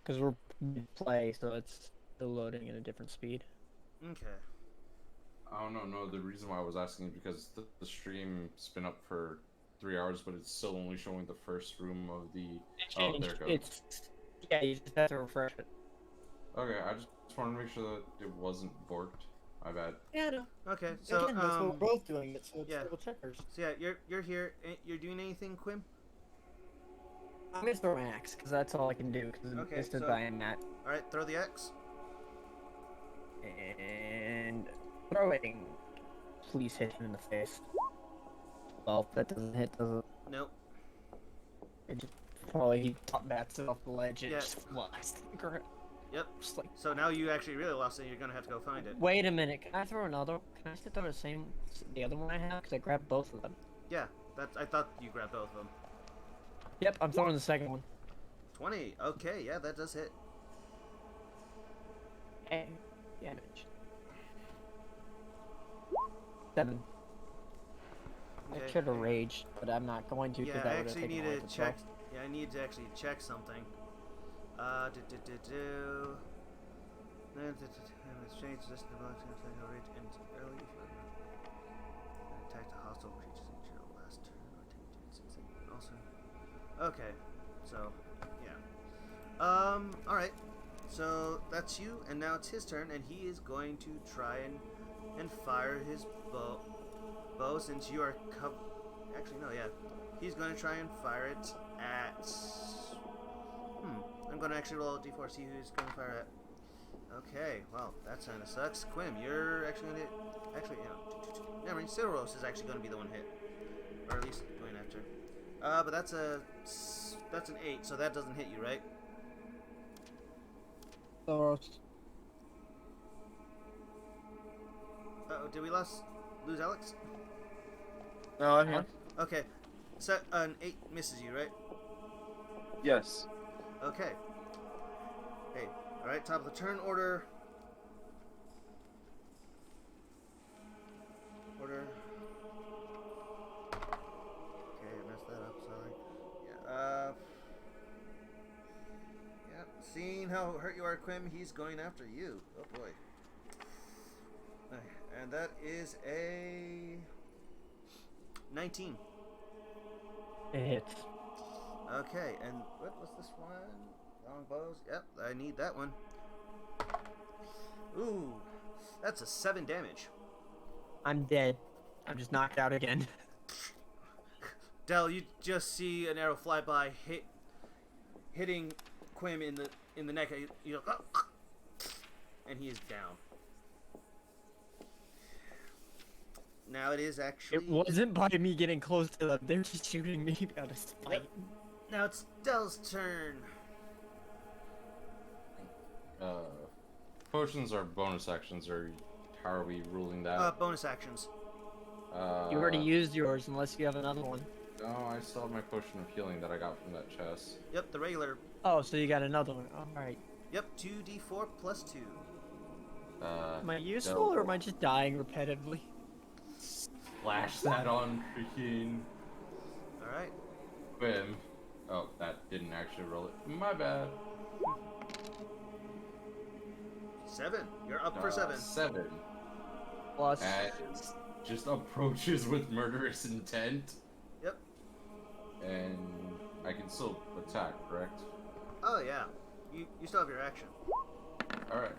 Because we're mid-play, so it's still loading at a different speed. Okay. I don't know. No, the reason why I was asking is because the stream's been up for 3 hours, but it's still only showing the first room of the. Oh, there it goes. It's yeah, you just have to refresh it. Okay, I just wanted to make sure that it wasn't borked. My bad. Yeah, no. Okay. So Again, that's what we're both doing. It, so it's yeah. double checkers. So yeah, you're here. You're doing anything, Quim? I'm gonna throw an axe because that's all I can do. Because Okay, it's to so- die in that. All right, throw the X. And throwing. Please hit him in the face. Well, that doesn't hit, does it? Nope. It just probably he top bats it off the ledge and Yeah. just flies. Yep. Just like, So now you actually really lost it. You're gonna have to go find it. wait a minute. Can I throw another? Can I still throw the other one I have? Because I grabbed both of them. Yeah. I thought you grabbed both of them. Yep, I'm throwing the second one. 20. Okay. Yeah, that does hit. And damage. 7. I Okay. could have raged, but I'm not going to because Yeah, I that would have actually taken need away to the check. Yeah, I need to actually check something. Exchange this device and early if you attack the hostile creatures in your last turn or take also. Okay, so yeah. All right. So that's you, and now it's his turn, and he is going to try and fire his bow since you are Actually, no, yeah. He's going to try and fire it at. I'm going to actually roll a d4, see who's going to fire at. Okay, well, that kind of sucks. Quim, you're actually going to. Actually, yeah. Never mind. Silros is actually going to be the one hit. Or at least going after. But that's an 8, so that doesn't hit you, right? Thoros. Uh-oh, did we lose Alex? No, I'm here. Okay. So an 8 misses you, right? Yes. Okay. Hey, alright, top of the turn order. Order. Okay, I messed that up, sorry. Yeah, yeah, seeing how hurt you are, Quim, he's going after you. Oh boy. Okay, and that is a 19. It hits. Okay, and what was this one? Long bows. Yep, I need that one. Ooh, that's a 7 damage. I'm dead. I'm just knocked out again. Del, you just see an arrow fly by, hitting Quim in the neck. You go, and he is down. Now it is actually. It wasn't by me getting close to them. They're just shooting me out of spite. Now it's Del's turn. Potions are bonus actions, or how are we ruling that? Bonus actions. You already used yours unless you have another one. No, I still have my potion of healing that I got from that chest. Yep, the regular. Oh, so you got another one. Alright. Yep, 2d4 plus 2. Am I useful or am I just dying repetitively? Flash that on freaking Alright. Quim. Oh, that didn't actually roll it. My bad. 7. You're up for 7. 7. Plus At just approaches with murderous intent. Yep. And I can still attack, correct? Oh yeah. You still have your action. All right.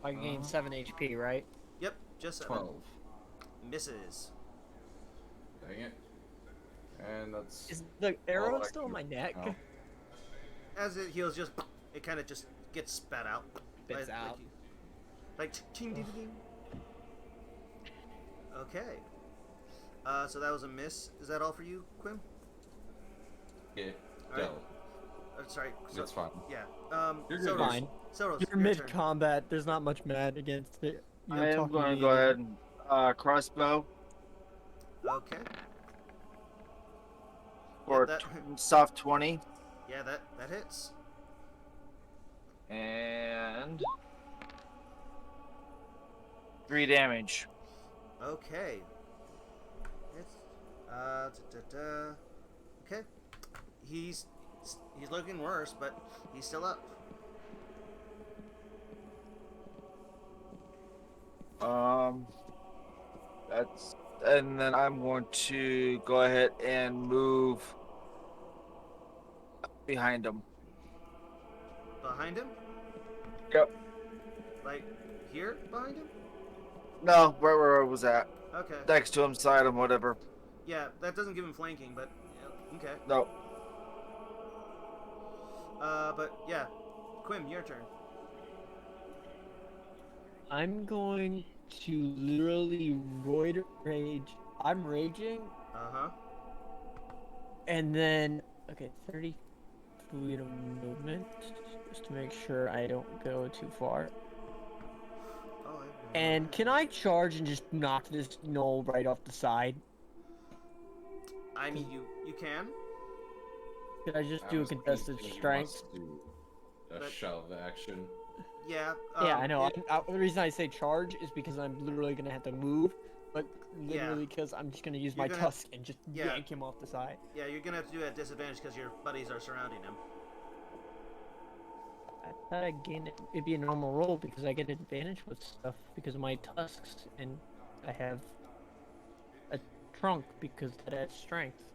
I gain 7 HP, right? Yep. Just 7. 12. Misses. Dang it. And that's Is the arrow I still in can my do neck? now. As it heals, it kind of just gets spat out. Spits out. Like ching ding ding. Okay. So that was a miss. Is that all for you, Quim? Yeah. All right. Dell. Sorry. That's fine. Yeah. You're good. Soros. Fine. Soros, You're your mid turn. combat. There's not much mad against it. You're I am talking going to to me go again. ahead and crossbow Okay. for that- soft 20 Yeah, that hits. and 3 damage. Okay. It's okay. He's looking worse, but he's still up. That's, and then I'm going to go ahead and move behind him. Behind him? Yep. Like here behind him? No, where I was at. Okay. Next to him, side him, whatever. Yeah, that doesn't give him flanking, but yeah, okay. No. But yeah, Quim, your turn. I'm going to literally rage. I'm raging, Uh-huh. and then okay, 30 feet of movement, just to make sure I don't go too far. Oh, And can I charge and just knock this gnoll right off the side? I mean, you can. Could I just I do a was contested thinking you strength? must do a But- shove action. Yeah. Yeah, I know. it- The reason I say charge is because I'm literally gonna have to move, but literally because I'm just gonna use my You're gonna- tusk and just yeah. yank him off the side. yeah, you're gonna have to do it at disadvantage because your buddies are surrounding him. I thought I'd gain it. It'd be a normal roll because I get advantage with stuff because of my tusks, and I have a trunk because that adds strength.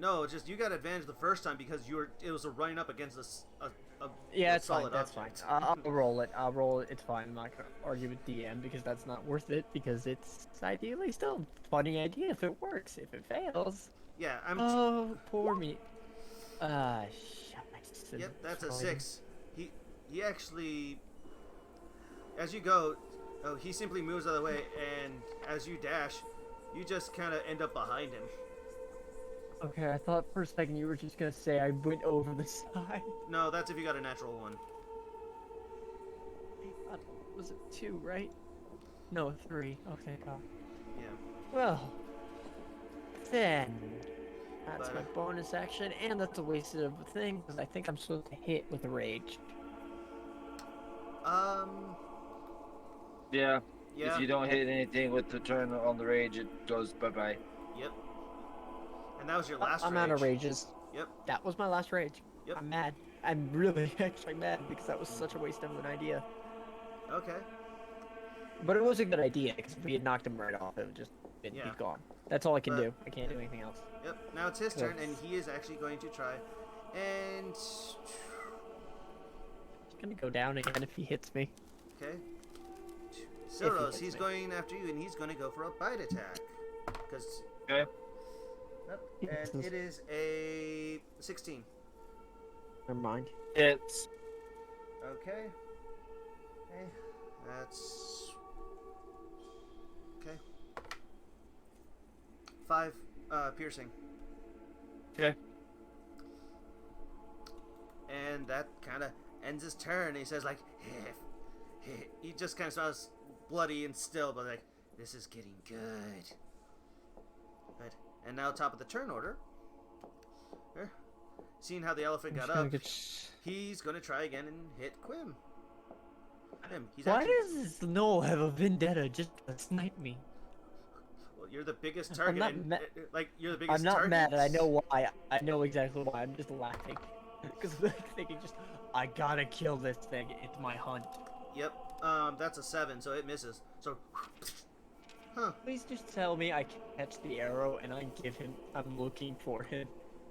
No, it's just you got advantage the first time because it was a running up against a Yeah, a it's fine. solid That's fine. object. I'll roll it. I'll roll it. It's fine. I'm not gonna argue with DM because that's not worth it because it's ideally still a funny idea if it works. If it fails, Yeah, I'm. oh, poor me. Shucks. Yep, that's a Sorry. 6. He actually, as you go, he simply moves out of the way, and as you dash, you just kind of end up behind him. Okay, I thought for a second you were just gonna say I went over the side. No, that's if you got a natural 1. Was it 2, right? No, 3. Oh, thank God. Yeah. Well, then that's But, my bonus action, and that's a wasted of a thing because I think I'm supposed to hit with a rage. Yeah. Yeah. If you don't hit anything with the turn on the rage, it goes bye-bye. Yep. And that was your last I'm rage. out of rages. Yep. That was my last rage. Yep. I'm mad. I'm really actually mad because that was such a waste of an idea. Okay. But it was a good idea because if we had knocked him right off, it would just been Yeah. be gone. That's all I can But- do. I can't do anything else. Yep. Now it's his turn, and Yes. he is actually going to try, and He's gonna go down again if he hits me. okay. Soros, hits he's me. going after you, and he's going to go for a bite attack, because. Okay. Yep. He And misses. it is a 16. Never mind. It's Okay. Okay. That's okay. 5 piercing. okay. And that kind of ends his turn. He says like, he just kind of smells bloody and still, but like, this is getting good. Right. And now top of the turn order. Here. Seeing how the elephant I'm got just gonna up, get he's going to try again and hit Quim. He's Why actually, does this gnoll have a vendetta just to snipe me? well, you're the biggest I'm target. not and, ma- like, you're the biggest I'm not target. mad, and I know why. I know exactly why. I'm just laughing. Because I'm thinking just, I gotta kill this thing. It's my hunt. Yep. That's a 7, so it misses. So, Huh. Please just tell me I catch the arrow and I give him. I'm looking for him.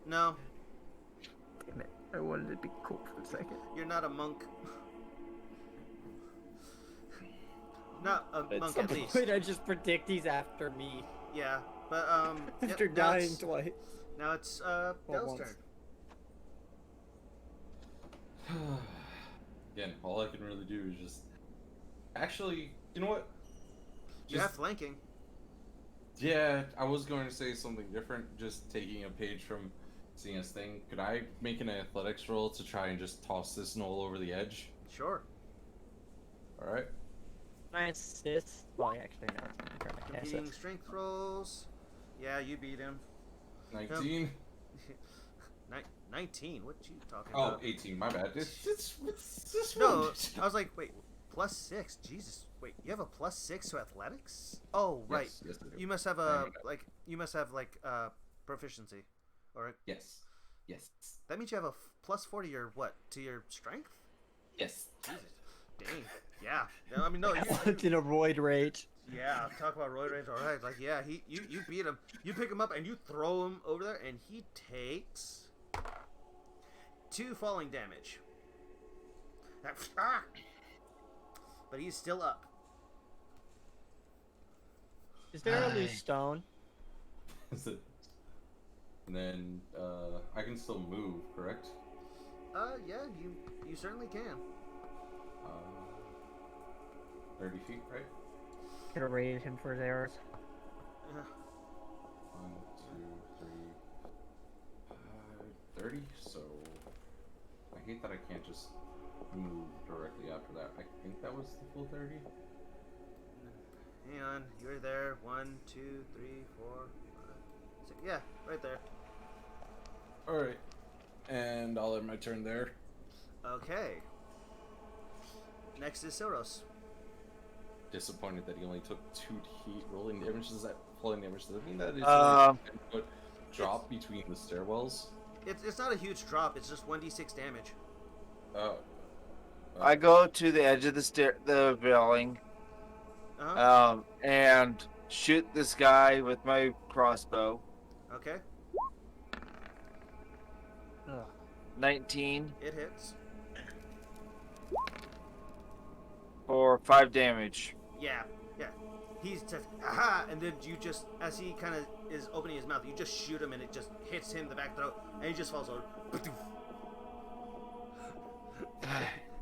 No, Damn it. I wanted to be cool for a second. you're not a monk. Not a It's monk At at some least. point, I just predict he's after me Yeah, but yep, after now dying it's- twice. Now it's Dell's once. turn. Again, all I can really do is just. Actually, you know what? You have flanking. Yeah, I was going to say something different. Just taking a page from Cena's thing. Could I make an athletics roll to try and just toss this knoll over the edge? Sure. All right. Can I assist? Well, actually, no. I'm trying to cast Competing it. strength rolls. Yeah, you beat him. 19. 19. What you talking Oh, about? 18. My bad. It's this No, one. I was like, wait, +6. Jesus, wait, you have a +6 to athletics? Oh, right. Yes, yes, I do. You must have Sorry, a my bad. proficiency, or Yes. Yes. that means you have a +4 to your what? To your strength? Yes. Jesus, dang. Yeah. No, I mean, no. It's in a roid rage. Yeah, talk about roid rage. All right, like yeah, you beat him. You pick him up and you throw him over there, and he takes 2 falling damage. Ah! But he's still up. Is there a loose stone? And then I can still move, correct? Yeah, you certainly can. 30 feet, right? Could have raided him for his arrows. Yeah. 1, 2, 3, 30. So I hate that I can't just move directly after that. I think that was the full 30. Hang on, you're there. 1, 2, 3, 4, 5, 6. Yeah, right there. All right, and I'll end my turn there. Okay. Next is Soros. Disappointed that he only took 2 heat rolling damage. Does that falling damage? Does that mean that it's Um, only a 10-foot drop between the stairwells? It's not a huge drop. It's just 1d6 damage. Oh. I go to the edge of the railing, and shoot this guy with my crossbow. Okay, 19 it hits. for 5 damage. Yeah. He's just aha, and then you just, as he kind of is opening his mouth, you just shoot him, and it just hits him in the back throat, and he just falls over.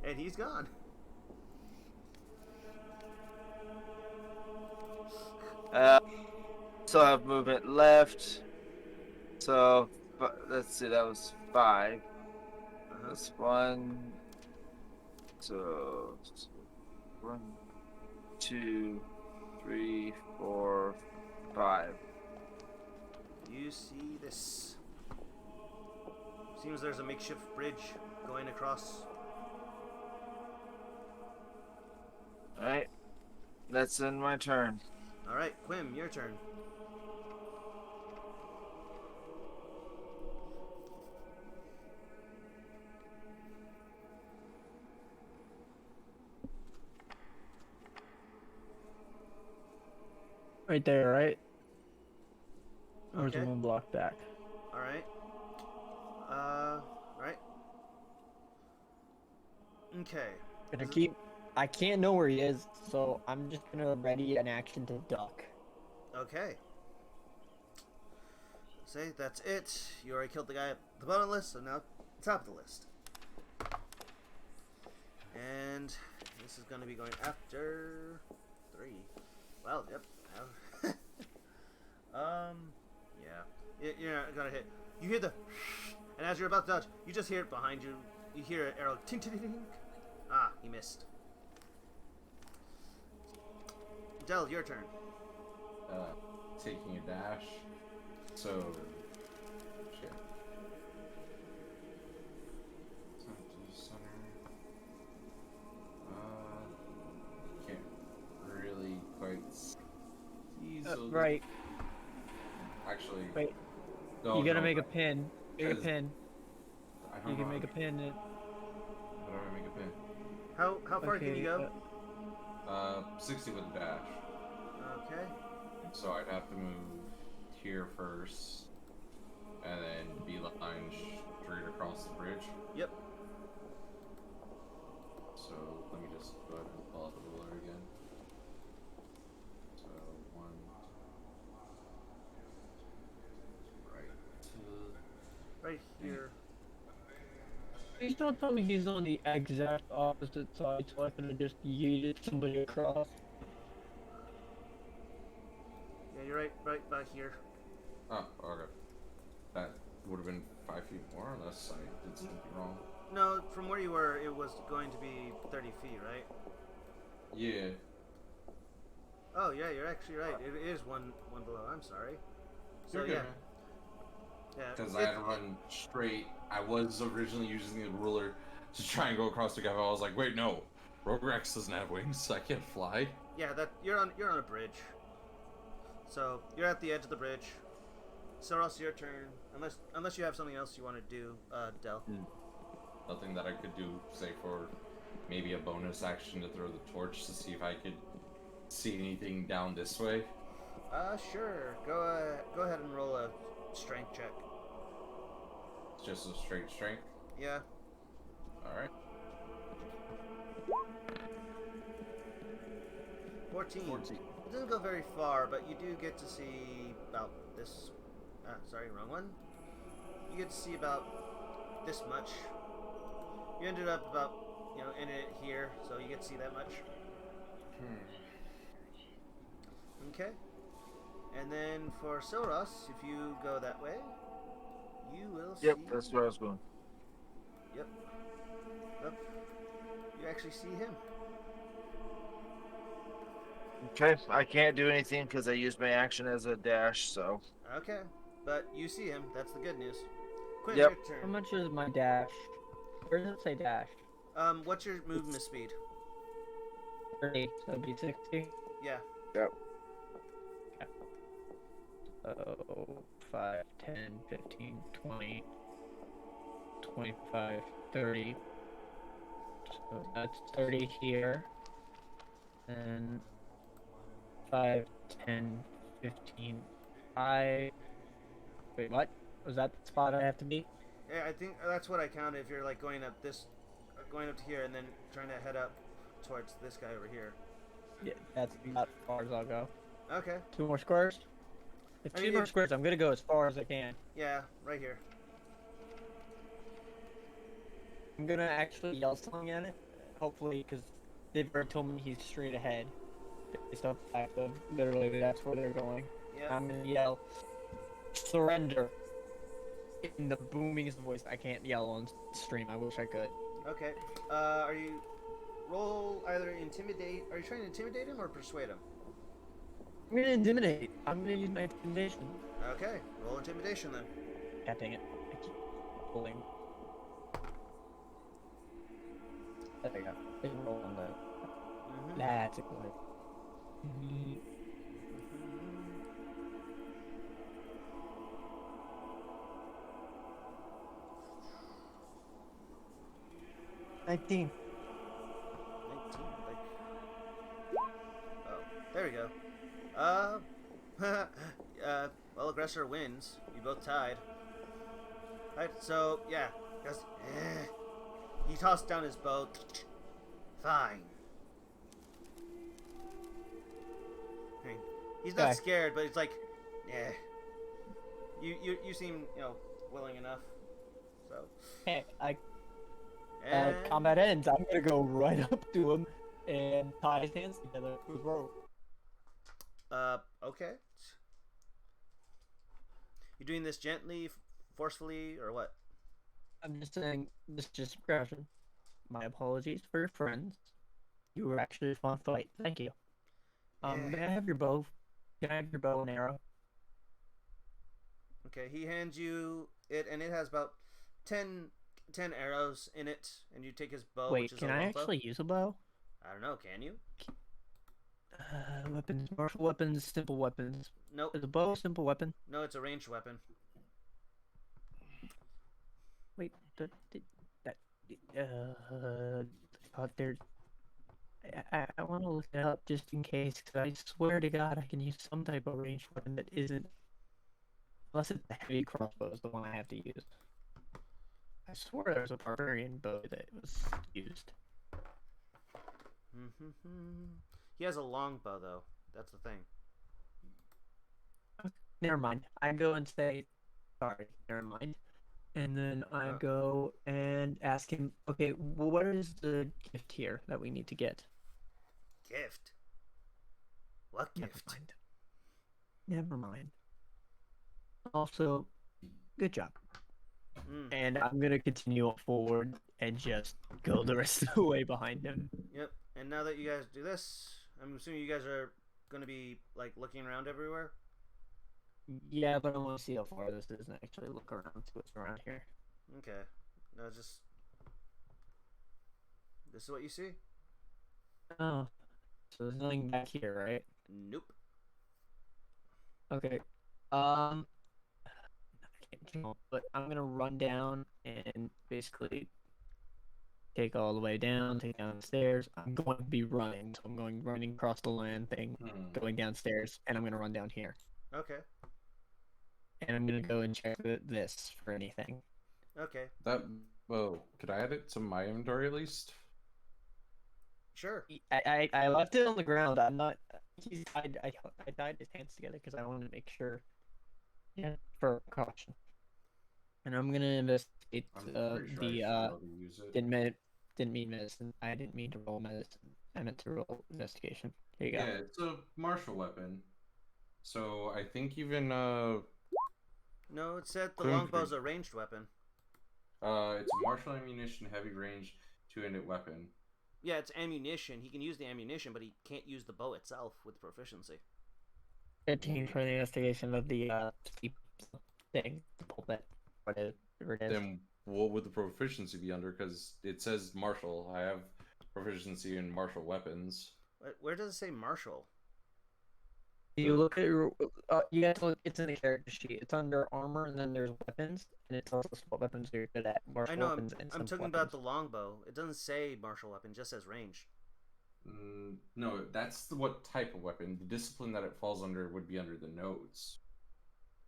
And he's gone. Still have movement left. So let's see, that was 5. That's 1. So 1, 2, 3, 4, 5. You see this. Seems there's a makeshift bridge going across. Alright. That's in my turn. Alright, Quim, your turn. Right there, right? Or is Okay. it one block back? Alright. Right. Okay. Gonna keep. I can't know where he is, so I'm just gonna ready an action to duck. Okay. Say that's it. You already killed the guy at the bottom of the list, so now top of the list. And this is gonna be going after 3. Well, yep. Yeah. You're not gonna hit. You hear the, and as you're about to dodge, you just hear it behind you. You hear an arrow. Ting, ting, ting, ting. Ah, he missed. Del, your turn. Taking a dash. So, shit. Center to center. Can't really quite see. So Right. Actually, Wait. no, You gotta no, make a but pin. Make a because pin. I don't You know can make a how pin. How do I make a pin? How far can you go? 60 with a dash. Okay. So I'd have to move here first, and then beeline straight across the bridge. Yep. So let me just go ahead and pull out the ruler again. So one, Right here. Please don't tell me he's on the exact opposite side, so I could have just yeeted somebody across. Yeah, you're right by here. oh, okay. That would have been 5 feet more, unless I did something wrong. No, from where you were, it was going to be 30 feet, right? Yeah. Oh, yeah, you're actually right. It is one below. I'm sorry. So, You're good, yeah. man. Yeah. Because I had to run straight. I was originally using the ruler to try and go across the gap. I was like, wait, no. Rograx doesn't have wings, so I can't fly. Yeah, that you're on a bridge. So, you're at the edge of the bridge. Soros, your turn. Unless you have something else you want to do, Del. Nothing that I could do, say for maybe a bonus action to throw the torch to see if I could see anything down this way. Sure. Go ahead and roll a strength check. It's just a straight strength. Yeah. Alright. 14. 14. It doesn't go very far, but you do get to see about this. Sorry, wrong one. You get to see about this much. You ended up about, in it here, so you get to see that much. Okay. And then for Soros, if you go that way, you will see. Yep, that's where I was going. Yep. Yep. You actually see him. Okay, I can't do anything because I used my action as a dash, so. Okay. But you see him. That's the good news. Quinn, Yep. your How turn. much is my dash? Where does it say dash? What's your movement speed? 30, so it'd be 60. Yeah. Yep. So 5, 10, 15, 20, 25, 30. So that's 30 here. And 5, 10, 15. Wait, what? Was that the spot I have to be? Yeah, I think that's what I counted. If you're like going up to here, and then trying to head up towards this guy over here. Yeah, that's about as far as I'll go. Okay. 2 more squares? If I 2 mean, more if- squares, I'm gonna go as far as I can. Yeah, right here. I'm gonna actually yell something at it, hopefully, because they've already told me he's straight ahead. Based off the fact of literally that's where they're going. Yeah. I'm gonna yell, surrender! In the boomingest voice. I can't yell on stream, I wish I could. Okay. Are you roll either intimidate? Are you trying to intimidate him or persuade him? I'm gonna intimidate. I'm gonna use my intimidation. Okay. Roll intimidation then. God dang it. I keep pulling. There we go. Big roll on that. Mm-hmm. That's a good. $19. 19. Like. Oh, there we go. Well, aggressor wins. You both tied. Right. So yeah, goes. He tossed down his bow. Fine. I mean, he's not Okay. scared, but it's like, yeah. You seem willing enough. So. Hey, And combat ends. I'm gonna go right up to him and tie his hands together with rope. Okay. You doing this gently, forcefully, or what? I'm just saying, this is just aggression. My apologies for your friends. You were actually a fun fight. Thank you. Yeah. May I have your bow? Can I have your bow and arrow? Okay, he hands you it, and it has about 10 arrows in it, and you take his bow, which Wait, is can a I longbow. actually use a bow? I don't know, can you? Weapons, martial weapons, simple weapons. Nope. Is a bow a simple weapon? No, it's a ranged weapon. Wait, I thought there's. I want to look it up just in case. 'Cause I swear to God, I can use some type of ranged weapon that isn't, unless it's the heavy crossbow is the one I have to use. I swore there was a barbarian bow that was used. He has a longbow though. That's the thing. Never mind. I go and say, sorry, never mind. And then I Oh. go and ask him, okay, well, what is the gift here that we need to get? Gift. What Never gift? mind. Never mind. Also, good job. And I'm gonna continue forward and just go the rest of the way behind him. Yep. And now that you guys do this, I'm assuming you guys are gonna be like looking around everywhere. Yeah, but I want to see how far this is and actually look around, see what's around here. Okay. No, just this is what you see. Oh, so there's nothing back here, right? Nope. Okay. I can't jump, but I'm gonna run down and basically take all the way down, take down the stairs. I'm going to be running, so I'm going running across the land thing, going downstairs, and I'm gonna run down here. Okay. And I'm gonna go and check this for anything. Okay. Could I add it to my inventory at least? Sure. I left it on the ground. I'm not. I tied his hands together because I wanted to make sure. Yeah, for caution. And I'm gonna investigate I'm pretty sure I should be able to use it. didn't mean medicine. I didn't mean to roll medicine. I meant to roll investigation. Here you go. Yeah, it's a martial weapon. So I think even No, it said the Crimson. longbow's a ranged weapon. it's a martial ammunition, heavy range, two-handed weapon. Yeah, it's ammunition. He can use the ammunition, but he can't use the bow itself with proficiency. 15 for the investigation of the thing, the pulpit, whatever it is. Then what would the proficiency be under? Because it says martial. I have proficiency in martial weapons. Where does it say martial? You look at your, you have to look. It's in the character sheet. It's under armor, and then there's weapons, and it tells us what weapons you're good at. Martial I know. weapons and I'm simple talking about the weapons. longbow. It doesn't say martial weapon. It just says range. No, that's what type of weapon. The discipline that it falls under would be under the notes.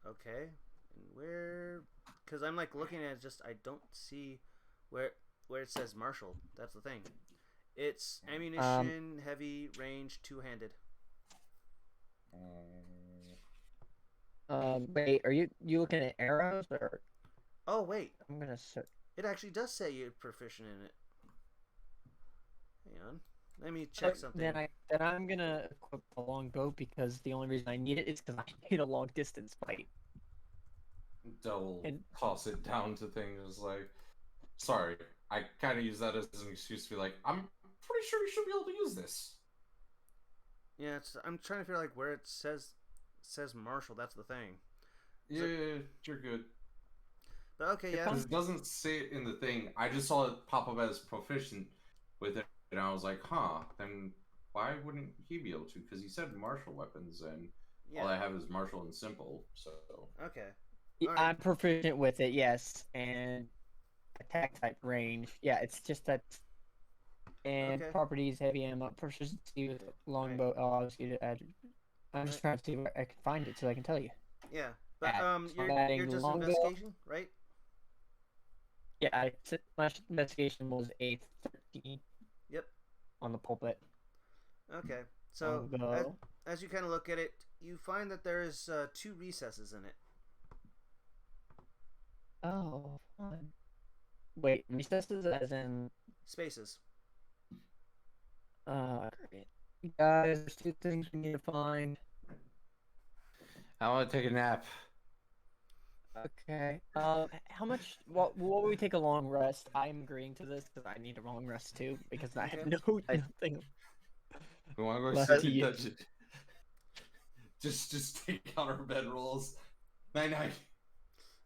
Okay. And where? Because I'm like looking at it, just I don't see where it says martial. That's the thing. It's ammunition, heavy, range, two-handed. Wait, are you looking at arrows or? Oh wait, I'm gonna search. it actually does say you're proficient in it. Hang on, let me check something. Then I'm gonna equip the longbow because the only reason I need it is because I need a long distance fight. They'll toss it down to things like, sorry, I kind of use that as an excuse to be like, I'm pretty sure you should be able to use this. Yeah, I'm trying to figure like where it says martial. That's the thing. Yeah, you're good. But okay, yeah. It doesn't say it in the thing. I just saw it pop up as proficient with it, and I was like, huh, then why wouldn't he be able to? Because he said martial weapons, and all I have is martial and simple, so... Okay. Right. I'm proficient with it, yes, and attack type range. Yeah, it's just that. And properties, heavy ammo, proficiency with longbow. Oh, obviously, I'm just trying to see where I can find it so I can tell you. Yeah, but you're just longbow. investigation, right? Yeah, my investigation was a 13. Yep. On the pulpit. Okay, so as you kind of look at it, you find that there is 2 recesses in it. Oh, fun. Wait, recesses as in spaces. Great. Guys, there's 2 things we need to find. I want to take a nap. Okay. How much? What will we take a long rest? I'm agreeing to this because I need a long rest too because I have nothing. We want to go sit in dungeon. Just take out our bedrolls. Night night.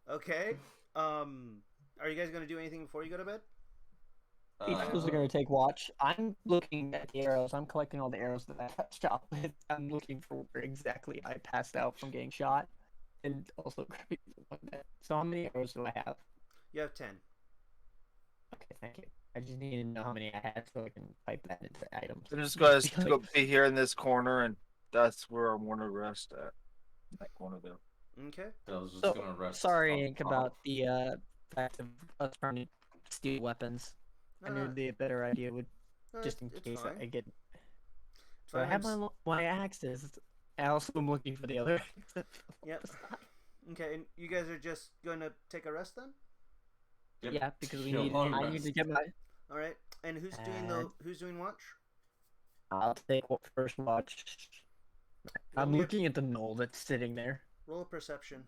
Okay. Are you guys gonna do anything before you go to bed? Each of us are gonna take watch. I'm looking at the arrows. I'm collecting all the arrows that I got shot with. I'm looking for where exactly I passed out from getting shot, and also grabbing the one that. So how many arrows do I have? You have 10. Okay, thank you. I just need to know how many I had so I can type that into items. I'm just gonna Like- go be here in this corner, and that's where I'm gonna rest at. That corner there. Okay. I was just So, gonna rest. sorry, on Ink, top. about the fact of us trying to steal weapons. I No, knew no, the better idea would no, just in it's case fine. I get. It's So I fine. have my axes. I also am looking for the other. axe that fell Yep. beside. Okay, and you guys are just going to take a rest then? Yep. Yeah, because we Your need. long I need to rest. get my. All right. And who's doing who's doing watch? I'll take first watch. I'm Roll me a- looking at the knoll that's sitting there. Roll a perception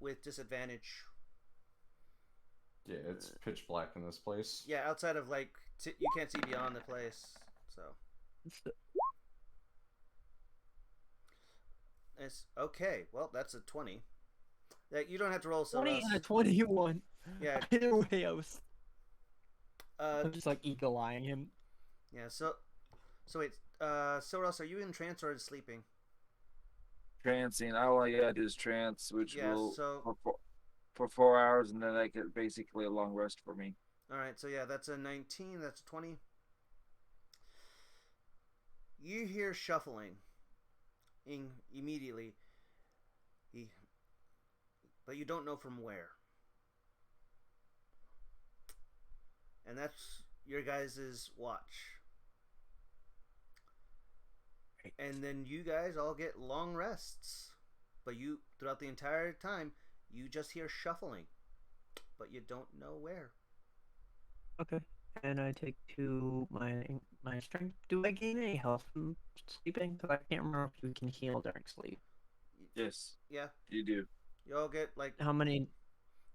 with disadvantage. Yeah, it's pitch black in this place. Yeah, outside of like you can't see beyond the place. So it's okay. Well, that's a 20. That you don't have to roll so 20 and a 21. Yeah. Either way, I was. Uh I'm just like eagle eyeing him. yeah, so wait, Soros, are you in trance or sleeping? Trancing. All I gotta do is trance, which Yeah, will so for 4 hours, and then I get basically a long rest for me. all right, so yeah, that's a 19, that's a 20. You hear shuffling immediately. But you don't know from where. And that's your guys' watch. And then you guys all get long rests. But you, throughout the entire time, you just hear shuffling. But you don't know where. Okay. And I take my strength. Do I gain any health from sleeping? Because I can't remember if you can heal during sleep. Yes, Yeah, you do. you all get like How many?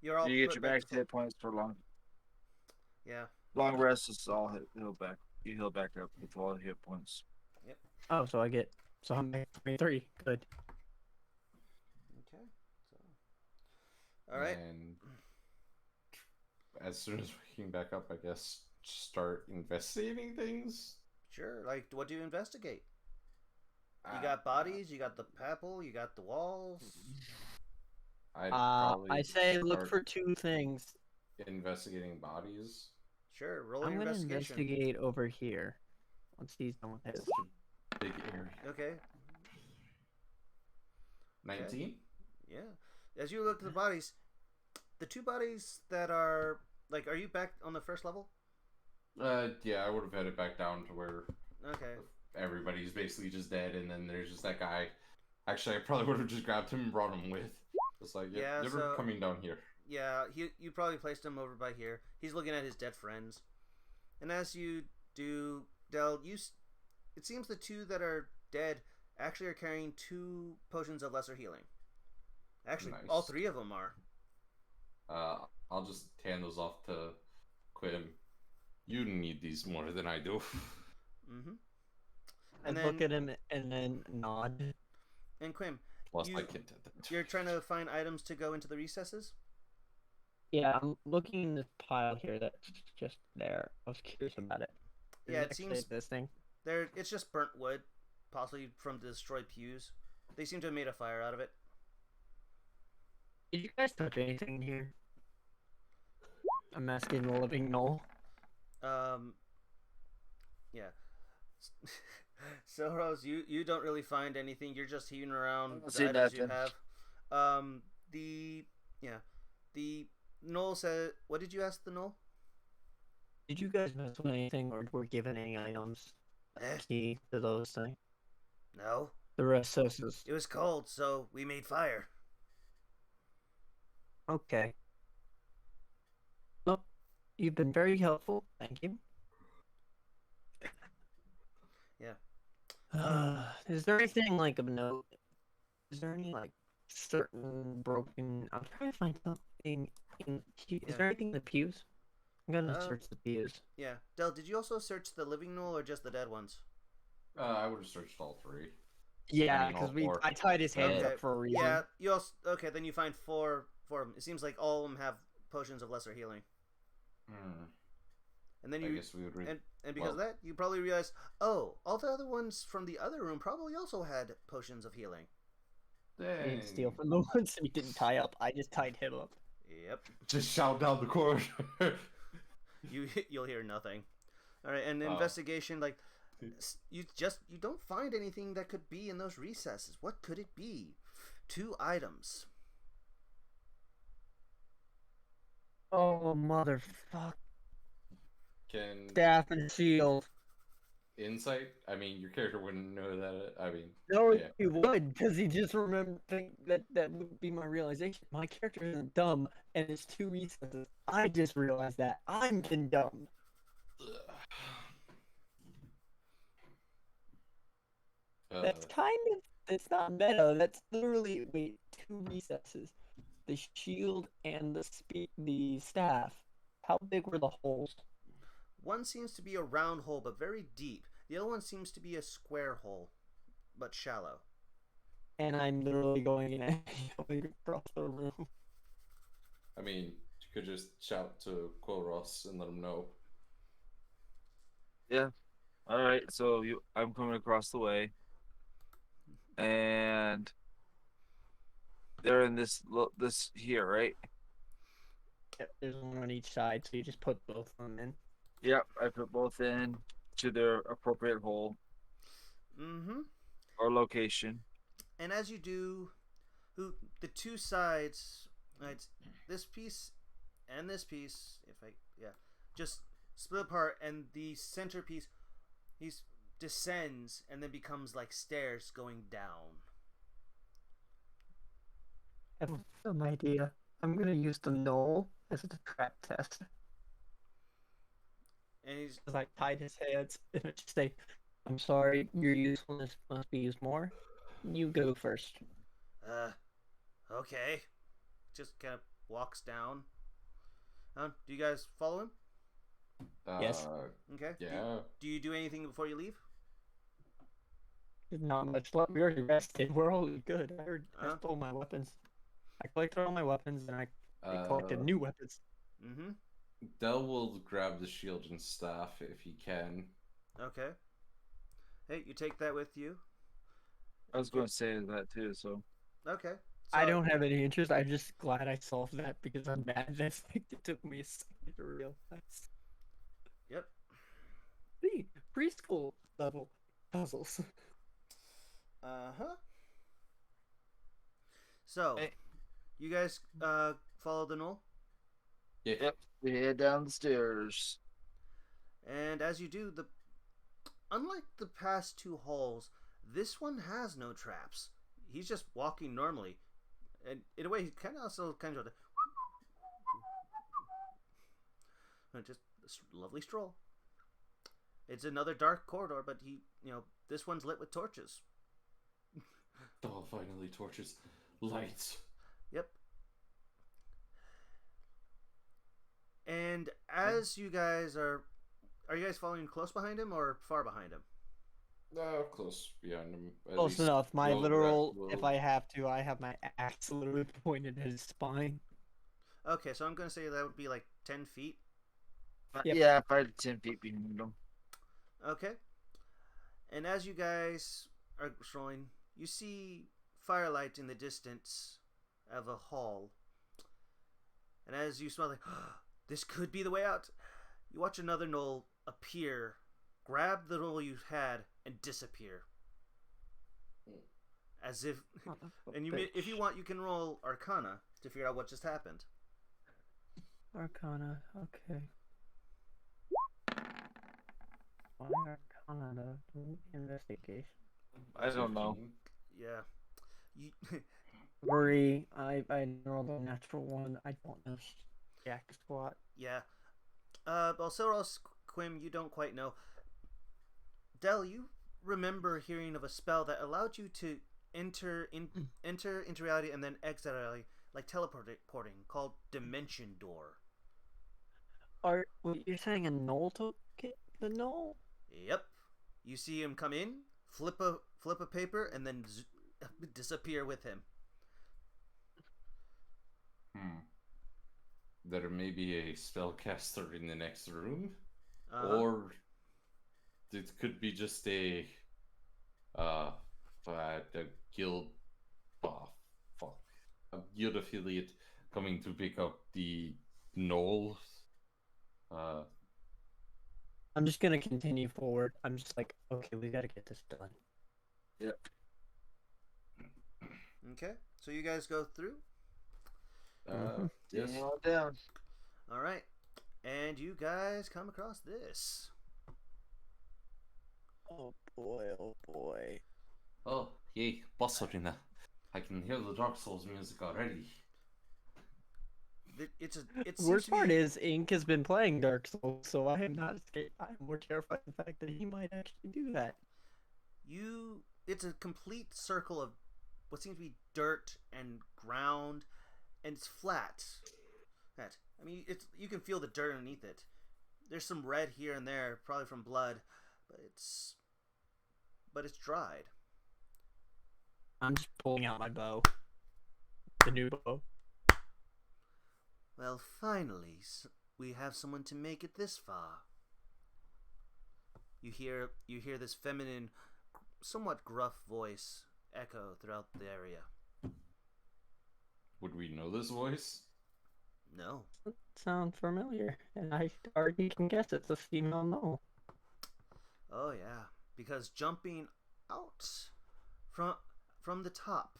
you're all You get put your back max to hit points for long. Yeah. Long rest is all heal back. You heal back up with all hit points. Oh, so I get. So I'm at 23. Good. Okay. So all right. And as soon as we came back up, I guess start investigating things. Sure. Like, what do you investigate? You got bodies. You got the papal. You got the walls. I'd I probably say look start for two things. investigating bodies. Sure. Roll I'm your gonna investigation. investigate over here. Once he's done with his. Such a big area. Okay. 19. Yeah. As you look at the bodies, the two bodies that are like, are you back on the first level? Yeah, I would have headed back down to where Okay. everybody's basically just dead, and then there's just that guy. Actually, I probably would have just grabbed him and brought him with. Just like, Yeah, you're so- coming down here. Yeah. You probably placed him over by here. He's looking at his dead friends, and as you do, Del, it seems the two that are dead actually are carrying 2 potions of lesser healing. Actually, Nice. all 3 of them are. I'll just hand those off to Quim. You need these more than I do. Mm-hmm. And And look then, at him and then nod. and Quim, Plus, You- I can't do that. you're trying to find items to go into the recesses? Yeah, I'm looking in this pile here that's just there. I was curious about it. Is Yeah, it actually seems- this thing. It's just burnt wood, possibly from destroyed pews. They seem to have made a fire out of it. Did you guys touch anything in here? I'm asking the living Knoll. Yeah. So Rose, you don't really find anything. You're just heating around don't the see items you nothing. have. The Knoll said. What did you ask the Knoll? Did you guys mess with anything or were given any items? Eh. Key to those things? No, The resources. it was cold, so we made fire. Okay. Well, you've been very helpful. Thank you. Yeah. Is there anything like of note? Is there any like certain broken? I'm trying to find something. Is Yeah. there anything in the pews? I'm gonna Uh, search the pews. Yeah. Del, did you also search the living Knoll or just the dead ones? I would have searched all 3. Yeah, mean, all because four. I tied his hands Okay. up for a reason. Yeah. You also okay? Then you find four of them. It seems like all of them have potions of lesser healing. And then I you guess we would read. and because of well- that, you probably realize, oh, all the other ones from the other room probably also had potions of healing. I didn't steal Dang. from the ones we didn't tie up. I just tied him up. Yep. Just shout down the corridor. You'll hear nothing. All right, and Oh. investigation, like you don't find anything that could be in those recesses. What could it be? 2 items. Oh, motherfuck. Can Staff and shield. insight? I mean, your character wouldn't know that. I mean, No, yeah. he would, because he just remembered that would be my realization. My character isn't dumb, and it's 2 recesses. I just realized that. I'm been dumb. That's kind of, it's not meta. That's literally, wait, 2 recesses. The shield and the staff. How big were the holes? One seems to be a round hole, but very deep. The other one seems to be a square hole, but shallow. And I'm literally going in going across the room. I mean, you could just shout to Quilros and let him know. Yeah. All right. So I'm coming across the way, and they're in this here, right? There's one on each side, so you just put both of them in. Yep. I put both in to their appropriate hole Mm-hmm. or location. And as you do, the 2 sides, right, this piece and this piece, just split apart, and the centerpiece, descends and then becomes like stairs going down. I have an idea. I'm gonna use the knoll as a trap test. And he's As I tied his hands and I just say, "I'm sorry, your usefulness must be used more. You go first." okay. Just kind of walks down. Do you guys follow him? Yes. Okay. Yeah. Do you do anything before you leave? There's not much left. We already rested. We're all good. I stole my weapons. I collected all my weapons and I collected new weapons. Mm-hmm. Dell will grab the shield and staff if he can. Okay. Hey, you take that with you. I was going to say that too. So Okay. I don't have any interest. I'm just glad I solved that because I'm mad that it took me a second to realize. Yep. See, preschool level puzzles. Uh-huh. So, Hey. you guys follow the knoll? Yeah. yep, we head down the stairs. And as you do, unlike the past 2 halls, this one has no traps. He's just walking normally. And in a way, he kind of just a lovely stroll. It's another dark corridor, but this one's lit with torches. Oh, finally, torches. Lights. Yep. And as you guys are you guys following close behind him or far behind him? Close behind him. At Close least enough. My we'll literal, we'll- if I have to, I have my axe literally pointed at his spine. Okay, so I'm going to say that would be like 10 feet. Yep. Yeah, 5 to 10 feet behind them. Okay. And as you guys are strolling, you see firelight in the distance of a hall. And as you smell like, this could be the way out, you watch another knoll appear, grab the knoll you had, and disappear. As if, and if you want, you can roll Arcana to figure out what just happened. Arcana, okay. Why Arcana? Investigation. I don't know. Yeah. You, 3. I rolled a natural 1. I don't know jack squat. yeah. Balceros, Quim, you don't quite know. Del, you remember hearing of a spell that allowed you to enter into reality and then exit reality, like teleporting, called Dimension Door. Wait, you're saying a knoll took it? The knoll? Yep. You see him come in, flip a paper, and then disappear with him. There may be a spellcaster in the next room, Uh-huh. or it could be just a guild, a guild affiliate coming to pick up the knoll. Uh, I'm just gonna continue forward. I'm just like, okay, we gotta get this done. Yep. Okay, so you guys go through. yes. Getting all down. All right, and you guys come across this. Oh boy, oh boy. Oh, yay, boss arena. I can hear the Dark Souls music already. It seems Worst to part be, is Ink has been playing Dark Souls, so I am not scared. I'm more terrified of the fact that he might actually do that. it's a complete circle of what seems to be dirt and ground, and it's flat. I mean, you can feel the dirt underneath it. There's some red here and there, probably from blood, but it's dried. I'm just pulling out my bow. The new bow. Well, finally, we have someone to make it this far. You hear this feminine, somewhat gruff voice echo throughout the area. Would we know this voice? No. Sound familiar, and I already can guess it's a female no. Oh yeah, because jumping out from the top.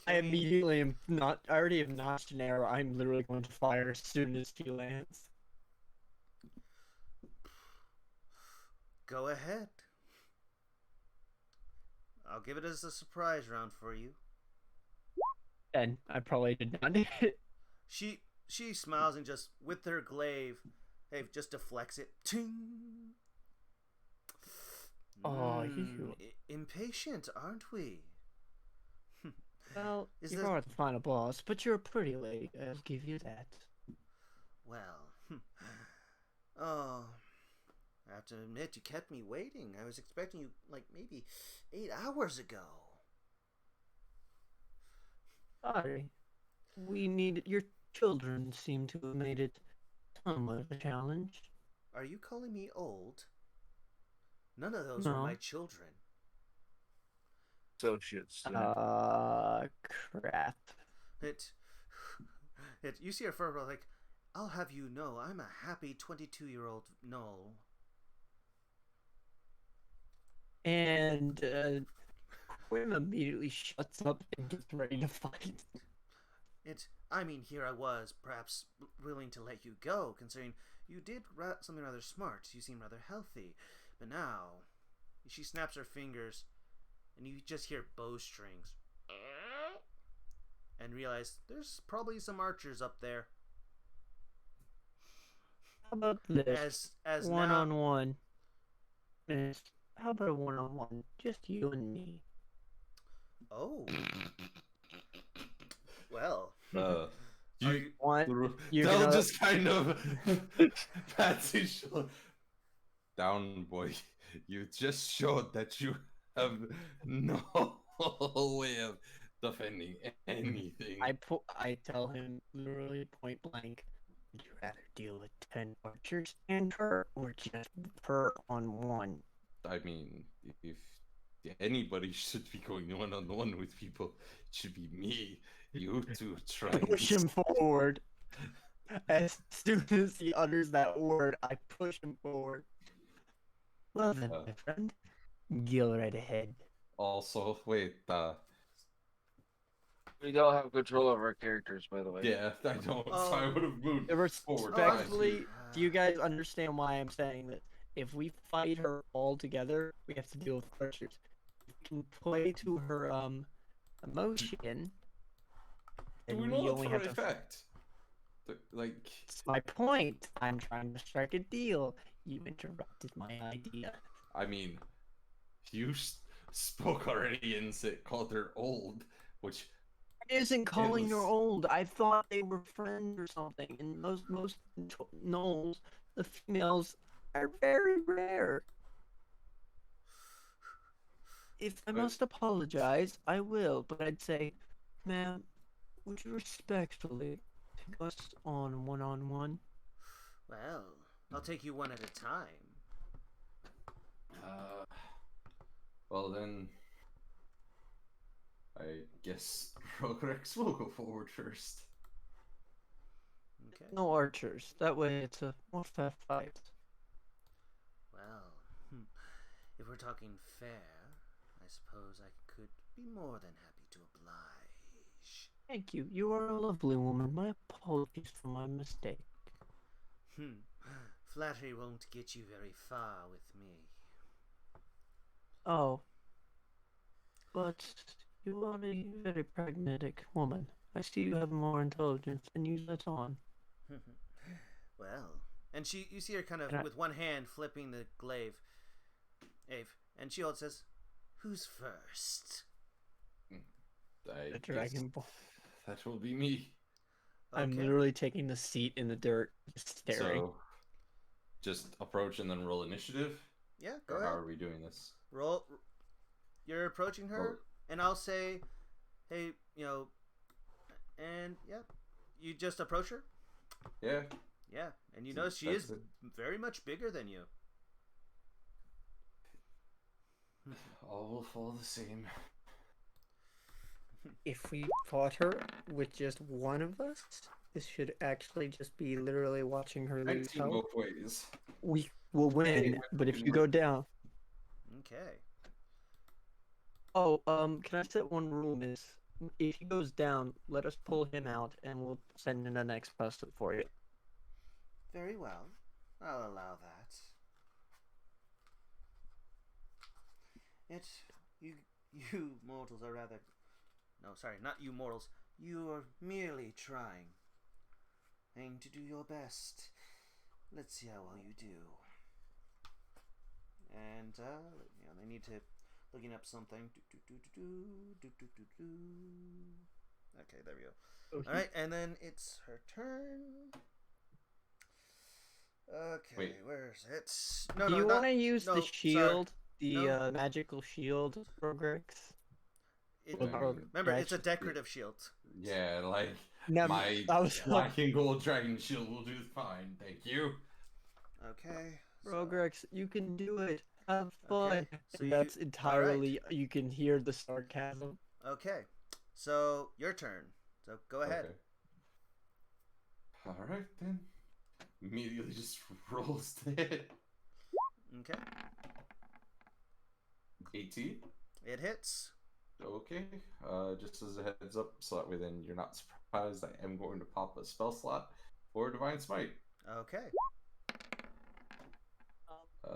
I immediately am not. I already have notched an arrow. I'm literally going to fire as soon as she lands. Go ahead. I'll give it as a surprise round for you. And I probably did not hit it. She smiles and just with her glaive, just deflects it. Ting. Oh, you. Impatient, aren't we? Well, Is you this- are the final boss, but you're a pretty lady. I'll give you that. Well, oh, I have to admit you kept me waiting. I was expecting you like maybe 8 hours ago. Sorry. We need your children seem to have made it somewhat of a challenge. Are you calling me old? None of those were No. my children. Associates. Crap. You see her fur like, I'll have you know I'm a happy 22-year-old Knoll. And Quinn immediately shuts up and gets ready to fight. I mean, here I was, perhaps willing to let you go, considering you did something rather smart. You seem rather healthy. But now, she snaps her fingers, and you just hear bowstrings. And realize there's probably some archers up there. How about this? As one now, on one. Miss, how about a one-on-one? Just you and me. Oh. Well. You One. You're They'll gonna... just kind of pats his shoulder. Down, boy. You just showed that you have no way of defending anything. I tell him literally point blank. Would you rather deal with 10 archers and her, or just her on one? I mean, if anybody should be going one-on-one with people, it should be me. You two try. Push him forward. As soon as he utters that word, I push him forward. Well then, my friend, go right ahead. Also, wait, We don't have control of our characters, by the way. yeah, I don't. So I would have moved forward. Respectfully, do you guys understand why I'm saying that? If we fight her all together, we have to deal with archers. If we can play to her emotion, Do then we we know only for have to. effect? Like, That's my point. I'm trying to strike a deal. You interrupted my idea. I mean, you spoke already and called her old, which Isn't calling her was- old. I thought they were friends or something. And most gnolls, the females are very rare. If I must apologize, I will. But I'd say, ma'am, would you respectfully take us on one-on-one? Well, I'll take you one at a time. well then, I guess Rogrex will go forward first. Okay. No archers. That way it's a more fair fight. Well, if we're talking fair, I suppose I could be more than happy to oblige. Thank you. You are a lovely woman. My apologies for my mistake. Flattery won't get you very far with me. Oh. But you are a very pragmatic woman. I see you have more intelligence than you let on. Well, and you see her kind of And I- with one hand flipping the glaive, and she also says, "Who's first?" I The guess Dragon Ball. that will be me. I'm Okay. literally taking the seat in the dirt, just staring. So, just approach and then roll initiative? Yeah, go Or how ahead. are we doing this? Roll. You're approaching her, Roll. and I'll say, "Hey, and yeah, you just approach her." Yeah. Yeah, and you So notice she that's is it. very much bigger than you. All will fall the same. If we fought her with just one of us, this should actually just be literally watching her lose 19 health. both ways. We will win, Hey, but if fucking you go win. down... Okay. Oh, can I set one rule, miss? If he goes down, let us pull him out, and we'll send in the next person for you. Very well. I'll allow that. You mortals are rather... No, sorry, not you mortals. You are merely trying. Aim to do your best. Let's see how well you do. And, they need to... Looking up something. Okay, there we go. Okay. Alright, and then it's her turn. Okay, Wait. where's it? No, Do no, you not... want to use no, the sorry. shield, the No. magical shield, Rogrex? It, Well, I mean, remember, it's a actually- decorative shield. Yeah, like Never- my I was- black and gold dragon shield will do fine. Thank you. Okay. so- Rogrex, you can do it. Have fun. Okay, so And you- that's entirely... You can hear the sarcasm. Okay, so your turn. So go ahead. Okay. All right then. Immediately just rolls to hit. Okay, 18. it hits. Okay. Just as a heads up, so that way then you're not surprised. I am going to pop a spell slot for Divine Smite. Okay.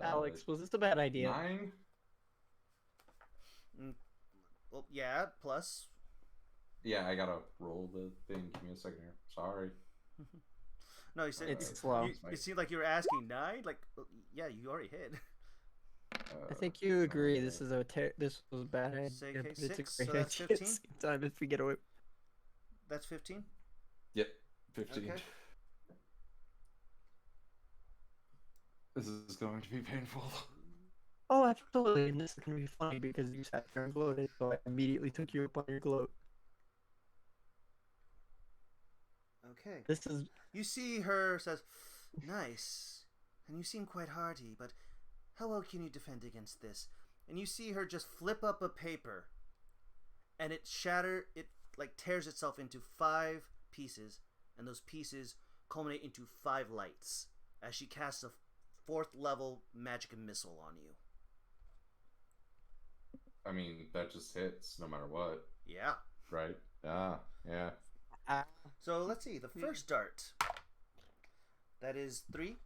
Alex, was this a bad idea? 9. Well, yeah. Plus. Yeah, I gotta roll the thing. Give me a second here. Sorry. No, you said It's slow. You seemed like you were asking 9. Like, yeah, you already hit. I think you agree. This is this was a bad idea. Say but it's a K6, great so that's idea at the 15? same time if we get away. That's 15. Yep, 15. Okay. This is going to be painful. Oh, absolutely. And this is gonna be funny because you sat there and gloated, so I immediately took you up on your gloat. Okay. This is You see her says, "Nice, and you seem quite hardy, but how well can you defend against this?" And you see her just flip up a paper, and it like tears itself into 5 pieces, and those pieces culminate into 5 lights as she casts a 4th level magic missile on you. I mean, that just hits no matter what, Yeah. right? Yeah. So let's see. The first dart. That is 3.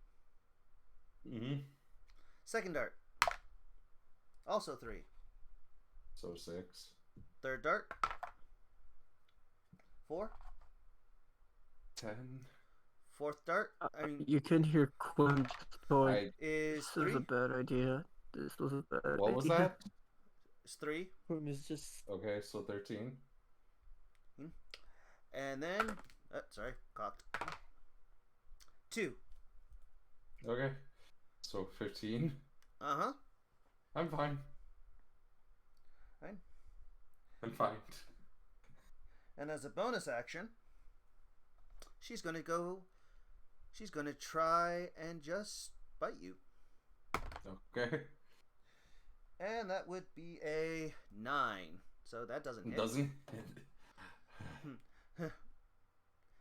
Mm-hmm. Second dart. Also 3. So 6. Third dart. 4. 10. Fourth dart. I mean, you can hear Quinn going. I, is This 3. was a bad idea. This was a bad what was idea. that? Is 3. Quinn is just Okay, so 13. And then, sorry, cocked. 2. Okay, so 15. Uh-huh. I'm fine. Fine. I'm fine. And as a bonus action, she's going to try and just bite you. Okay. And that would be a 9. so that doesn't hit. Doesn't.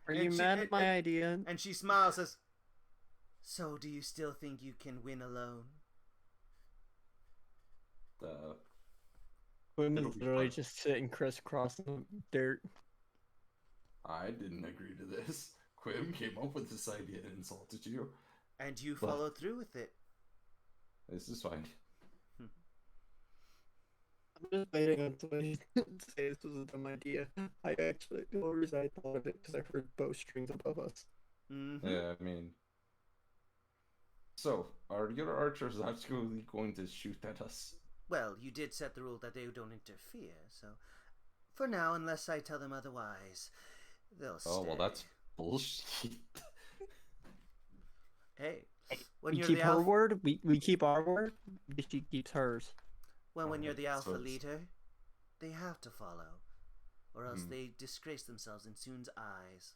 Are And you she- mad at my idea? And she smiles, says, "So, do you still think you can win alone?" Quinn It'll is be literally fun. just sitting crisscross in the dirt. I didn't agree to this. Quim came up with this idea and insulted you. And you But- followed through with it. This is fine. I'm just waiting on somebody to say this was a dumb idea. The only reason I thought of it because I heard bowstrings above us. Mm-hmm. Yeah, I mean. So, are your archers actually going to shoot at us? Well, you did set the rule that they don't interfere, so for now, unless I tell them otherwise, they'll stay. Oh, well, that's bullshit. Hey, when We you're keep the her alpha, word, we keep our word, she keeps hers. when you're the Alright, alpha so it's- leader, they have to follow, or else Hmm. they disgrace themselves in Soon's eyes.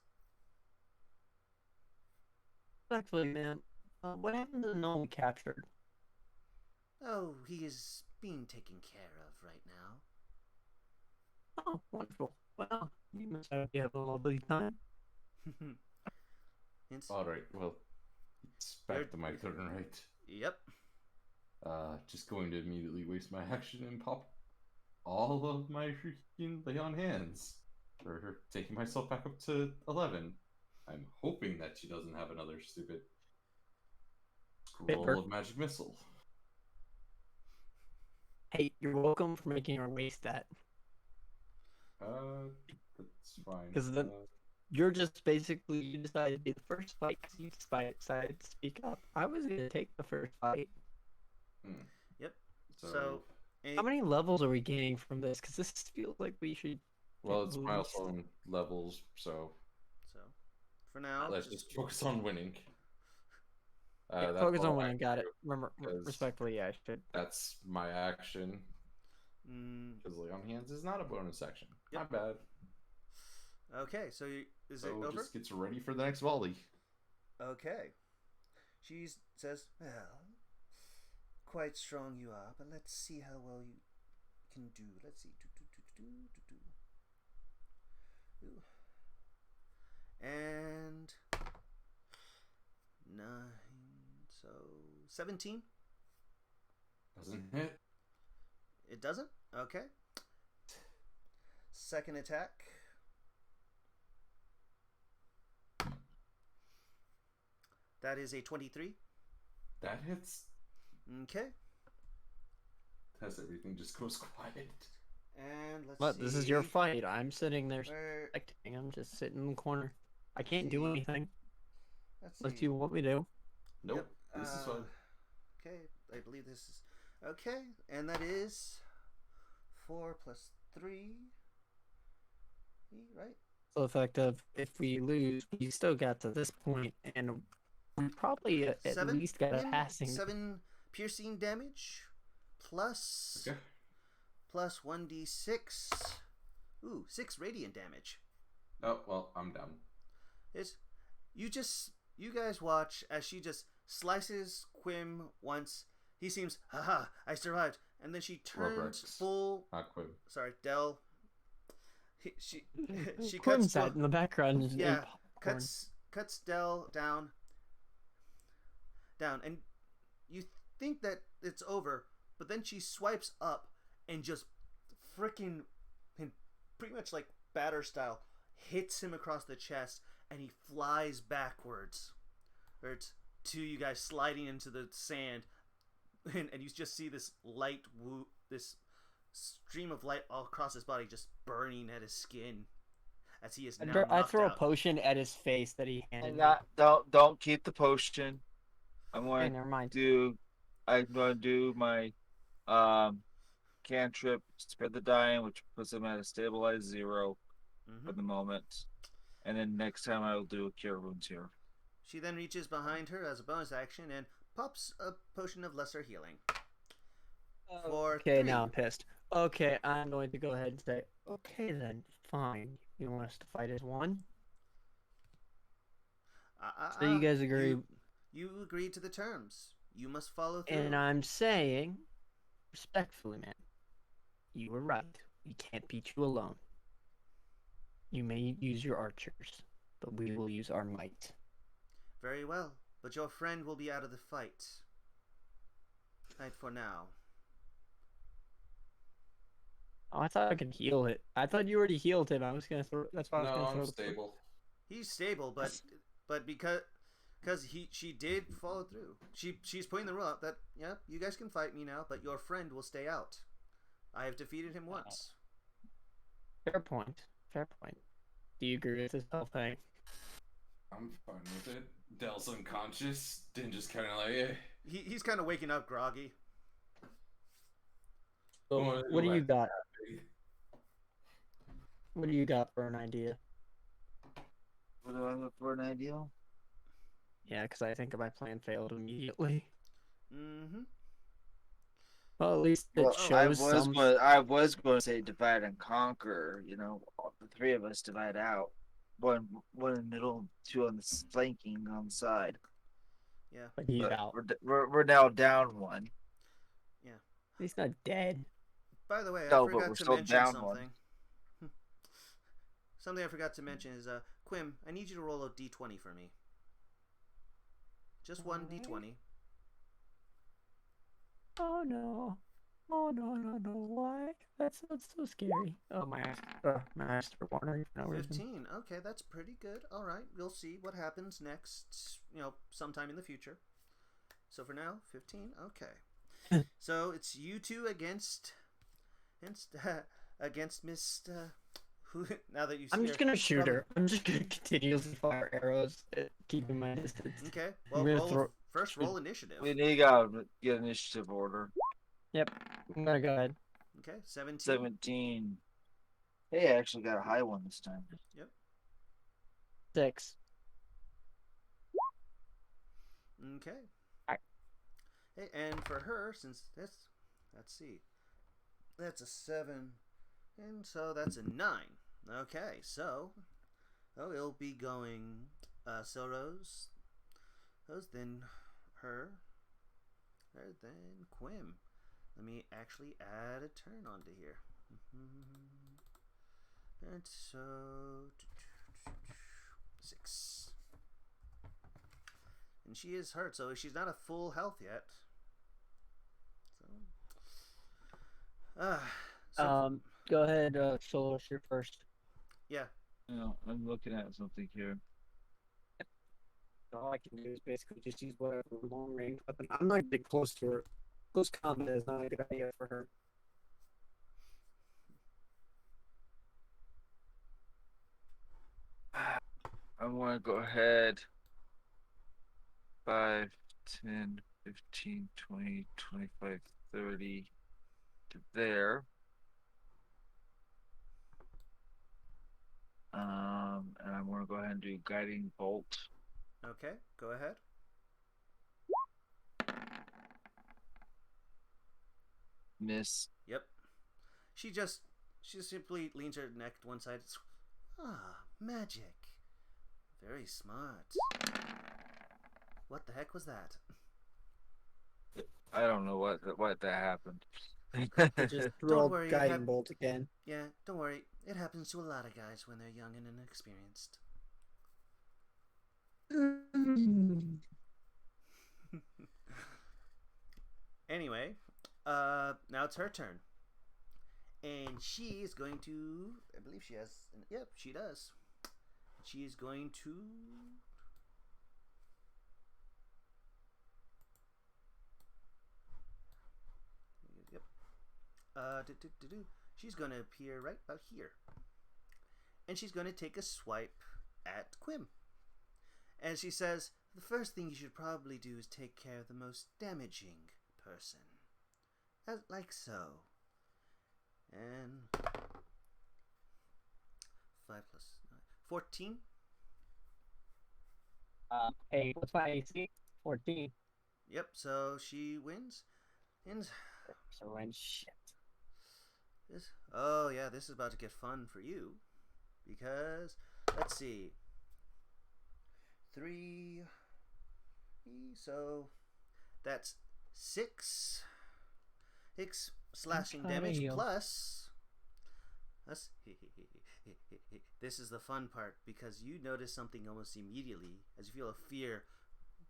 Actually, man, what happened to the gnome we captured? Oh, he is being taken care of right now. Oh, wonderful. Well, you must have a lovely time. Hence, Alright, well, it's back to my turn, right? yep. Just going to immediately waste my action and pop all of my freaking lay on hands. For taking myself back up to 11. I'm hoping that she doesn't have another stupid scroll Paper. of magic missile. Hey, you're welcome for making her waste that. That's fine. 'Cause then- You're just basically, you decided to be the first fight because you decided to speak up. I was going to take the first fight. Yep. So, So, How many levels are we gaining from this? Because this feels like we should. well, at it's least- milestone levels, so so for now, let's just focus on winning. Yeah, That's focus on all winning. I Got can it. do. Remember, because- respectfully, yeah, I should. That's my action. Because lay on hands is not a bonus action. Yep. Not bad. okay. So is it So over? just gets ready for the next volley. Okay. She says, "Well, quite strong you are, but let's see how well you can do. Let's see. Ooh. And 9, so 17. Doesn't hit. It doesn't? Okay. Second attack. That is a 23. That hits. Okay. As everything just goes quiet. And let's But see. this is your fight. I'm sitting there Where, spectating. I'm just sitting in the corner. I can't do see. anything let's unless see. you want me to. Nope. Yep, This is fun. Okay, I believe this is okay, and that is 4 plus 3. Right? So the fact of if we lose, we still got to this point, and we probably at 7 least got a passing. 7 piercing damage plus Okay. plus 1d6. Ooh, 6 radiant damage. Oh, well, I'm down. It's you guys watch as she just slices Quim once. He seems, haha, I survived. And then she turns Robrex. full. Not Quib. Sorry, Dell. She cuts Quim's sat in the background and yeah, ate popcorn. cuts Dell down, and you think that it's over, but then she swipes up and just freaking, and pretty much like batter style, hits him across the chest, and he flies backwards, or to you guys sliding into the sand, and you just see this light this stream of light all across his body, just burning at his skin, as he is now I knocked throw a out. potion at his face that he handed me. Don't keep the potion. I'm Okay, going never mind. I'm going to do my cantrip, spread the dying, which puts him at a stabilized 0 for Mhm. the moment. And then next time I will do a cure wounds here. She then reaches behind her as a bonus action and pops a potion of lesser healing. For Okay, 3. now I'm pissed. Okay, I'm going to go ahead and say, okay then, fine. You want us to fight as one? So you guys agree? You agreed to the terms. You must follow through. And I'm saying, respectfully, man, you were right. We can't beat you alone. You may use your archers, but we will use our might. Very well, but your friend will be out of the fight. Right for now. Oh, I thought I could heal it. I thought you already healed him. I was gonna throw. That's why I was No, gonna I'm throw. stable. He's stable, but because she did follow through. She's putting the rule out that yeah, you guys can fight me now, but your friend will stay out. I have defeated him once. Fair point. Fair point. Do you agree with this whole thing? I'm fine with it. Dell's unconscious. Din just kind of like, eh. He's kind of waking up groggy. So, Well, what do you like- got? What do you got for an idea? What do I look for an ideal? Yeah, because I think my plan failed immediately. Mm-hmm. Well, at least it Well, shows some. I was going to say divide and conquer. You know, the three of us divide out. One in the middle, two on the flanking on the side. Yeah. But he's But out. we're now down one. He's not dead. By the way, I No, but forgot we're to still mention down something. one. Something I forgot to mention is Quim, I need you to roll a d20 for me. Just one d20. Oh no. Oh no, why? That sounds so scary. Oh, my master warner for no reason. 15. Okay, that's pretty good. All right, we'll see what happens next, sometime in the future. So for now, 15. Okay. So it's you two against Miss who now that you see I'm just her gonna shoot from- her. I'm just gonna continuously fire arrows, keeping my distance. Okay. I'm Well, gonna first roll initiative. We need to get initiative order. Yep. I'm gonna go ahead. Okay, 17. 17. Hey, I actually got a high one this time. 6. Okay. Alright. Hey, and for her, since let's see, that's a 7, and so that's a 9. Okay, so it'll be going Rose, then her, then Quim. Let me actually add a turn onto here. And so 6. And she is hurt, so she's not at full health yet. So, Go ahead, Solar, shoot first. yeah. No, I'm looking at something here. All I can do is basically just use whatever long range weapon. I'm not getting close to her. Close combat is not a good idea for her. I'm going to go ahead. 5, 10, 15, 20, 25, 30 to there. And I'm going to go ahead and do guiding bolt. Okay, go ahead. Miss. Yep. She simply leans her neck to one side. Magic. Very smart. What the heck was that? I don't know what that happened. Just Don't roll worry, guiding bolt again. Yeah, don't worry. It happens to a lot of guys when they're young and inexperienced. Anyway, now it's her turn. And she is going to, I believe she has, yep, she does. She is going to, yep, she's going to appear right about here. And she's going to take a swipe at Quim. And she says, the first thing you should probably do is take care of the most damaging person. Like so. And 5 plus 9. 14. Hey, what's my AC? 14. Yep, so she wins. And So and shit. oh yeah, this is about to get fun for you. Because, let's see. 3. So that's 6 slashing damage heal. plus Us? This is the fun part because you notice something almost immediately as you feel a fear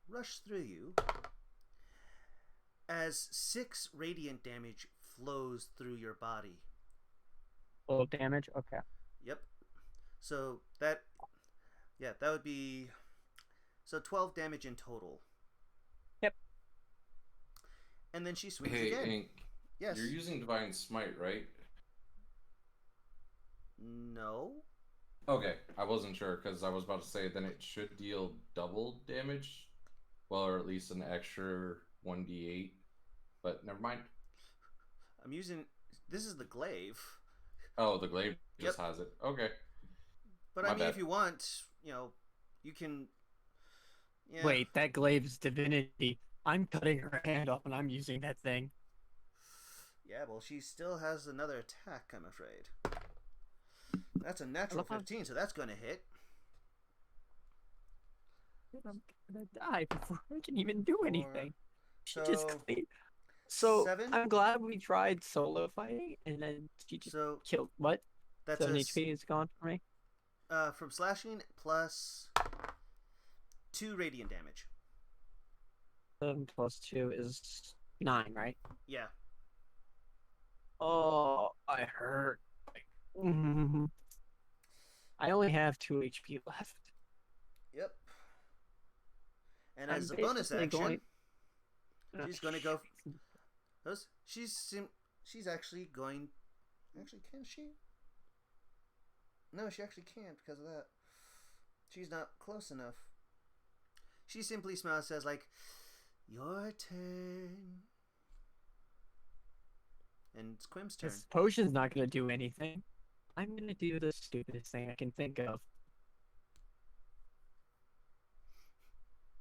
rush through you as 6 radiant damage flows through your body. Full damage. Okay. Yep. So that would be 12 damage in total. Yep. And then she swings Hey, again. Ink, Yes. you're using Divine Smite, right? No. Okay, I wasn't sure because I was about to say then it should deal double damage, well, or at least an extra 1d8. But never mind. I'm using. This is the glaive. Oh, the glaive just Yep. has it. Okay. But My I mean, bad. if you want, you can. Yeah. Wait, that glaive's divinity. I'm cutting her hand off and I'm using that thing. Yeah, well, she still has another attack, I'm afraid. That's a natural 15, so that's going to hit. I'm gonna die before I can even do anything. She just So, clean. So 7. I'm glad we tried solo fighting and then she just So killed. What? that's 7 HP is gone for me. from slashing plus 2 radiant damage. 7 plus 2 is 9, right? Yeah. Oh, I hurt. Mhm. I only have 2 HP left. Yep. And I'm as a bonus basically action, going. she's going to go. She's actually going. Actually, can she? No, she actually can't because of that. She's not close enough. She simply smiles, says like, "Your turn." And it's Quim's turn. This potion's not gonna do anything. I'm gonna do the stupidest thing I can think of.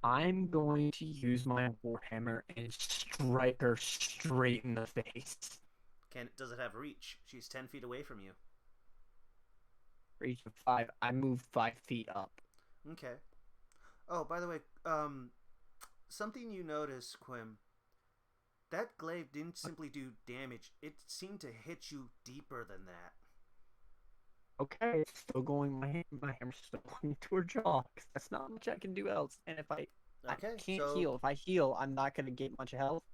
I'm going to use my warhammer and strike her straight in the face. Does it have reach? She's 10 feet away from you. Reach of 5. I move 5 feet up. Okay. Oh, by the way, something you notice, Quim. That glaive didn't simply do damage. It seemed to hit you deeper than that. Okay, it's still going. My hammer's still going to her jaw. 'Cause that's not much I can do else. And if I Okay, can't so heal. If I heal, I'm not gonna get much health.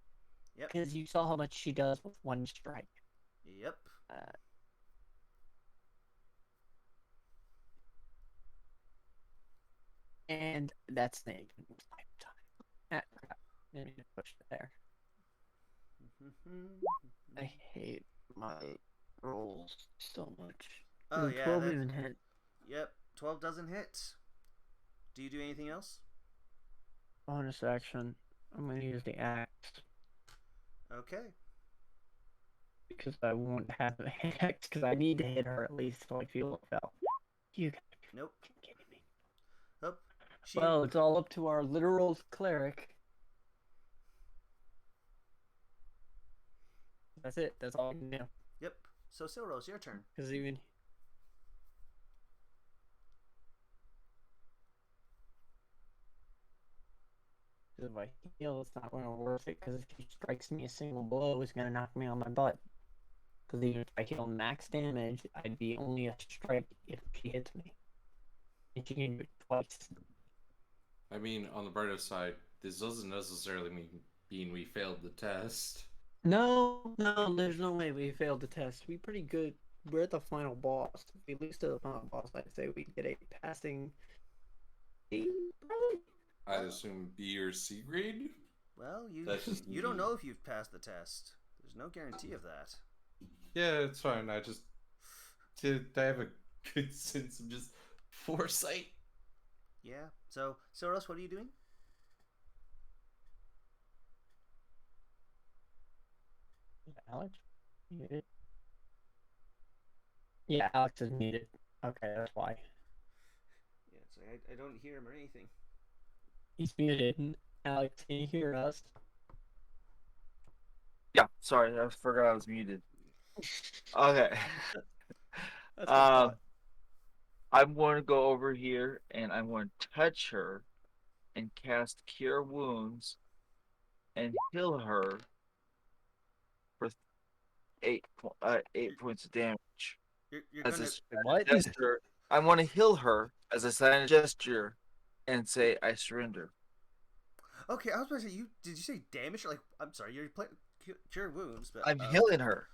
Yep. Because you saw how much she does with one strike. Yep. And that's the end of my time. Crap. I need to push it there. I hate my rolls so much. Oh yeah, 12 even hit. Yep, 12 doesn't hit. Do you do anything else? Bonus action. I'm gonna use the axe. Okay. Because I won't have an axe, because I need to hit her at least so I feel it fell. You Nope. kidding me? Oh, Well, it's all up to our literal cleric. That's it. That's all I can do. Yep. So Silros, your turn. Because even if I heal, it's not going to worth it. Because if he strikes me a single blow, it's going to knock me on my butt. Because even if I heal max damage, I'd be only a strike if she hits me. And she can do it twice. I mean, on the brighter side, this doesn't necessarily mean we failed the test. No, there's no way we failed the test. We pretty good. We're at the final boss. If we lose to the final boss, I'd say we get a passing C, probably. I'd assume B or C grade. Well, That's just you don't me. know if you've passed the test. There's no guarantee of that. Yeah, it's fine. I have a good sense of just foresight. Yeah. So Silros, what are you doing? Alex? Muted? Yeah, Alex is muted. Okay, that's why. Yeah, so I don't hear him or anything. He's muted. Alex, can you hear us? Yeah, sorry, I forgot I was muted. Okay. That's what I thought. I'm going to go over here and I'm going to touch her and cast Cure Wounds and heal her for 8 points of damage. You're as gonna. What? gesture. I want to heal her as a silent gesture, and say I surrender. Okay, I was about to say did you say damage? Like I'm sorry, you're playing cure wounds, but I'm healing her.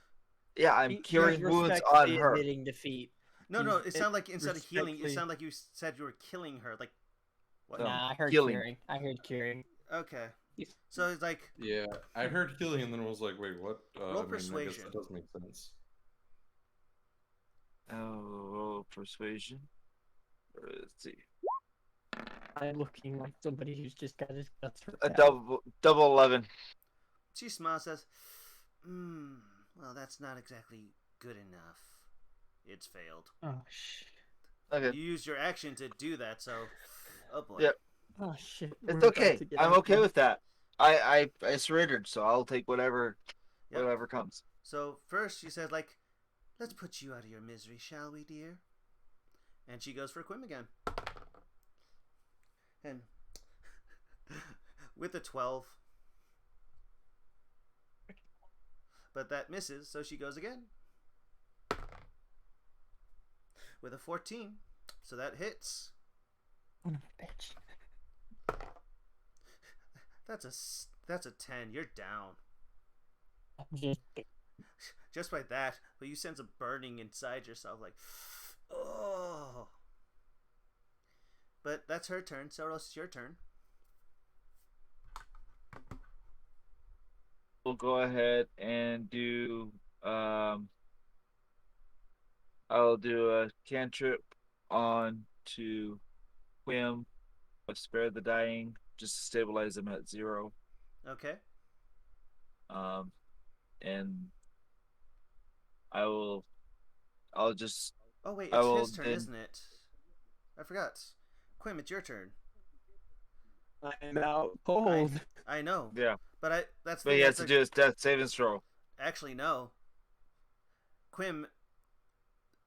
Yeah, I'm He's curing wounds on respectfully her. admitting defeat. no, He's it sounded like instead of healing, it respectfully- sounded like you said you were killing her. Like what? No. Nah, I heard healing. curing. I heard curing. Okay, He's- so it's like Yeah, I heard healing and then was like, wait, what? Roll I mean, I guess persuasion. that does make sense. Oh, persuasion. Let's see. I'm looking like somebody who's just got his guts ripped A out. double 11. she smiles, says, well, that's not exactly good enough. It's failed. Oh shit. Okay. You used your action to do that, so oh boy. Yep. Oh shit. It's We're about okay. to get I'm out okay there. with that. I surrendered, so I'll take whatever comes. So first she said, like, let's put you out of your misery, shall we, dear? And she goes for Quim again. And with a 12. But that misses, so she goes again. With a 14. So that hits. Son of a bitch. That's a 10. You're down. I'm just Just by that, but you sense a burning inside yourself, like, oh. But that's her turn. Soros, it's your turn. We'll go ahead and do I'll do a cantrip on to Quim of Spare the Dying, just to stabilize him at 0. Okay. And I'll just Oh wait, I it's will his turn, then- isn't it? I forgot. Quim, it's your turn. I'm out cold. I know, yeah. but that's But he has to do his death saving throw. Actually, no. Quim,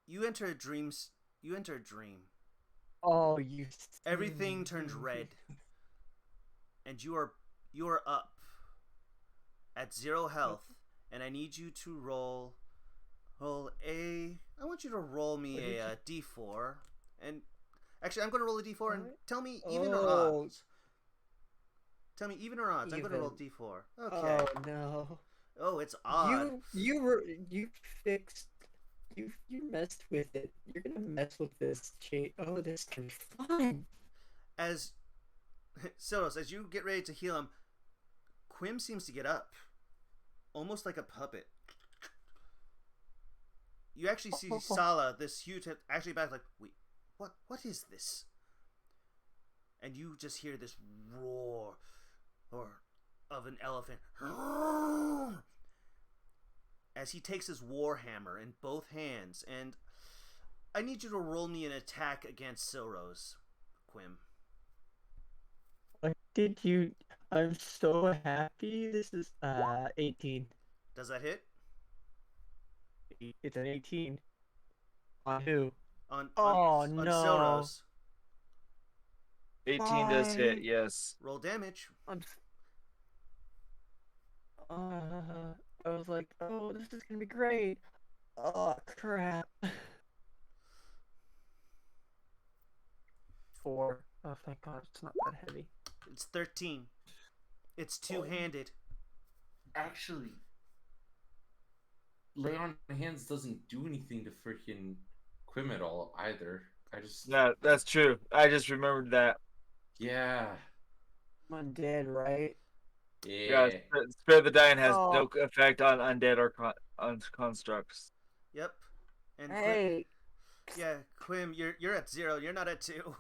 you enter a dream. You enter a dream. Oh, you. Everything turns red, and you are up at 0 health, and I need you to roll a. I want you to roll me a d4, and actually I'm going to roll a d4 and tell me even or Oh. odds. Tell me even or odds. I'm going to roll Even. d4. Okay. Oh no. Oh, it's odd. You fixed. You messed with it. You're gonna mess with this cheat. Oh, this can be fun. As Soros, as you get ready to heal him, Quim seems to get up, almost like a puppet. You actually see Sala, this huge, actually back like, wait, what is this? And you just hear this roar, of an elephant, as he takes his war hammer in both hands, and I need you to roll me an attack against Silrose, Quim. What did you? I'm so happy. This is 18. Does that hit? It's an 18. On who? On no. Silrose. 18 does hit, Why? yes. Roll damage. I was like, oh, this is gonna be great. Oh crap. 4. Oh, thank God, it's not that heavy. It's 13. It's two-handed. Actually, lay on hands doesn't do anything to freaking Quim at all either. I just Yeah, that's true. I just remembered that. yeah. I'm undead, right? Yeah, Spare the Dying has Oh. no effect on undead or on constructs. Yep. And Hey, Quim, you're at 0. You're not at 2.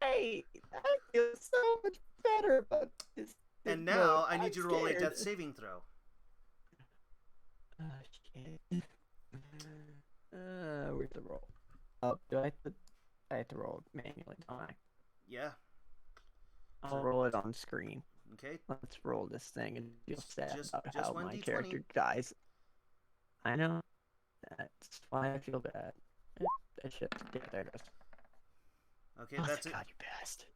hey, I feel so much better about this. And mode. now I need I'm you to roll a scared. death saving throw. Oh shit. Where's the roll? Oh, do I have to roll it manually, don't I? Yeah. I'll roll it on screen. Okay. Let's roll this thing and feel sad Just about how one my D20. character dies. I know. That's why I feel bad. That shit. Yeah, there it goes. Okay, Oh, that's thank it. God, you passed.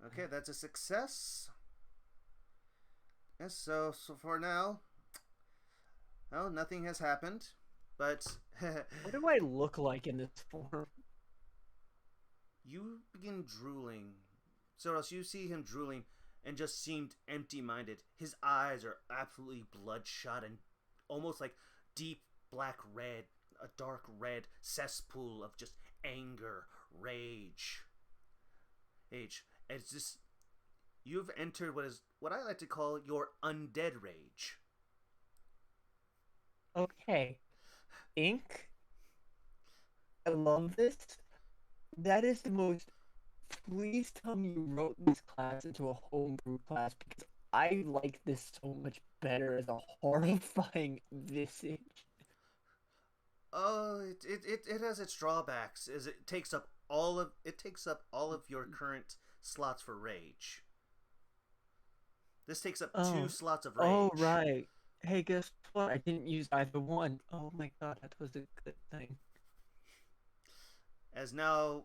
Okay, that's a success. Yes, so for now, nothing has happened. But What do I look like in this form? you begin drooling. Soros, you see him drooling and just seemed empty-minded. His eyes are absolutely bloodshot and almost like deep black red, a dark red cesspool of just anger, rage. It's just you've entered what I like to call your undead rage. Okay. Ink? I love this. That is the most. Please tell me you wrote this class into a homebrew class because I like this so much better as a horrifying visage. Oh, it has its drawbacks. Is it takes up all of your current slots for rage. This takes up Oh. 2 slots of rage. Oh, right. Hey, guess what? I didn't use either one. Oh my god, that was a good thing. As now,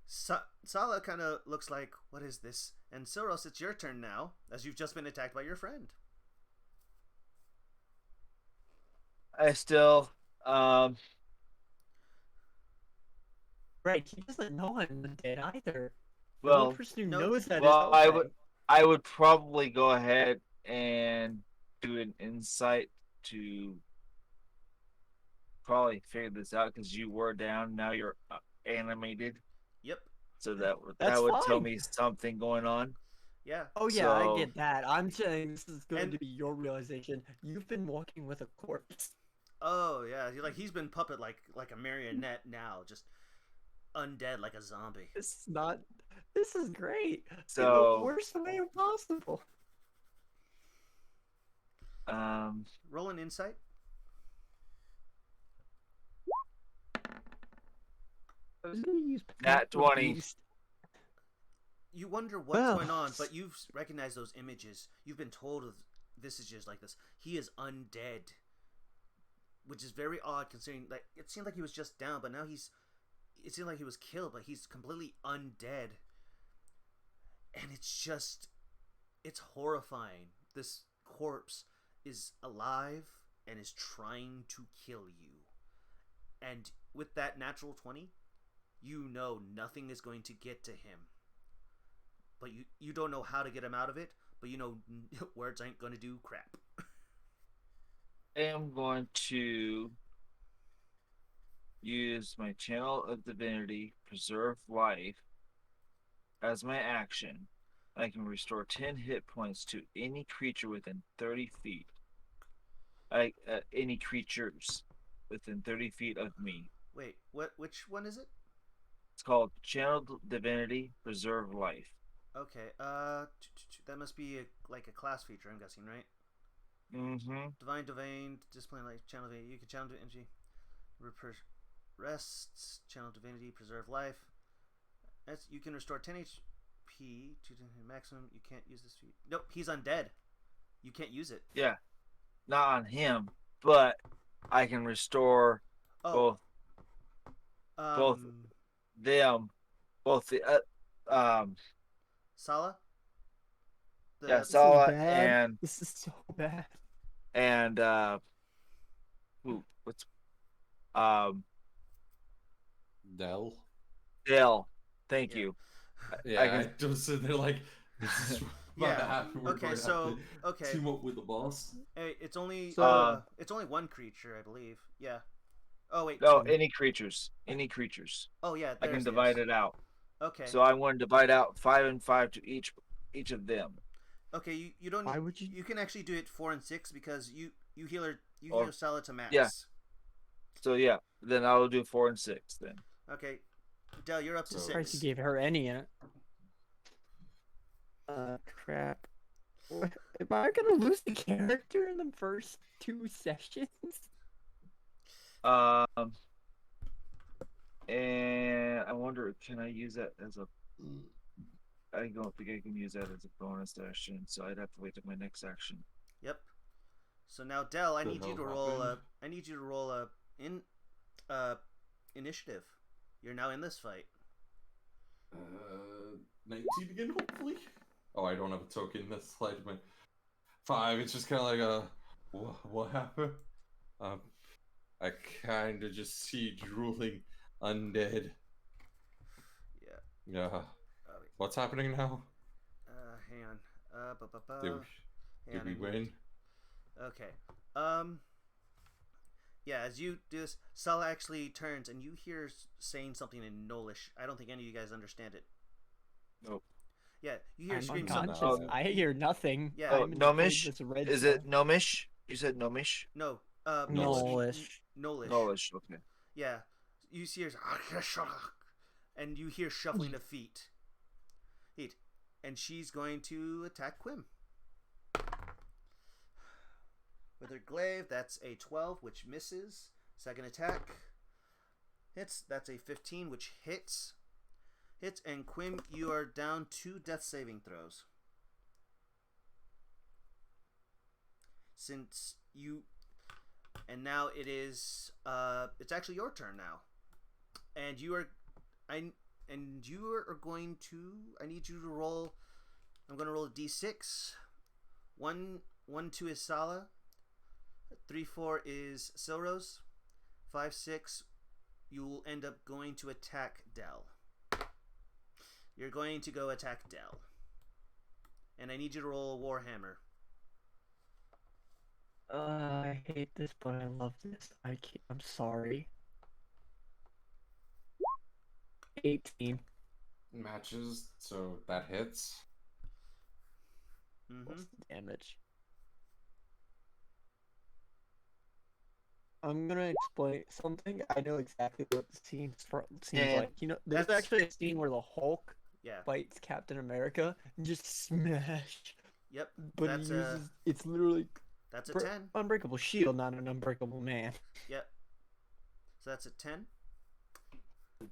Sala kind of looks like, what is this? And Soros, it's your turn now, as you've just been attacked by your friend. I still, Right, he doesn't know I'm undead either. The well, only person who no- knows that is well, Jose. I would probably go ahead and do an insight to probably figure this out because you were down. Now you're animated, Yep. so that That's would tell fine. me something going on. Yeah. Oh yeah, I So- get that. I'm saying this is going And- to be your realization. You've been walking with a corpse. Oh yeah. He's been puppet like a marionette now, just undead like a zombie. This is great. In So- the worst way possible. Roll an insight. I was gonna use Nat potential 20. boost. You wonder what's Well. going on, but you've recognized those images. You've been told of visages like this. He is undead, which is very odd considering that it seemed like he was just down, but now it seemed like he was killed, but he's completely undead. And it's horrifying. This corpse is alive and is trying to kill you. And with that natural 20, you know nothing is going to get to him. But you don't know how to get him out of it, but you know words ain't going to do crap. I am going to use my Channel of Divinity, Preserve Life, as my action. I can restore 10 hit points to any creature within 30 feet. Any creatures within 30 feet of me. Wait, which one is it? It's called Channel Divinity, Preserve Life. Okay, that must be like a class feature, I'm guessing, right? Mm-hmm. Divine Domain, Discipline, like Channel Divinity. You can Channel Divinity. Rests, Channel Divinity, Preserve Life. You can restore 10 HP to the maximum. You can't use this feat. Nope, he's undead. You can't use it. Yeah. Not on him, but I can restore Oh, both them, both the Sala. yeah, This is Sala bad. This is so bad. and what's Dell. Dale. Thank Yeah. you. Yeah, I just sit there like, this is about Yeah, to happen. We're okay, going to so- have to okay. team up with the boss. Hey, it's only So- it's only one creature, I believe. Yeah. Oh wait. No, two. any creatures. Oh yeah. I can there's divide yes. it out. Okay. So I want to divide out 5 and 5 to each of them. Okay. You don't. Why would you? You can actually do it 4 and 6 because you heal Oh, heal Sala to max. yeah. So yeah, then I will do 4 and 6 then. Okay. Del, you're up to So- Christ, 6. you gave her any in it. Crap. What? Am I gonna lose the character in the first 2 sessions? And I wonder, can I use that as a? I don't think I can use that as a bonus action, so I'd have to wait till my next action. Yep. So now, Del, I The need you to hell roll. happened? I need you to roll initiative. You're now in this fight. 19 again, hopefully. Oh, I don't have a token. That's slide my 5. It's just kind of like what happened? I kind of just see drooling undead. Yeah. Yeah. Oh, wait. What's happening now? Hang on. Did, Hang did on, we I moved. win? Okay. Yeah, as you do this, Sala actually turns and you hear saying something in Nolish. I don't think any of you guys understand it. Nope. Yeah, you hear I'm screams. unconscious. Oh, I hear nothing. Yeah. Oh, I'm in the Gnomish? this red Is cell. it Gnomish? You said Gnomish? No. Nolish. Nolish. Gnomish, okay. Yeah. You see her, and you hear shuffling of feet. And she's going to attack Quim. With her glaive, that's a 12, which misses. Second attack hits. That's a 15, which hits. And Quim, you are down 2 death saving throws. Since you... And now it is... it's actually your turn now. And you are... you are going to... I need you to roll... I'm going to roll a d6. 1, 2 is Sala. 3, 4 is Silrose. 5, 6, you will end up going to attack Dell. You're going to go attack Dell. And I need you to roll a Warhammer. I hate this, but I love this. I'm sorry. 18. Matches, so that hits. Mm-hmm. What's the damage? I'm gonna explain something. I know exactly what the seems Yeah. like. You know, there's That's- actually a scene where the Hulk Yeah. fights Captain America and just smash. Yep. But That's he uses it's literally that's a 10. unbreakable shield, not an unbreakable man. Yep. So that's a 10.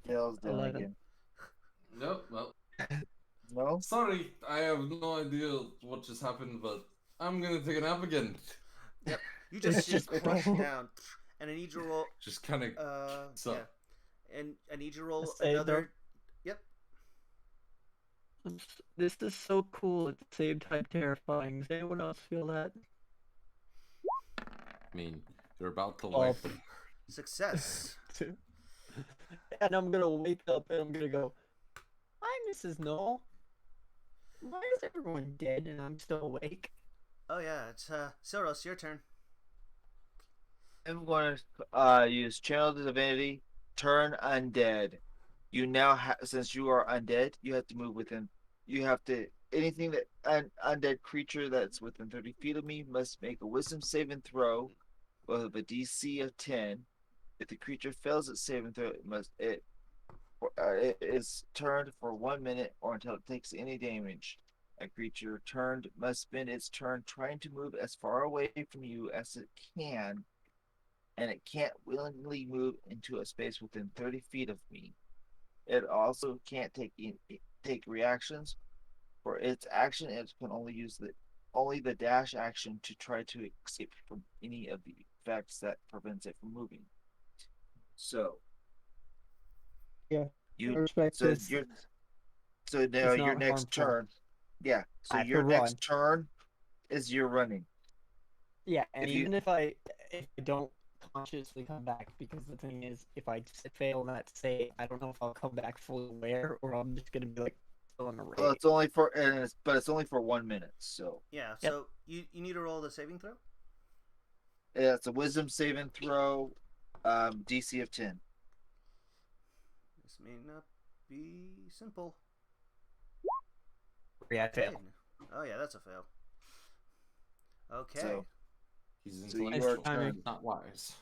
Dale's down 11. again. Nope, well. No? Sorry, I have no idea what just happened, but I'm gonna take a nap again. Yep. You just It's see just- crush down. And I need you to roll... Just kind of. So- yeah. And I need you to roll Just say, another... Yep. This is so cool at the same time terrifying. Does anyone else feel that? I mean, you're about to Oh. like. Success. And I'm gonna wake up and I'm gonna go, "Hi, Mrs. Knoll. Why is everyone dead and I'm still awake?" Oh, yeah. It's, Silros, your turn. I'm going to use Channel Divinity, turn undead. You now since you are undead, you have to move within. You have to anything that an undead creature that's within 30 feet of me must make a Wisdom saving throw with a DC of 10. If the creature fails its saving throw, it is turned for 1 minute or until it takes any damage. A creature turned must spend its turn trying to move as far away from you as it can, and it can't willingly move into a space within 30 feet of me. It also can't take reactions. For its action, it can only use the dash action to try to escape from any of the effects that prevents it from moving. So, Yeah, you I respect so this. you're so now It's your not next harmful. turn. Yeah. So I have your to next run. turn is your running. Yeah, and If you- even if I don't consciously come back, because the thing is, if I fail that save, I don't know if I'll come back fully aware or I'm just gonna be like still in a rage. Well, it's only for but it's only for 1 minute. So Yeah, Yep. so you need to roll the saving throw? yeah, it's a Wisdom saving throw, DC of 10. This may not be simple. Yeah, I fail. Oh, yeah, that's a fail. Okay. So He's So you intellectual, are timing. not wise.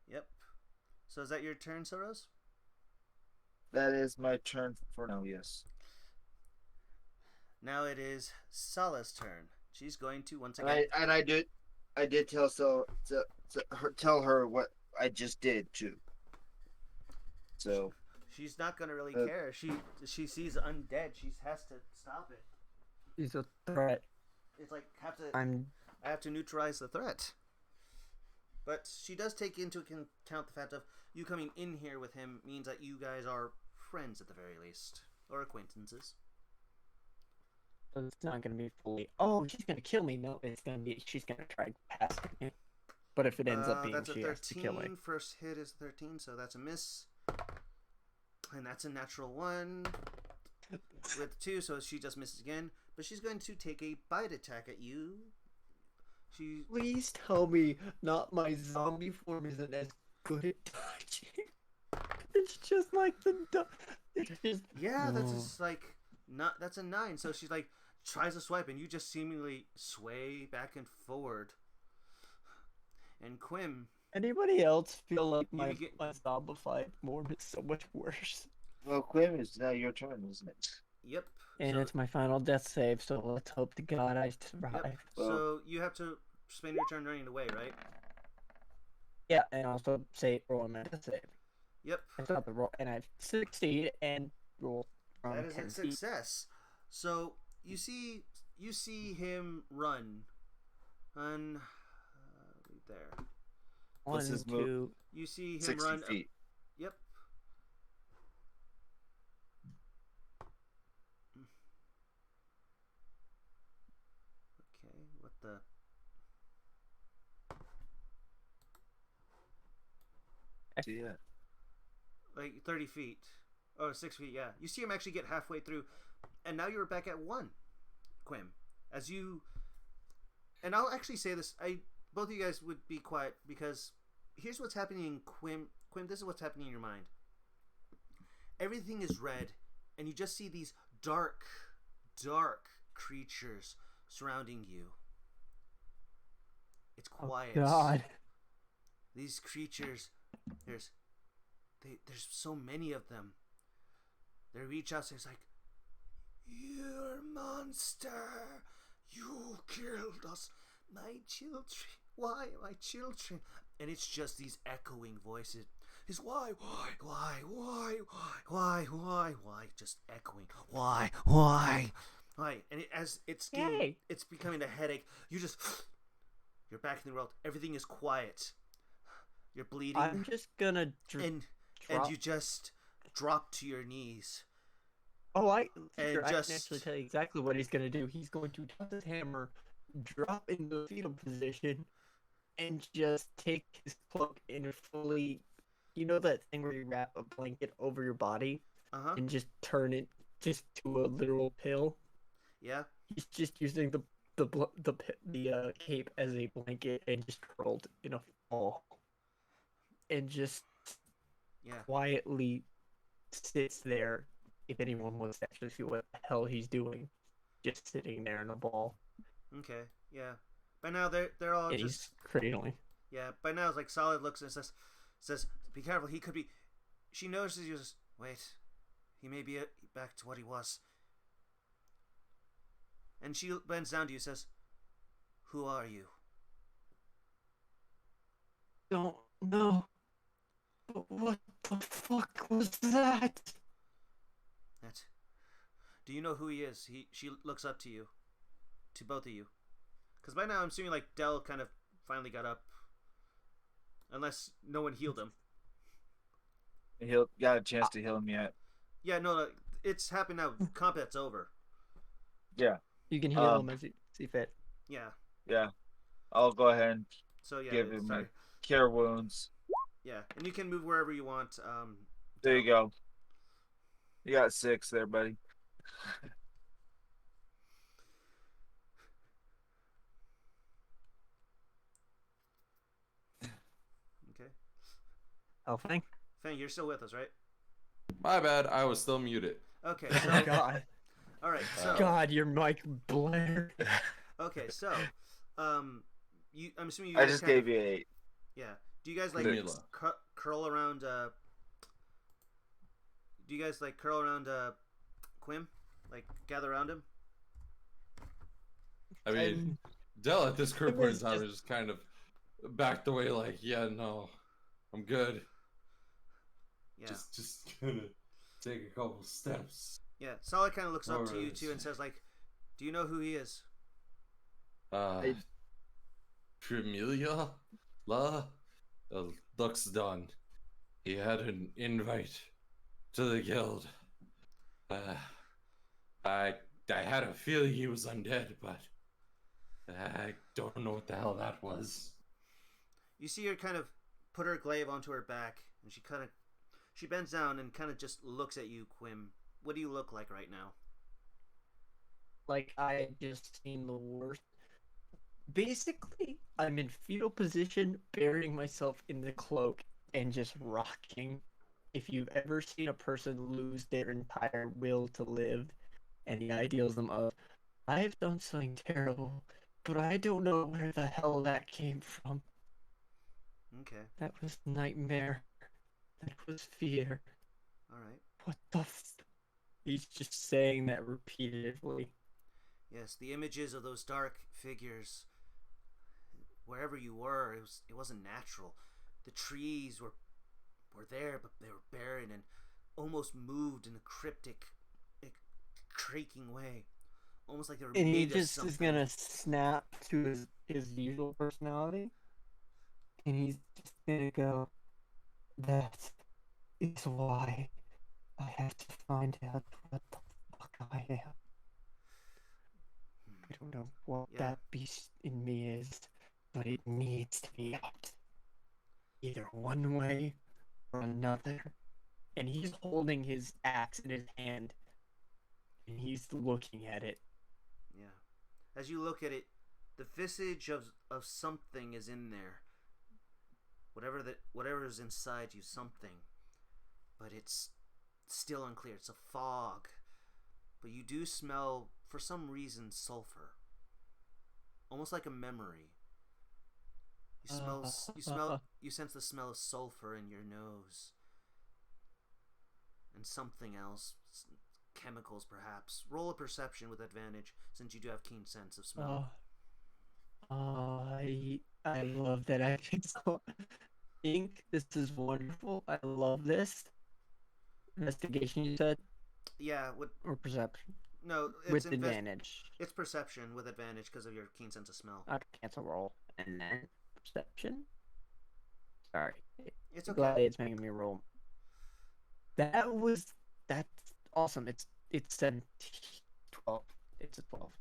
Yep. So is that your turn, Soros? that is my turn for now. Yes. Now it is Sala's turn. She's going to once And again. I did tell tell her what I just did too. So She's not gonna really Uh, care. She sees undead. She has to stop it. He's a threat. It's like I have to neutralize the threat. But she does take into account the fact of you coming in here with him means that you guys are friends at the very least, or acquaintances. It's not gonna be fully. Oh, she's gonna kill me. No, it's gonna be. She's gonna try passing me. But if it ends up being That's a she has to kill me. 13. First hit is 13, so that's a miss. And that's a natural 1 with 2, so she just misses again. But she's going to take a bite attack at you. She. Please tell me not my zombie form isn't as good at dodging. It's just like it's just Yeah, that's just like not. That's a 9. So she's like tries to swipe, and you just seemingly sway back and forward. And Quim, Anybody else feel like my get- my zombified form is so much worse? Well, Quim, it's now your turn, isn't it? yep. And so, it's my final death save, so let's hope to God I survive. Yep. Well- So you have to spend your turn running away, right? Yeah, and also say roll my death save. Yep. I not the roll, and I succeed and roll from That is 10 a feet. success. So you see him run, right there. One, his move? two. You see him 60 run. feet. Yep. Okay. What the? Yeah. Like 30 feet. Oh, 6 feet. Yeah. You see him actually get halfway through, and now you're back at 1, Quim. As you. And I'll actually say this. Both of you guys would be quiet because here's what's happening in Quim. Quim, this is what's happening in your mind. Everything is red, and you just see these dark creatures surrounding you. It's quiet. God. These creatures, there's so many of them. They reach out, so it's like, "You're a monster! You killed us, my children. Why, my children?" And it's just these echoing voices. It's why, just echoing. Why? And as it's Yay. it's becoming a headache. You're back in the world. Everything is quiet. You're bleeding. I'm just gonna and drop. you just drop to your knees. Oh, I and can just- actually tell you exactly what he's gonna do. He's going to toss his hammer, drop in the fetal position, and just take his cloak and fully, you know that thing where you wrap a blanket over your body Uh-huh. and just turn it just to a literal pill. Yeah. He's just using the cape as a blanket and just curled in a ball, and just Yeah. quietly sits there. If anyone wants to actually see what the hell he's doing, just sitting there in a ball, Okay. Yeah. By now they're all and just he's cradling. yeah. By now it's like Solid looks and says, "Be careful. He could be." She notices you. Just wait. He may be back to what he was. And she bends down to you and says, "Who are you?" Don't know. But what the fuck was that? That. Do you know who he is? She looks up to you, to both of you, because by now I'm assuming like Dell kind of finally got up, unless no one healed him. He got a chance to heal him yet. Yeah, no, it's happened now. Combat's over. Yeah. You can heal him as you see fit. Yeah. Yeah. I'll go ahead and So yeah, give him sorry. cure wounds. Yeah, and you can move wherever you want. There you go. You got 6 there, buddy. Okay. Oh, thank Fang, you're still with us, right? My bad, I was still muted. Okay. So, God. all right. So, God, your mic blared. okay. So, I'm assuming you. I guys just kind gave of- you 8. Yeah. Do you guys like Camila. curl around? Do you guys like curl around Quim? Like gather around him? I mean, Dell at this current point in time is just kind of backed away, like, yeah, no, I'm good. Yeah. Just gonna take a couple steps. Yeah. Solid kind of looks up to you Alright. too and says, like, "Do you know who he is?" Tremilia? La? Looks done. He had an invite to the guild. I had a feeling he was undead, but I don't know what the hell that was. You see her kind of put her glaive onto her back, and she bends down and kind of just looks at you, Quim. What do you look like right now? Like I had just seen the worst. Basically, I'm in fetal position, burying myself in the cloak and just rocking. If you've ever seen a person lose their entire will to live and the idealism of, I've done something terrible, but I don't know where the hell that came from. Okay. That was nightmare. That was fear. All right. What the He's just saying that repeatedly. Yes, the images of those dark figures, wherever you were, it wasn't natural. The trees were there, but they were barren and almost moved in a cryptic, creaking way, almost like they were And he made of just something. is gonna snap to his usual personality. And he's just gonna go, that is why I have to find out what the fuck I am. I don't know what Yeah. that beast in me is, but it needs to be out. Either one way or another. And he's holding his axe in his hand. And he's looking at it. Yeah. As you look at it, the visage of something is in there. Whatever is inside you, something. But it's still unclear. It's a fog. But you do smell, for some reason, sulfur. Almost like a memory. You sense the smell of sulfur in your nose. And something else, chemicals perhaps. Roll a perception with advantage, since you do have keen sense of smell. I love that I can so ink. This is wonderful. I love this. Investigation, you said? Yeah, or perception? No, with advantage. It's perception with advantage because of your keen sense of smell. I'd cancel roll and then perception. Sorry. It's okay. Glad it's making me roll. That's awesome. It's 17, 12. It's a 12.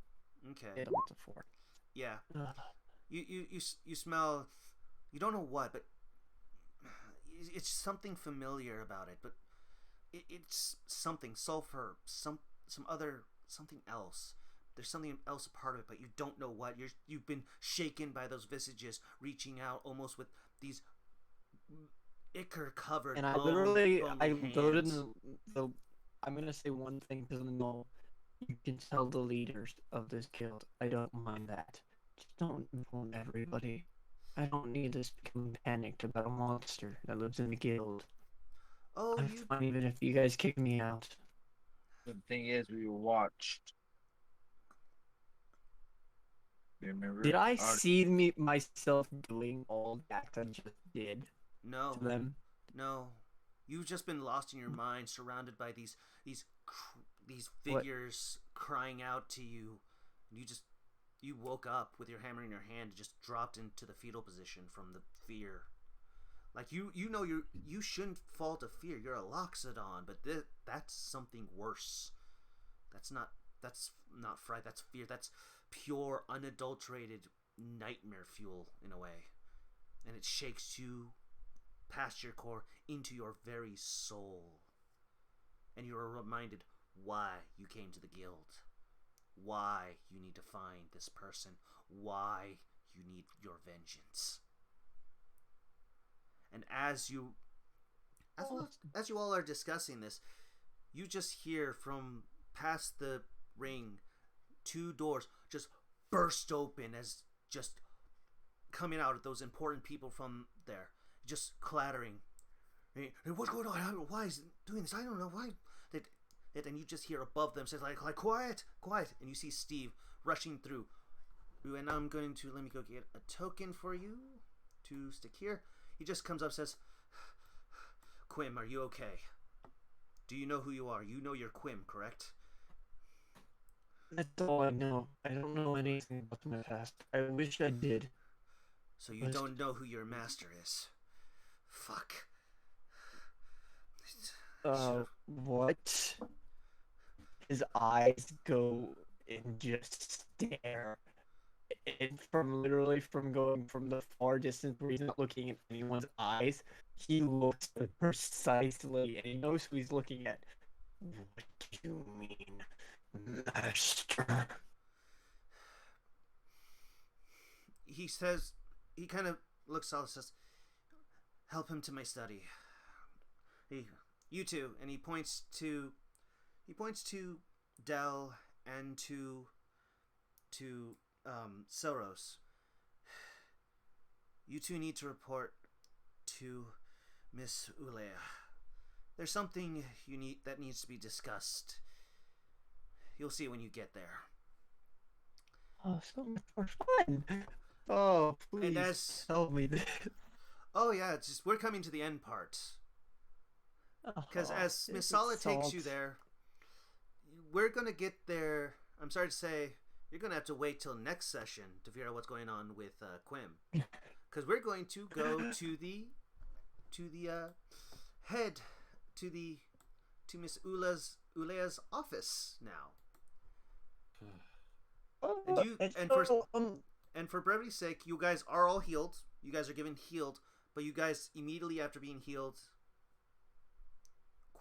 Okay. It's a 4. Yeah. You smell. You don't know what, but it's something familiar about it. But it's something sulfur, something else. There's something else a part of it, but you don't know what. You've been shaken by those visages reaching out, almost with these ichor covered. And I go to the. I'm gonna say one thing to the null. You can tell the leaders of this guild. I don't mind that. Just don't inform everybody. I don't need to become panicked about a monster that lives in the guild. Oh, I'm fine even if you guys kick me out. The thing is, we watched. Remember? Did I see myself doing all that I just did? No. To them? No. You've just been lost in your mind, surrounded by these figures crying out to you. You woke up with your hammer in your hand and just dropped into the fetal position from the fear. Like you shouldn't fall to fear. You're a Loxodon, but that's something worse. That's not fright. That's fear. That's pure, unadulterated nightmare fuel in a way, and it shakes you past your core into your very soul. And you are reminded why you came to the guild, why you need to find this person, why you need your vengeance. And as you all are discussing this, you just hear from past the ring 2 doors just burst open, as just coming out of those important people from there, just clattering. Hey, what's going on? Why is it doing this? I don't know why. And you just hear above them says like quiet, and you see Steve rushing through. And I'm going to let me go get a token for you to stick here. He just comes up and says, Quim, are you okay? Do you know who you are? You know you're Quim, correct? That's all I know. I don't know anything about my past. I wish I did. So you don't know who your master is. Fuck. What? His eyes go and just stare. And from literally from going from the far distance where he's not looking at anyone's eyes, he looks precisely and he knows who he's looking at. What do you mean, master? He says, he kind of looks all says, help him to my study. You two, and he points to Dell and to Soros. You two need to report to Miss Ulea. There's something that needs to be discussed. You'll see when you get there. Oh, so much more fun. Oh, please And as tell me this. oh yeah, it's just we're coming to the end part. Because as Miss Sala takes you there, we're gonna get there. I'm sorry to say, you're gonna have to wait till next session to figure out what's going on with Quim. Because we're going to go to the head to Miss Ulea's office now. And for brevity's sake, you guys are all healed. You guys are given healed, but you guys immediately after being healed,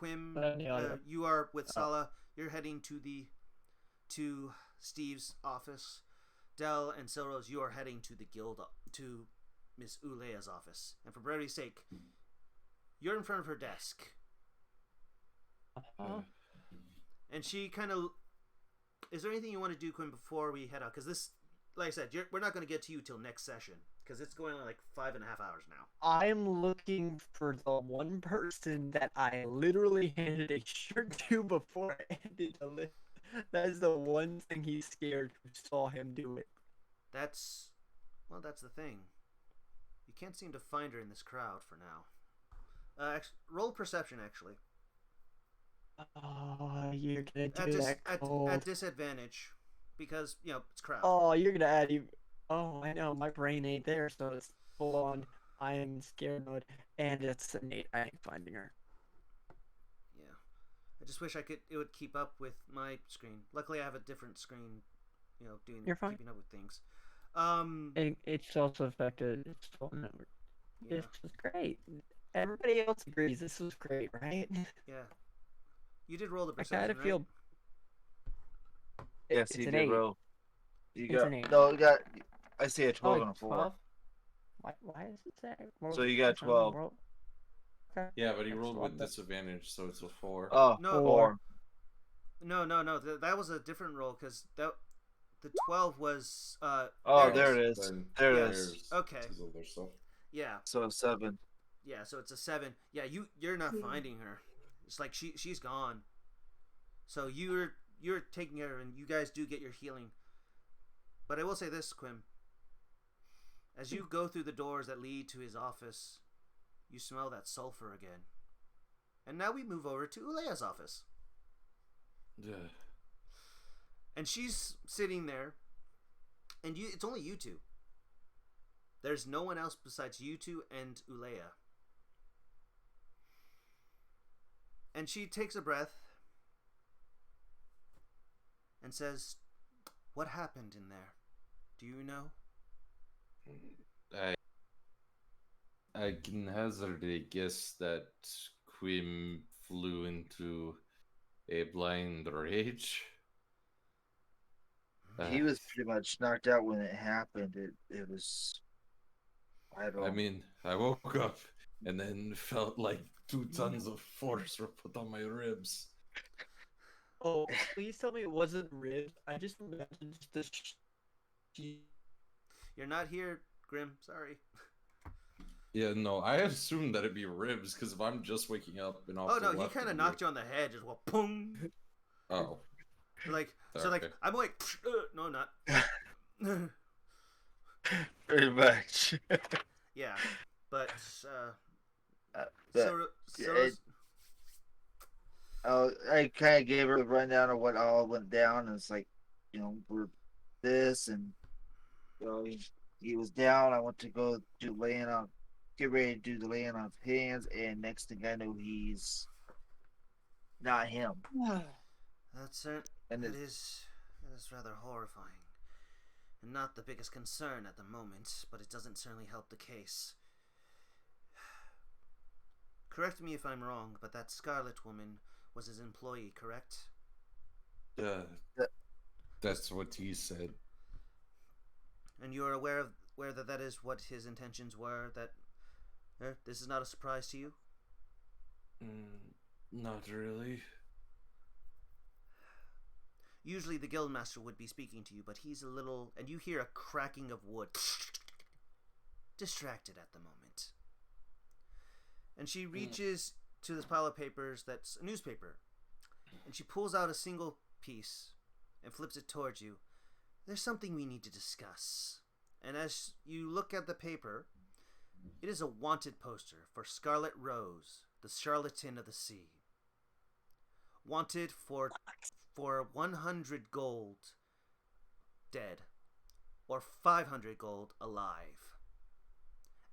Quim, you are with Sala. You're heading to Steve's office. Dell and Silrose, you are heading to the guild to Miss Ulea's office. And for brevity's sake, you're in front of her desk. And she kind of. Is there anything you want to do, Quinn, before we head out? Because this, like I said, we're not going to get to you till next session. Because it's going on like 5.5 hours now. I'm looking for the one person that I literally handed a shirt to before I ended the list. That is the one thing he's scared who saw him do it. That's the thing. You can't seem to find her in this crowd for now. Roll perception, actually. Oh, you're gonna do at disadvantage, because it's crowd. Oh, you're gonna add even. Oh, I know my brain ain't there, so it's full on. I am in scared mode, and it's an 8. I ain't finding her. Yeah, I just wish it would keep up with my screen. Luckily, I have a different screen. Keeping up with things. And it's also affected its phone number. Yeah. This was great. Everybody else agrees this was great, right? Yeah. You did roll the perception, I kind of feel. Yes, it's you an did 8. roll. You got an 8. no. You got. I see a 12 and a 4. 12? Why is it say? So you got 12. Okay. Yeah, but he rolled with disadvantage, so it's a 4. Oh, no, 4. No. That was a different roll because the 12 was. There it is. There it is. Okay. Other stuff. Yeah. So 7. Yeah, so it's a 7. Yeah, you're not finding her. It's like she's gone. So you're taking her, and you guys do get your healing. But I will say this, Quim. As you go through the doors that lead to his office, you smell that sulfur again. And now we move over to Ulea's office. Yeah. And she's sitting there, and it's only you two. There's no one else besides you two and Ulea. And she takes a breath and says, "What happened in there? Do you know?" I can hazard a guess that Quim flew into a blind rage. He was pretty much knocked out when it happened. It was. I mean, I woke up and then felt like 2 tons of force were put on my ribs. Oh, please tell me it wasn't ribs. I just imagined just the. You're not here, Grim. Sorry. Yeah, no, I assumed that it'd be ribs because if I'm just waking up and off. Oh no, he kind of knocked you on the head, just well, boom. Oh. I'm like, no, I'm not. Pretty much. Yeah, but I kind of gave her the rundown of what all went down. And it's like, we're this, and he was down. I went to go get ready to do the laying on of hands, and next thing I know, he's not him. That's it. And that is rather horrifying. and not the biggest concern at the moment, but it doesn't certainly help the case. Correct me if I'm wrong, but that Scarlet woman was his employee, correct? That's what he said. And you are aware that that is what his intentions were, that this is not a surprise to you? Not really. Usually the guildmaster would be speaking to you, but he's a little... And you hear a cracking of wood. Distracted at the moment. And she reaches to this pile of papers that's a newspaper. And she pulls out a single piece and flips it towards you. There's something we need to discuss. And as you look at the paper, it is a wanted poster for Scarlet Rose, the charlatan of the sea. Wanted for 100 gold dead, or 500 gold alive.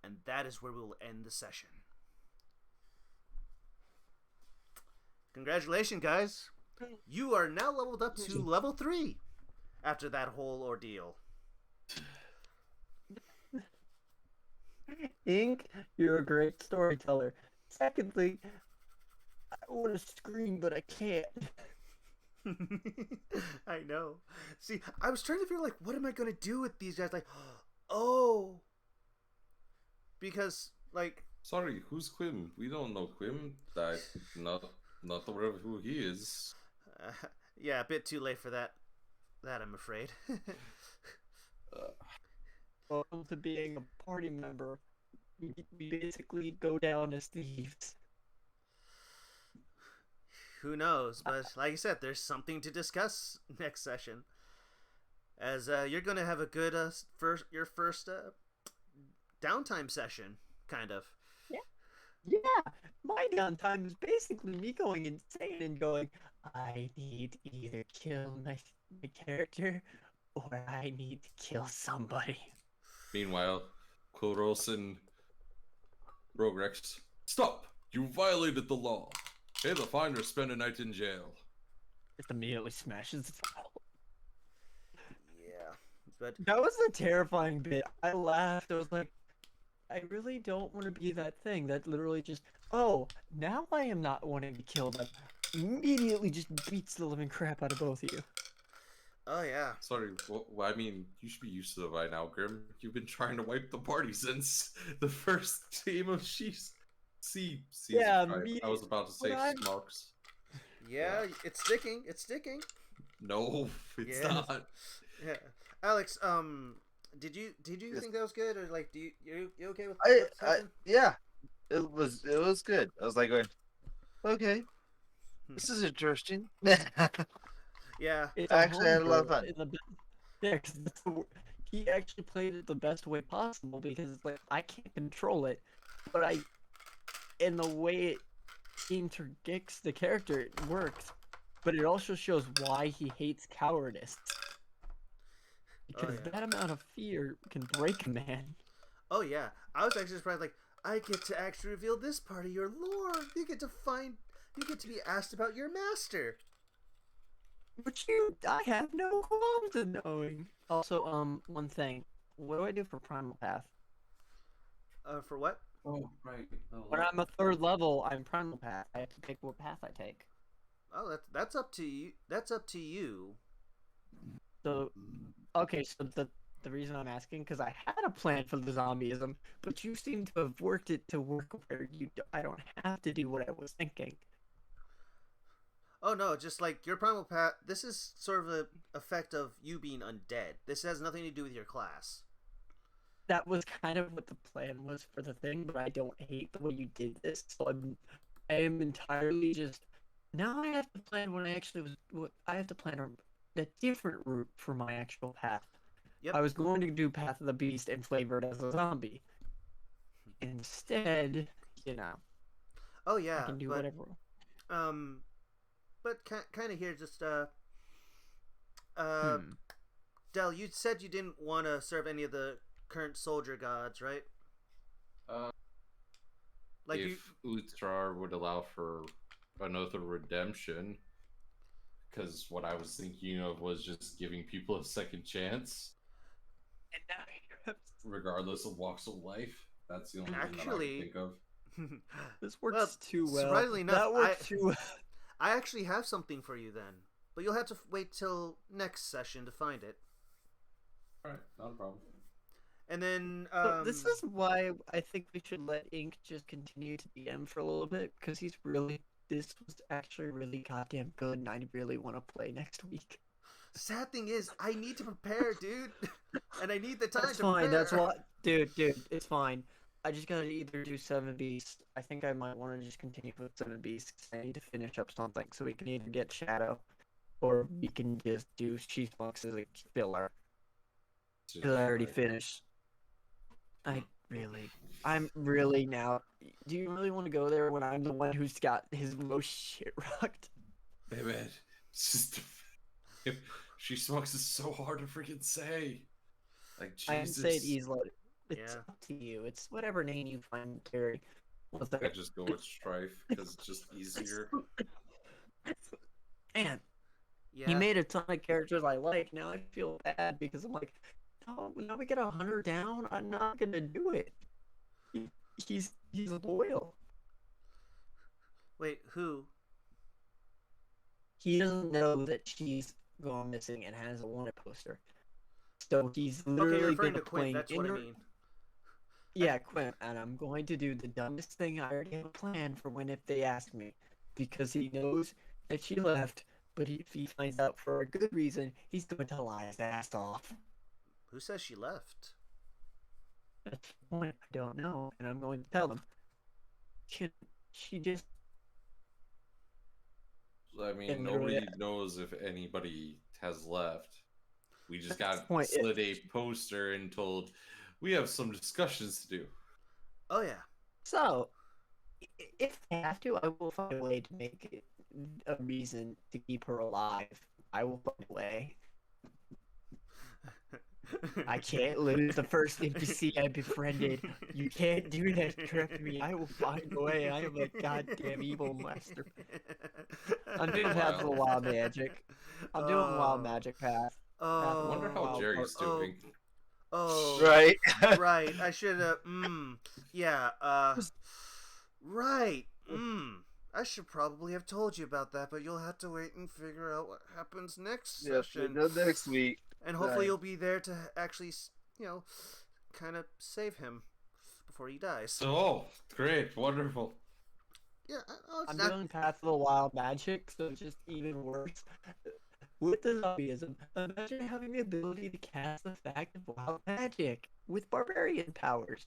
And that is where we will end the session. Congratulations, guys. You are now leveled up to level 3 after that whole ordeal. Ink, you're a great storyteller. Secondly, I want to scream, but I can't. I know. See, I was trying to figure, like, what am I going to do with these guys? Like, oh. Because, like... Sorry, who's Quim? We don't know Quim. Not aware of who he is. Yeah, a bit too late for that. I'm afraid. Welcome to being a party member. We basically go down as thieves. Who knows? But like I said, there's something to discuss next session. As you're going to have a good your first downtime session, kind of. Yeah, my downtime is basically me going insane and going, I need to either kill my character or I need to kill somebody. Meanwhile, Quilros and Rogrex, stop! You violated the law. Pay the fine or spend a night in jail. Just immediately smashes the file. Yeah, but That was a terrifying bit. I laughed. I was like, I really don't want to be that thing that literally just, oh, now I am not wanting to kill them. Immediately just beats the living crap out of both of you. oh yeah. Sorry, I mean, you should be used to it by now, Grim. You've been trying to wipe the party since the first team of season Yeah, 5. I was about to say I'm- Smokes. Yeah, it's sticking. It's sticking. No, it's Yes. not. Yeah, Alex. Did you think that was good, or like, you okay with? Yeah, it was good. I was like going, okay, this is interesting. Yeah. It's Actually, I had a lot of homebrew fun. in the yeah, 'cause he actually played it the best way possible because it's like I can't control it, but in the way it interdicts the character, it works. But it also shows why he hates cowardice. Because yeah. that amount of fear can break a man. Oh yeah. I was actually surprised. Like, I get to actually reveal this part of your lore. You get to be asked about your master. But I have no qualms in knowing. Also, one thing. What do I do for Primal Path? For what? Oh, right. When I'm a 3rd level, I'm Primal Path. I have to pick what path I take. Oh, that's up to you. That's up to you. So, okay, so the reason I'm asking, because I had a plan for the zombieism, but you seem to have worked it to work where I don't have to do what I was thinking. Oh no, just like your primal path. This is sort of the effect of you being undead. This has nothing to do with your class. That was kind of what the plan was for the thing, but I don't hate the way you did this. So I am entirely just now. I have to plan when I actually was. I have to plan a different route for my actual path. Yep. I was going to do Path of the Beast and flavor it as a zombie. Instead, Oh yeah, I can do but, whatever. But kind of here, just Del, you said you didn't want to serve any of the current soldier gods, right? Like if Utrar would allow for an oath of redemption, because what I was thinking of was just giving people a second chance. And now you're regardless of walks of life. That's the only thing that I Actually- can think of. This works Well, too well. surprisingly enough, that works too well. I actually have something for you then, but you'll have to wait till next session to find it. Alright, not a problem. And then So this is why I think we should let Ink just continue to DM for a little bit, because this was actually really goddamn good, and I really want to play next week. sad thing is I need to prepare, dude, and I need the time That's to fine. prepare. That's what, dude. It's fine. I just gotta either do 7 Beasts. I think I might want to just continue with 7 Beasts. I need to finish up something, so we can either get Shadow, or we can just do Chief Box as a filler. Because I already finished. I'm really now. Do you really want to go there when I'm the one who's got his most shit rocked? Hey man, it's just she smokes is so hard to freaking say. Like Jesus. I can say it easily. It's Yeah. up to you. It's whatever name you find Terry. I just go with Strife because it's just easier. Man, Yeah. he made a ton of characters I like. Now I feel bad because I'm like, no, now we get 100 down. I'm not gonna do it. He's loyal. Wait, who? He doesn't know that she's gone missing and has a wanted poster. So he's literally Okay, you're referring gonna to Quinn. play That's what I mean. Yeah, Quinn, and I'm going to do the dumbest thing I already have a plan for when if they ask me, because he knows that she left, but if he finds out for a good reason, he's going to lie his ass off. Who says she left? That's the point. I don't know, and I'm going to tell them. She just I mean, And nobody literally- knows if anybody has left. We just That's got the point. slid a poster and told we have some discussions to do. Oh yeah. so. If I have to, I will find a way to make it a reason to keep her alive. I will find a way. I can't lose the first NPC I befriended. You can't do that to me. I will find a way. I am a goddamn evil master. I'm doing Path of the Wild Magic. I'm doing Wild Magic Path. I Oh. wonder how wow. Jerry's Oh. doing. Oh. Right. Right. I should have. Yeah. Right. I should probably have told you about that, but you'll have to wait and figure out what happens next Yes, session. next week. And hopefully Right. you'll be there to actually, kind of save him before he dies. Oh, great, wonderful. Yeah. I'm doing Path of the Wild Magic, so it's just even worse. With the zombieism, imagine having the ability to cast the fact of wild magic with barbarian powers.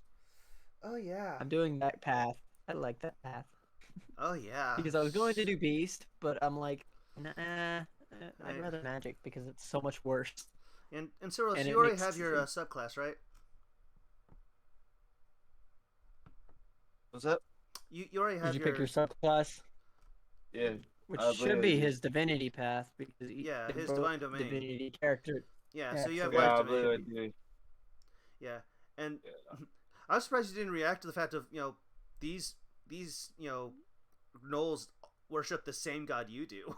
Oh yeah. I'm doing that path. I like that path. Oh yeah. Because I was going to do Beast, but I'm like, nah, I'd Right. rather Magic because it's so much worse. And Cyril, And you it already makes have your sense. subclass, right? What's up? You already Did have you your pick your subclass? Yeah. Which I should be believe- his divinity path because Yeah, they're his both divine domain. divinity character. Yeah. Yeah, So you have so life Yeah, I domain. believe I do. Yeah, and Yeah. I was surprised you didn't react to the fact of these gnolls worship the same god you do.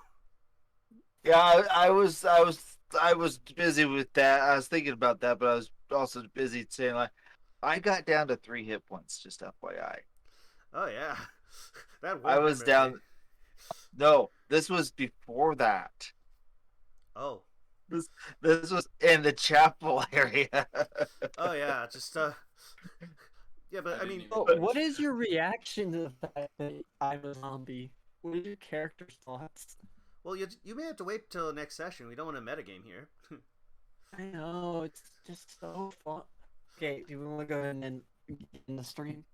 Yeah, I was busy with that. I was thinking about that, but I was also busy saying like, I got down to 3 hit points. Just FYI. Oh yeah, that I was Warhammer down. thing. No, this was before that. Oh, This was in the chapel area. oh yeah, just yeah, but I didn't mean, even- Oh, what is your reaction to the fact that I'm a zombie? What are your character's thoughts? well, you may have to wait till next session. We don't want to metagame here. I know, it's just so fun. Okay, do we want to go ahead and then get in the stream?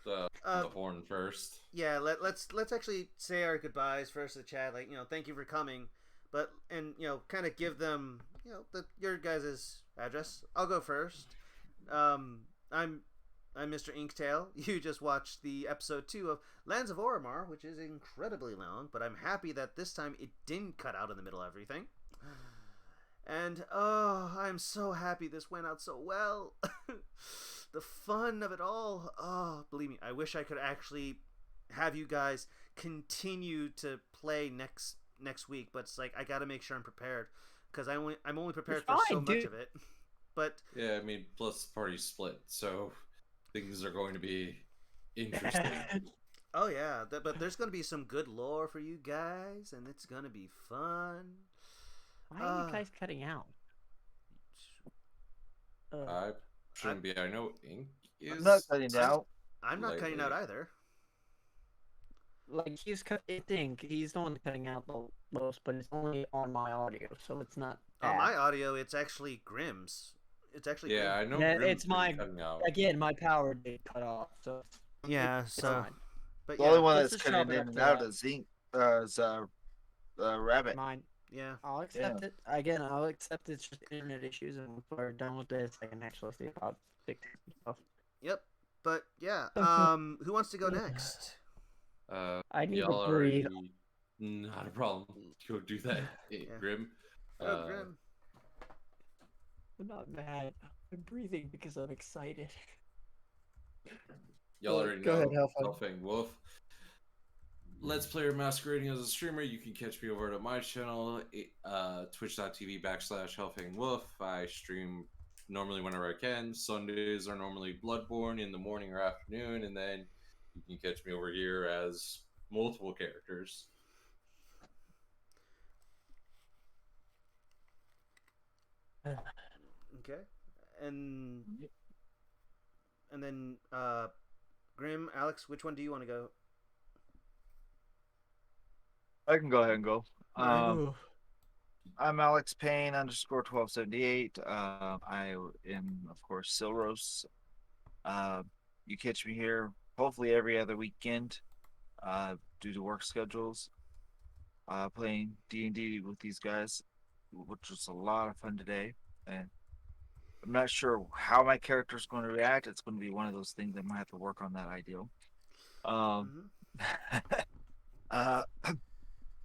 The horn first. Yeah, let's actually say our goodbyes first to the chat. Like, thank you for coming, but kind of give them your guys' address. I'll go first. I'm Mr. Inktail. You just watched the episode 2 of Lands of Orimar, which is incredibly long, but I'm happy that this time it didn't cut out in the middle of everything. And I'm so happy this went out so well. The fun of it all. Oh, believe me, I wish I could actually have you guys continue to play next week, but it's like I got to make sure I'm prepared because I'm only prepared You're for so fine, much dude. of it. But Yeah, I mean, plus party split, so things are going to be interesting. oh yeah, but there's gonna be some good lore for you guys, and it's gonna be fun. Why are you guys cutting out? I shouldn't be. I know ink is. I'm not cutting out. I'm not cutting out Lately. either. Like he's cut. I think he's the one cutting out the most, but it's only on my audio, so it's not. On bad. my audio, it's actually Grimm's. It's actually Yeah, I know. Yeah, Grim's it's been my cutting out. again. My power did cut off, so Yeah, it's so fine. but The only yeah, one Let's that's just chop cutting it in up and to out that. is Zinc. Is Rabbit. Mine. yeah. I'll accept it. Again, I'll accept it's just internet issues, and once we're done with this, I can actually see about fixing stuff. Yep. But yeah, who wants to go next? I need to Y'all breathe. already. Not a problem. Go do that, Yeah. Grim. Oh, Grim. I'm not mad. I'm breathing because I'm excited. Y'all already Go ahead, know. Hellfire. Hellfang Wolf. Let's Player masquerading as a streamer. You can catch me over at my channel, twitch.tv/Hellfang Wolf. I stream normally whenever I can. Sundays are normally Bloodborne in the morning or afternoon, and then you can catch me over here as multiple characters. Okay. And then Grim, Alex, which one do you want to go? I can go ahead and go. Ooh. I'm Alex Payne _1278. I am, of course, Silros. You catch me here hopefully every other weekend due to work schedules. Playing D&D with these guys, which was a lot of fun today. And I'm not sure how my character's going to react. It's going to be one of those things I might have to work on that ideal.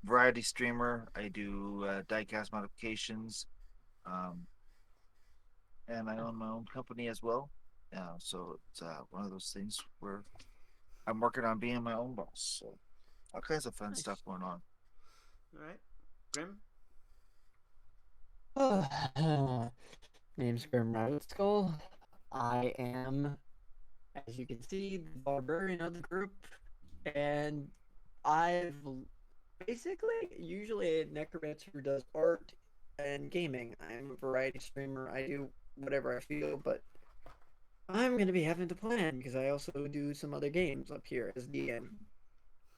Variety streamer. I do diecast modifications, and I own my own company as well. So it's one of those things where I'm working on being my own boss. So all kinds of fun stuff going on. All right, Grim. Name's Grim Rabbit Skull. I am, as you can see, the barbarian of the group, and I've basically usually a necromancer who does art and gaming. I'm a variety streamer. I do whatever I feel, but I'm gonna be having to plan because I also do some other games up here as DM,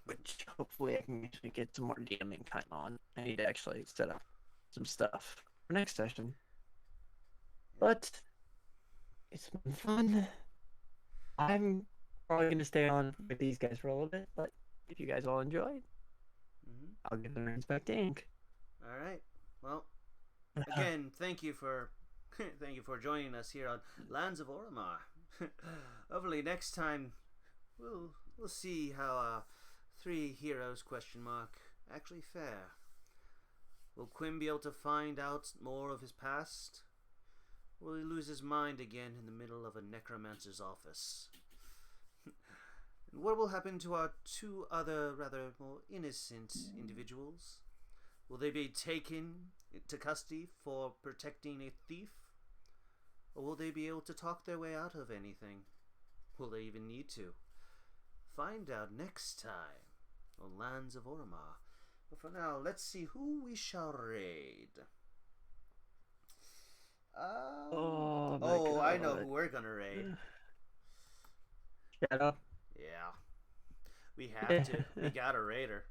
which hopefully I can actually get some more DMing time on. I need to actually set up some stuff for next session. But it's been fun. I'm probably gonna stay on with these guys for a little bit, but if you guys all enjoyed, I'll give them respect to Ink. All right. Well, again, thank you for joining us here on Lands of Orimar. Hopefully next time we'll see how 3 heroes actually fare. Will Quinn be able to find out more of his past? Will he lose his mind again in the middle of a necromancer's office? And what will happen to our 2 other rather more innocent individuals? Will they be taken to custody for protecting a thief? Or will they be able to talk their way out of anything? Will they even need to? Find out next time on Lands of Orimar. But for now, let's see who we shall raid. I know who we're gonna raid. Shut up. Yeah. We have to. We gotta raid her.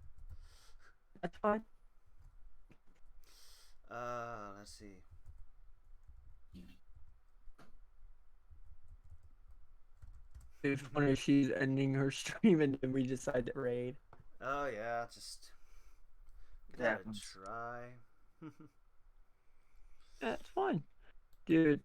That's fine. Let's see. It's funny she's ending her stream and then we decide to raid. Oh yeah, just It gotta happens. try. That's fine. Dude.